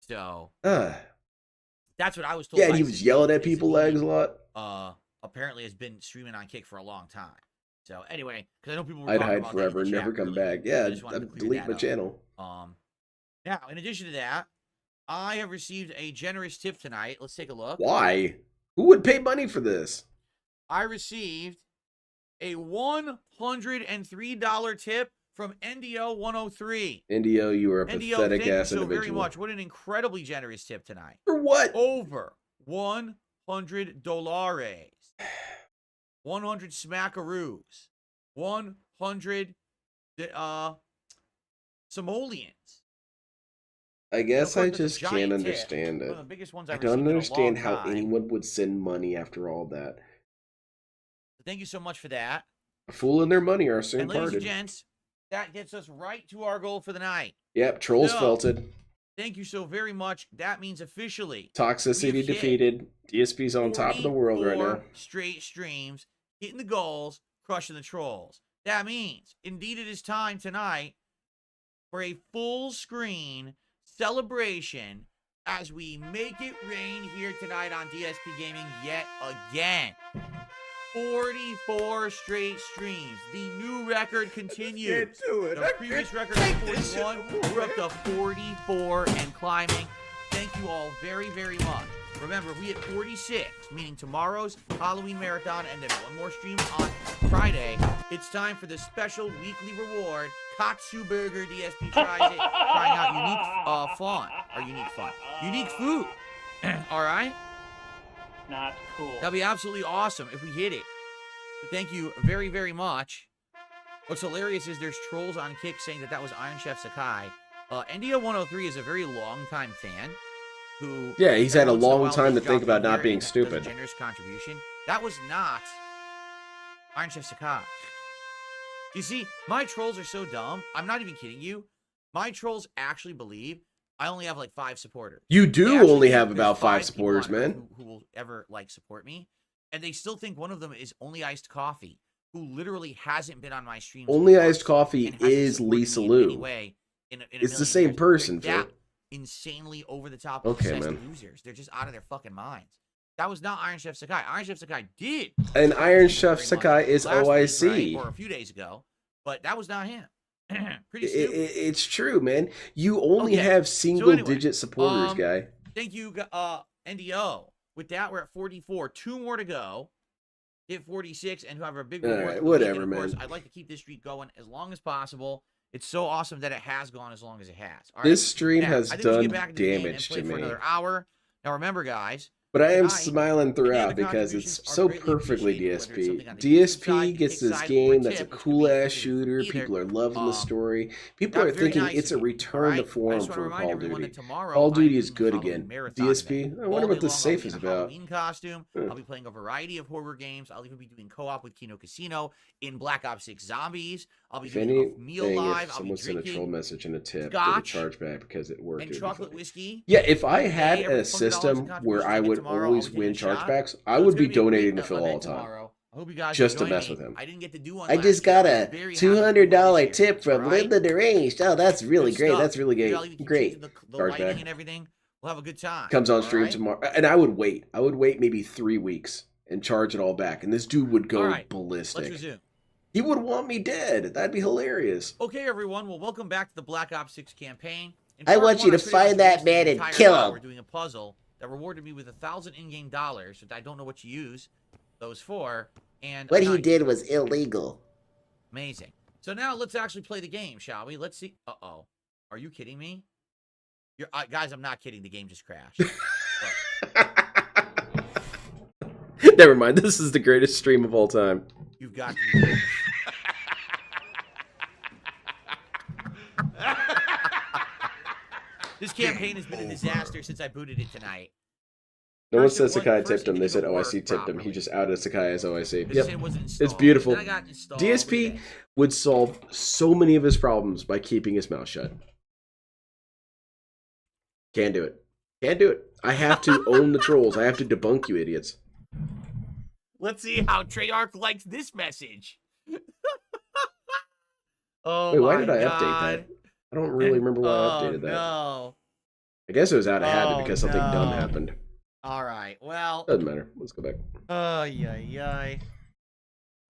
Speaker 2: So
Speaker 1: Ah.
Speaker 2: that's what I was told.
Speaker 1: Yeah, and
Speaker 2: by
Speaker 1: he was
Speaker 2: Zaneed,
Speaker 1: yelling at
Speaker 2: and
Speaker 1: people
Speaker 2: Zaneed,
Speaker 1: legs a lot.
Speaker 2: apparently has been streaming on Kick for a long time. So anyway, because I know people were
Speaker 1: I'd
Speaker 2: talking
Speaker 1: hide
Speaker 2: about
Speaker 1: forever,
Speaker 2: that in the
Speaker 1: never
Speaker 2: chat
Speaker 1: come
Speaker 2: earlier.
Speaker 1: back. Yeah,
Speaker 2: I just wanted to clear
Speaker 1: delete
Speaker 2: that
Speaker 1: my
Speaker 2: up.
Speaker 1: channel.
Speaker 2: Now, in addition to that, I have received a generous tip tonight. Let's take a look.
Speaker 1: Why? Who would pay money for this?
Speaker 2: I received a $103 tip from NDO 103.
Speaker 1: Indio, you are a
Speaker 2: NDO,
Speaker 1: pathetic
Speaker 2: thank you
Speaker 1: ass
Speaker 2: so very
Speaker 1: individual.
Speaker 2: much. What an incredibly generous tip tonight.
Speaker 1: For what?
Speaker 2: Over $100. 100 smackaroos. 100 simoleons.
Speaker 1: I guess
Speaker 2: course,
Speaker 1: I
Speaker 2: that's a
Speaker 1: just
Speaker 2: giant
Speaker 1: can't
Speaker 2: tip.
Speaker 1: understand
Speaker 2: One
Speaker 1: it.
Speaker 2: of the biggest ones
Speaker 1: I
Speaker 2: I've
Speaker 1: don't
Speaker 2: received in a
Speaker 1: understand
Speaker 2: long
Speaker 1: how
Speaker 2: time.
Speaker 1: anyone would send money after all that.
Speaker 2: Thank you so much for that.
Speaker 1: A fool and their money are soon
Speaker 2: And ladies and
Speaker 1: parted.
Speaker 2: gents, that gets us right to our goal for the night.
Speaker 1: Yep, trolls
Speaker 2: So,
Speaker 1: felted.
Speaker 2: Thank you so very much. That means officially
Speaker 1: Toxicity
Speaker 2: we've hit
Speaker 1: defeated. DSP's on top of the world right
Speaker 2: 44
Speaker 1: now.
Speaker 2: straight streams, hitting the goals, crushing the trolls. That means, indeed, it is time tonight for a full screen celebration as we make it rain here tonight on DSP Gaming yet again. 44 straight streams. The new record continues. The previous record was 41. We're up to 44 and climbing. Thank you all very, very much. Remember, we hit 46, meaning tomorrow's Halloween marathon and then one more stream on Friday. It's time for the special weekly reward. Katsu Burger DSP tries it. Trying out unique food. All right?
Speaker 11: Not cool.
Speaker 2: That'd be absolutely awesome if we hit it. So thank you very, very much. What's hilarious is there's trolls on Kick saying that was Iron Chef Sakai. NDO 103 is a very long-time fan who...
Speaker 1: Yeah, he's had a
Speaker 2: every once in
Speaker 1: long
Speaker 2: while
Speaker 1: time to
Speaker 2: does
Speaker 1: think
Speaker 2: drop
Speaker 1: about
Speaker 2: in
Speaker 1: not
Speaker 2: here
Speaker 1: being
Speaker 2: and does a
Speaker 1: stupid.
Speaker 2: generous contribution. That was not Iron Chef Sakai. You see, my trolls are so dumb. I'm not even kidding you. My trolls actually believe I only have like 5 supporters.
Speaker 1: You
Speaker 2: They
Speaker 1: do
Speaker 2: actually
Speaker 1: only
Speaker 2: think
Speaker 1: have
Speaker 2: there's
Speaker 1: about 5
Speaker 2: people
Speaker 1: supporters,
Speaker 2: on Earth
Speaker 1: man.
Speaker 2: Who will ever like support me, and they still think one of them is Only Iced Coffee, who literally hasn't been on my streams.
Speaker 1: Only
Speaker 2: once
Speaker 1: Iced Coffee
Speaker 2: and hasn't
Speaker 1: is
Speaker 2: supported
Speaker 1: Lisa
Speaker 2: me in any
Speaker 1: Lou.
Speaker 2: way in a
Speaker 1: It's the
Speaker 2: million
Speaker 1: same
Speaker 2: years.
Speaker 1: person,
Speaker 2: They're
Speaker 1: Phil.
Speaker 2: that insanely over the top,
Speaker 1: Okay,
Speaker 2: obsessed
Speaker 1: man.
Speaker 2: losers. They're just out of their fucking minds. That was not Iron Chef Sakai. Iron Chef Sakai did.
Speaker 1: And Iron Chef
Speaker 2: very
Speaker 1: Sakai
Speaker 2: much
Speaker 1: is
Speaker 2: last week,
Speaker 1: OIC.
Speaker 2: right, or a few days ago, but that was not him. Pretty
Speaker 1: It,
Speaker 2: stupid.
Speaker 1: it's true, man. You only
Speaker 2: Okay,
Speaker 1: have
Speaker 2: so
Speaker 1: single
Speaker 2: anyway,
Speaker 1: digit supporters, guy.
Speaker 2: Thank you, NDO. With that, we're at 44. 2 more to go. Hit 46 and have a big
Speaker 1: All
Speaker 2: reward.
Speaker 1: right,
Speaker 2: for the week.
Speaker 1: whatever,
Speaker 2: And of course,
Speaker 1: man.
Speaker 2: I'd like to keep this streak going as long as possible. It's so awesome that it has gone as long as it has. All right?
Speaker 1: This stream
Speaker 2: Now,
Speaker 1: has
Speaker 2: I think we should
Speaker 1: done
Speaker 2: get back into the game and
Speaker 1: damage
Speaker 2: play
Speaker 1: to
Speaker 2: for
Speaker 1: me.
Speaker 2: another hour. Now remember, guys.
Speaker 1: But I am
Speaker 2: tonight,
Speaker 1: smiling throughout
Speaker 2: the
Speaker 1: because
Speaker 2: contributions
Speaker 1: it's
Speaker 2: are
Speaker 1: so
Speaker 2: greatly
Speaker 1: perfectly
Speaker 2: appreciated, whether it's something
Speaker 1: DSP.
Speaker 2: on the YouTube side,
Speaker 1: DSP
Speaker 2: the
Speaker 1: gets
Speaker 2: kick
Speaker 1: this
Speaker 2: side, or
Speaker 1: game
Speaker 2: a
Speaker 1: that's a
Speaker 2: tip, which could
Speaker 1: cool
Speaker 2: be
Speaker 1: ass
Speaker 2: either.
Speaker 1: shooter. People are loving the story. People
Speaker 2: That's
Speaker 1: are
Speaker 2: very
Speaker 1: thinking
Speaker 2: nice
Speaker 1: it's a
Speaker 2: of you,
Speaker 1: return
Speaker 2: all
Speaker 1: to
Speaker 2: right? I
Speaker 1: form
Speaker 2: just want to
Speaker 1: for
Speaker 2: remind
Speaker 1: Call of
Speaker 2: everyone
Speaker 1: Duty.
Speaker 2: that tomorrow
Speaker 1: Call of Duty
Speaker 2: I'm
Speaker 1: is
Speaker 2: doing
Speaker 1: good
Speaker 2: Halloween
Speaker 1: again.
Speaker 2: marathon
Speaker 1: DSP,
Speaker 2: event.
Speaker 1: I wonder
Speaker 2: All
Speaker 1: what
Speaker 2: day
Speaker 1: the
Speaker 2: long,
Speaker 1: safe
Speaker 2: I'll be
Speaker 1: is
Speaker 2: in a
Speaker 1: about.
Speaker 2: Halloween costume. I'll be playing a variety of horror games. I'll even be doing co-op with Kino Casino in Black Ops 6 Zombies. I'll be
Speaker 1: If
Speaker 2: doing a meal
Speaker 1: anything,
Speaker 2: live.
Speaker 1: if
Speaker 2: I'll be
Speaker 1: someone sent a troll
Speaker 2: drinking
Speaker 1: message and a tip, get a
Speaker 2: scotch
Speaker 1: chargeback because it worked.
Speaker 2: and
Speaker 1: It would be
Speaker 2: chocolate
Speaker 1: funny.
Speaker 2: whiskey.
Speaker 1: Yeah, if I
Speaker 2: Every
Speaker 1: had
Speaker 2: day, every
Speaker 1: a
Speaker 2: $20
Speaker 1: system
Speaker 2: in
Speaker 1: where
Speaker 2: contributions
Speaker 1: I
Speaker 2: I get
Speaker 1: would
Speaker 2: tomorrow,
Speaker 1: always
Speaker 2: I'll be
Speaker 1: win
Speaker 2: getting a shot.
Speaker 1: chargebacks, I
Speaker 2: So it's
Speaker 1: would be
Speaker 2: gonna be a great
Speaker 1: donating to Phil
Speaker 2: event
Speaker 1: all the time.
Speaker 2: tomorrow. I hope you guys
Speaker 1: Just to
Speaker 2: join
Speaker 1: mess
Speaker 2: me.
Speaker 1: with him.
Speaker 2: I didn't get to do one
Speaker 9: I
Speaker 2: last
Speaker 9: just
Speaker 2: year.
Speaker 9: got
Speaker 2: I'm
Speaker 9: a
Speaker 2: very happy to do one
Speaker 9: $200
Speaker 2: this year,
Speaker 9: tip from
Speaker 2: all right?
Speaker 9: Linda Deranged. Oh, that's really
Speaker 2: Good
Speaker 9: great.
Speaker 2: stuff.
Speaker 9: That's really
Speaker 2: Maybe
Speaker 9: great.
Speaker 2: I'll even keep
Speaker 9: Great.
Speaker 2: changing the
Speaker 1: Charge
Speaker 2: lighting
Speaker 1: back.
Speaker 2: and everything. We'll have a good time.
Speaker 1: Comes on
Speaker 2: all
Speaker 1: stream
Speaker 2: right?
Speaker 1: tomorrow, and I would wait. I would wait maybe 3 weeks and charge it all back, and this dude would go
Speaker 2: All right, Let's
Speaker 1: ballistic.
Speaker 2: resume.
Speaker 1: He would want me dead. That'd be hilarious.
Speaker 2: Okay, everyone. Well, welcome back to the Black Ops 6 campaign. In
Speaker 9: I
Speaker 2: part
Speaker 9: want you
Speaker 2: one,
Speaker 9: to
Speaker 2: pretty
Speaker 9: find
Speaker 2: much
Speaker 9: that
Speaker 2: wasted
Speaker 9: man
Speaker 2: the
Speaker 9: and
Speaker 2: entire
Speaker 9: kill
Speaker 2: hour
Speaker 9: him.
Speaker 2: doing a puzzle that rewarded me with 1,000 in-game dollars that I don't know what to use those for. And
Speaker 9: What
Speaker 2: a
Speaker 9: he
Speaker 2: knife.
Speaker 9: did was illegal.
Speaker 2: Amazing. So now let's actually play the game, shall we? Let's see. Uh-oh. Are you kidding me? Guys, I'm not kidding. The game just crashed.
Speaker 1: Never mind. This is the greatest stream of all time.
Speaker 2: You've got to be kidding me. This campaign has been a disaster since I booted it tonight.
Speaker 1: No one
Speaker 2: First
Speaker 1: said
Speaker 2: it
Speaker 1: Sakai
Speaker 2: wasn't-
Speaker 1: tipped him. They
Speaker 2: first it
Speaker 1: said
Speaker 2: didn't
Speaker 1: OIC
Speaker 2: work
Speaker 1: tipped him. He
Speaker 2: properly.
Speaker 1: just outed Sakai as OIC.
Speaker 2: It just said
Speaker 1: Yep.
Speaker 2: it wasn't installed.
Speaker 1: It's beautiful.
Speaker 2: Then I got installed.
Speaker 1: DSP
Speaker 2: Okay.
Speaker 1: would solve so many of his problems by keeping his mouth shut. Can't do it. Can't do it. I have to own the trolls. I have to debunk you idiots.
Speaker 2: Let's see how Treyarch likes this message. Oh
Speaker 1: Wait, why
Speaker 2: my
Speaker 1: did I update
Speaker 2: God.
Speaker 1: that? I don't really remember why I updated that.
Speaker 2: No.
Speaker 1: I guess it was out of habit
Speaker 2: Oh,
Speaker 1: because something dumb
Speaker 2: no.
Speaker 1: happened.
Speaker 2: All right. Well.
Speaker 1: Doesn't matter. Let's go back.
Speaker 2: Yay.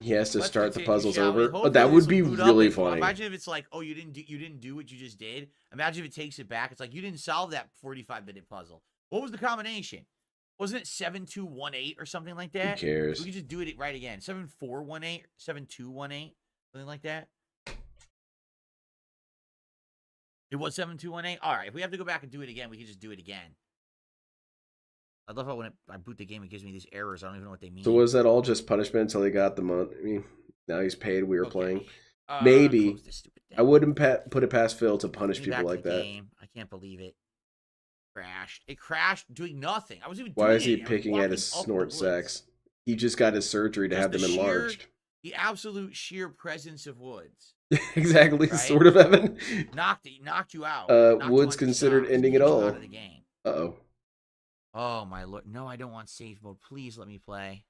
Speaker 1: He has to
Speaker 2: Let's
Speaker 1: start the
Speaker 2: continue,
Speaker 1: puzzles
Speaker 2: shall we?
Speaker 1: over.
Speaker 2: Hopefully
Speaker 1: But that
Speaker 2: this
Speaker 1: would
Speaker 2: will
Speaker 1: be
Speaker 2: boot up
Speaker 1: really
Speaker 2: and-
Speaker 1: funny.
Speaker 2: Imagine if it's like, oh, you didn't do what you just did. Imagine if it takes it back. It's like you didn't solve that 45-minute puzzle. What was the combination? Wasn't it 7218 or something like that?
Speaker 1: Who cares?
Speaker 2: We could just do it right again. 7418, 7218, something like that. It was 7218. All right. If we have to go back and do it again, we can just do it again. I love how when I boot the game, it gives me these errors. I don't even know what they mean.
Speaker 1: So was that all just punishment until he got the month? I mean, now he's paid. We were
Speaker 2: Okay.
Speaker 1: playing.
Speaker 2: Close
Speaker 1: Maybe.
Speaker 2: this stupid thing.
Speaker 1: I wouldn't put it past Phil to punish
Speaker 2: Getting back
Speaker 1: people
Speaker 2: to
Speaker 1: like
Speaker 2: the
Speaker 1: that.
Speaker 2: game. I can't believe it. Crashed. It crashed doing nothing. I was even
Speaker 1: Why
Speaker 2: doing
Speaker 1: is he
Speaker 2: it. I was
Speaker 1: picking at
Speaker 2: walking
Speaker 1: his
Speaker 2: up the
Speaker 1: snort
Speaker 2: woods.
Speaker 1: sex? He just got his surgery to
Speaker 2: Just
Speaker 1: have them
Speaker 2: the sheer-
Speaker 1: enlarged.
Speaker 2: The absolute sheer presence of Woods
Speaker 1: Exactly,
Speaker 2: Right?
Speaker 1: sort of, Evan.
Speaker 2: knocked you out. Knocked you
Speaker 1: Woods
Speaker 2: on
Speaker 1: considered
Speaker 2: shots,
Speaker 1: ending it
Speaker 2: kicked you
Speaker 1: all.
Speaker 2: out of the game.
Speaker 1: Uh-oh.
Speaker 2: Oh my lord! No, I don't want save mode. Please let me play.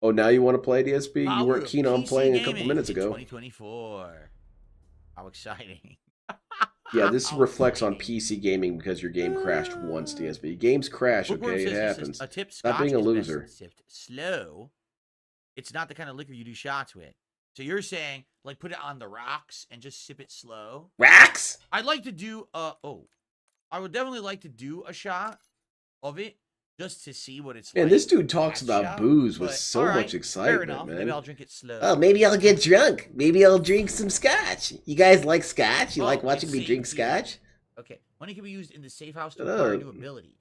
Speaker 1: Oh, now you want to play DSP? You
Speaker 2: Power
Speaker 1: weren't
Speaker 2: of
Speaker 1: keen on
Speaker 2: PC
Speaker 1: playing a couple
Speaker 2: gaming
Speaker 1: minutes
Speaker 2: in
Speaker 1: ago.
Speaker 2: 2024. How exciting!
Speaker 1: Yeah, this
Speaker 2: How
Speaker 1: reflects on
Speaker 2: exciting.
Speaker 1: PC gaming because your game crashed once, DSP. Games crash,
Speaker 2: Bookworm
Speaker 1: okay? It
Speaker 2: says
Speaker 1: happens.
Speaker 2: a tip:
Speaker 1: Stop
Speaker 2: Scotch
Speaker 1: being a
Speaker 2: is best
Speaker 1: loser.
Speaker 2: sipped slow. It's not the kind of liquor you do shots with. So you're saying, like, put it on the rocks and just sip it slow?
Speaker 9: Rocks?
Speaker 2: I'd like to do I would definitely like to do a shot of it just to see what it's like.
Speaker 1: And this dude talks
Speaker 2: That
Speaker 1: about
Speaker 2: shot,
Speaker 1: booze with
Speaker 2: but,
Speaker 1: so
Speaker 2: all right,
Speaker 1: much
Speaker 2: fair
Speaker 1: excitement,
Speaker 2: enough.
Speaker 1: man.
Speaker 2: Maybe I'll drink it slow.
Speaker 9: Oh, maybe I'll get drunk. Maybe I'll drink some scotch. You guys like scotch? You
Speaker 2: Oh,
Speaker 9: like watching
Speaker 2: it's
Speaker 9: me
Speaker 2: safe
Speaker 9: drink
Speaker 2: here.
Speaker 9: scotch?
Speaker 2: Okay. Money can be used in the safe house to
Speaker 1: Shut
Speaker 2: acquire
Speaker 1: up.
Speaker 2: new abilities.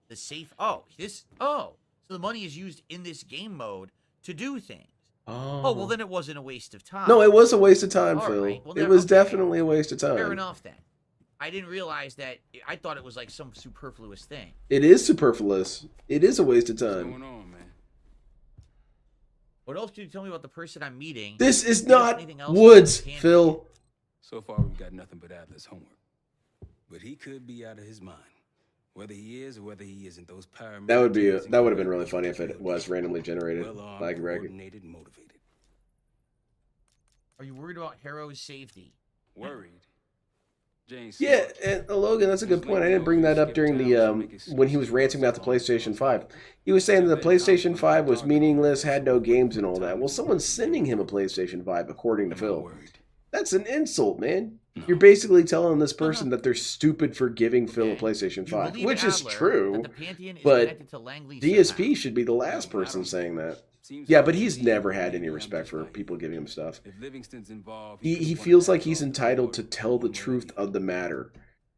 Speaker 2: The safe so the money is used in this game mode to do things. Oh, well then it wasn't a waste of time.
Speaker 1: No, it was a waste of time,
Speaker 2: All
Speaker 1: Phil.
Speaker 2: right, well,
Speaker 1: it
Speaker 2: then-
Speaker 1: was
Speaker 2: okay.
Speaker 1: definitely a waste of time.
Speaker 2: Fair enough then. I didn't realize that. I thought it was like some superfluous thing.
Speaker 1: It is superfluous. It is a waste of
Speaker 6: What's
Speaker 1: time.
Speaker 6: going on, man?
Speaker 2: What else can you tell me about the person I'm meeting?
Speaker 1: This is
Speaker 2: Do you have
Speaker 1: not
Speaker 2: anything else
Speaker 1: Woods,
Speaker 2: you can-
Speaker 1: Phil.
Speaker 6: So far, we've got nothing but Atlas homework. But he could be out of his mind. Whether he is or whether he isn't, those paramilitaries...
Speaker 1: That would have been really funny if it was randomly generated.
Speaker 6: Well-armed,
Speaker 1: Like record.
Speaker 6: coordinated, motivated.
Speaker 2: Are you worried about Harrow's safety?
Speaker 6: Worried. James
Speaker 1: Yeah,
Speaker 6: Snorts.
Speaker 1: and Logan, that's a good point. I didn't bring that up during the when he was ranting about the PlayStation 5. He was saying that the PlayStation 5 was meaningless, had no games and all that. Well, someone's sending him a PlayStation 5, according to
Speaker 6: Am I
Speaker 1: Phil.
Speaker 6: worried?
Speaker 1: That's an insult, man. You're basically telling this person that they're stupid for giving Phil a PlayStation 5, which is true, but DSP should be the last person saying that. Yeah, but he's never had any respect for people giving him stuff. He feels like he's entitled to tell the truth of the matter.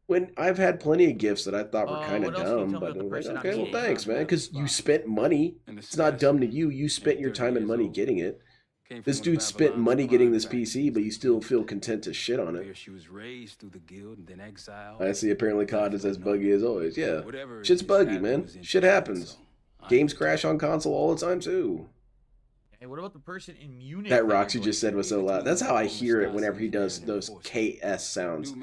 Speaker 1: When I've had plenty of gifts that I thought were kind of dumb, but I'm like, okay, well, thanks, man, because you spent money. It's not dumb to you. You spent your time and money getting it. This dude spent money getting this PC, but you still feel content to shit on it. I see, apparently COD is as buggy as always. Yeah, shit's buggy, man. Shit happens. Games crash on console all the time, too.
Speaker 2: Hey, what about the person in Munich?
Speaker 1: That Roxy just said was so loud. That's how I hear it whenever he does those KS sounds.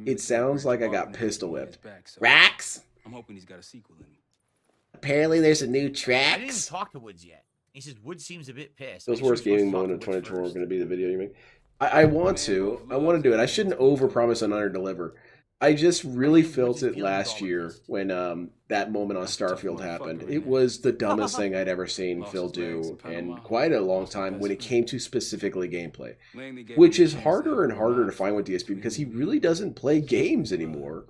Speaker 1: It sounds like I got pistol whipped.
Speaker 9: Rax?
Speaker 6: I'm hoping he's got a sequel in him.
Speaker 9: Apparently there's a new
Speaker 2: I didn't even
Speaker 9: tracks.
Speaker 2: talk to Woods yet. He says Woods seems a bit pissed.
Speaker 1: Those worst gaming moment of 2024 are going to be the video you make. I want to do it. I shouldn't overpromise and underdeliver. I just really felt it last year when that moment on Starfield happened. It was the dumbest thing I'd ever seen Phil do in quite a long time when it came to specifically gameplay, which is harder and harder to find with DSP because he really doesn't play games anymore.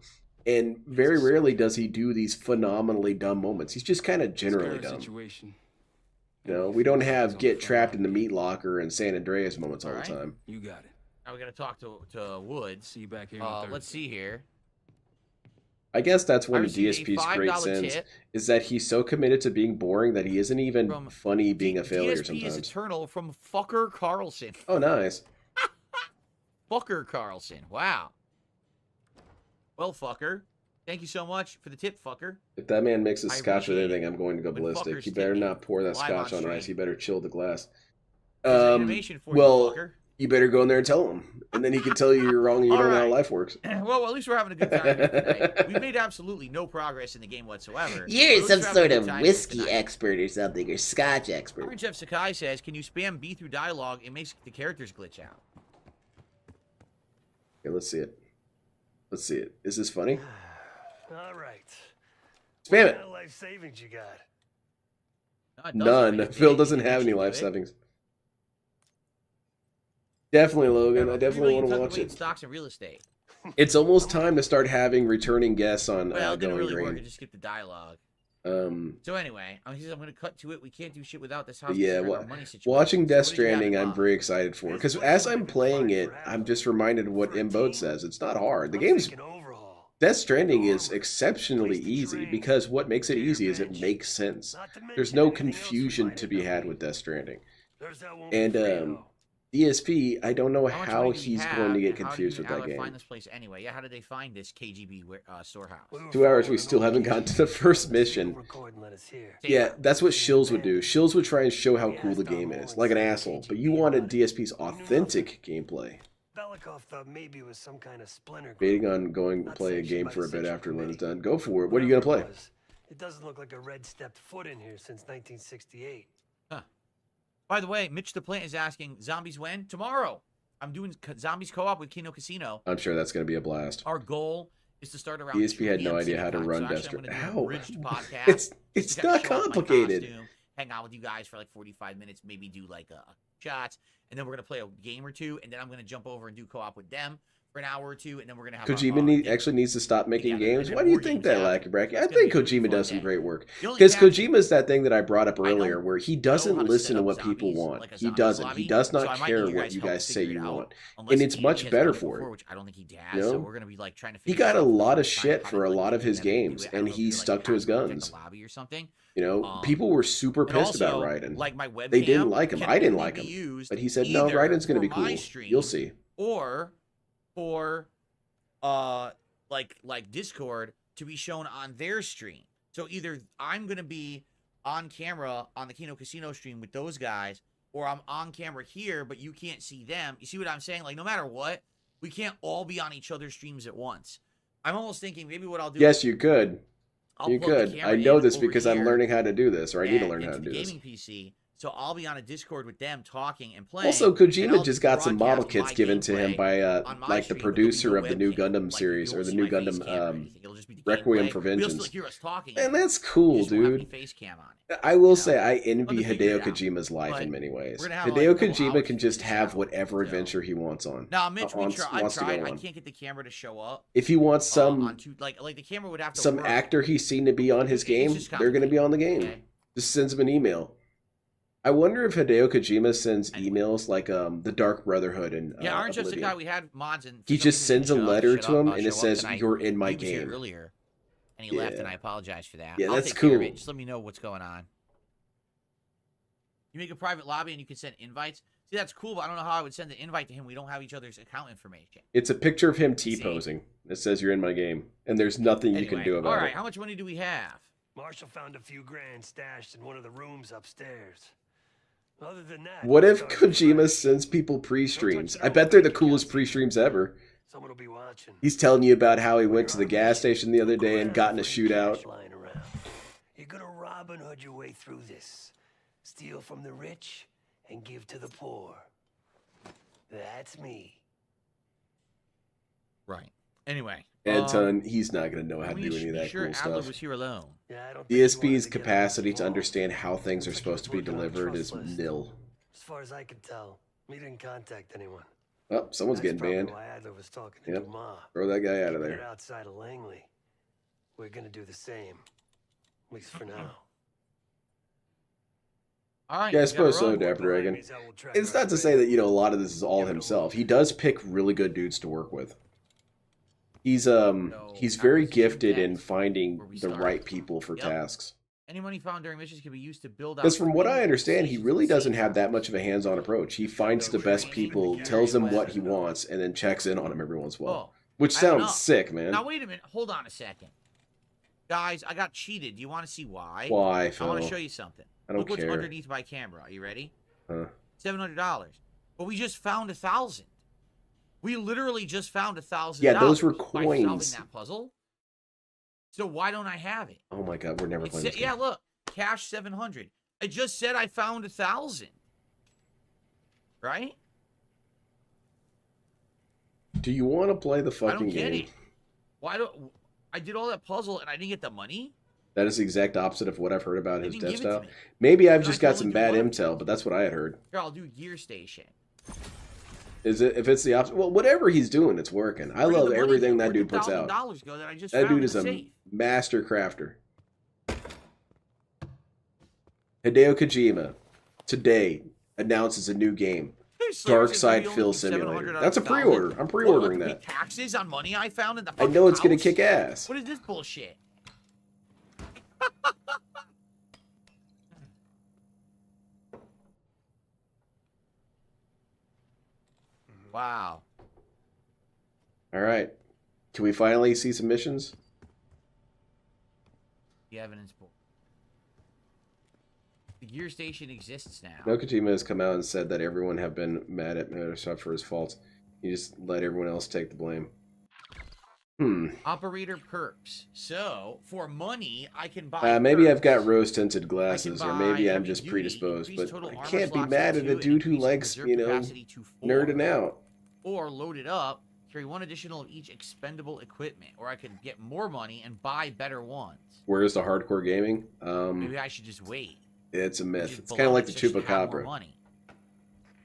Speaker 1: And very rarely does he do these phenomenally dumb moments. He's just kind of generally dumb. You know, we don't have get trapped in the meat locker and San Andreas moments all the time.
Speaker 6: You got it.
Speaker 2: Now we got to talk to Woods.
Speaker 6: See you back here.
Speaker 2: Let's see here.
Speaker 1: I guess that's one
Speaker 2: I
Speaker 1: of
Speaker 2: received
Speaker 1: DSP's
Speaker 2: a
Speaker 1: great
Speaker 2: $5
Speaker 1: sins,
Speaker 2: tip
Speaker 1: is that he's so committed to being boring that he isn't even funny being a failure
Speaker 2: DSP
Speaker 1: sometimes.
Speaker 2: is eternal from Fucker Carlson.
Speaker 1: Oh, nice.
Speaker 2: Fucker Carlson. Wow. Well, Fucker. Thank you so much for the tip, Fucker.
Speaker 1: If that man mixes
Speaker 2: I
Speaker 1: scotch with
Speaker 2: appreciate
Speaker 1: anything, I'm going to go
Speaker 2: when
Speaker 1: ballistic.
Speaker 2: fuckers
Speaker 1: You better
Speaker 2: tip me
Speaker 1: not pour that
Speaker 2: live
Speaker 1: scotch
Speaker 2: on
Speaker 1: on ice.
Speaker 2: stream.
Speaker 1: You better chill the glass.
Speaker 2: There's an animation for you,
Speaker 1: Well,
Speaker 2: fucker.
Speaker 1: you better go in there and tell him. And then he can tell you you're wrong and you
Speaker 2: All
Speaker 1: don't know how
Speaker 2: right.
Speaker 1: life works.
Speaker 2: Well, at least we're having a good time here tonight. We've made absolutely no progress in the game whatsoever.
Speaker 9: You're
Speaker 2: But
Speaker 9: some
Speaker 2: at least we're having
Speaker 9: sort
Speaker 2: a good
Speaker 9: of
Speaker 2: time here
Speaker 9: whiskey
Speaker 2: tonight.
Speaker 9: expert or something, or scotch expert.
Speaker 2: Orange F. Sakai says, can you spam B through dialogue? It makes the characters glitch out.
Speaker 1: Okay, let's see it. Let's see it. Is this funny?
Speaker 7: All right.
Speaker 1: Spam
Speaker 7: What
Speaker 1: it.
Speaker 7: kind of life savings you got?
Speaker 2: No, it doesn't.
Speaker 1: None.
Speaker 2: It
Speaker 1: Phil
Speaker 2: did.
Speaker 1: doesn't
Speaker 2: It
Speaker 1: have any
Speaker 2: actually
Speaker 1: life
Speaker 2: did.
Speaker 1: savings. Definitely, Logan. I
Speaker 2: 3
Speaker 1: definitely
Speaker 2: million
Speaker 1: want to
Speaker 2: tucked
Speaker 1: watch
Speaker 2: away in
Speaker 1: it.
Speaker 2: stocks and real estate.
Speaker 1: It's almost time to start having returning guests on
Speaker 2: Well, it didn't
Speaker 1: Going
Speaker 2: really work.
Speaker 1: Green.
Speaker 2: It just skipped the dialogue.
Speaker 1: Um,
Speaker 2: So anyway, I'm going to cut to it. We can't do shit without this house.
Speaker 1: yeah,
Speaker 2: Our
Speaker 1: well,
Speaker 2: money situation.
Speaker 1: watching
Speaker 2: So
Speaker 1: Death
Speaker 2: what did you have in
Speaker 1: Stranding, I'm
Speaker 2: mind?
Speaker 1: very excited for. Because as I'm playing it, I'm just reminded of what Imboat says. It's not hard. The game's Death Stranding is exceptionally easy because what makes it easy is it makes sense. There's no confusion to be had with Death Stranding. And DSP, I don't know
Speaker 2: How much
Speaker 1: how
Speaker 2: money do we
Speaker 1: he's
Speaker 2: have,
Speaker 1: going to get
Speaker 2: and how do
Speaker 1: confused
Speaker 2: you-
Speaker 1: with
Speaker 2: how
Speaker 1: that
Speaker 2: do I find
Speaker 1: game.
Speaker 2: this place anyway? Yeah, how did they find this KGB storehouse?
Speaker 1: 2 hours, we still haven't gotten to the first mission. Yeah, that's what Shills would do. Shills would try and show how cool the game is, like an asshole. But you wanted DSP's authentic gameplay.
Speaker 7: Belikov thought maybe it was some kind of splinter group.
Speaker 1: Waiting on going to play a game for a bit after Lynn's done. Go for it. What are you going to play?
Speaker 7: It doesn't look like a red stepped foot in here since 1968.
Speaker 2: By the way, Mitch the Plant is asking, zombies when? Tomorrow. I'm doing zombies co-op with Kino Casino.
Speaker 1: I'm sure that's going to be a blast.
Speaker 2: Our goal is to start around
Speaker 1: DSP had
Speaker 2: 2
Speaker 1: no
Speaker 2: p.m.
Speaker 1: idea how to
Speaker 2: City
Speaker 1: run
Speaker 2: time.
Speaker 1: Death
Speaker 2: So actually,
Speaker 1: Stranding.
Speaker 2: I'm gonna do a
Speaker 1: How?
Speaker 2: bridged podcast.
Speaker 1: It's
Speaker 2: just to
Speaker 1: not
Speaker 2: kinda show off my
Speaker 1: complicated.
Speaker 2: costume, hang out with you guys for like 45 minutes, maybe do like shots, and then we're gonna play a game or two, and then I'm gonna jump over and do co-op with them for an hour or two, and then we're gonna have
Speaker 1: Kojima actually needs to stop making games. Why do you think that, Lackey Bracky? I think Kojima does some great work.
Speaker 2: The only
Speaker 1: Because
Speaker 2: catch-
Speaker 1: Kojima's that thing that I brought up earlier, where he
Speaker 2: how
Speaker 1: doesn't
Speaker 2: to
Speaker 1: listen
Speaker 2: set
Speaker 1: to
Speaker 2: up
Speaker 1: what people
Speaker 2: zombies,
Speaker 1: want.
Speaker 2: like a
Speaker 1: He
Speaker 2: zombies
Speaker 1: doesn't.
Speaker 2: lobby.
Speaker 1: He does
Speaker 2: So
Speaker 1: not
Speaker 2: I might
Speaker 1: care
Speaker 2: need you
Speaker 1: what
Speaker 2: guys
Speaker 1: you
Speaker 2: help
Speaker 1: guys say
Speaker 2: figure
Speaker 1: you
Speaker 2: it out,
Speaker 1: want,
Speaker 2: unless
Speaker 1: and it's
Speaker 2: he
Speaker 1: much
Speaker 2: has
Speaker 1: better
Speaker 2: done it
Speaker 1: for
Speaker 2: before,
Speaker 1: it.
Speaker 2: which I don't think he has.
Speaker 1: You know?
Speaker 2: So we're gonna be like trying to.
Speaker 1: He
Speaker 2: figure
Speaker 1: got a
Speaker 2: stuff
Speaker 1: lot
Speaker 2: out,
Speaker 1: of
Speaker 2: trying to
Speaker 1: shit
Speaker 2: find,
Speaker 1: for a
Speaker 2: like,
Speaker 1: lot of his
Speaker 2: and then we do
Speaker 1: games,
Speaker 2: it. I
Speaker 1: and
Speaker 2: don't know if
Speaker 1: he
Speaker 2: you're, like,
Speaker 1: stuck to his
Speaker 2: passing through, like,
Speaker 1: guns.
Speaker 2: a lobby or something.
Speaker 1: You know, people were super
Speaker 2: and
Speaker 1: pissed about
Speaker 2: also,
Speaker 1: Raiden.
Speaker 2: like, my
Speaker 1: They didn't
Speaker 2: webcam
Speaker 1: like him.
Speaker 2: can
Speaker 1: I didn't
Speaker 2: only
Speaker 1: like
Speaker 2: be
Speaker 1: him.
Speaker 2: used
Speaker 1: But he said, no,
Speaker 2: either
Speaker 1: Raiden's going to
Speaker 2: for
Speaker 1: be
Speaker 2: my
Speaker 1: cool.
Speaker 2: stream
Speaker 1: You'll see.
Speaker 2: or for like Discord to be shown on their stream. So either I'm gonna be on camera on the Kino Casino stream with those guys, or I'm on camera here, but you can't see them. You see what I'm saying? Like, no matter what, we can't all be on each other's streams at once. I'm almost thinking maybe what I'll do.
Speaker 1: Yes, you could.
Speaker 2: I'll
Speaker 1: You
Speaker 2: plug the
Speaker 1: could.
Speaker 2: camera
Speaker 1: I know
Speaker 2: in
Speaker 1: this
Speaker 2: over
Speaker 1: because I'm
Speaker 2: here
Speaker 1: learning how to do this, or I need to
Speaker 2: and
Speaker 1: learn how to
Speaker 2: into
Speaker 1: do
Speaker 2: the
Speaker 1: this.
Speaker 2: gaming PC. So I'll be on a Discord with them talking and playing.
Speaker 1: Also,
Speaker 2: and
Speaker 1: Kojima
Speaker 2: I'll
Speaker 1: just got some model
Speaker 2: broadcast
Speaker 1: kits
Speaker 2: my
Speaker 1: given to him
Speaker 2: gameplay
Speaker 1: by
Speaker 2: on my
Speaker 1: like the
Speaker 2: stream, but there'll be
Speaker 1: producer
Speaker 2: no
Speaker 1: of the new
Speaker 2: webcam.
Speaker 1: Gundam
Speaker 2: Like,
Speaker 1: series
Speaker 2: you
Speaker 1: or
Speaker 2: won't
Speaker 1: the
Speaker 2: see
Speaker 1: new
Speaker 2: my face
Speaker 1: Gundam
Speaker 2: cam or anything. It'll just be the
Speaker 1: Requiem
Speaker 2: gameplay.
Speaker 1: for
Speaker 2: But you'll
Speaker 1: Vengeance.
Speaker 2: still hear us talking.
Speaker 1: And that's
Speaker 2: You
Speaker 1: cool,
Speaker 2: just won't have any
Speaker 1: dude.
Speaker 2: face cam on it.
Speaker 1: I will
Speaker 2: know?
Speaker 1: say I envy
Speaker 2: We'll figure
Speaker 1: Hideo
Speaker 2: it out.
Speaker 1: Kojima's life
Speaker 2: But
Speaker 1: in many ways.
Speaker 2: we're gonna have, like,
Speaker 1: Hideo
Speaker 2: a couple
Speaker 1: Kojima
Speaker 2: hours
Speaker 1: can
Speaker 2: to
Speaker 1: just
Speaker 2: figure this
Speaker 1: have
Speaker 2: out,
Speaker 1: whatever
Speaker 2: so.
Speaker 1: adventure he wants on.
Speaker 2: Now, Mitch, I've
Speaker 1: wants to
Speaker 2: tried.
Speaker 1: go
Speaker 2: I
Speaker 1: on.
Speaker 2: can't get the camera to show up.
Speaker 1: If he wants some
Speaker 2: like the camera would have to
Speaker 1: some
Speaker 2: work.
Speaker 1: actor he's seen to be on his
Speaker 2: It's
Speaker 1: game,
Speaker 2: just
Speaker 1: they're going to be on the game.
Speaker 2: Okay.
Speaker 1: Just sends him an email. I wonder if Hideo Kojima sends emails like the Dark Brotherhood and
Speaker 2: Yeah, Orange Just a
Speaker 1: Oblivion.
Speaker 2: Guy. We had mods and
Speaker 1: He just sends a letter to him and it says, "You're in my
Speaker 2: He was here
Speaker 1: game."
Speaker 2: earlier, and he left, and I apologize for that.
Speaker 1: Yeah,
Speaker 2: I'll
Speaker 1: that's
Speaker 2: take care of
Speaker 1: cool.
Speaker 2: it. Just let me know what's going on. You make a private lobby and you can send invites. See, that's cool, but I don't know how I would send the invite to him. We don't have each other's account information.
Speaker 1: It's a picture of him T-posing. It says, "You're in my game," and there's nothing you can do about
Speaker 2: all right,
Speaker 1: it.
Speaker 2: how much money do we have?
Speaker 7: Marshall found a few grand stashed in one of the rooms upstairs. Other than that,
Speaker 1: What if
Speaker 7: start
Speaker 1: Kojima
Speaker 7: fresh.
Speaker 1: sends people pre-streams?
Speaker 7: Don't touch
Speaker 1: I
Speaker 7: it
Speaker 1: bet
Speaker 7: all,
Speaker 1: they're the
Speaker 7: baby.
Speaker 1: coolest pre-streams ever.
Speaker 7: Someone will be watching.
Speaker 1: He's telling you about how he went to the gas station the other day and got in a shootout.
Speaker 7: Lying around. You're gonna Robin Hood your way through this. Steal from the rich and give to the poor. That's me.
Speaker 2: Right. Anyway.
Speaker 1: Anton, he's not going to know how to
Speaker 2: we
Speaker 1: do
Speaker 2: should
Speaker 1: any of
Speaker 2: be
Speaker 1: that
Speaker 2: sure
Speaker 1: cool
Speaker 2: Adler
Speaker 1: stuff.
Speaker 2: was here alone.
Speaker 7: Yeah, I don't think he wanted
Speaker 1: DSP's
Speaker 7: to get
Speaker 1: capacity to
Speaker 7: involved.
Speaker 1: understand how things are
Speaker 7: Looks like
Speaker 1: supposed to be
Speaker 7: he's working on a
Speaker 1: delivered is
Speaker 7: trust list.
Speaker 1: nil.
Speaker 7: As far as I can tell, he didn't contact anyone.
Speaker 1: Oh, someone's
Speaker 7: That's
Speaker 1: getting
Speaker 7: probably
Speaker 1: banned.
Speaker 7: why Adler was talking to
Speaker 1: Yep.
Speaker 7: Dumas.
Speaker 1: Throw that guy out of
Speaker 7: They're
Speaker 1: there.
Speaker 7: outside of Langley. We're gonna do the same. At least for now.
Speaker 2: All right.
Speaker 1: Yeah, I
Speaker 2: we gotta
Speaker 1: suppose so,
Speaker 2: run.
Speaker 1: Dapper Dragon.
Speaker 7: Enemies that will track
Speaker 1: It's
Speaker 7: our
Speaker 1: not to
Speaker 7: trail.
Speaker 1: say that, you know, a lot of this is all
Speaker 7: Give it a
Speaker 1: himself.
Speaker 7: look.
Speaker 1: He does pick really good dudes to work with. He's
Speaker 2: I
Speaker 1: very
Speaker 2: was
Speaker 1: gifted in
Speaker 2: content
Speaker 1: finding
Speaker 2: where we
Speaker 1: the
Speaker 2: started.
Speaker 1: right people for
Speaker 2: Yep.
Speaker 1: tasks.
Speaker 2: Any money found during missions can be used to build out.
Speaker 1: Because from what I
Speaker 2: community
Speaker 1: understand, he
Speaker 2: stations
Speaker 1: really
Speaker 2: and
Speaker 1: doesn't
Speaker 2: safe
Speaker 1: have that
Speaker 2: houses.
Speaker 1: much of a hands-on approach. He finds the best people, tells them what he wants, and then checks in on them every once in a while.
Speaker 2: Oh,
Speaker 1: Which
Speaker 2: I don't know.
Speaker 1: sounds sick, man.
Speaker 2: Now wait a minute. Hold on a second, guys. I got cheated. Do you want to see why?
Speaker 1: Why,
Speaker 2: I want to
Speaker 1: Phil?
Speaker 2: show you something.
Speaker 1: I don't
Speaker 2: Look what's
Speaker 1: care.
Speaker 2: underneath my camera. Are you ready?
Speaker 1: Huh?
Speaker 2: $700. But we just found 1,000. We literally just found 1,000.
Speaker 1: Yeah, those were
Speaker 2: by solving
Speaker 1: coins.
Speaker 2: that puzzle. So why don't I have it?
Speaker 1: Oh my god, we're never
Speaker 2: It
Speaker 1: playing
Speaker 2: said,
Speaker 1: this
Speaker 2: yeah,
Speaker 1: game.
Speaker 2: look, cash 700. I just said I found 1,000. Right?
Speaker 1: Do you want to play the
Speaker 2: I
Speaker 1: fucking
Speaker 2: don't get
Speaker 1: game?
Speaker 2: it. Why don't I did all that puzzle and I didn't get the money?
Speaker 1: That is the exact opposite of what I've heard about
Speaker 2: They
Speaker 1: his
Speaker 2: didn't give it to
Speaker 1: desktop.
Speaker 2: me.
Speaker 1: Maybe I've
Speaker 2: Then I
Speaker 1: just
Speaker 2: can
Speaker 1: got
Speaker 2: only
Speaker 1: some
Speaker 2: do
Speaker 1: bad
Speaker 2: one.
Speaker 1: intel, but that's what I had heard.
Speaker 2: Here, I'll do gear station.
Speaker 1: Is it if it's the opposite? Well, whatever he's doing, it's working. I
Speaker 2: Where did
Speaker 1: love
Speaker 2: the money
Speaker 1: everything
Speaker 2: go?
Speaker 1: that
Speaker 2: Where'd
Speaker 1: dude
Speaker 2: the
Speaker 1: puts out.
Speaker 2: $1,000 go that I just
Speaker 1: That
Speaker 2: found
Speaker 1: dude
Speaker 2: in
Speaker 1: is
Speaker 2: the
Speaker 1: a
Speaker 2: safe?
Speaker 1: master crafter. Hideo Kojima today announces a new game,
Speaker 2: So
Speaker 1: Dark
Speaker 2: you're saying
Speaker 1: Side
Speaker 2: we only
Speaker 1: Fill
Speaker 2: keep 700
Speaker 1: Simulator.
Speaker 2: out of
Speaker 1: That's a
Speaker 2: 1,000?
Speaker 1: pre-order. I'm
Speaker 2: What,
Speaker 1: pre-ordering
Speaker 2: I have
Speaker 1: that.
Speaker 2: to pay taxes on money I found in the
Speaker 1: I
Speaker 2: fucking
Speaker 1: know it's gonna
Speaker 2: house?
Speaker 1: kick ass.
Speaker 2: What is this bullshit? Wow.
Speaker 1: All right, can we finally see some missions?
Speaker 2: The evidence board. The gear station exists now.
Speaker 1: No, Kojima has come out and said that everyone have been mad at Microsoft for his faults. You just let everyone else take the blame.
Speaker 2: Operator perks. So, for money, I can buy
Speaker 1: Maybe
Speaker 2: perks.
Speaker 1: I've got rose-tinted glasses, or maybe
Speaker 2: buy
Speaker 1: I'm
Speaker 2: heavy
Speaker 1: just
Speaker 2: duty,
Speaker 1: predisposed,
Speaker 2: increased
Speaker 1: but
Speaker 2: total
Speaker 1: I
Speaker 2: armor
Speaker 1: can't be
Speaker 2: slots
Speaker 1: mad
Speaker 2: to
Speaker 1: at
Speaker 2: 2
Speaker 1: a
Speaker 2: and
Speaker 1: dude who
Speaker 2: increased
Speaker 1: likes,
Speaker 2: reserve
Speaker 1: you know,
Speaker 2: capacity to 4.
Speaker 1: nerding out.
Speaker 2: Or load it up, carry one additional of each expendable equipment, or I could get more money and buy better ones.
Speaker 1: Where's the hardcore gaming?
Speaker 2: Maybe I should just wait.
Speaker 1: It's a myth.
Speaker 2: Just
Speaker 1: It's kind of like the
Speaker 2: just to have more
Speaker 1: Chupacabra.
Speaker 2: money.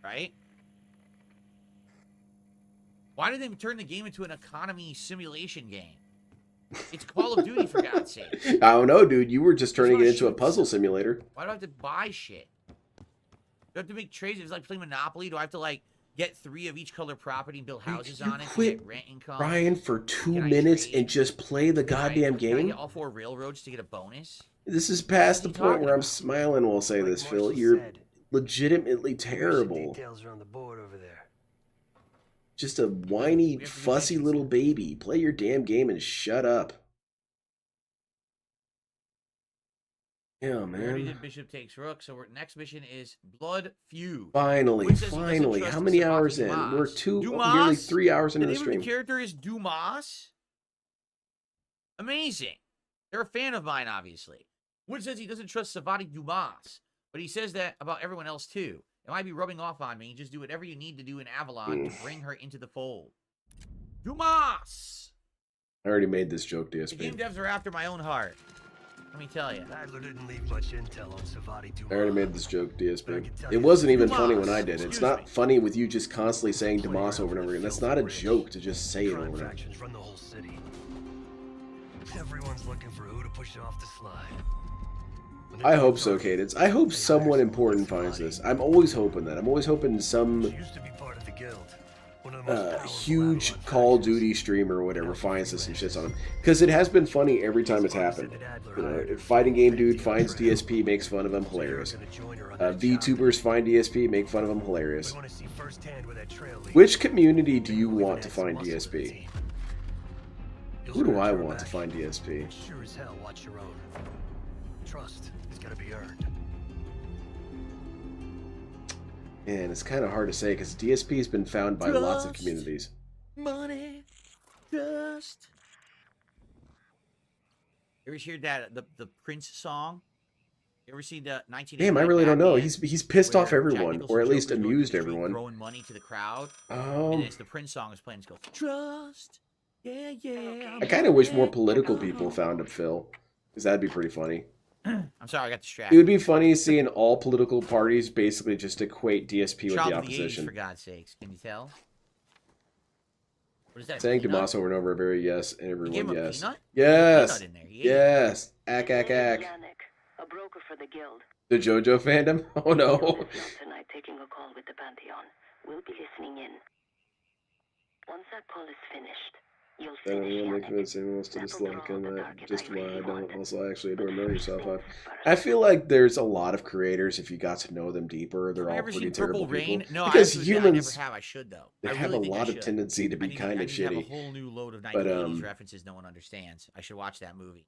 Speaker 2: Right? Why did they turn the game into an economy simulation game? It's Call of Duty, for God's sake.
Speaker 1: I don't know, dude. You were just turning
Speaker 2: wanna
Speaker 1: it into a
Speaker 2: shoot
Speaker 1: puzzle
Speaker 2: stuff.
Speaker 1: simulator.
Speaker 2: Why do I have to buy shit? Do I have to make trades? It's like playing Monopoly. Do I have to, like, get 3 of each color property and build houses
Speaker 1: You
Speaker 2: on it to
Speaker 1: quit
Speaker 2: get rent income?
Speaker 1: Ryan, for 2
Speaker 2: Can I
Speaker 1: minutes
Speaker 2: trade?
Speaker 1: and just play the
Speaker 2: Can I-
Speaker 1: goddamn
Speaker 2: Can I
Speaker 1: game?
Speaker 2: get all 4 railroads to get a bonus?
Speaker 1: This is past the
Speaker 2: What are you
Speaker 1: point
Speaker 2: talking
Speaker 1: where I'm
Speaker 2: about?
Speaker 1: smiling while I say this, Phil.
Speaker 7: Marshall
Speaker 1: You're
Speaker 7: said,
Speaker 1: legitimately
Speaker 7: "Here's some
Speaker 1: terrible.
Speaker 7: Details are on the board over there.
Speaker 1: Just a whiny,
Speaker 2: We have to do
Speaker 1: fussy
Speaker 2: missions.
Speaker 1: little baby. Play your damn game and shut up. Yeah,
Speaker 2: We already
Speaker 1: man.
Speaker 2: did Bishop Takes Rook, so our next mission is Blood Feud.
Speaker 1: Finally,
Speaker 2: Which says he doesn't
Speaker 1: finally.
Speaker 2: trust
Speaker 1: How many
Speaker 2: Savati
Speaker 1: hours in?
Speaker 2: Dumas.
Speaker 1: We're
Speaker 2: Dumas?
Speaker 1: nearly 3 hours into
Speaker 2: The
Speaker 1: the
Speaker 2: name of
Speaker 1: stream.
Speaker 2: the character is Dumas. Amazing. They're a fan of mine, obviously. Wood says he doesn't trust Savati Dumas, but he says that about everyone else too. It might be rubbing off on me. Just do whatever you need to do in Avalon to bring her into the fold. Dumas!
Speaker 1: I already made this joke,
Speaker 2: The game
Speaker 1: DSP.
Speaker 2: devs are after my own heart. Let me tell you.
Speaker 7: Adler didn't leave much intel on Savati
Speaker 1: I already
Speaker 7: Dumas.
Speaker 1: made this joke, DSP. It wasn't even funny when I did it. It's
Speaker 2: Excuse
Speaker 1: not
Speaker 2: me.
Speaker 1: funny with you just constantly saying Demas over and over again. That's not a joke to just say it over
Speaker 7: Crime
Speaker 1: and over.
Speaker 7: factions run the whole city. Everyone's looking for who to push off the slide. When
Speaker 1: I
Speaker 7: they're
Speaker 1: hope so,
Speaker 7: targeted,
Speaker 1: Cadence. I hope
Speaker 7: they
Speaker 1: someone
Speaker 7: hire
Speaker 1: important
Speaker 7: someone
Speaker 1: finds
Speaker 7: with
Speaker 1: this.
Speaker 7: body.
Speaker 1: I'm always hoping that. I'm always hoping some
Speaker 7: She used to be part of the guild. One of the most powerful
Speaker 1: huge
Speaker 7: Avalon
Speaker 1: Call of
Speaker 7: factions.
Speaker 1: Duty streamer or whatever finds this and shits on him. Because it has been funny every time it's happened. You know, if fighting game dude finds DSP, makes fun of him, hilarious. VTubers find DSP, make fun of him, hilarious.
Speaker 7: We want to see firsthand where that trail leads.
Speaker 1: Which community do you want to find DSP? Who do I want to find DSP?
Speaker 7: Sure as hell, watch your own. Trust has got to be earned.
Speaker 1: Man, it's kind of hard to say because DSP has been found by lots of
Speaker 2: Trust.
Speaker 1: communities.
Speaker 2: Money, dust. You ever hear that the Prince song? You ever seen the 1980?
Speaker 1: Damn, I really don't know.
Speaker 2: Batman
Speaker 1: He's pissed off
Speaker 2: where Jack
Speaker 1: everyone,
Speaker 2: Nicholson
Speaker 1: or at least
Speaker 2: Joker's going
Speaker 1: amused
Speaker 2: through the street
Speaker 1: everyone.
Speaker 2: throwing money to the crowd, and
Speaker 1: Um,
Speaker 2: it's the Prince song is playing. It's goes trust. Yeah, yeah.
Speaker 1: I kind of wish more political people found him, Phil, because that'd be pretty funny.
Speaker 2: I'm sorry, I got
Speaker 1: It
Speaker 2: distracted.
Speaker 1: would be funny seeing all political parties basically just equate DSP with
Speaker 2: Child
Speaker 1: the
Speaker 2: of the 80s,
Speaker 1: opposition.
Speaker 2: for God's sakes. Can you tell? What is that?
Speaker 1: Saying
Speaker 2: peanut?
Speaker 1: Demas over and over, very yes, and
Speaker 2: You gave
Speaker 1: everyone
Speaker 2: him a
Speaker 1: yes.
Speaker 2: peanut?
Speaker 1: Yes!
Speaker 2: Peanut in there. He ate it.
Speaker 1: Yes! Ack, ack, ack.
Speaker 12: A broker for the guild.
Speaker 1: The JoJo fandom? Oh no.
Speaker 12: Tonight taking a call with the Pantheon. We'll be listening in. Once that call is finished, you'll finish
Speaker 1: Anyone
Speaker 12: Yannick.
Speaker 1: convince anyone else to dislike him,
Speaker 12: the
Speaker 1: that
Speaker 12: target
Speaker 1: just
Speaker 12: I
Speaker 1: why
Speaker 12: really
Speaker 1: I don't
Speaker 12: want.
Speaker 1: also actually adore know yourself.
Speaker 12: Things
Speaker 1: I
Speaker 12: first.
Speaker 1: feel like there's a lot of creators, if you got to know them deeper, they're
Speaker 2: Have you
Speaker 1: all
Speaker 2: ever
Speaker 1: pretty
Speaker 2: seen
Speaker 1: terrible
Speaker 2: Purple Rain?
Speaker 1: people.
Speaker 2: No,
Speaker 1: Because
Speaker 2: I actually
Speaker 1: humans,
Speaker 2: never have. I should though.
Speaker 1: they
Speaker 2: I
Speaker 1: have
Speaker 2: really
Speaker 1: a
Speaker 2: think I
Speaker 1: lot of
Speaker 2: should.
Speaker 1: tendency to
Speaker 2: I
Speaker 1: be
Speaker 2: need
Speaker 1: kind
Speaker 2: I
Speaker 1: of
Speaker 2: need to have a
Speaker 1: shitty.
Speaker 2: whole new load of
Speaker 1: But,
Speaker 2: 1980s references no one understands. I should watch that movie.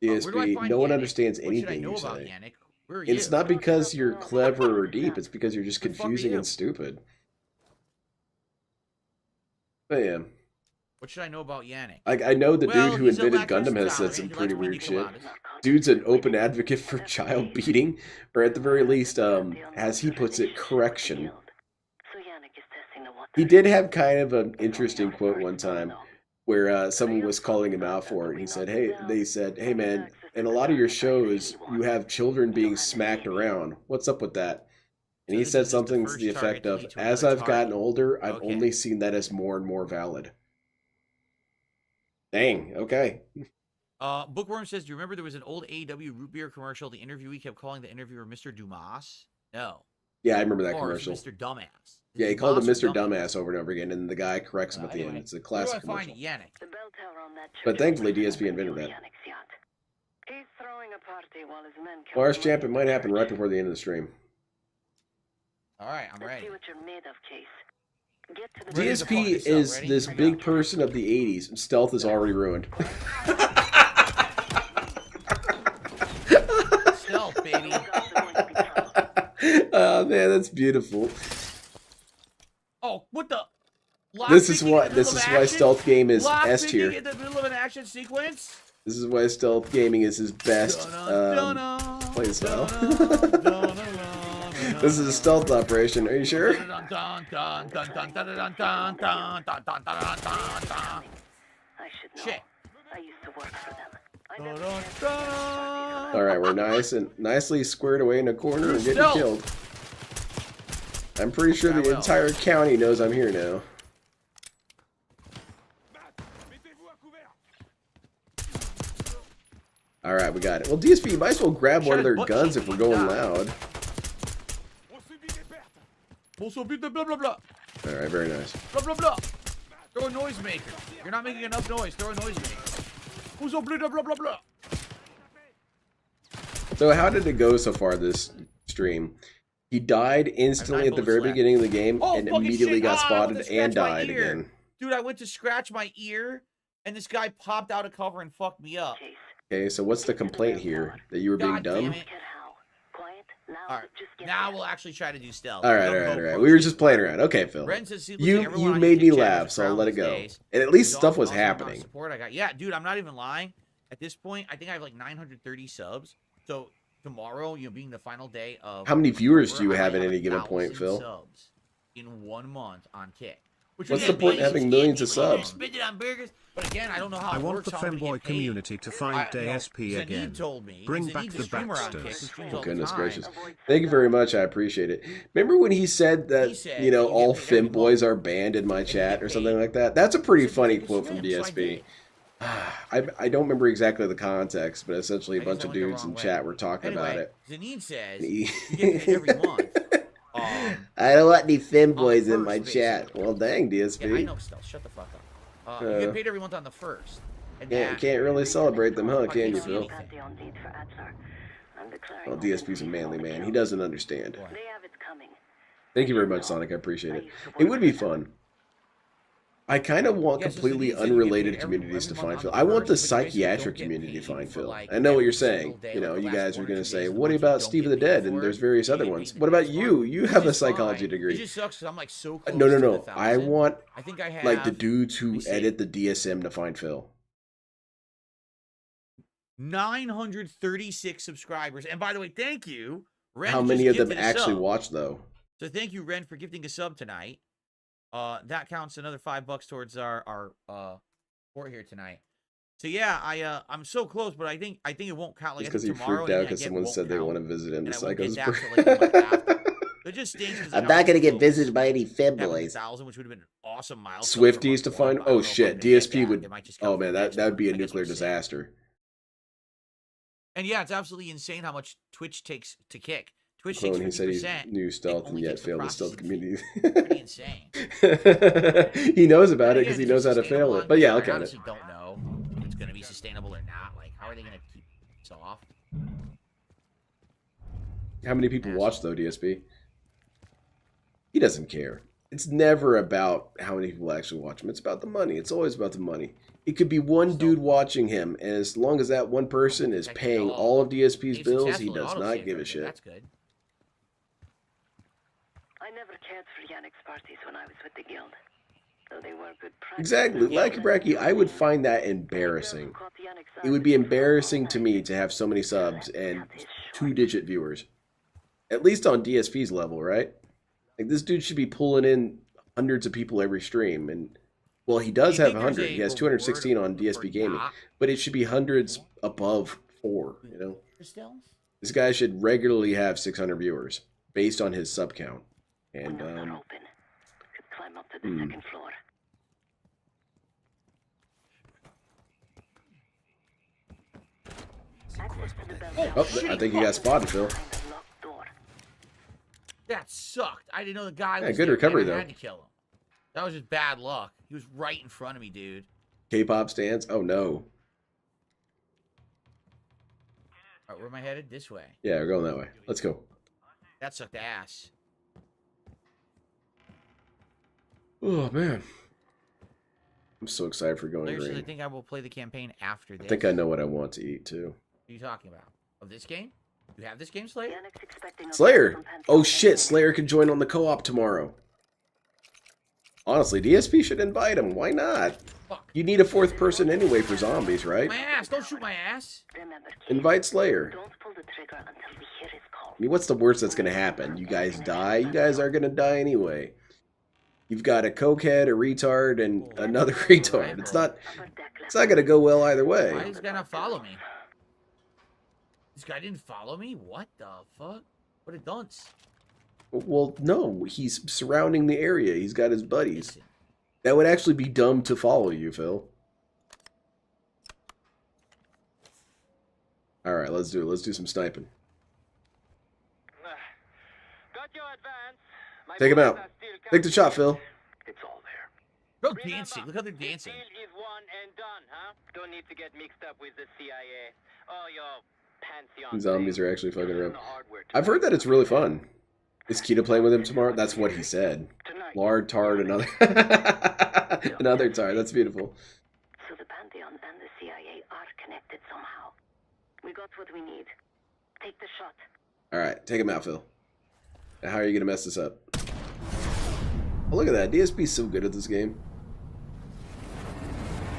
Speaker 2: Where do I
Speaker 1: DSP,
Speaker 2: find
Speaker 1: no one
Speaker 2: Yannick?
Speaker 1: understands
Speaker 2: What should I
Speaker 1: anything
Speaker 2: know
Speaker 1: you
Speaker 2: about
Speaker 1: say.
Speaker 2: Yannick? Where are you?
Speaker 1: It's not because you're clever or deep, it's because you're just
Speaker 2: Who the fuck are
Speaker 1: confusing
Speaker 2: you?
Speaker 1: and stupid. But yeah.
Speaker 2: What should I know about Yannick?
Speaker 1: I know the
Speaker 2: Well,
Speaker 1: dude who
Speaker 2: he's a
Speaker 1: invented Gundam
Speaker 2: electrician
Speaker 1: has said
Speaker 2: salary.
Speaker 1: some
Speaker 2: He
Speaker 1: pretty
Speaker 2: likes
Speaker 1: weird
Speaker 2: pina
Speaker 1: shit.
Speaker 2: coladas.
Speaker 1: Dude's an open advocate for child beating, or at the very least, as he puts it, correction.
Speaker 12: So Yannick is testing the water.
Speaker 1: He did have kind of an interesting quote one time where someone was calling him out for it. He said, they said, hey man, in a lot of your shows, you have children being smacked around. What's up with that? And
Speaker 2: So
Speaker 1: he
Speaker 2: this
Speaker 1: said
Speaker 2: is just the
Speaker 1: something to
Speaker 2: first
Speaker 1: the
Speaker 2: target
Speaker 1: effect
Speaker 2: to
Speaker 1: of,
Speaker 2: lead to
Speaker 1: as
Speaker 2: another
Speaker 1: I've gotten
Speaker 2: target."
Speaker 1: older, I've
Speaker 2: Okay.
Speaker 1: only seen that as more and more valid. Dang, okay.
Speaker 2: Bookworm says, do you remember there was an old AEW root beer commercial? The interviewee kept calling the interviewer Mr. Dumas. No.
Speaker 1: Yeah, I remember that
Speaker 2: Or it's
Speaker 1: commercial.
Speaker 2: Mr. Dumbass.
Speaker 1: Yeah, he called him
Speaker 2: Dumas or
Speaker 1: Mr. Dumbass over and over again, and the guy corrects him at the end.
Speaker 2: Anyway,
Speaker 1: It's a
Speaker 2: where do
Speaker 1: classic
Speaker 2: I find
Speaker 1: commercial.
Speaker 2: Yannick?
Speaker 12: The bell tower on that
Speaker 1: But
Speaker 12: church
Speaker 1: thankfully,
Speaker 12: represents
Speaker 1: DSP invented
Speaker 12: the
Speaker 1: that.
Speaker 12: Yannick's yacht. He's throwing a party while his men count
Speaker 1: Lars
Speaker 12: the
Speaker 1: Champ, it
Speaker 12: money
Speaker 1: might happen
Speaker 12: in the
Speaker 1: right
Speaker 12: church.
Speaker 1: before the end of the stream.
Speaker 2: All right, I'm
Speaker 12: Let's
Speaker 2: ready.
Speaker 12: see what you're made of, Case. Get to the
Speaker 2: Ready to fuck
Speaker 1: DSP
Speaker 2: this up,
Speaker 1: is
Speaker 2: ready?
Speaker 1: this
Speaker 2: I got
Speaker 1: big
Speaker 2: it.
Speaker 1: person of the 80s, and stealth is already ruined.
Speaker 2: Stealth, baby.
Speaker 1: Oh man, that's beautiful.
Speaker 2: Oh, what the?
Speaker 1: This is
Speaker 2: Lockpicking
Speaker 1: why
Speaker 2: in the
Speaker 1: this
Speaker 2: middle
Speaker 1: is
Speaker 2: of
Speaker 1: why
Speaker 2: action?
Speaker 1: stealth game is S
Speaker 2: Lockpicking
Speaker 1: tier.
Speaker 2: in the middle of an action sequence?
Speaker 1: This is why stealth gaming is his best play style. This is a stealth operation. Are you sure?
Speaker 12: I should know.
Speaker 2: Shit.
Speaker 12: I used to work for them. I never
Speaker 1: All right, we're nicely squared away in a corner and getting
Speaker 2: Stealth.
Speaker 1: killed. I'm pretty sure the
Speaker 2: Farewell.
Speaker 1: entire county knows I'm here now. All right, we got it. Well, DSP, you might as well grab one of their
Speaker 2: Shut
Speaker 1: guns if we're going loud.
Speaker 2: Blah, blah, blah.
Speaker 1: All right, very nice.
Speaker 2: Blah, blah, blah. Throw a noisemaker. You're not making enough noise. Throw a noisemaker. Blah, blah, blah, blah.
Speaker 1: So how did it go so far this stream? He died instantly at the very beginning of the game
Speaker 2: Oh,
Speaker 1: and
Speaker 2: fucking
Speaker 1: immediately
Speaker 2: shit.
Speaker 1: got
Speaker 2: Ah, I went
Speaker 1: spotted
Speaker 2: to
Speaker 1: and
Speaker 2: scratch my
Speaker 1: died
Speaker 2: ear.
Speaker 1: again.
Speaker 2: Dude, I went to scratch my ear, and this guy popped out of cover and fucked me up.
Speaker 1: Okay, so what's the complaint here? That you were being
Speaker 2: God damn
Speaker 1: dumb?
Speaker 2: it. All right, now we'll actually try to do stealth.
Speaker 1: All right,
Speaker 2: Don't
Speaker 1: all right,
Speaker 2: go
Speaker 1: all right.
Speaker 2: close.
Speaker 1: We were just playing around. Okay, Phil.
Speaker 2: Ren says, "See,
Speaker 1: You
Speaker 2: listen, everyone on
Speaker 1: made
Speaker 2: YouTube
Speaker 1: me
Speaker 2: chat
Speaker 1: laugh,
Speaker 2: is
Speaker 1: so I'll
Speaker 2: proud
Speaker 1: let it
Speaker 2: these
Speaker 1: go.
Speaker 2: days.
Speaker 1: And at least
Speaker 2: There's
Speaker 1: stuff was
Speaker 2: also amount of
Speaker 1: happening.
Speaker 2: Support I got. Yeah, dude, I'm not even lying. At this point, I think I have like 930 subs. So tomorrow, being the final day of
Speaker 1: How many viewers do you
Speaker 2: I
Speaker 1: have
Speaker 2: might
Speaker 1: at any given
Speaker 2: 1,000
Speaker 1: point, Phil?
Speaker 2: subs in 1 month on Kick. Which
Speaker 1: What's
Speaker 2: is
Speaker 1: the point in having
Speaker 2: amazing.
Speaker 1: millions of
Speaker 2: People
Speaker 1: subs?
Speaker 2: Spend it on burgers, but again, I don't know how
Speaker 13: I
Speaker 2: it
Speaker 13: want
Speaker 2: works,
Speaker 13: the
Speaker 2: how I'm gonna
Speaker 13: femboy
Speaker 2: get paid.
Speaker 13: community to find DSP
Speaker 2: Zaneed
Speaker 13: again.
Speaker 2: told me.
Speaker 13: Bring
Speaker 2: Zaneed's
Speaker 13: back
Speaker 2: a
Speaker 13: the
Speaker 2: streamer on Kick who
Speaker 13: Baxters.
Speaker 2: streams
Speaker 1: Oh,
Speaker 2: all the
Speaker 1: goodness
Speaker 2: time.
Speaker 1: gracious. Thank you very much. I appreciate it. Remember when he said that,
Speaker 2: He said
Speaker 1: you know,
Speaker 2: that you
Speaker 1: all
Speaker 2: get paid every
Speaker 1: femboys
Speaker 2: month.
Speaker 1: are banned in my
Speaker 2: And you
Speaker 1: chat
Speaker 2: get
Speaker 1: or something
Speaker 2: paid.
Speaker 1: like that? That's a pretty
Speaker 2: So
Speaker 1: funny
Speaker 2: just
Speaker 1: quote from
Speaker 2: swim, so I
Speaker 1: DSP.
Speaker 2: did.
Speaker 1: I don't remember exactly the context, but essentially a
Speaker 2: I guess
Speaker 1: bunch
Speaker 2: I
Speaker 1: of
Speaker 2: went the
Speaker 1: dudes in
Speaker 2: wrong way.
Speaker 1: chat were talking about
Speaker 2: Anyway,
Speaker 1: it.
Speaker 2: Zaneed says
Speaker 1: And
Speaker 2: you
Speaker 1: he-
Speaker 2: get paid every month.
Speaker 9: I don't want any femboys in
Speaker 2: first,
Speaker 9: my chat.
Speaker 2: basically.
Speaker 1: Well, dang,
Speaker 2: Yeah, I
Speaker 1: DSP.
Speaker 2: know, Stealth. Shut the fuck up. You get paid every month on the first. And
Speaker 1: Can't really celebrate them, huh? Can you, Phil? Well, DSP's a manly man. He doesn't understand.
Speaker 12: They have it coming.
Speaker 1: Thank you very much, Sonic. I appreciate it. It would be fun. I kind of want
Speaker 2: Yeah, so
Speaker 1: completely
Speaker 2: Zaneed said you get
Speaker 1: unrelated
Speaker 2: paid every
Speaker 1: communities to
Speaker 2: month
Speaker 1: find
Speaker 2: on
Speaker 1: Phil.
Speaker 2: the
Speaker 1: I want the
Speaker 2: first, but you basically
Speaker 1: psychiatric
Speaker 2: don't get
Speaker 1: community to
Speaker 2: paid
Speaker 1: find
Speaker 2: for,
Speaker 1: Phil.
Speaker 2: like,
Speaker 1: I know what
Speaker 2: every
Speaker 1: you're
Speaker 2: single
Speaker 1: saying.
Speaker 2: day,
Speaker 1: You know,
Speaker 2: like,
Speaker 1: you
Speaker 2: the last
Speaker 1: guys are
Speaker 2: 1 or
Speaker 1: going
Speaker 2: 2
Speaker 1: to say,
Speaker 2: days of the
Speaker 1: what
Speaker 2: month, you
Speaker 1: about
Speaker 2: don't
Speaker 1: Steve of
Speaker 2: get
Speaker 1: the
Speaker 2: paid
Speaker 1: Dead?
Speaker 2: for
Speaker 1: And
Speaker 2: it.
Speaker 1: there's various
Speaker 2: You
Speaker 1: other
Speaker 2: get
Speaker 1: ones.
Speaker 2: paid
Speaker 1: What
Speaker 2: the
Speaker 1: about
Speaker 2: next
Speaker 1: you?
Speaker 2: month,
Speaker 1: You
Speaker 2: which
Speaker 1: have a
Speaker 2: is
Speaker 1: psychology
Speaker 2: fine.
Speaker 1: degree.
Speaker 2: It just sucks because I'm like so close
Speaker 1: No,
Speaker 2: to the
Speaker 1: I
Speaker 2: 1,000.
Speaker 1: want
Speaker 2: I think I have
Speaker 1: like the dudes who
Speaker 2: let me see.
Speaker 1: edit the DSM to find Phil.
Speaker 2: 936 subscribers. And by the way, thank you. Ren
Speaker 1: How
Speaker 2: just
Speaker 1: many of them
Speaker 2: gifted a
Speaker 1: actually
Speaker 2: sub.
Speaker 1: watch though?
Speaker 2: So thank you, Ren, for gifting a sub tonight. That counts another $5 towards our support here tonight. So yeah, I'm so close, but I think it won't count. Like
Speaker 1: It's because
Speaker 2: I
Speaker 1: he
Speaker 2: think tomorrow,
Speaker 1: freaked out
Speaker 2: anything I
Speaker 1: because
Speaker 2: get
Speaker 1: someone
Speaker 2: won't
Speaker 1: said they
Speaker 2: count,
Speaker 1: want to visit him.
Speaker 2: and
Speaker 1: The
Speaker 2: I won't get
Speaker 1: Psycho's
Speaker 2: that till, like, a month after. It just stinks because
Speaker 9: I'm not gonna get visited by any
Speaker 2: having
Speaker 9: femboys.
Speaker 2: 1,000, which would have been an awesome milestone. for
Speaker 1: Swifties to
Speaker 2: month one,
Speaker 1: find.
Speaker 2: but I
Speaker 1: Oh
Speaker 2: don't know if I'm
Speaker 1: shit,
Speaker 2: gonna get
Speaker 1: DSP
Speaker 2: that.
Speaker 1: would.
Speaker 2: It might just count
Speaker 1: Oh
Speaker 2: for
Speaker 1: man,
Speaker 2: the next
Speaker 1: that would be a
Speaker 2: one. I guess
Speaker 1: nuclear
Speaker 2: we'll see.
Speaker 1: disaster.
Speaker 2: And yeah, it's absolutely insane how much Twitch takes to kick. Twitch
Speaker 1: Clone, he
Speaker 2: takes
Speaker 1: said he
Speaker 2: 50%.
Speaker 1: knew stealth and
Speaker 2: only
Speaker 1: yet
Speaker 2: takes the
Speaker 1: failed the stealth
Speaker 2: processing fee.
Speaker 1: community.
Speaker 2: Pretty insane.
Speaker 1: He knows about
Speaker 2: But
Speaker 1: it
Speaker 2: again,
Speaker 1: because he
Speaker 2: is
Speaker 1: knows how to
Speaker 2: sustainable
Speaker 1: fail
Speaker 2: on
Speaker 1: it. But yeah,
Speaker 2: Twitch?
Speaker 1: I'll
Speaker 2: I
Speaker 1: count it.
Speaker 2: honestly don't know if it's going to be sustainable or not. Like, how are they going to keep this off?
Speaker 1: How many people watch though, DSP? He doesn't care. It's never about how many people actually watch him. It's about the money. It's always about the money. It could be one dude watching him, and as long as that one person is paying all of DSP's bills, he does not give a shit.
Speaker 2: That's good.
Speaker 12: I never cared for Yannick's parties when I was with the guild. Though they were good practice.
Speaker 1: Exactly. Like Bracky, I would find that embarrassing. It would be embarrassing to me to have so many subs and 2-digit viewers. At least on DSP's level, right? Like, this dude should be pulling in hundreds of people every stream. And, well, he does have 100. He has 216 on DSP Gaming. But it should be hundreds above 4, you know? This guy should regularly have 600 viewers based on his sub count. And,
Speaker 12: Climb up to the second floor.
Speaker 1: oh, I think he got spotted, Phil.
Speaker 2: That sucked. I didn't know the guy
Speaker 1: Yeah,
Speaker 2: was
Speaker 1: good
Speaker 2: there,
Speaker 1: recovery,
Speaker 2: and I
Speaker 1: though.
Speaker 2: had to kill him. That was just bad luck. He was right in front of me, dude.
Speaker 1: K-pop stands? Oh, no.
Speaker 2: All right, where am I headed? This way.
Speaker 1: Yeah, we're going that way. Let's go.
Speaker 2: That sucked ass.
Speaker 1: Oh, man. I'm so excited for going
Speaker 2: Later says, I
Speaker 1: green.
Speaker 2: think I will play the campaign after this.
Speaker 1: I think I know what I want to eat, too.
Speaker 2: What are you talking about? Of this game? You have this game, Slayer?
Speaker 1: Slayer! Oh, shit, Slayer can join on the co-op tomorrow. Honestly, DSP should invite him. Why not?
Speaker 2: Fuck.
Speaker 1: You need a 4th person anyway for zombies, right?
Speaker 2: My ass! Don't shoot my ass!
Speaker 1: Invite Slayer.
Speaker 12: Don't pull the trigger until we hear his call.
Speaker 1: I mean, what's the worst that's going to happen? You guys die? You guys are going to die anyway. You've got a cokehead, a retard, and another retard. It's not going to go well either
Speaker 2: Why
Speaker 1: way.
Speaker 2: did this guy not follow me? This guy didn't follow me? What the fuck? What a dunce.
Speaker 1: Well, no, he's surrounding the area. He's got his buddies.
Speaker 2: Listen.
Speaker 1: That would actually be dumb to follow you, Phil. All right, let's do it. Let's do some sniping. Take him out. Take the shot, Phil.
Speaker 7: It's all there.
Speaker 2: Go dancing. Look how they're dancing.
Speaker 14: is one and done, huh? Don't need to get mixed up with the CIA. Oh, your pantheon.
Speaker 1: Zombies are actually fucking around. I've heard that it's really fun. Is Keto playing with him tomorrow? That's what he said. Lard, tard, another... another tard. That's beautiful.
Speaker 12: So the Pantheon and the CIA are connected somehow. We got what we need. Take the shot.
Speaker 1: All right, take him out, Phil. Now, how are you going to mess this up? Oh, look at that. DSP's so good at this game.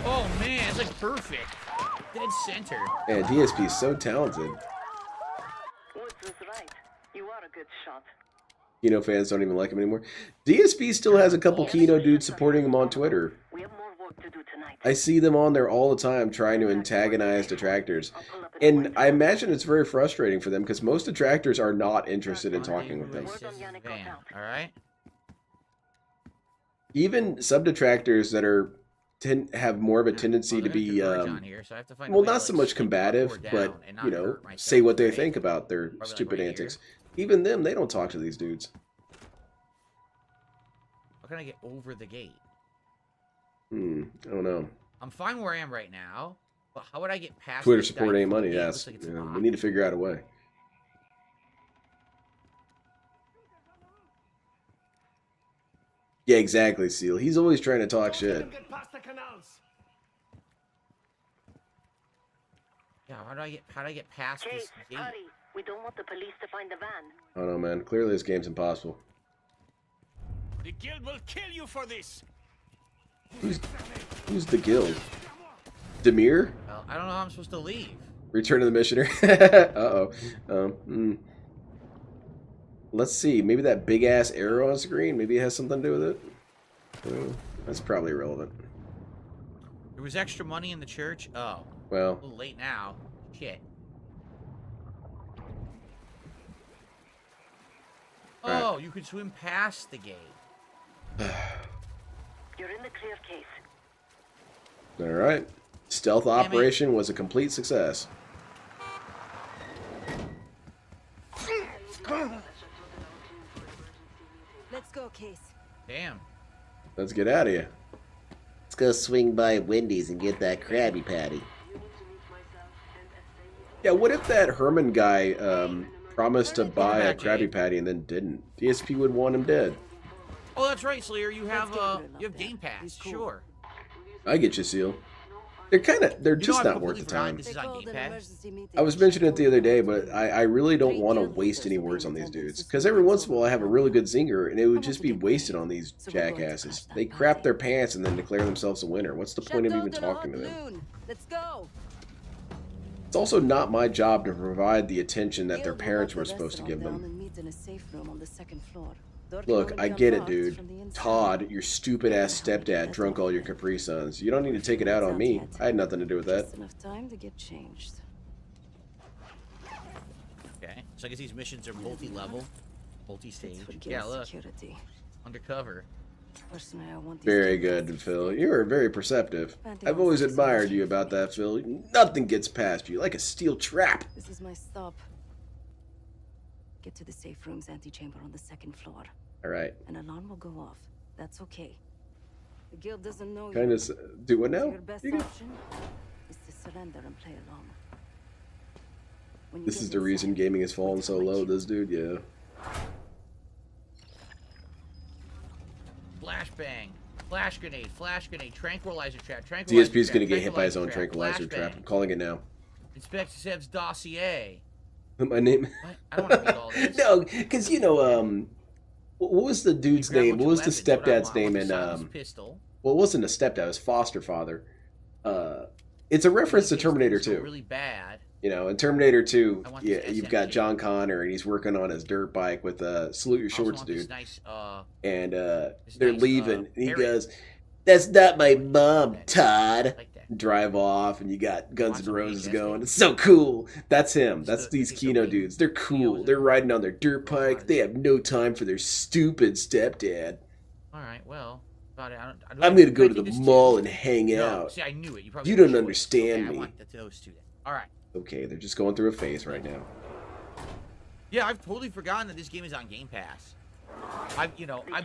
Speaker 2: Oh, man. It's like perfect. Dead center.
Speaker 1: Man, DSP's so talented.
Speaker 12: Woods was right. You are a good shot.
Speaker 1: Kino fans don't even like him anymore. DSP still has a couple Kino dudes supporting him on Twitter.
Speaker 12: We have more work to do tonight.
Speaker 1: I see them on there all the time trying to antagonize detractors. And I imagine it's very frustrating for them because most detractors are not interested in talking with them.
Speaker 2: All right.
Speaker 1: Even sub-detractors that are have more of a tendency to be, well, not so much combative, but, you know, say what they think about their stupid antics. Even them, they don't talk to these dudes.
Speaker 2: How can I get over the gate?
Speaker 1: I don't know.
Speaker 2: I'm fine where I am right now, but how would I get past
Speaker 1: Twitter
Speaker 2: this
Speaker 1: support
Speaker 2: guy
Speaker 1: ain't
Speaker 2: from the
Speaker 1: money,
Speaker 2: gate?
Speaker 1: yes.
Speaker 2: Looks like it's
Speaker 1: Yeah, we
Speaker 2: locked.
Speaker 1: need to figure out a way. Yeah, exactly, Seal. He's always trying to talk shit.
Speaker 2: Yeah, how do I get past this
Speaker 12: Chase,
Speaker 2: gate?
Speaker 12: hurry. We don't want the police to find the van.
Speaker 1: I don't know, man. Clearly this game's impossible.
Speaker 7: The guild will kill you for this.
Speaker 1: Who's the guild? Demir?
Speaker 2: Well, I don't know how I'm supposed to leave.
Speaker 1: Return of the Missioner. Uh-oh. Let's see. Maybe that big-ass arrow on screen, maybe it has something to do with it. That's probably irrelevant.
Speaker 2: There was extra money in the church? Oh.
Speaker 1: Well.
Speaker 2: A little late now. Shit.
Speaker 1: Right.
Speaker 2: Oh, you could swim past the gate.
Speaker 12: You're in the clear, Case.
Speaker 1: Alright. Stealth operation was a complete success.
Speaker 15: Let's go, Case.
Speaker 2: Damn.
Speaker 1: Let's get out of here.
Speaker 9: Let's go swing by Wendy's and get that Krabby Patty.
Speaker 1: Yeah, what if that Herman guy promised to buy a
Speaker 2: back,
Speaker 1: Krabby
Speaker 2: Jade.
Speaker 1: Patty and then didn't? DSP would want him dead.
Speaker 2: Oh, that's right, Slayer. You have Game Pass. Sure.
Speaker 1: I get you, Seal. They're just not worth the time.
Speaker 2: This is on Game Pass.
Speaker 1: I was mentioning it the other day, but I really don't want to waste any words on these dudes. Because every once in a while I have a really good zinger, and it would just be wasted on these jackasses. They crap their pants and then declare themselves a winner. What's the point of even talking to them?
Speaker 15: Let's go.
Speaker 1: It's also not my job to provide the attention that their parents were supposed to give them. Look, I get it, dude. Todd, your stupid-ass stepdad, drunk all your Capri Suns. You don't need to take it out on me. I had nothing to do with that.
Speaker 15: Enough time to get changed.
Speaker 2: Okay. So I guess these missions are multi-level, multi-stage. Yeah, look. Undercover.
Speaker 15: Personally, I want these
Speaker 1: Very
Speaker 15: kids
Speaker 1: good, Phil. You are very perceptive. I've always admired you about that, Phil. Nothing gets past you, like a steel trap.
Speaker 15: This is my stop. Get to the safe room's antechamber on the second floor.
Speaker 1: All right.
Speaker 15: An alarm will go off. That's okay. The guild doesn't know
Speaker 1: Kind
Speaker 15: you.
Speaker 1: of do what now?
Speaker 15: Your best option is to surrender and play along. When you
Speaker 1: This
Speaker 15: get
Speaker 1: is the reason
Speaker 15: inside,
Speaker 1: gaming has fallen so low. This dude, yeah.
Speaker 2: Flashbang. Flash grenade, tranquilizer trap,
Speaker 1: DSP is going to get hit by his own tranquilizer trap. I'm calling it now.
Speaker 2: Inspect Seb's dossier.
Speaker 1: My name?
Speaker 2: What? I don't want to read all this.
Speaker 1: No, because, you know, what was the dude's name? What was the stepdad's name in,
Speaker 2: Pistol.
Speaker 1: well, it wasn't a stepdad, it was foster father. It's a reference to Terminator 2.
Speaker 2: Really bad.
Speaker 1: You know, in Terminator 2,
Speaker 2: I want
Speaker 1: yeah,
Speaker 2: this
Speaker 1: you've got
Speaker 2: SMG.
Speaker 1: John Connor, and he's working on his dirt bike with Salute Your
Speaker 2: I also
Speaker 1: Shorts
Speaker 2: want this
Speaker 1: dude.
Speaker 2: nice,
Speaker 1: And they're
Speaker 2: nice,
Speaker 1: leaving, and he
Speaker 2: Harrier.
Speaker 1: goes, "That's not my mom, Todd."
Speaker 2: like that.
Speaker 1: Drive off, and you got Guns
Speaker 2: Want
Speaker 1: N'
Speaker 2: some
Speaker 1: Roses
Speaker 2: VHS
Speaker 1: going.
Speaker 2: tape?
Speaker 1: It's so cool. That's him.
Speaker 2: It's
Speaker 1: That's
Speaker 2: the-
Speaker 1: these
Speaker 2: it's the
Speaker 1: Kino
Speaker 2: wing
Speaker 1: dudes. They're cool.
Speaker 2: wheels
Speaker 1: They're
Speaker 2: and-
Speaker 1: riding on their dirt bike. They have no time for their stupid stepdad.
Speaker 2: All right, well, about it.
Speaker 1: I'm gonna go to the mall and hang
Speaker 2: No,
Speaker 1: out.
Speaker 2: see, I knew it. You probably
Speaker 1: You don't
Speaker 2: should.
Speaker 1: understand
Speaker 2: Okay,
Speaker 1: me.
Speaker 2: I want those two then. All right.
Speaker 1: Okay, they're just going through a phase right now.
Speaker 2: Yeah, I've totally forgotten that this game is on Game Pass. I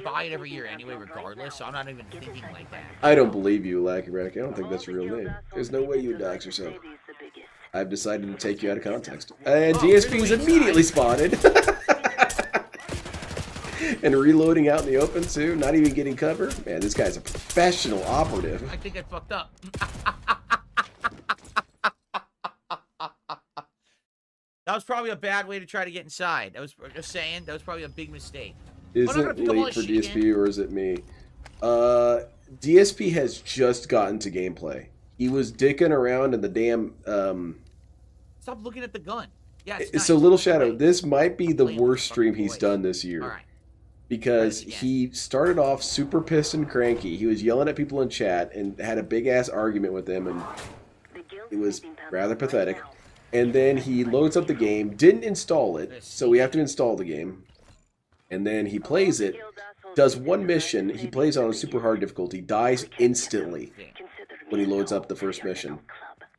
Speaker 2: buy it every year anyway, regardless, so I'm not even thinking like that.
Speaker 1: I don't believe you, Lackey Radic. I don't think that's your real name. There's no way you would dox yourself. I've decided to take you out of context. And DSP is immediately spotted. And reloading out in the open, too. Not even getting cover. Man, this guy's a professional operative.
Speaker 2: I think I fucked up. That was probably a bad way to try to get inside. That was just saying. That was probably a big mistake.
Speaker 1: Is
Speaker 2: I'm not
Speaker 1: it
Speaker 2: gonna pick up all
Speaker 1: late
Speaker 2: this
Speaker 1: for
Speaker 2: shit
Speaker 1: DSP
Speaker 2: again.
Speaker 1: or is it me? DSP has just gotten to gameplay. He was dicking around in the damn.
Speaker 2: Stop looking at the gun. Yeah, it's
Speaker 1: So
Speaker 2: nice.
Speaker 1: Little Shadow,
Speaker 2: Right.
Speaker 1: this might be the
Speaker 2: Playing with
Speaker 1: worst
Speaker 2: the
Speaker 1: stream
Speaker 2: fucking
Speaker 1: he's
Speaker 2: boys.
Speaker 1: done this year.
Speaker 2: All right.
Speaker 1: because he started off super pissed and cranky. He was yelling at people in chat and had a big ass argument with them, and it was rather pathetic. And then he loads up the game, didn't install it, so we have to install the game. And then he plays it, does one mission, he plays on a super hard difficulty, dies instantly when he loads up the first mission.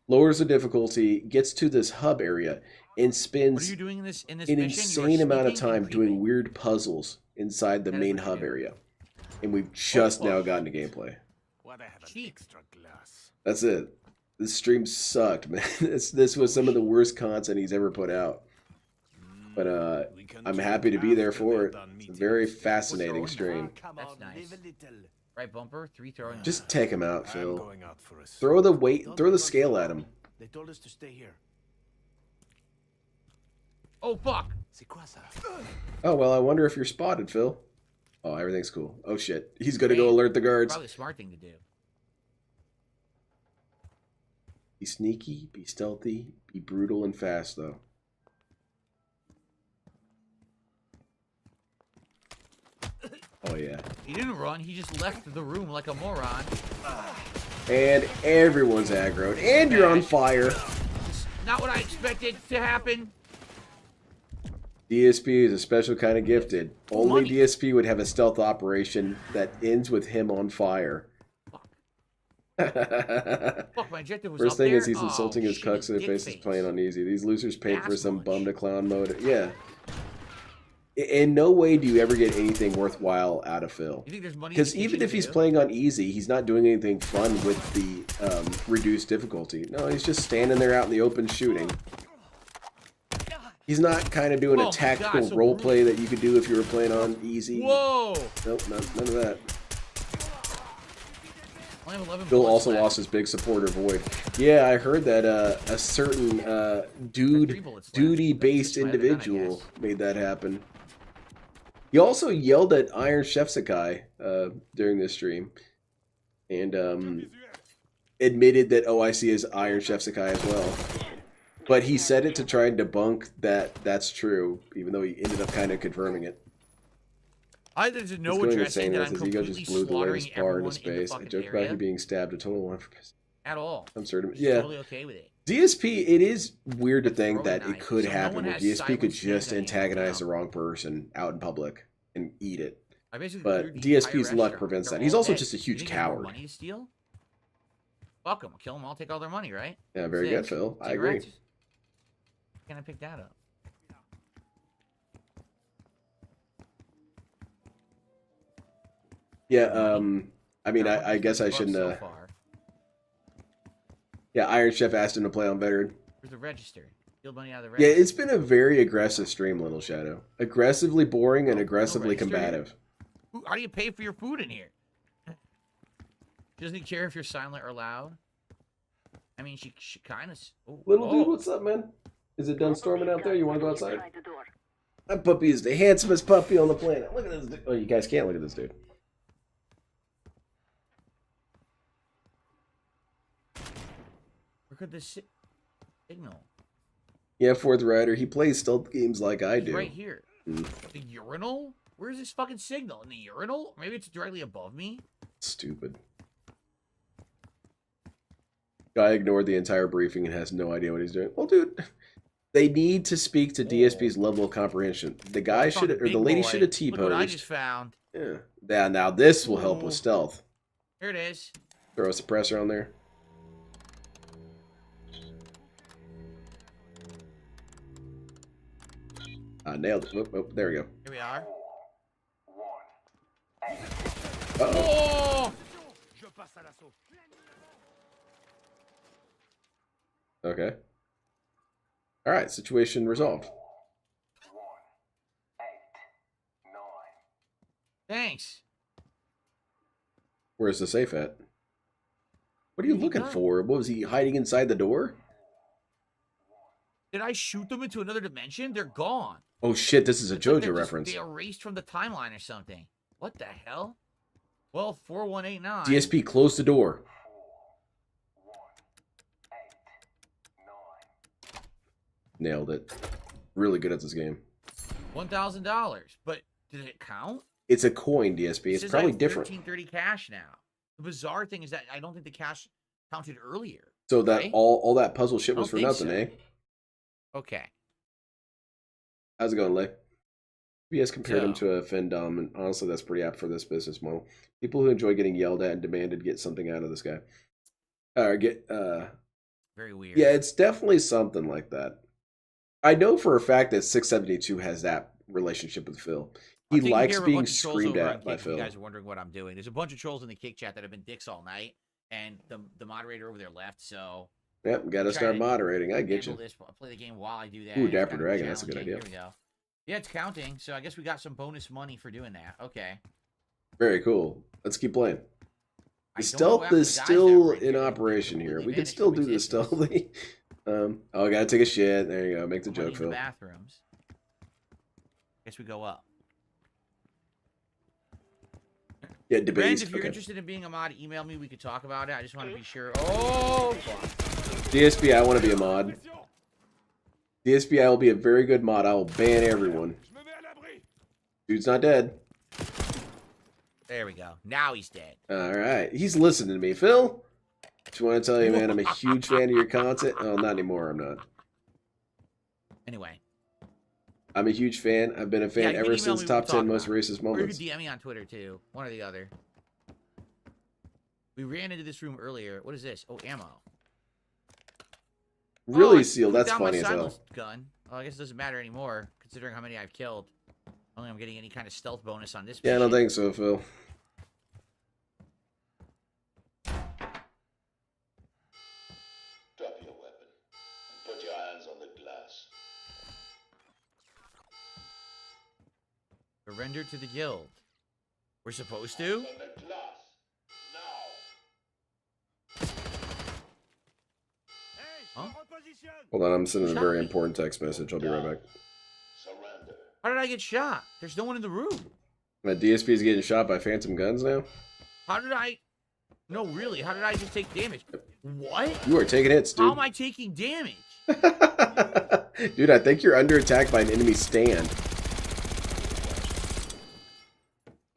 Speaker 1: Lowers the difficulty, gets to this hub area, and spends an insane amount of time doing weird puzzles inside the main hub area. And we've just now gotten to gameplay. That's it. This stream sucked, man. This was some of the worst content he's ever put out. But I'm happy to be there for it. It's a very fascinating stream.
Speaker 2: That's nice. Right bumper, 3 throwing.
Speaker 1: Just take him out, Phil. Throw the weight, throw the scale at him.
Speaker 7: They told us to stay here.
Speaker 2: Oh fuck!
Speaker 1: Oh well, I wonder if you're spotted, Phil. Oh, everything's cool. Oh shit, he's gonna go alert the guards.
Speaker 2: Probably a smart thing to do.
Speaker 1: Be sneaky, be stealthy, be brutal and fast, though. Oh, yeah.
Speaker 2: He didn't run, he just left the room like a moron.
Speaker 1: And everyone's aggroed. And you're on fire.
Speaker 2: Not what I expected to happen.
Speaker 1: DSP is a special kind of gifted. Only DSP would have a stealth operation that ends with him on fire.
Speaker 2: Fuck, my objective was
Speaker 1: First
Speaker 2: up
Speaker 1: thing
Speaker 2: there.
Speaker 1: is he's insulting his cucks in their faces playing on easy. These losers paid for some bum to clown mode. Yeah. In no way do you ever get anything worthwhile out of Phil. Because even if he's playing on easy, he's not doing anything fun with the reduced difficulty. No, he's just standing there out in the open shooting. He's not kind of doing a tactical role play that you could do if you were playing on easy.
Speaker 2: Whoa!
Speaker 1: Nope, none of that. Phil also lost his big supporter Void. Yeah, I heard that a certain duty-based individual made that happen. He also yelled at Iron Chefsakai during this stream, and admitted that OIC is Iron Chefsakai as well. But he said it to try and debunk that that's true, even though he ended up kind of confirming it.
Speaker 2: There's no addressing that I'm
Speaker 1: his ego just blew the latest bar into space. I joked about
Speaker 2: area.
Speaker 1: you being stabbed a total one.
Speaker 2: At all.
Speaker 1: I'm certain. Yeah.
Speaker 2: Totally okay with it.
Speaker 1: DSP, it is weird to think that it could happen where DSP could just antagonize the wrong person out in public and eat it. But DSP's luck prevents that. He's also just a huge coward.
Speaker 2: Money to steal? Fuck them. Kill them all. Take all their money, right?
Speaker 1: Yeah, very good, Phil. I agree.
Speaker 2: Can I pick that up?
Speaker 1: Yeah, I mean, I guess I shouldn't, yeah, Iron Chef asked him to play on Veteran.
Speaker 2: Where's the register? Steal money out of the register.
Speaker 1: Yeah, it's been a very aggressive stream, Little Shadow. Aggressively boring and aggressively combative.
Speaker 2: How do you pay for your food in here? Doesn't he care if you're silent or loud? I mean, she kind of...
Speaker 1: Little dude, what's up, man? Is it done storming out there? You want to go outside? That puppy is the handsomest puppy on the planet. Look at this dude. Oh, you guys can't look at this dude.
Speaker 2: Look at this signal.
Speaker 1: Yeah, Fourth Rider. He plays stealth games like I do.
Speaker 2: Right here. The urinal? Where's this fucking signal? In the urinal? Maybe it's directly above me?
Speaker 1: Stupid. Guy ignored the entire briefing and has no idea what he's doing. Well, dude, they need to speak to DSP's level of comprehension. The guy should, or the lady should have T-posed.
Speaker 2: Look what I just found.
Speaker 1: Yeah. Now this will help with stealth.
Speaker 2: Here it is.
Speaker 1: Throw a suppressor on there. Nailed it. Oh, there we go.
Speaker 2: Here we are.
Speaker 1: Uh-oh. Okay. All right, situation resolved.
Speaker 2: Thanks.
Speaker 1: Where's the safe at? What are you looking for? What was he hiding inside the door?
Speaker 2: Did I shoot them into another dimension? They're gone.
Speaker 1: Oh shit, this is a JoJo reference.
Speaker 2: They erased from the timeline or something. What the hell? Well, 4189.
Speaker 1: DSP, close the door. Nailed it. Really good at this game.
Speaker 2: $1,000. But did it count?
Speaker 1: It's a coin, DSP. It's probably different.
Speaker 2: 1330 cash now. The bizarre thing is that I don't think the cash counted earlier.
Speaker 1: So that
Speaker 2: right?
Speaker 1: all that puzzle shit was for nothing,
Speaker 2: so.
Speaker 1: eh?
Speaker 2: Okay.
Speaker 1: How's it going, Lay? BS compared him
Speaker 2: So-
Speaker 1: to a Fendom, and honestly, that's pretty apt for this business model. People who enjoy getting yelled at and demanded get something out of this guy.
Speaker 2: Very weird.
Speaker 1: Yeah, it's definitely something like that. I know for a fact that 672 has that relationship with Phil. He
Speaker 2: I'm taking
Speaker 1: likes
Speaker 2: care of a
Speaker 1: being
Speaker 2: bunch of trolls
Speaker 1: screamed
Speaker 2: over on
Speaker 1: at by
Speaker 2: Kick if
Speaker 1: Phil.
Speaker 2: You guys are wondering what I'm doing. There's a bunch of trolls in the Kick chat that have been dicks all night, and the moderator over there left, so...
Speaker 1: Yep, got to start moderating. I get you.
Speaker 2: I'll play the game while I do that.
Speaker 1: Ooh,
Speaker 2: It's
Speaker 1: Dapper
Speaker 2: kind of
Speaker 1: Dragon, that's a good
Speaker 2: challenging.
Speaker 1: idea.
Speaker 2: Here we go. Yeah, it's counting, so I guess we got some bonus money for doing that. Okay.
Speaker 1: Very cool. Let's keep playing. The
Speaker 2: I don't know
Speaker 1: stealth
Speaker 2: after
Speaker 1: is
Speaker 2: the guys
Speaker 1: still
Speaker 2: that right
Speaker 1: in
Speaker 2: there,
Speaker 1: operation
Speaker 2: they
Speaker 1: here. We
Speaker 2: completely
Speaker 1: can
Speaker 2: vanished
Speaker 1: still
Speaker 2: from
Speaker 1: do this
Speaker 2: existence.
Speaker 1: stealthily. I gotta take a shit. There you go. Make the
Speaker 2: Money
Speaker 1: joke,
Speaker 2: in the
Speaker 1: Phil.
Speaker 2: bathrooms. Guess we go up.
Speaker 1: Yeah,
Speaker 2: Brand,
Speaker 1: debates.
Speaker 2: if you're
Speaker 1: Okay.
Speaker 2: interested in being a mod, email me. We could talk about it. I just want to be sure. Oh, fuck.
Speaker 1: DSP, I want to be a mod. DSP, I will be a very good mod. I will ban everyone. Dude's not dead.
Speaker 2: There we go. Now he's dead.
Speaker 1: All right. He's listening to me. Phil, just want to tell you, man, I'm a huge fan of your content. Oh, not anymore. I'm not.
Speaker 2: Anyway.
Speaker 1: I'm a huge fan. I've been a fan
Speaker 2: you can
Speaker 1: ever
Speaker 2: email
Speaker 1: since
Speaker 2: me,
Speaker 1: Top
Speaker 2: we'll
Speaker 1: 10
Speaker 2: talk
Speaker 1: Most
Speaker 2: about it.
Speaker 1: Racist
Speaker 2: Or you
Speaker 1: Moments.
Speaker 2: could DM me on Twitter, too. One or the other. We ran into this room earlier. What is this? Oh, ammo.
Speaker 1: Really,
Speaker 2: I
Speaker 1: Seal,
Speaker 2: put
Speaker 1: that's
Speaker 2: down my
Speaker 1: funny as hell.
Speaker 2: silenced gun. Well, I guess it doesn't matter anymore, considering how many I've killed. I don't think I'm getting any kind of stealth bonus on this.
Speaker 1: Yeah, I don't
Speaker 2: shit.
Speaker 1: think so, Phil.
Speaker 16: Drop your weapon and put your hands on the glass.
Speaker 2: Surrender to the guild. We're supposed to?
Speaker 16: On the glass.
Speaker 2: Huh?
Speaker 1: Hold on, I'm sending a very important text message. I'll be right back.
Speaker 16: Surrender.
Speaker 2: How did I get shot? There's no one in the room.
Speaker 1: My DSP is getting shot by phantom guns now.
Speaker 2: How did I... No, really. How did I just take damage? What?
Speaker 1: You are taking hits,
Speaker 2: How
Speaker 1: dude.
Speaker 2: am I taking damage?
Speaker 1: Dude, I think you're under attack by an enemy stand.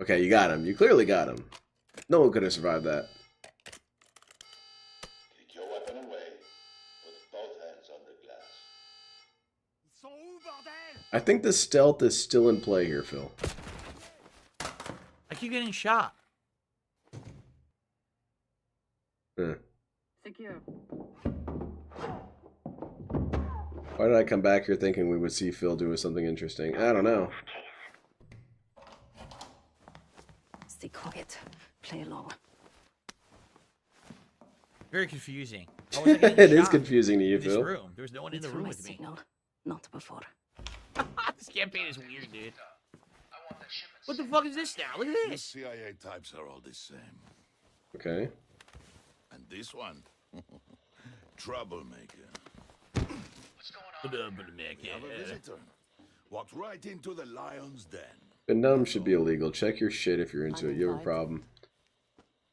Speaker 1: Okay, you got him. You clearly got him. No one could have survived that.
Speaker 16: Take your weapon away. Put both hands on the glass.
Speaker 1: I think the stealth is still in play here, Phil.
Speaker 2: I keep getting shot.
Speaker 1: Huh.
Speaker 15: Secure.
Speaker 1: Why did I come back here thinking we would see Phil doing something interesting? I don't know.
Speaker 15: Stay quiet. Play along.
Speaker 2: Very confusing. How was I getting
Speaker 1: It is
Speaker 2: shot
Speaker 1: confusing to you,
Speaker 2: in this
Speaker 1: Phil.
Speaker 2: room? There was no one in the
Speaker 15: Through
Speaker 2: room
Speaker 15: my
Speaker 2: with me.
Speaker 15: signal, not before.
Speaker 2: This campaign is weird, dude. What the fuck is this now? Look at
Speaker 16: The
Speaker 2: this.
Speaker 16: CIA types are all the same.
Speaker 1: Okay.
Speaker 16: And this one, troublemaker. We have a visitor. Walked right into the lion's den.
Speaker 1: Venom should be illegal. Check your shit if you're into it. You have a problem.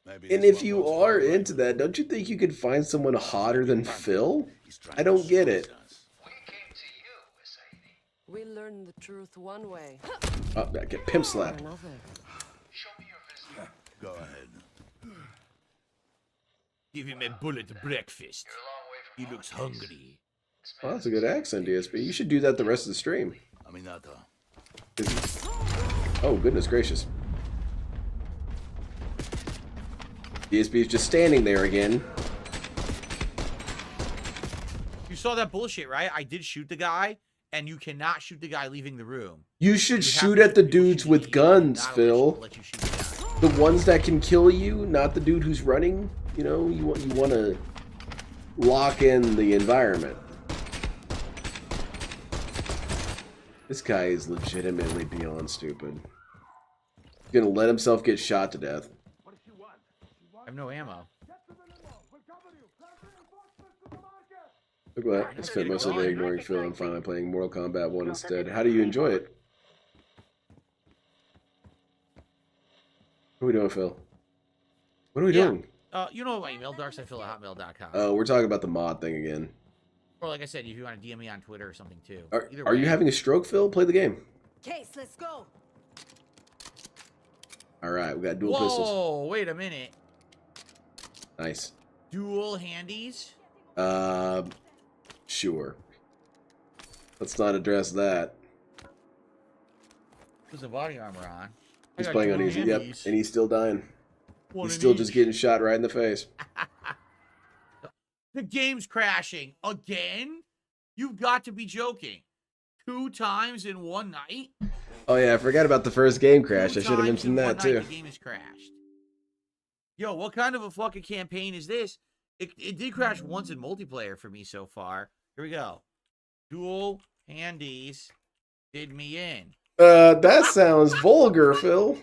Speaker 16: Maybe
Speaker 1: And
Speaker 16: this
Speaker 1: if
Speaker 16: one
Speaker 1: you
Speaker 16: goes
Speaker 1: are
Speaker 16: for the
Speaker 1: into that, don't you think you could find someone hotter than Phil? I don't get it.
Speaker 15: We learn the truth one way.
Speaker 1: Oh, I get pimp slapped.
Speaker 15: Another.
Speaker 16: Go ahead.
Speaker 2: Give him a bullet breakfast. He looks hungry.
Speaker 1: Oh, that's a good accent, DSP. You should do that the rest of the stream.
Speaker 16: Aminata.
Speaker 1: Oh, goodness gracious. DSP is just standing there again.
Speaker 2: You saw that bullshit, right? I did shoot the guy, and you cannot shoot the guy leaving the room.
Speaker 1: You should
Speaker 2: have
Speaker 1: shoot
Speaker 2: to
Speaker 1: at the
Speaker 2: shoot people
Speaker 1: dudes
Speaker 2: shooting
Speaker 1: with
Speaker 2: at you,
Speaker 1: guns,
Speaker 2: not
Speaker 1: Phil.
Speaker 2: let you shoot the guy.
Speaker 1: The ones that can kill you, not the dude who's running. You know, you want to lock in the environment. This guy is legitimately beyond stupid. He's gonna let himself get shot to death.
Speaker 2: I have no ammo.
Speaker 1: Look at that. I spent most of the day ignoring Phil and finally playing Mortal Kombat 1 instead. How do you enjoy it? What are we doing, Phil? What are we doing?
Speaker 2: You know my email, darksidefil@hotmail.com.
Speaker 1: Oh, we're talking about the mod thing again.
Speaker 2: Or like I said, if you want to DM me on Twitter or something too.
Speaker 1: Are
Speaker 2: Either
Speaker 1: you
Speaker 2: way.
Speaker 1: having a stroke, Phil? Play the game.
Speaker 15: Case, let's go.
Speaker 1: All right, we got dual
Speaker 2: Whoa,
Speaker 1: pistols.
Speaker 2: Whoa, wait a minute.
Speaker 1: Nice.
Speaker 2: Dual handies?
Speaker 1: Sure. Let's not address that.
Speaker 2: Who's the body armor on?
Speaker 1: He's playing on easy. Yep, and he's still dying.
Speaker 2: One
Speaker 1: He's
Speaker 2: in
Speaker 1: still
Speaker 2: each.
Speaker 1: just getting shot right in the face.
Speaker 2: The game's crashing again? You've got to be joking. 2 times in one night?
Speaker 1: Oh yeah, I forgot about the first game crash.
Speaker 2: 2
Speaker 1: I should have
Speaker 2: times in
Speaker 1: mentioned
Speaker 2: one
Speaker 1: that
Speaker 2: night
Speaker 1: too.
Speaker 2: The game has crashed. Yo, what kind of a fucking campaign is this? It did crash once in multiplayer for me so far. Here we go. Dual handies did me in.
Speaker 1: That sounds vulgar, Phil.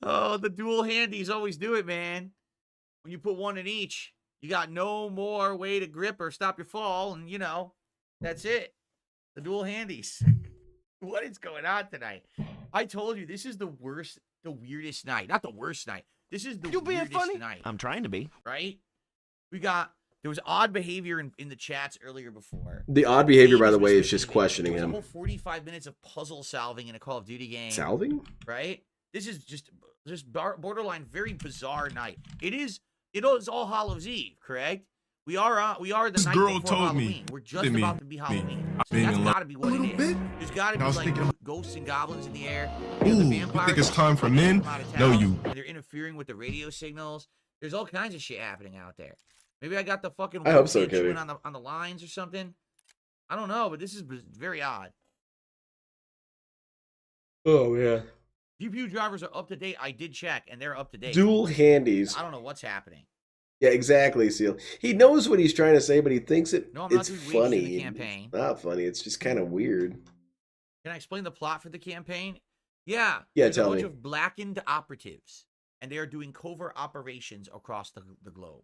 Speaker 2: Oh, the dual handies always do it, man. When you put one in each, you got no more way to grip or stop your fall, and you know, that's it. The dual handies. What is going on tonight? I told you, this is the worst, the weirdest night. Not the worst night. This is the weirdest night.
Speaker 17: I'm trying to be.
Speaker 2: Right? There was odd behavior in the chats earlier before.
Speaker 1: The odd behavior, by the way, is just questioning
Speaker 2: There was
Speaker 1: him.
Speaker 2: a whole 45 minutes of puzzle solving in a Call of Duty game.
Speaker 1: Salving?
Speaker 2: Right? This is just borderline very bizarre night. It is All Hallows Eve, correct? We are the night
Speaker 18: girl
Speaker 2: before
Speaker 18: told me.
Speaker 2: Halloween. We're just
Speaker 18: Me.
Speaker 2: about to be Halloween. So
Speaker 18: being
Speaker 2: that's
Speaker 18: in
Speaker 2: got to be what it is.
Speaker 18: bit.
Speaker 2: There's got to be
Speaker 18: I was
Speaker 2: like
Speaker 18: thinking-
Speaker 2: ghosts and goblins in the air.
Speaker 18: Ooh,
Speaker 2: The
Speaker 18: you
Speaker 2: vampires
Speaker 18: think it's time for
Speaker 2: are
Speaker 18: men?
Speaker 2: from out of
Speaker 18: No,
Speaker 2: town,
Speaker 18: you.
Speaker 2: and they're interfering with the radio signals. There's all kinds of shit happening out there. Maybe I got the fucking
Speaker 1: I hope so,
Speaker 2: wolf chewing
Speaker 1: Kitty.
Speaker 2: on the lines or something. I don't know, but this is very odd.
Speaker 1: Oh yeah.
Speaker 2: GPU drivers are up to date. I did check, and they're up to date.
Speaker 1: Dual handies.
Speaker 2: I don't know what's happening.
Speaker 1: Yeah, exactly, Seal. He knows what he's trying to say, but he thinks
Speaker 2: No, I'm not
Speaker 1: it's
Speaker 2: doing wages in the
Speaker 1: funny.
Speaker 2: campaign.
Speaker 1: It's not funny. It's just kind of weird.
Speaker 2: Can I explain the plot for the campaign? Yeah.
Speaker 1: Yeah,
Speaker 2: there's
Speaker 1: tell
Speaker 2: a bunch
Speaker 1: me.
Speaker 2: of blackened operatives, and they are doing covert operations across the globe.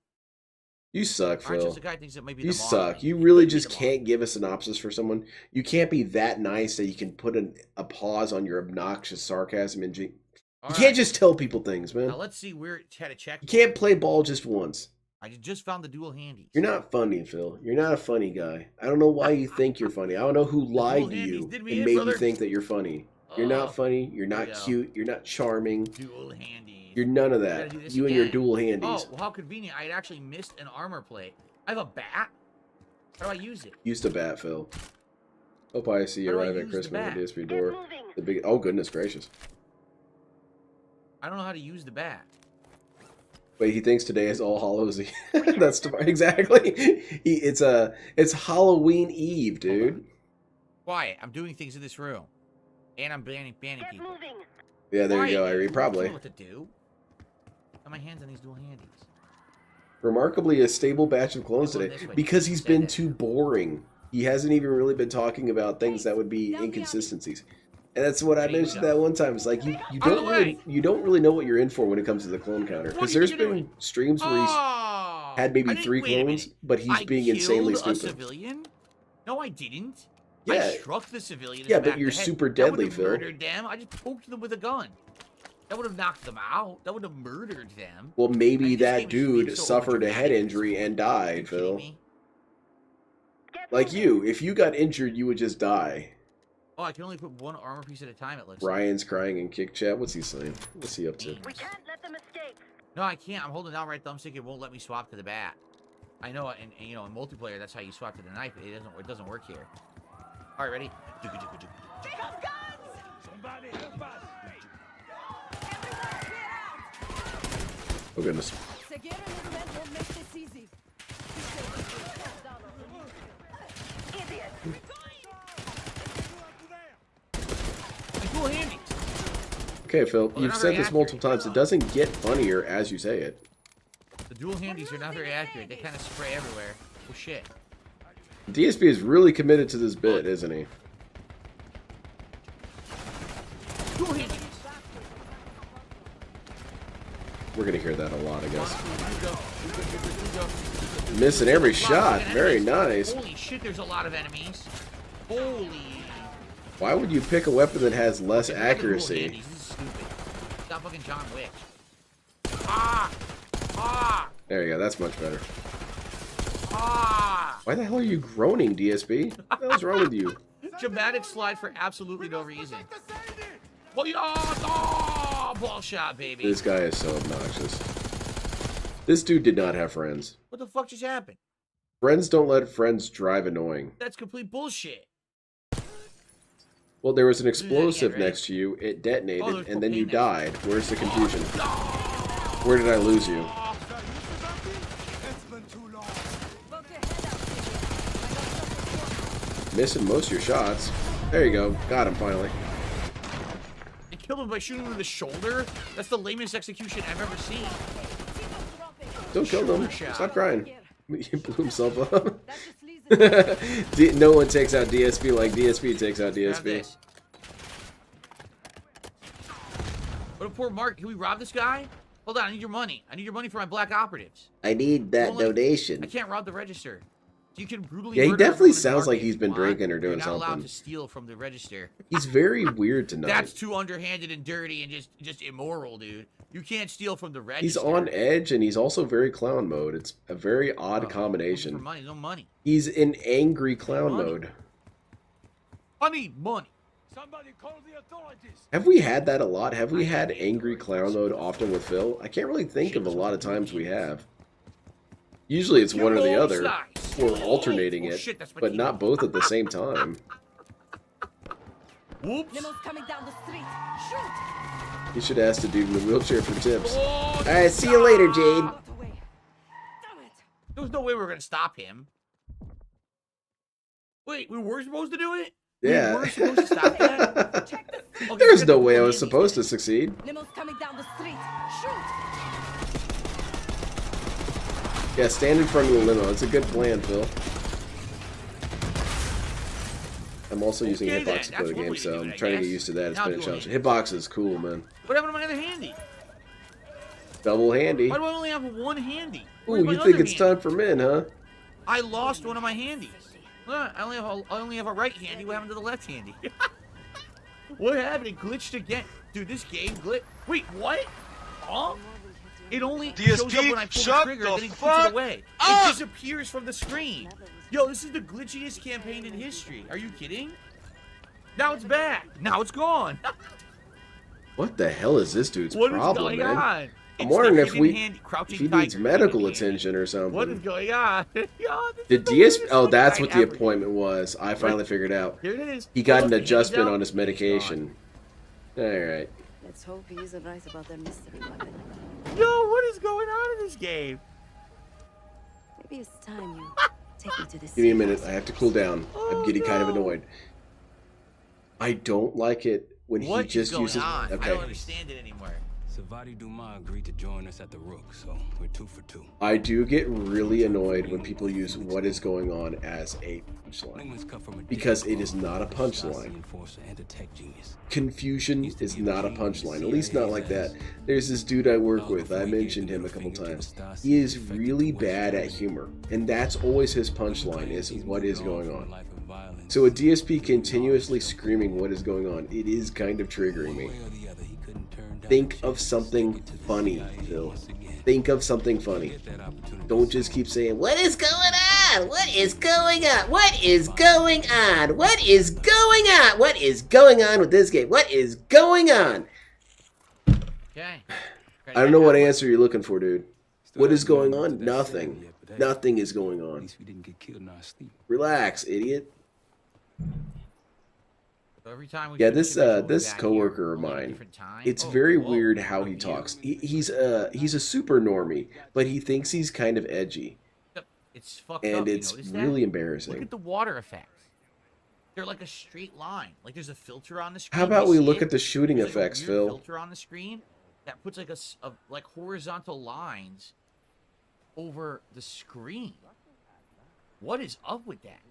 Speaker 1: You suck,
Speaker 2: Aren't
Speaker 1: Phil.
Speaker 2: just the guy thinks it might be
Speaker 1: You
Speaker 2: the
Speaker 1: suck.
Speaker 2: Marley.
Speaker 1: You
Speaker 2: It
Speaker 1: really
Speaker 2: could be
Speaker 1: just
Speaker 2: the
Speaker 1: can't give a synopsis for someone. You can't be that nice that you can put a pause on your obnoxious sarcasm and you can't just tell people things, man.
Speaker 2: Now let's see where it had a check.
Speaker 1: You can't play ball just once.
Speaker 2: I just found the dual handies.
Speaker 1: You're not funny, Phil. You're not a funny guy. I don't know why you think you're funny. I don't know who lied to you
Speaker 2: did
Speaker 1: and
Speaker 2: me in,
Speaker 1: made
Speaker 2: brother.
Speaker 1: you think that you're funny. You're not funny. You're not
Speaker 2: we go.
Speaker 1: cute. You're not charming.
Speaker 2: Dual handies.
Speaker 1: You're none of
Speaker 2: We
Speaker 1: that.
Speaker 2: gotta do this
Speaker 1: You and your
Speaker 2: again.
Speaker 1: dual handies.
Speaker 2: Oh, well, how convenient. I had actually missed an armor plate. I have a bat. How do I use it?
Speaker 1: Used to bat, Phil. Hope I see you
Speaker 2: How do I
Speaker 1: arrive at
Speaker 2: use the
Speaker 1: Christmas at
Speaker 2: bat?
Speaker 1: the DSP door. The big. Oh goodness gracious!
Speaker 2: I don't know how to use the bat.
Speaker 1: Wait, he thinks today is All Hallows Eve. That's tomorrow. Exactly. It's Halloween Eve, dude.
Speaker 2: Quiet. I'm doing things in this room, and I'm banning people.
Speaker 1: Yeah, there you go,
Speaker 2: Quiet.
Speaker 1: Irene.
Speaker 2: I don't
Speaker 1: Probably.
Speaker 2: know what to do. Got my hands on these dual handies.
Speaker 1: Remarkably, a stable batch of clones
Speaker 2: Go
Speaker 1: today
Speaker 2: this way.
Speaker 1: because he's
Speaker 2: Said
Speaker 1: been
Speaker 2: that.
Speaker 1: too boring. He hasn't even really been talking about things that would be inconsistencies. And that's what I mentioned that one time. It's like you don't really know what you're in for when it comes to the clone counter. Because there's been streams where he's had maybe 3 clones, but he's
Speaker 2: I
Speaker 1: being insanely
Speaker 2: killed a
Speaker 1: stupid.
Speaker 2: civilian? No, I didn't.
Speaker 1: Yeah.
Speaker 2: I struck the civilian. in
Speaker 1: Yeah,
Speaker 2: the
Speaker 1: but
Speaker 2: back
Speaker 1: you're
Speaker 2: of the head.
Speaker 1: super
Speaker 2: That
Speaker 1: deadly,
Speaker 2: would've
Speaker 1: Phil.
Speaker 2: Murdered them. I just poked them with a gun. That would have knocked them out. That would have murdered them.
Speaker 1: Well, maybe
Speaker 2: I mean, this
Speaker 1: that
Speaker 2: game is
Speaker 1: dude
Speaker 2: being so
Speaker 1: suffered a head
Speaker 2: overdramatic.
Speaker 1: injury and died, Phil.
Speaker 2: me?
Speaker 1: Like you, if you got injured, you would just die.
Speaker 2: Oh, I can only put one armor piece at a time, it looks
Speaker 1: Ryan's crying in kick chat. What's he saying? What's he up to?
Speaker 2: We can't let them escape. No, I can't. I'm holding down right thumbstick. It won't let me swap to the bat. I know, and you know, in multiplayer, that's how you swap to the knife. It doesn't work here. All right, ready?
Speaker 1: Oh goodness.
Speaker 2: Dual handies.
Speaker 1: Okay, Phil,
Speaker 2: they're
Speaker 1: you've
Speaker 2: not
Speaker 1: said
Speaker 2: very
Speaker 1: this multiple times. It doesn't get funnier as you say it.
Speaker 2: The dual handies are not very accurate. They kind of spray everywhere. Oh shit.
Speaker 1: DSP is really committed to this bit, isn't he?
Speaker 2: Dual handies.
Speaker 1: We're gonna hear that a lot, I guess. Missing every shot. Very nice.
Speaker 2: Holy shit, there's a lot of enemies. Holy.
Speaker 1: Why would you pick a weapon that has less
Speaker 2: Okay, look at the dual
Speaker 1: accuracy?
Speaker 2: handies. This is stupid. Stop fucking John Wick. Ah! Ah!
Speaker 1: There you go. That's much better.
Speaker 2: Ah!
Speaker 1: Why the hell are you groaning, DSP? What the hell's wrong with you?
Speaker 2: Dramatic slide for absolutely no reason. Oh, yeah! Oh! Softball shot, baby.
Speaker 1: This guy is so obnoxious. This dude did not have friends.
Speaker 2: What the fuck just happened?
Speaker 1: Friends don't let friends drive annoying.
Speaker 2: That's complete bullshit.
Speaker 1: Well, there was an explosive
Speaker 2: again, right?
Speaker 1: next to you. It detonated,
Speaker 2: Oh, there's
Speaker 1: and then you
Speaker 2: cocaine
Speaker 1: died. Where's the confusion? Where did I lose you? Missing most of your shots. There you go. Got him finally.
Speaker 2: I killed him by shooting him in the shoulder? That's the lamest execution I've ever seen.
Speaker 1: Don't kill them.
Speaker 2: Shot.
Speaker 1: Stop crying. He blew himself up. No one takes out DSP like DSP takes out DSP.
Speaker 2: What a poor Mark. Can we rob this guy? Hold on, I need your money. I need your money for my black operatives.
Speaker 9: I need that donation.
Speaker 2: I can't rob the register. You can brutally
Speaker 1: Yeah, he
Speaker 2: murder
Speaker 1: definitely
Speaker 2: everyone in the
Speaker 1: sounds like
Speaker 2: arcade
Speaker 1: he's been
Speaker 2: if you want.
Speaker 1: drinking or doing
Speaker 2: You're not allowed
Speaker 1: something.
Speaker 2: to steal from the register.
Speaker 1: He's very weird tonight.
Speaker 2: That's too underhanded and dirty and just immoral, dude. You can't steal from the register.
Speaker 1: He's on edge and he's also very clown mode. It's a very odd combination.
Speaker 2: For money, no money.
Speaker 1: He's in angry clown mode.
Speaker 2: I need money.
Speaker 7: Somebody call the authorities.
Speaker 1: Have we had that a lot? Have we had angry clown mode often with Phil? I can't really think of a lot of times we have. Usually it's one or the other. Or alternating it, but not both at the same time.
Speaker 2: Whoops.
Speaker 15: Limo's coming down the street. Shoot!
Speaker 1: You should ask the dude in the wheelchair for tips.
Speaker 9: Alright, see you later, Jade.
Speaker 2: There was no way we were going to stop him. Wait, we were supposed to do it?
Speaker 1: Yeah.
Speaker 2: We were supposed to stop that? Okay,
Speaker 1: There's no way I was supposed to succeed.
Speaker 15: Limo's coming down the street. Shoot!
Speaker 1: Yeah, stand in front of the limo. It's a good plan, Phil. I'm also using
Speaker 2: Okay,
Speaker 1: hitbox to
Speaker 2: then.
Speaker 1: play the
Speaker 2: That's one
Speaker 1: game,
Speaker 2: way to
Speaker 1: so
Speaker 2: do it,
Speaker 1: I'm
Speaker 2: I
Speaker 1: trying to get
Speaker 2: guess.
Speaker 1: used to that. It's
Speaker 2: Now
Speaker 1: been a
Speaker 2: do
Speaker 1: challenge.
Speaker 2: it.
Speaker 1: Hitbox is cool, man.
Speaker 2: What happened to my other handy?
Speaker 1: Double handy.
Speaker 2: Why do I only have one handy?
Speaker 1: Ooh,
Speaker 2: Where's my
Speaker 1: you think
Speaker 2: other
Speaker 1: it's
Speaker 2: handy?
Speaker 1: time for men, huh?
Speaker 2: I lost one of my handies. Look, I only have a right handy. What happened to the left handy? What happened? It glitched again. Dude, this game glitched. Wait, what? Huh? It only shows up when I pull the trigger, and then he puts it away. It disappears from the screen. Yo, this is the glitchiest campaign in history. Are you kidding? Now it's back. Now it's gone.
Speaker 1: What the hell is this dude's
Speaker 2: What is
Speaker 1: problem,
Speaker 2: going
Speaker 1: man?
Speaker 2: on?
Speaker 1: I'm
Speaker 2: It's
Speaker 1: wondering
Speaker 2: the
Speaker 1: if
Speaker 2: hidden crouching
Speaker 1: he needs
Speaker 2: tiger,
Speaker 1: medical
Speaker 2: hidden hand.
Speaker 1: attention or something.
Speaker 2: What is going on? Yo, this
Speaker 1: Did
Speaker 2: is the
Speaker 1: DSP?
Speaker 2: weirdest
Speaker 1: Oh, that's
Speaker 2: fucking
Speaker 1: what the
Speaker 2: ever.
Speaker 1: appointment was. I finally figured out.
Speaker 2: Here it is.
Speaker 1: He got
Speaker 2: Oh,
Speaker 1: an
Speaker 2: the handy's
Speaker 1: adjustment
Speaker 2: out.
Speaker 1: on his medication. All right.
Speaker 15: Let's hope he isn't right about their mystery weapon.
Speaker 2: Yo, what is going on in this game?
Speaker 15: Maybe it's time you take me to the
Speaker 1: Give me a minute. I have to cool down. I'm getting kind of
Speaker 2: no.
Speaker 1: annoyed. I don't like it when
Speaker 2: What
Speaker 1: he just
Speaker 2: is going
Speaker 1: uses.
Speaker 2: on? I
Speaker 1: Okay.
Speaker 2: don't understand it anymore.
Speaker 6: Savati Duma agreed to join us at the Rook, so we're 2 for 2.
Speaker 1: I do get really annoyed when people use "what is going on" as a punchline, because it is not a punchline. Confusion is not a punchline, at least not like that. There's this dude I work with, I mentioned him a couple times. He is really bad at humor, and that's always his punchline, is "what is going on." So a DSP continuously screaming "what is going on," it is kind of triggering me. Think of something funny, Phil. Think of something funny. Don't just keep saying, "What is going on? What is going on? What is going on? What is going on? What is going on with this game? What is going on?"
Speaker 2: Okay.
Speaker 1: I don't know what answer you're looking for, dude. What is going on? Nothing. Nothing is going on. Relax, idiot.
Speaker 2: So every time we
Speaker 1: Yeah,
Speaker 2: shoot
Speaker 1: this
Speaker 2: a visual
Speaker 1: this
Speaker 2: back
Speaker 1: coworker
Speaker 2: here,
Speaker 1: of
Speaker 2: only a
Speaker 1: mine,
Speaker 2: different time.
Speaker 1: it's
Speaker 2: Oh,
Speaker 1: very
Speaker 2: whoa,
Speaker 1: weird how
Speaker 2: look
Speaker 1: he
Speaker 2: at
Speaker 1: talks.
Speaker 2: you.
Speaker 1: He's a super normie, but he thinks he's kind of edgy,
Speaker 2: It's fucked
Speaker 1: and
Speaker 2: up. You
Speaker 1: it's
Speaker 2: notice that?
Speaker 1: really
Speaker 2: Look
Speaker 1: embarrassing.
Speaker 2: at the water effects. They're like a straight line. Like there's a filter on the screen.
Speaker 1: How about
Speaker 2: You
Speaker 1: we
Speaker 2: see
Speaker 1: look
Speaker 2: it?
Speaker 1: at the shooting
Speaker 2: There's, like, a
Speaker 1: effects,
Speaker 2: weird
Speaker 1: Phil?
Speaker 2: filter on the screen that puts like like horizontal lines over the screen. What is up with that?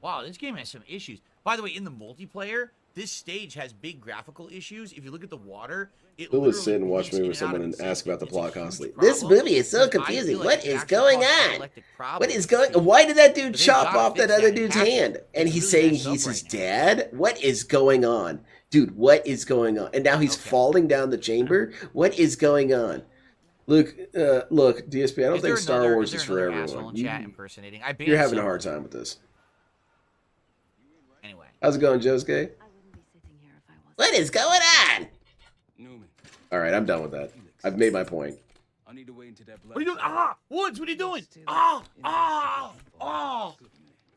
Speaker 2: Wow, this game has some issues. By the way, in the multiplayer, this stage has big graphical issues. If you look at the water, it
Speaker 1: Phil would sit and
Speaker 2: literally
Speaker 1: watch me
Speaker 2: bleeds
Speaker 1: with
Speaker 2: in and out
Speaker 1: someone
Speaker 2: of
Speaker 1: and
Speaker 2: existence.
Speaker 1: ask about the
Speaker 2: It's a
Speaker 1: plot
Speaker 2: huge
Speaker 1: constantly.
Speaker 9: This
Speaker 2: problem,
Speaker 9: movie is so
Speaker 2: because I
Speaker 9: confusing.
Speaker 2: feel
Speaker 9: What
Speaker 2: like
Speaker 9: is
Speaker 2: it's actually
Speaker 9: going
Speaker 2: caused
Speaker 9: on?
Speaker 2: epileptic
Speaker 9: What
Speaker 2: problems
Speaker 9: is
Speaker 2: in
Speaker 9: going?
Speaker 2: this
Speaker 9: Why did that dude
Speaker 2: But they've
Speaker 9: chop
Speaker 2: gotta
Speaker 9: off
Speaker 2: fix
Speaker 9: that other
Speaker 2: that. It
Speaker 9: dude's
Speaker 2: has to.
Speaker 9: hand? And
Speaker 2: It's
Speaker 9: he's
Speaker 2: really
Speaker 9: saying
Speaker 2: messed up
Speaker 9: he's
Speaker 2: right
Speaker 9: his
Speaker 2: now.
Speaker 9: dad? What is going on? Dude, what is going on? And now he's falling down the chamber? What is going on?
Speaker 1: Look, DSP. I don't
Speaker 2: Is there
Speaker 1: think Star
Speaker 2: another-
Speaker 1: Wars
Speaker 2: is
Speaker 1: is
Speaker 2: there
Speaker 1: for
Speaker 2: another asshole
Speaker 1: everyone.
Speaker 2: in chat impersonating? I banned
Speaker 1: You're having a
Speaker 2: someone.
Speaker 1: hard time with this.
Speaker 2: Anyway.
Speaker 1: How's it going, Josuke?
Speaker 9: What is going on?
Speaker 1: All right, I'm done with that. I've made my point.
Speaker 6: I need to wait until that
Speaker 2: What are you doing? Ah! Woods, what are you doing? Ah! Ah! Ah!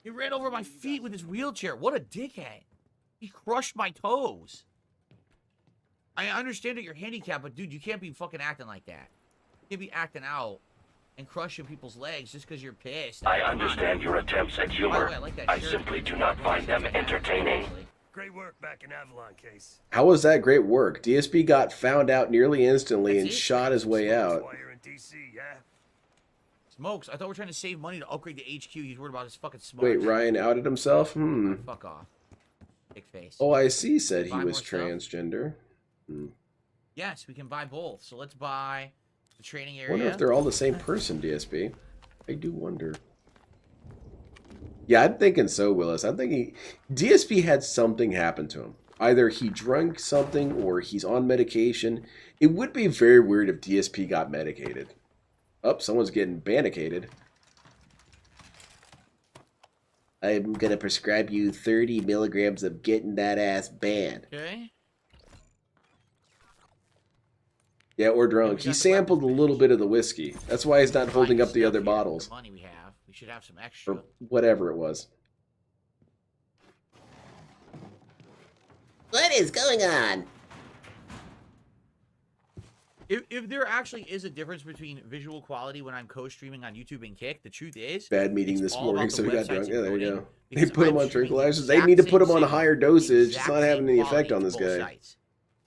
Speaker 2: He ran over my feet with his wheelchair. What a dickhead. He crushed my toes. I understand that you're handicapped, but dude, you can't be fucking acting like that. You can't be acting out and crushing people's legs just because you're pissed.
Speaker 17: I understand your attempts at humor.
Speaker 2: By the way,
Speaker 17: I simply do not find them entertaining.
Speaker 7: Great work back in Avalon case.
Speaker 1: How was that great work? DSP got found out nearly instantly and shot his way out.
Speaker 7: While you're in DC, yeah?
Speaker 2: Smokes, I thought we were trying to save money to upgrade the HQ. He's worried about his fucking smoke.
Speaker 1: Wait, Ryan outed himself?
Speaker 2: Fuck off. Big face.
Speaker 1: OIC said he
Speaker 2: Buy
Speaker 1: was
Speaker 2: more stuff?
Speaker 1: transgender.
Speaker 2: Yes, we can buy both. So let's buy the training
Speaker 1: I
Speaker 2: area.
Speaker 1: wonder if they're all the same person, DSP. I do wonder. Yeah, I'm thinking so, Willis. I'm thinking DSP had something happen to him. Either he drank something or he's on medication. It would be very weird if DSP got medicated. Oh, someone's getting bandicated. I'm gonna prescribe you 30 milligrams of getting that ass banned.
Speaker 2: Okay.
Speaker 1: Yeah, or drunk. He sampled a little bit of the whiskey. That's why he's not holding up the other bottles.
Speaker 2: The money we have. We should have some extra.
Speaker 1: Or whatever it was.
Speaker 9: What is going on?
Speaker 2: If there actually is a difference between visual quality when I'm co-streaming on YouTube and Kick, the truth is...
Speaker 1: Bad meeting
Speaker 2: it's
Speaker 1: this
Speaker 2: all
Speaker 1: morning,
Speaker 2: about
Speaker 1: so
Speaker 2: the
Speaker 1: we got
Speaker 2: websites
Speaker 1: drunk. Yeah,
Speaker 2: you're
Speaker 1: there we
Speaker 2: voting,
Speaker 1: go. They
Speaker 2: because
Speaker 1: put him
Speaker 2: I'm
Speaker 1: on
Speaker 2: streaming the
Speaker 1: tranquilizers. They
Speaker 2: exact
Speaker 1: need to
Speaker 2: same
Speaker 1: put him on a
Speaker 2: signal,
Speaker 1: higher
Speaker 2: the
Speaker 1: dosage. It's
Speaker 2: exact
Speaker 1: not having
Speaker 2: same
Speaker 1: any effect
Speaker 2: quality
Speaker 1: on
Speaker 2: to
Speaker 1: this
Speaker 2: both
Speaker 1: guy.
Speaker 2: sites.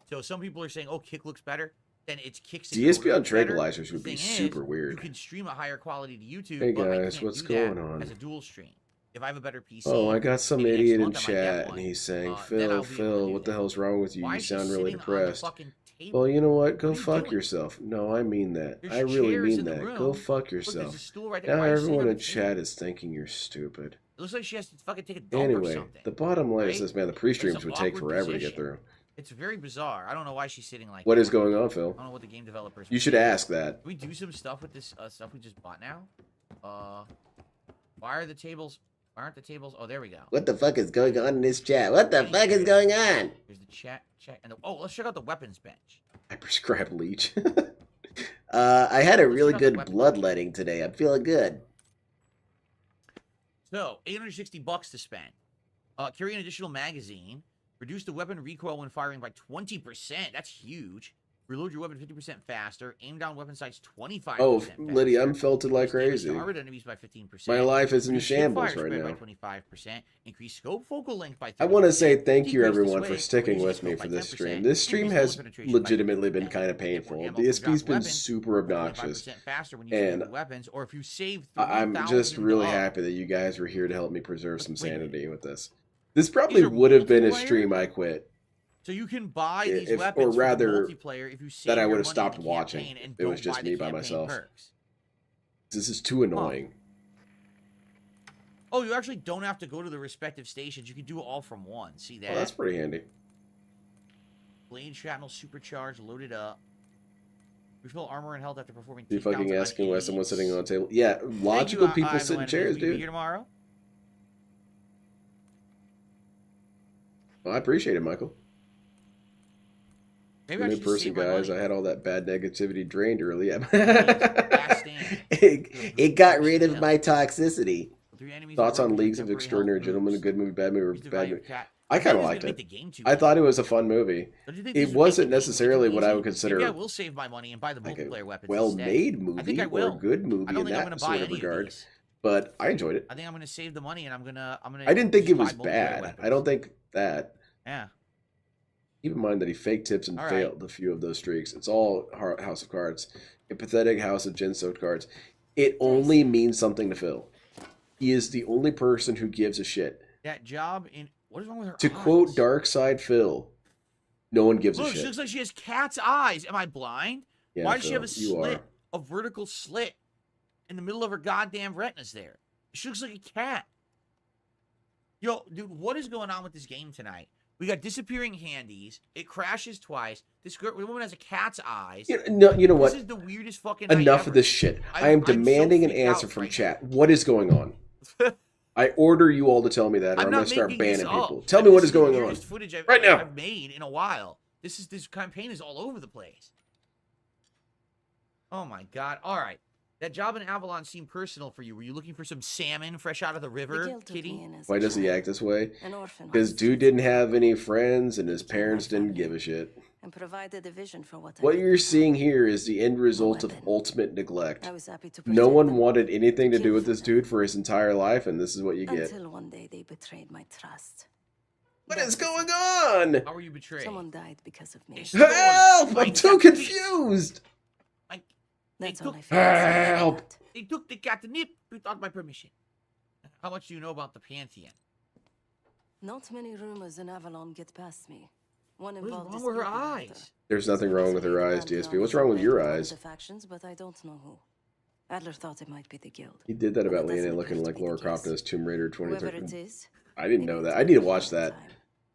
Speaker 2: So some people are saying, oh, Kick looks better. Then it's Kick's
Speaker 1: DSP on
Speaker 2: better.
Speaker 1: tranquilizers would
Speaker 2: The
Speaker 1: be
Speaker 2: thing is,
Speaker 1: super weird.
Speaker 2: You can stream a higher quality to YouTube,
Speaker 1: Hey
Speaker 2: but I
Speaker 1: guys,
Speaker 2: can't
Speaker 1: what's
Speaker 2: do that
Speaker 1: going on?
Speaker 2: as a dual stream. If I have a better PC...
Speaker 1: Oh, I got some
Speaker 2: maybe
Speaker 1: idiot in
Speaker 2: next month I might get
Speaker 1: chat,
Speaker 2: one.
Speaker 1: and he's saying,
Speaker 2: Then I'll
Speaker 1: Phil,
Speaker 2: be able to
Speaker 1: Phil,
Speaker 2: do
Speaker 1: what the
Speaker 2: that.
Speaker 1: hell's wrong with you?
Speaker 2: Why
Speaker 1: You
Speaker 2: is she
Speaker 1: sound really
Speaker 2: sitting on the
Speaker 1: depressed.
Speaker 2: fucking table?
Speaker 1: Well, you know what? Go
Speaker 2: What are you
Speaker 1: fuck
Speaker 2: doing?
Speaker 1: yourself. No, I mean that.
Speaker 2: There's
Speaker 1: I really
Speaker 2: chairs
Speaker 1: mean
Speaker 2: in the
Speaker 1: that.
Speaker 2: room.
Speaker 1: Go fuck
Speaker 2: Look, there's a
Speaker 1: yourself.
Speaker 2: stool right there.
Speaker 1: Now
Speaker 2: Why is she sitting
Speaker 1: everyone
Speaker 2: on
Speaker 1: in
Speaker 2: the
Speaker 1: chat
Speaker 2: table?
Speaker 1: is thinking you're stupid.
Speaker 2: It looks like she has to fucking take a dump or
Speaker 1: Anyway,
Speaker 2: something.
Speaker 1: the bottom line is
Speaker 2: right?
Speaker 1: this, man. The
Speaker 2: It's
Speaker 1: pre-streams
Speaker 2: an
Speaker 1: would take
Speaker 2: awkward
Speaker 1: forever to
Speaker 2: position.
Speaker 1: get through.
Speaker 2: It's very bizarre. I don't know why she's sitting like
Speaker 1: What
Speaker 2: that.
Speaker 1: is going on, Phil?
Speaker 2: I don't know what the game developers...
Speaker 1: You should
Speaker 2: do.
Speaker 1: ask that.
Speaker 2: Can we do some stuff with this stuff we just bought now? Why are the tables... Why aren't the tables... Oh, there we go.
Speaker 9: What the fuck is going on in this chat? What the fuck is going on?
Speaker 2: Here's the chat. And oh, let's check out the weapons bench.
Speaker 1: I prescribed leech. I had a really good bloodletting today. I'm feeling good.
Speaker 2: So, $860 to spend. Carry an additional magazine. Reduce the weapon recoil when firing by 20%. That's huge. Reload your weapon 50% faster. Aim down weapon sights 25%.
Speaker 1: Oh,
Speaker 2: faster.
Speaker 1: Lydia, I'm felted like crazy.
Speaker 2: Target enemies by 15%.
Speaker 1: My life is in
Speaker 2: Reduce
Speaker 1: shambles
Speaker 2: hipfire
Speaker 1: right
Speaker 2: spread
Speaker 1: now.
Speaker 2: by 25%. Increase scope focal length by 30%.
Speaker 1: I want to say thank you,
Speaker 2: Decrease
Speaker 1: everyone,
Speaker 2: the
Speaker 1: for
Speaker 2: sway,
Speaker 1: sticking
Speaker 2: reduce
Speaker 1: with
Speaker 2: the
Speaker 1: me
Speaker 2: scope
Speaker 1: for
Speaker 2: by
Speaker 1: this
Speaker 2: 10%,
Speaker 1: stream. This stream
Speaker 2: increase
Speaker 1: has
Speaker 2: bullet penetration by
Speaker 1: legitimately been
Speaker 2: 50%,
Speaker 1: kind of
Speaker 2: get more
Speaker 1: painful.
Speaker 2: ammo for
Speaker 1: DSP's
Speaker 2: dropped
Speaker 1: been
Speaker 2: weapons,
Speaker 1: super obnoxious.
Speaker 2: 25% faster when you
Speaker 1: And
Speaker 2: shoot weapons, or if you save
Speaker 1: I'm just
Speaker 2: $3,000
Speaker 1: really happy that you guys were here to help me preserve some
Speaker 2: wait a minute.
Speaker 1: sanity with this. This probably
Speaker 2: are
Speaker 1: would have been a
Speaker 2: multiplayer?
Speaker 1: stream I quit.
Speaker 2: So you can buy these
Speaker 1: If-
Speaker 2: weapons
Speaker 1: or
Speaker 2: for
Speaker 1: rather,
Speaker 2: multiplayer if you save
Speaker 1: that I
Speaker 2: your
Speaker 1: would have
Speaker 2: money
Speaker 1: stopped
Speaker 2: in the
Speaker 1: watching
Speaker 2: campaign and
Speaker 1: if it was
Speaker 2: don't
Speaker 1: just
Speaker 2: buy the
Speaker 1: me by
Speaker 2: campaign
Speaker 1: myself.
Speaker 2: perks.
Speaker 1: This is too annoying.
Speaker 2: Oh, you actually don't have to go to the respective stations. You can do it all from one. See that?
Speaker 1: Oh, that's pretty handy.
Speaker 2: Blade shrapnel supercharged, loaded up. Refill armor and health after performing.
Speaker 1: You fucking
Speaker 2: takedowns on
Speaker 1: asking why
Speaker 2: enemies.
Speaker 1: someone's sitting on a table? Yeah,
Speaker 2: Thank
Speaker 1: logical
Speaker 2: you,
Speaker 1: people sit in
Speaker 2: Enemies.
Speaker 1: chairs,
Speaker 2: Will you be
Speaker 1: dude.
Speaker 2: here tomorrow?
Speaker 1: Well, I appreciate it, Michael.
Speaker 2: Maybe I
Speaker 1: New
Speaker 2: should just
Speaker 1: person,
Speaker 2: save my
Speaker 1: guys.
Speaker 2: money.
Speaker 1: I had all that bad negativity drained earlier.
Speaker 2: Last stand.
Speaker 9: It got rid of my toxicity.
Speaker 2: Three enemies
Speaker 1: Thoughts
Speaker 2: with
Speaker 1: on Leagues of
Speaker 2: temporary
Speaker 1: Extraordinary
Speaker 2: health
Speaker 1: Gentlemen, a
Speaker 2: boost.
Speaker 1: good movie, bad movie, or
Speaker 2: Use the
Speaker 1: bad
Speaker 2: value
Speaker 1: movie?
Speaker 2: cat.
Speaker 1: I kind of
Speaker 2: Maybe
Speaker 1: liked
Speaker 2: this is gonna make
Speaker 1: it.
Speaker 2: the game too
Speaker 1: I
Speaker 2: easy.
Speaker 1: thought it was a fun movie.
Speaker 2: Don't you think
Speaker 1: It
Speaker 2: this would make
Speaker 1: wasn't
Speaker 2: the game
Speaker 1: necessarily
Speaker 2: too
Speaker 1: what I
Speaker 2: easy?
Speaker 1: would consider
Speaker 2: Maybe I will save my money and buy the
Speaker 1: like
Speaker 2: multiplayer
Speaker 1: a
Speaker 2: weapons
Speaker 1: well-made
Speaker 2: instead. I
Speaker 1: movie
Speaker 2: think I
Speaker 1: or
Speaker 2: will.
Speaker 1: a good
Speaker 2: I
Speaker 1: movie
Speaker 2: don't
Speaker 1: in
Speaker 2: think I'm
Speaker 1: that
Speaker 2: gonna buy
Speaker 1: sort of
Speaker 2: any of
Speaker 1: regard.
Speaker 2: these.
Speaker 1: But I enjoyed it.
Speaker 2: I think I'm gonna save the money and I'm gonna.
Speaker 1: I didn't think it
Speaker 2: just
Speaker 1: was
Speaker 2: buy multiplayer
Speaker 1: bad.
Speaker 2: weapons.
Speaker 1: I don't think that.
Speaker 2: Yeah.
Speaker 1: Keep in mind that he fake tips and
Speaker 2: All right.
Speaker 1: failed a few of those streaks. It's all House of Cards. A pathetic house of gin-soaked cards. It only means something to Phil. He is the only person who gives a shit.
Speaker 2: That job in what is wrong with her?
Speaker 1: To
Speaker 2: eyes?
Speaker 1: quote Dark Side Phil, no one gives a
Speaker 2: Look, she
Speaker 1: shit.
Speaker 2: looks like she has cat's eyes. Am I blind?
Speaker 1: Yeah,
Speaker 2: Why does she have a
Speaker 1: Phil, you
Speaker 2: slit,
Speaker 1: are.
Speaker 2: a vertical slit, in the middle of her goddamn retinas there? She looks like a cat. Yo, dude, what is going on with this game tonight? We got disappearing handies. It crashes twice. This woman has a cat's eyes.
Speaker 1: You know what?
Speaker 2: This is the weirdest fucking night
Speaker 1: Enough
Speaker 2: ever.
Speaker 1: of this shit. I
Speaker 2: I'm
Speaker 1: am
Speaker 2: so
Speaker 1: demanding an
Speaker 2: freaked
Speaker 1: answer
Speaker 2: out
Speaker 1: from
Speaker 2: right
Speaker 1: chat. What is going on? I order you all to tell me that, or I'm
Speaker 2: I'm
Speaker 1: going
Speaker 2: not
Speaker 1: to start
Speaker 2: making this
Speaker 1: banning
Speaker 2: up.
Speaker 1: people. Tell me what
Speaker 2: This
Speaker 1: is going
Speaker 2: the
Speaker 1: on.
Speaker 2: weirdest footage
Speaker 1: Right now.
Speaker 2: I've made in a while. This campaign is all over the place. Oh my god. All right. That job in Avalon seemed personal for you. Were you looking for some salmon fresh out of the river, Kitty?
Speaker 1: Why does he act this way? Because dude didn't have any friends and his parents didn't give a shit.
Speaker 15: And provided a vision for
Speaker 1: what you're seeing here is the end result of ultimate neglect. No one wanted anything to do with this dude for his entire life, and this is what you get.
Speaker 15: Until one day they betrayed my trust.
Speaker 1: What is going on?
Speaker 2: How were you betrayed?
Speaker 15: Someone died because of me.
Speaker 1: Help! I'm too confused!
Speaker 15: Help!
Speaker 2: They took the catnip without my permission. How much do you know about the Pantheon?
Speaker 15: Not many rumors in Avalon get past me. One
Speaker 2: What is
Speaker 15: involved
Speaker 2: wrong with her eyes?
Speaker 1: There's nothing wrong with her eyes, DSP. What's wrong with your eyes?
Speaker 15: Factions, but I don't know who. Adler thought it might be the guild.
Speaker 1: He did that about Leanna looking like Laura Croft in his Tomb Raider 2013.
Speaker 15: Is,
Speaker 1: I didn't know that. I need to watch that.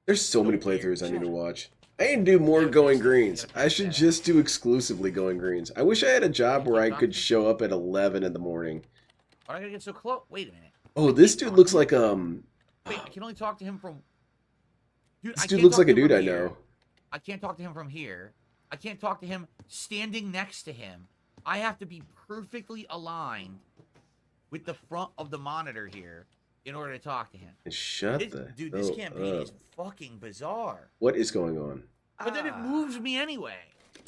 Speaker 1: There's so many playthroughs I need to watch. I need to do more Going Greens. I should just do exclusively Going Greens. I wish I had a job where I could show up at 11 in the morning.
Speaker 2: Why am I gonna get so close? Wait a minute.
Speaker 1: Oh, this dude looks like
Speaker 2: Wait, I can only talk to him from. Dude,
Speaker 1: this dude looks like a dude I know.
Speaker 2: I can't talk to him from here. I can't talk to him standing next to him. I have to be perfectly aligned with the front of the monitor here in order to talk to him.
Speaker 1: Shut
Speaker 2: Dude, this campaign is fucking bizarre.
Speaker 1: What is going on?
Speaker 2: But then it moves me anyway.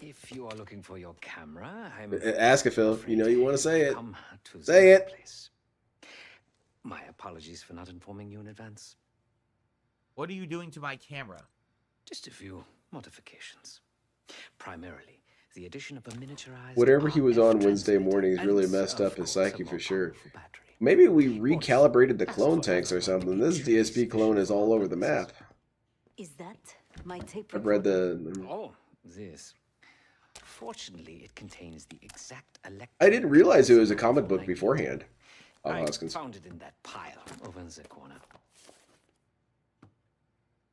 Speaker 18: If you are looking for your camera,
Speaker 1: Ask it, Phil. You know you want to say it. Say it.
Speaker 18: Place. My apologies for not informing you in advance.
Speaker 2: What are you doing to my camera?
Speaker 18: Just a few modifications. Primarily, the addition of a miniaturized...
Speaker 1: Whatever he was on Wednesday mornings really messed up his psyche for sure. Maybe we recalibrated the clone tanks or something. This DSP clone is all over the map.
Speaker 15: Is that my tape?
Speaker 1: I've read the...
Speaker 18: Oh, this. Fortunately, it contains the exact
Speaker 1: I didn't realize it was a comic book beforehand.
Speaker 18: I found it in that pile over in the corner.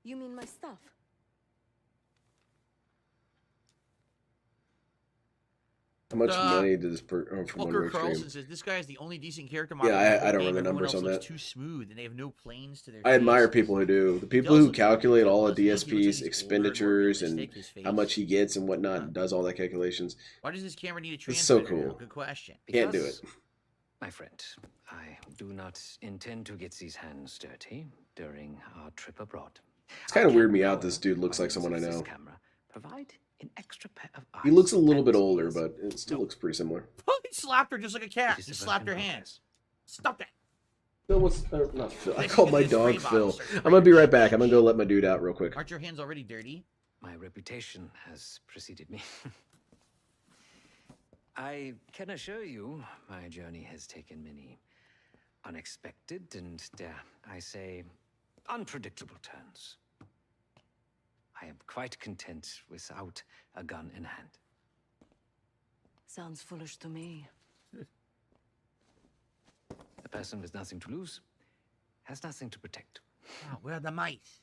Speaker 15: You mean my stuff?
Speaker 1: How much money does from one
Speaker 2: Walker
Speaker 1: Restream?
Speaker 2: Carlson says this guy is the only decent character
Speaker 1: Yeah,
Speaker 2: model.
Speaker 1: I don't run the
Speaker 2: Everyone
Speaker 1: numbers
Speaker 2: else
Speaker 1: on
Speaker 2: looks
Speaker 1: that.
Speaker 2: Too smooth, and they have no planes to their.
Speaker 1: I admire people who do. The people who calculate all of DSP's expenditures and how much he gets and whatnot, and does all that calculations.
Speaker 2: Why does this camera need a
Speaker 1: It's
Speaker 2: transmitter?
Speaker 1: so cool.
Speaker 2: Good question.
Speaker 1: Can't do it.
Speaker 18: My friend, I do not intend to get these hands dirty during our trip abroad.
Speaker 1: It's kind of weird me out. This dude looks like someone I know.
Speaker 18: Provide an extra pair of eyes.
Speaker 1: He looks a little bit older, but it still looks pretty similar.
Speaker 2: He slapped her just like a cat. He slapped her hands. Stop that.
Speaker 1: Phil, what's not Phil? I called my dog Phil. I'm gonna be right back. I'm gonna go let my dude out real quick.
Speaker 2: Aren't your hands already dirty?
Speaker 18: My reputation has preceded me. I can assure you, my journey has taken many unexpected and, dare I say, unpredictable turns. I am quite content without a gun in hand.
Speaker 15: Sounds foolish to me.
Speaker 18: A person with nothing to lose has nothing to protect.
Speaker 2: Oh, where are the mice?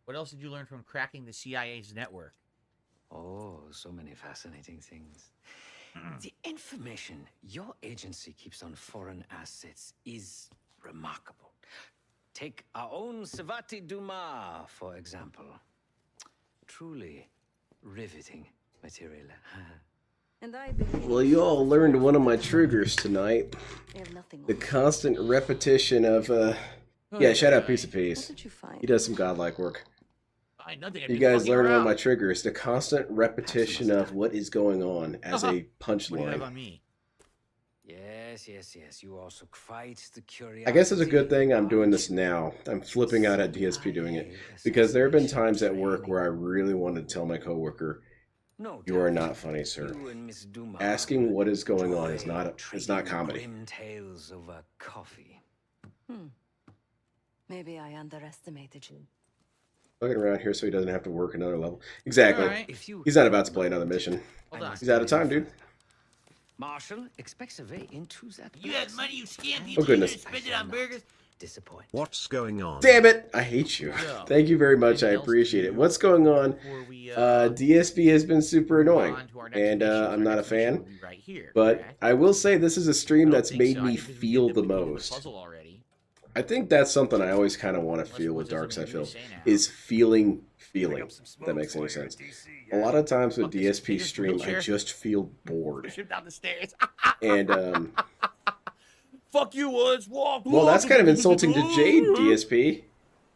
Speaker 2: What else did you learn from cracking the CIA's network?
Speaker 18: Oh, so many fascinating things. The information your agency keeps on foreign assets is remarkable. Take our own Savati Dumas, for example. Truly riveting material.
Speaker 15: And I believe
Speaker 1: Well, you all learned one of my triggers tonight. The constant repetition of, yeah, shout out Piece of Peace. He does some godlike work. You guys learned one of my triggers. The constant repetition of what is going on as a punchline.
Speaker 18: Yes. You also quite the curiosity.
Speaker 1: I guess it's a good thing I'm doing this now. I'm flipping out at DSP doing it. Because there have been times at work where I really wanted to tell my coworker, you are not funny, sir. Asking what is going on is not comedy.
Speaker 18: Tales over coffee.
Speaker 15: Maybe I underestimated you.
Speaker 1: Fucking around here so he doesn't have to work another level. Exactly.
Speaker 2: Right.
Speaker 1: He's not about to play another mission. He's out of time, dude.
Speaker 18: Marshall expects a way into that.
Speaker 2: You had money you scammed.
Speaker 1: Oh, goodness.
Speaker 2: Spend it on burgers.
Speaker 18: Disappointed.
Speaker 13: What's going on?
Speaker 1: Damn it! I hate you. Thank you very much. I appreciate it. What's going on? DSP has been super annoying, and I'm not a fan. But I will say this is a stream that's made me feel the most. I think that's something I always kind of want to feel with dark side film is feeling. If that makes any sense. A lot of times with DSP stream, I just feel bored.
Speaker 2: Push him down the stairs.
Speaker 1: And
Speaker 2: fuck you, Woods. Walk.
Speaker 1: Well, that's kind of insulting to Jade, DSP.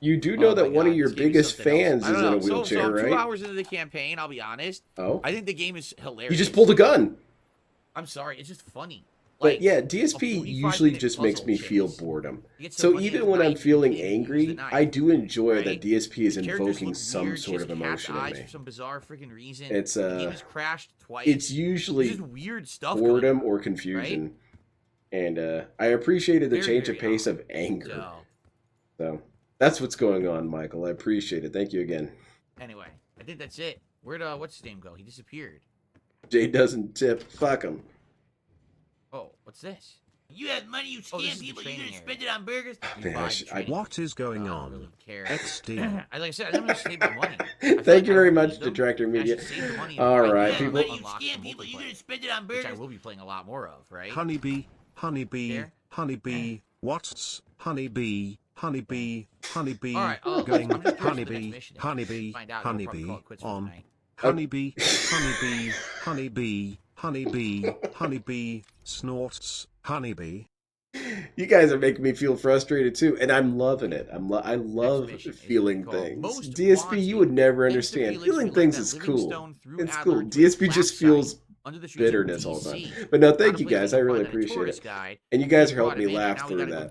Speaker 1: You do know that one of your biggest fans is in a wheelchair,
Speaker 2: so
Speaker 1: right?
Speaker 2: 2 hours into the campaign, I'll be honest.
Speaker 1: Oh,
Speaker 2: I think the game is hilarious.
Speaker 1: You just pulled a gun.
Speaker 2: I'm sorry, it's just funny.
Speaker 1: But yeah, DSP usually just makes me feel boredom. So even when I'm feeling angry, I do enjoy that DSP is invoking some sort of emotion in me.
Speaker 2: For some bizarre freaking reason.
Speaker 1: It's
Speaker 2: the game has crashed twice.
Speaker 1: It's usually
Speaker 2: just weird stuff
Speaker 1: boredom or confusion, and I appreciated the change of pace of anger. So that's what's going on, Michael. I appreciate it. Thank you again.
Speaker 2: Anyway, I think that's it. Where'd what's his name go? He disappeared.
Speaker 1: Jay doesn't tip. Fuck him.
Speaker 2: Oh, what's this? You have money, you scam people, you gonna spend it on burgers?
Speaker 13: What is going on? XD.
Speaker 2: Like I said, I'm gonna save my money.
Speaker 1: Thank you very much, Detractor Media.
Speaker 2: All
Speaker 1: right, people.
Speaker 2: You scam people, you gonna spend it on burgers? Which I will be playing a lot more of, right?
Speaker 13: Honeybee, honeybee, honeybee. What's honeybee? Honeybee, honeybee. Going honeybee, honeybee, honeybee on. Honeybee, honeybee, honeybee. Honeybee, honeybee, snorts, honeybee.
Speaker 1: You guys are making me feel frustrated too, and I'm loving it. I love feeling things. DSP, you would never understand. Feeling things is cool. It's cool. DSP just feels bitterness all the time. But no, thank you guys. I really appreciate it. And you guys are helping me laugh through that.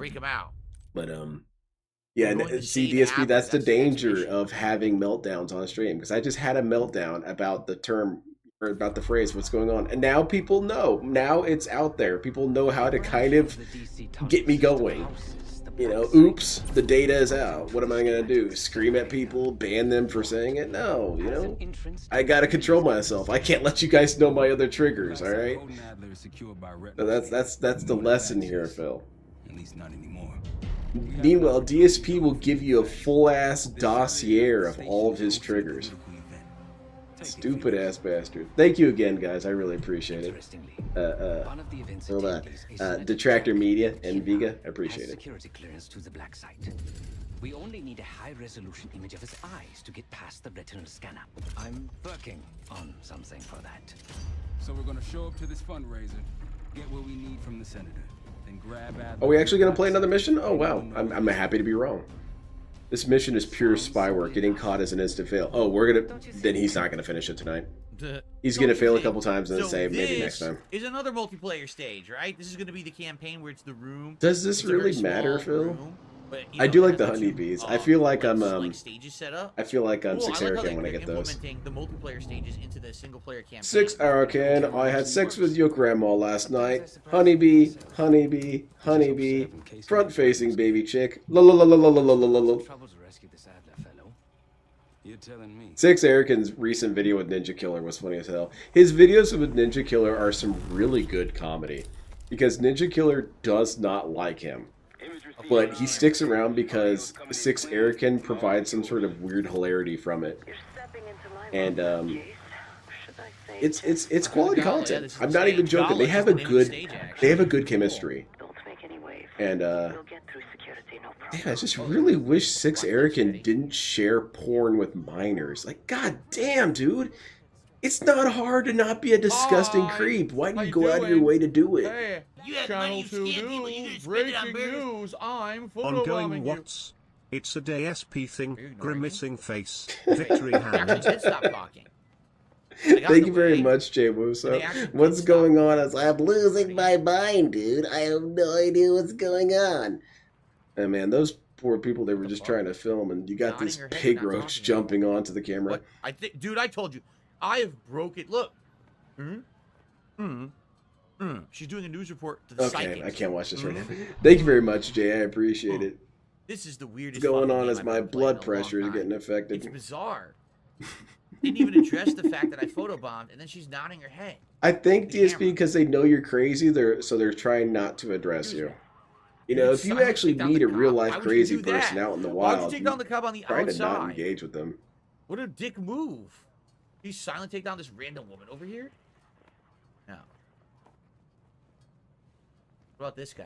Speaker 1: But yeah, see, DSP, that's the danger of having meltdowns on stream, because I just had a meltdown about the term, or about the phrase, what's going on. And now people know. Now it's out there. People know how to kind of get me going. You know, oops, the data is out. What am I going to do? Scream at people? Ban them for saying it? No, you know. I got to control myself. I can't let you guys know my other triggers, all right? So that's the lesson here, Phil.
Speaker 6: At least not anymore.
Speaker 1: Meanwhile, DSP will give you a full-ass dossier of all of his triggers. Stupid ass bastard. Thank you again, guys. I really appreciate it. Hold on. Detractor Media and Viga, I appreciate it.
Speaker 18: Security clearance to the black site. We only need a high-resolution image of his eyes to get past the retinal scanner. I'm working on something for that.
Speaker 6: So we're gonna show up to this fundraiser, get what we need from the senator, then grab.
Speaker 1: Are we actually gonna play another mission? Oh wow, I'm happy to be wrong. This mission is pure spy work. Getting caught is an instant fail. Oh, then he's not gonna finish it tonight. He's gonna fail a couple times and then say maybe next time.
Speaker 2: Is another multiplayer stage, right? This is gonna be the campaign where it's the room.
Speaker 1: Does this really matter, Phil? But, I do like the honeybees. I feel like I'm
Speaker 2: stages set up.
Speaker 1: I feel like I'm 6 Arakan when I get those.
Speaker 2: Implementing the multiplayer stages into the single player campaign.
Speaker 1: 6 Arakan. I had sex with your grandma last night. Honeybee, honeybee, honeybee. Front facing baby chick. La la la la la la la la la.
Speaker 6: You're telling me.
Speaker 1: 6 Arakan's recent video with Ninja Killer was funny as hell. His videos with Ninja Killer are some really good comedy, because Ninja Killer does not like him. But he sticks around because 6 Arakan provides some sort of weird hilarity from it. And it's quality content. I'm not even joking. They have a good chemistry. And I just really wish 6 Arakan didn't share porn with minors. Like, god damn, dude. It's not hard to not be a disgusting creep. Why do you go out of your way to do it?
Speaker 2: Hey, Channel 2 News, breaking news, I'm
Speaker 13: ongoing what's? It's a DSP thing, grimacing face, victory hand.
Speaker 2: Stop talking.
Speaker 1: Thank you very much, Jay Wuso. What's going on? I'm losing my mind, dude. I have no idea what's going on. And man, those poor people, they were just trying to film, and you got this pig roach jumping onto the camera.
Speaker 2: What? Dude, I told you. I have broken. Look. She's doing a news report to the psychics.
Speaker 1: I can't watch this right now. Thank you very much, Jay. I appreciate it.
Speaker 2: This is the weirdest.
Speaker 1: What's going on as my blood pressure is getting affected.
Speaker 2: It's bizarre. Didn't even address the fact that I photobombed, and then she's nodding her head.
Speaker 1: I think DSP, because they know you're crazy, they're trying not to address you. You know, if you actually meet a real life crazy person out in the wild,
Speaker 2: why'd you take down the cop on the outside?
Speaker 1: Try to not engage with them.
Speaker 2: What a dick move. You silently take down this random woman over here? No. What about this guy?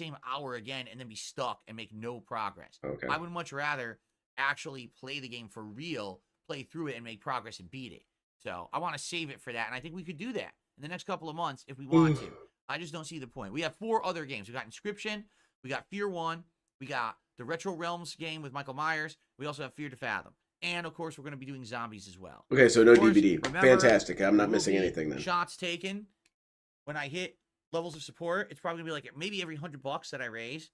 Speaker 2: same hour again and then be stuck and make no progress.
Speaker 1: Okay.
Speaker 2: I would much rather actually play the game for real, play through it, and make progress and beat it. So I want to save it for that, and I think we could do that in the next couple of months if we want to. I just don't see the point. We have 4 other games. We got Inscription, we got Fear 1, we got the Retro Realms game with Michael Myers, we also have Fear to Fathom. And, of course, we're going to be doing zombies as well.
Speaker 1: Okay, so no
Speaker 2: Of course,
Speaker 1: DVD.
Speaker 2: remember,
Speaker 1: Fantastic. I'm not
Speaker 2: there will
Speaker 1: missing
Speaker 2: be
Speaker 1: anything then.
Speaker 2: Shots taken when I hit levels of support, it's probably gonna be like maybe every $100 that I raise,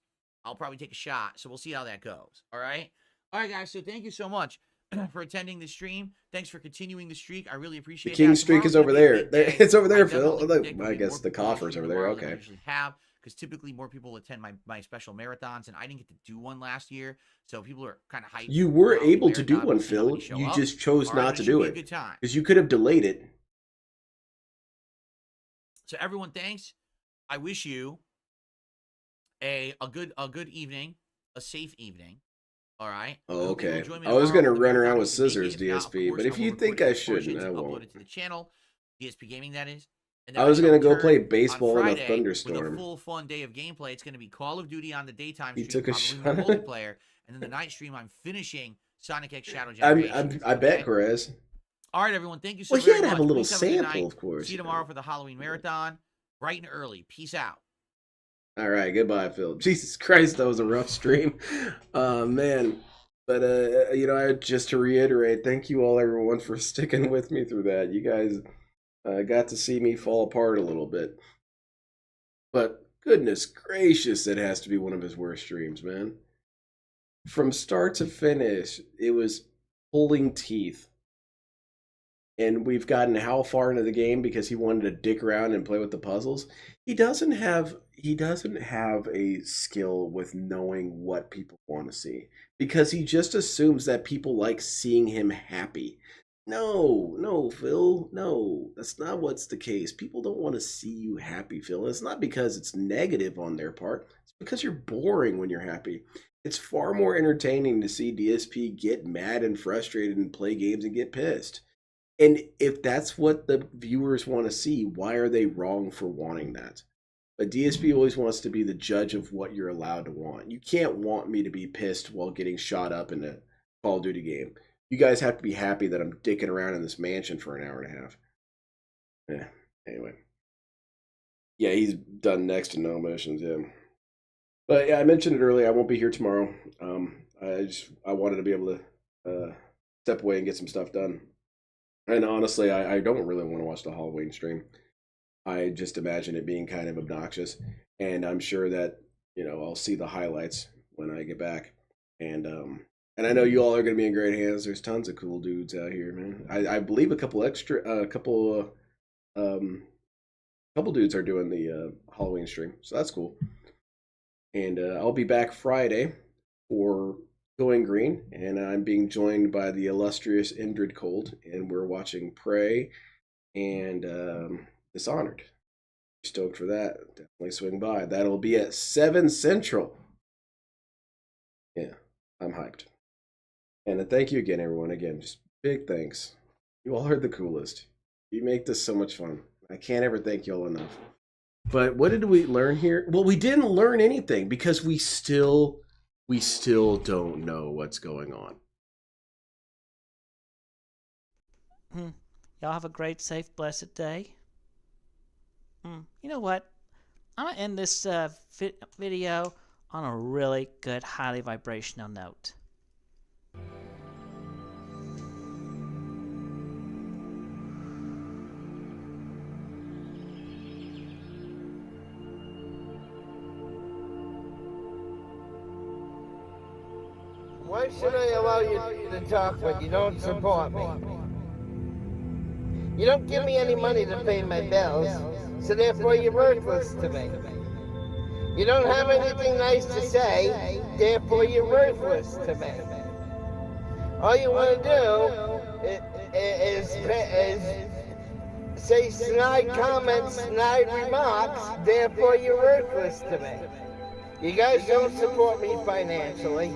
Speaker 2: I'll probably take a shot. So we'll see how that goes. All right, guys. So thank you so much for attending the stream. Thanks for continuing the streak. I really appreciate it.
Speaker 1: The king streak is over there. It's over there, Phil. I guess the coffer's over there. Okay.
Speaker 2: Usually have, because typically more people attend my special marathons, and I didn't get to do one last year, so people are kind of hyped.
Speaker 1: You were able to do one, Phil. You just chose not to do it because you could have delayed it.
Speaker 2: So everyone, thanks. I wish you a good evening, a safe evening. All right.
Speaker 1: Oh, okay. I was gonna run around with scissors, DSP, but if you think I shouldn't, I won't.
Speaker 2: Upload it to the channel, DSP Gaming, that is.
Speaker 1: I was gonna go play baseball in a thunderstorm.
Speaker 2: With a full fun day of gameplay. It's gonna be Call of Duty on the daytime
Speaker 1: He
Speaker 2: stream,
Speaker 1: took a
Speaker 2: probably
Speaker 1: shot.
Speaker 2: multiplayer, and then the night stream I'm finishing Sonic X Shadow Generation.
Speaker 1: I bet, Perez.
Speaker 2: All right, everyone. Thank you so
Speaker 1: Well,
Speaker 2: very
Speaker 1: he had to
Speaker 2: much.
Speaker 1: have a little
Speaker 2: Please have a good
Speaker 1: sample,
Speaker 2: night.
Speaker 1: of course.
Speaker 2: See you tomorrow for the Halloween marathon, bright and early. Peace out.
Speaker 1: All right, goodbye, Phil. Jesus Christ, that was a rough stream. Man. But, just to reiterate, thank you all, everyone, for sticking with me through that. You guys got to see me fall apart a little bit. But, goodness gracious, it has to be one of his worst streams, man. From start to finish, it was pulling teeth. And we've gotten how far into the game because he wanted to dick around and play with the puzzles. He doesn't have a skill with knowing what people want to see, because he just assumes that people like seeing him happy. No, Phil, no, that's not what's the case. People don't want to see you happy, Phil. It's not because it's negative on their part. It's because you're boring when you're happy. It's far more entertaining to see DSP get mad and frustrated and play games and get pissed. And if that's what the viewers want to see, why are they wrong for wanting that? But DSP always wants to be the judge of what you're allowed to want. You can't want me to be pissed while getting shot up in a Call of Duty game. You guys have to be happy that I'm dicking around in this mansion for an hour and a half. Anyway. Yeah, he's done next to no missions, yeah. But yeah, I mentioned it earlier, I won't be here tomorrow. I wanted to be able to step away and get some stuff done. And honestly, I don't really want to watch the Halloween stream. I just imagine it being kind of obnoxious. And I'm sure that, I'll see the highlights when I get back. And I know you all are going to be in great hands. There's tons of cool dudes out here, man. I believe a couple dudes are doing the Halloween stream. So that's cool. And I'll be back Friday for Going Green, and I'm being joined by the illustrious Indrid Cold, and we're watching Prey and Dishonored. Stoked for that. Definitely swing by. That'll be at 7 Central. Yeah, I'm hyped. And thank you again, everyone. Again, just big thanks. You all are the coolest. You make this so much fun. I can't ever thank you all enough. But what did we learn here? Well, we didn't learn anything because we still don't know what's going on.
Speaker 11: Y'all have a great, safe, blessed day. You know what? I'm going to end this video on a really good, highly vibrational note.
Speaker 19: Why should I allow you to talk when you don't support me? You don't give me any money to pay my bills, so therefore you're worthless to me. You don't have anything nice to say, therefore you're worthless to me. All you want to do is say snide comments, snide remarks, therefore you're worthless to me. You guys don't support me financially.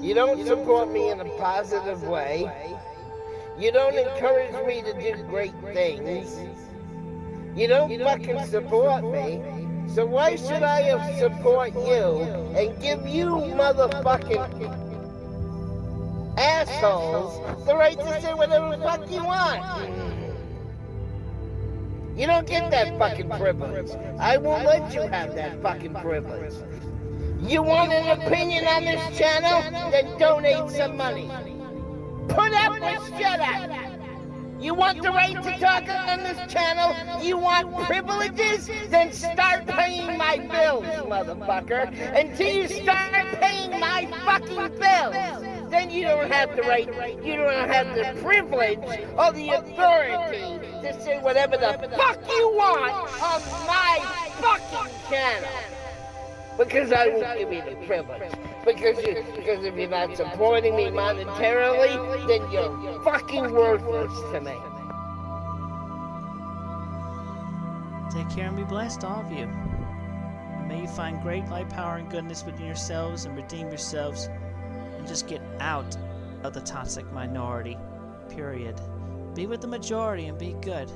Speaker 19: You don't support me in a positive way. You don't encourage me to do great things. You don't fucking support me. So why should I support you and give you motherfucking assholes the right to say whatever the fuck you want? You don't get that fucking privilege. I won't let you have that fucking privilege. You want an opinion on this channel? Then donate some money. Put up or shut up. You want the right to talk on this channel? You want privileges? Then start paying my bills, motherfucker. Until you start paying my fucking bills, then you don't have the right, you don't have the privilege or the authority to say whatever the fuck you want on my fucking channel. Because I won't give you the privilege. Because if you're not supporting me monetarily, then you're fucking worthless to me.
Speaker 11: Take care and be blessed, all of you. And may you find great light, power, and goodness within yourselves and redeem yourselves and just get out of the toxic minority. Period. Be with the majority and be good.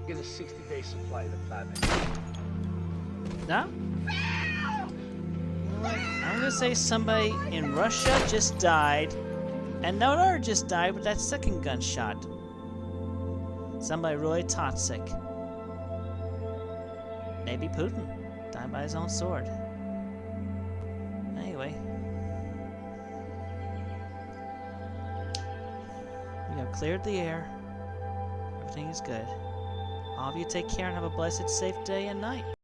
Speaker 4: Get a 60-day supply of the platinum.
Speaker 11: No? I'm gonna say somebody in Russia just died, and no other just died with that second gunshot. Somebody really toxic. Maybe Putin died by his own sword. Anyway, we have cleared the air. Everything is good. All of you take care and have a blessed, safe day and night.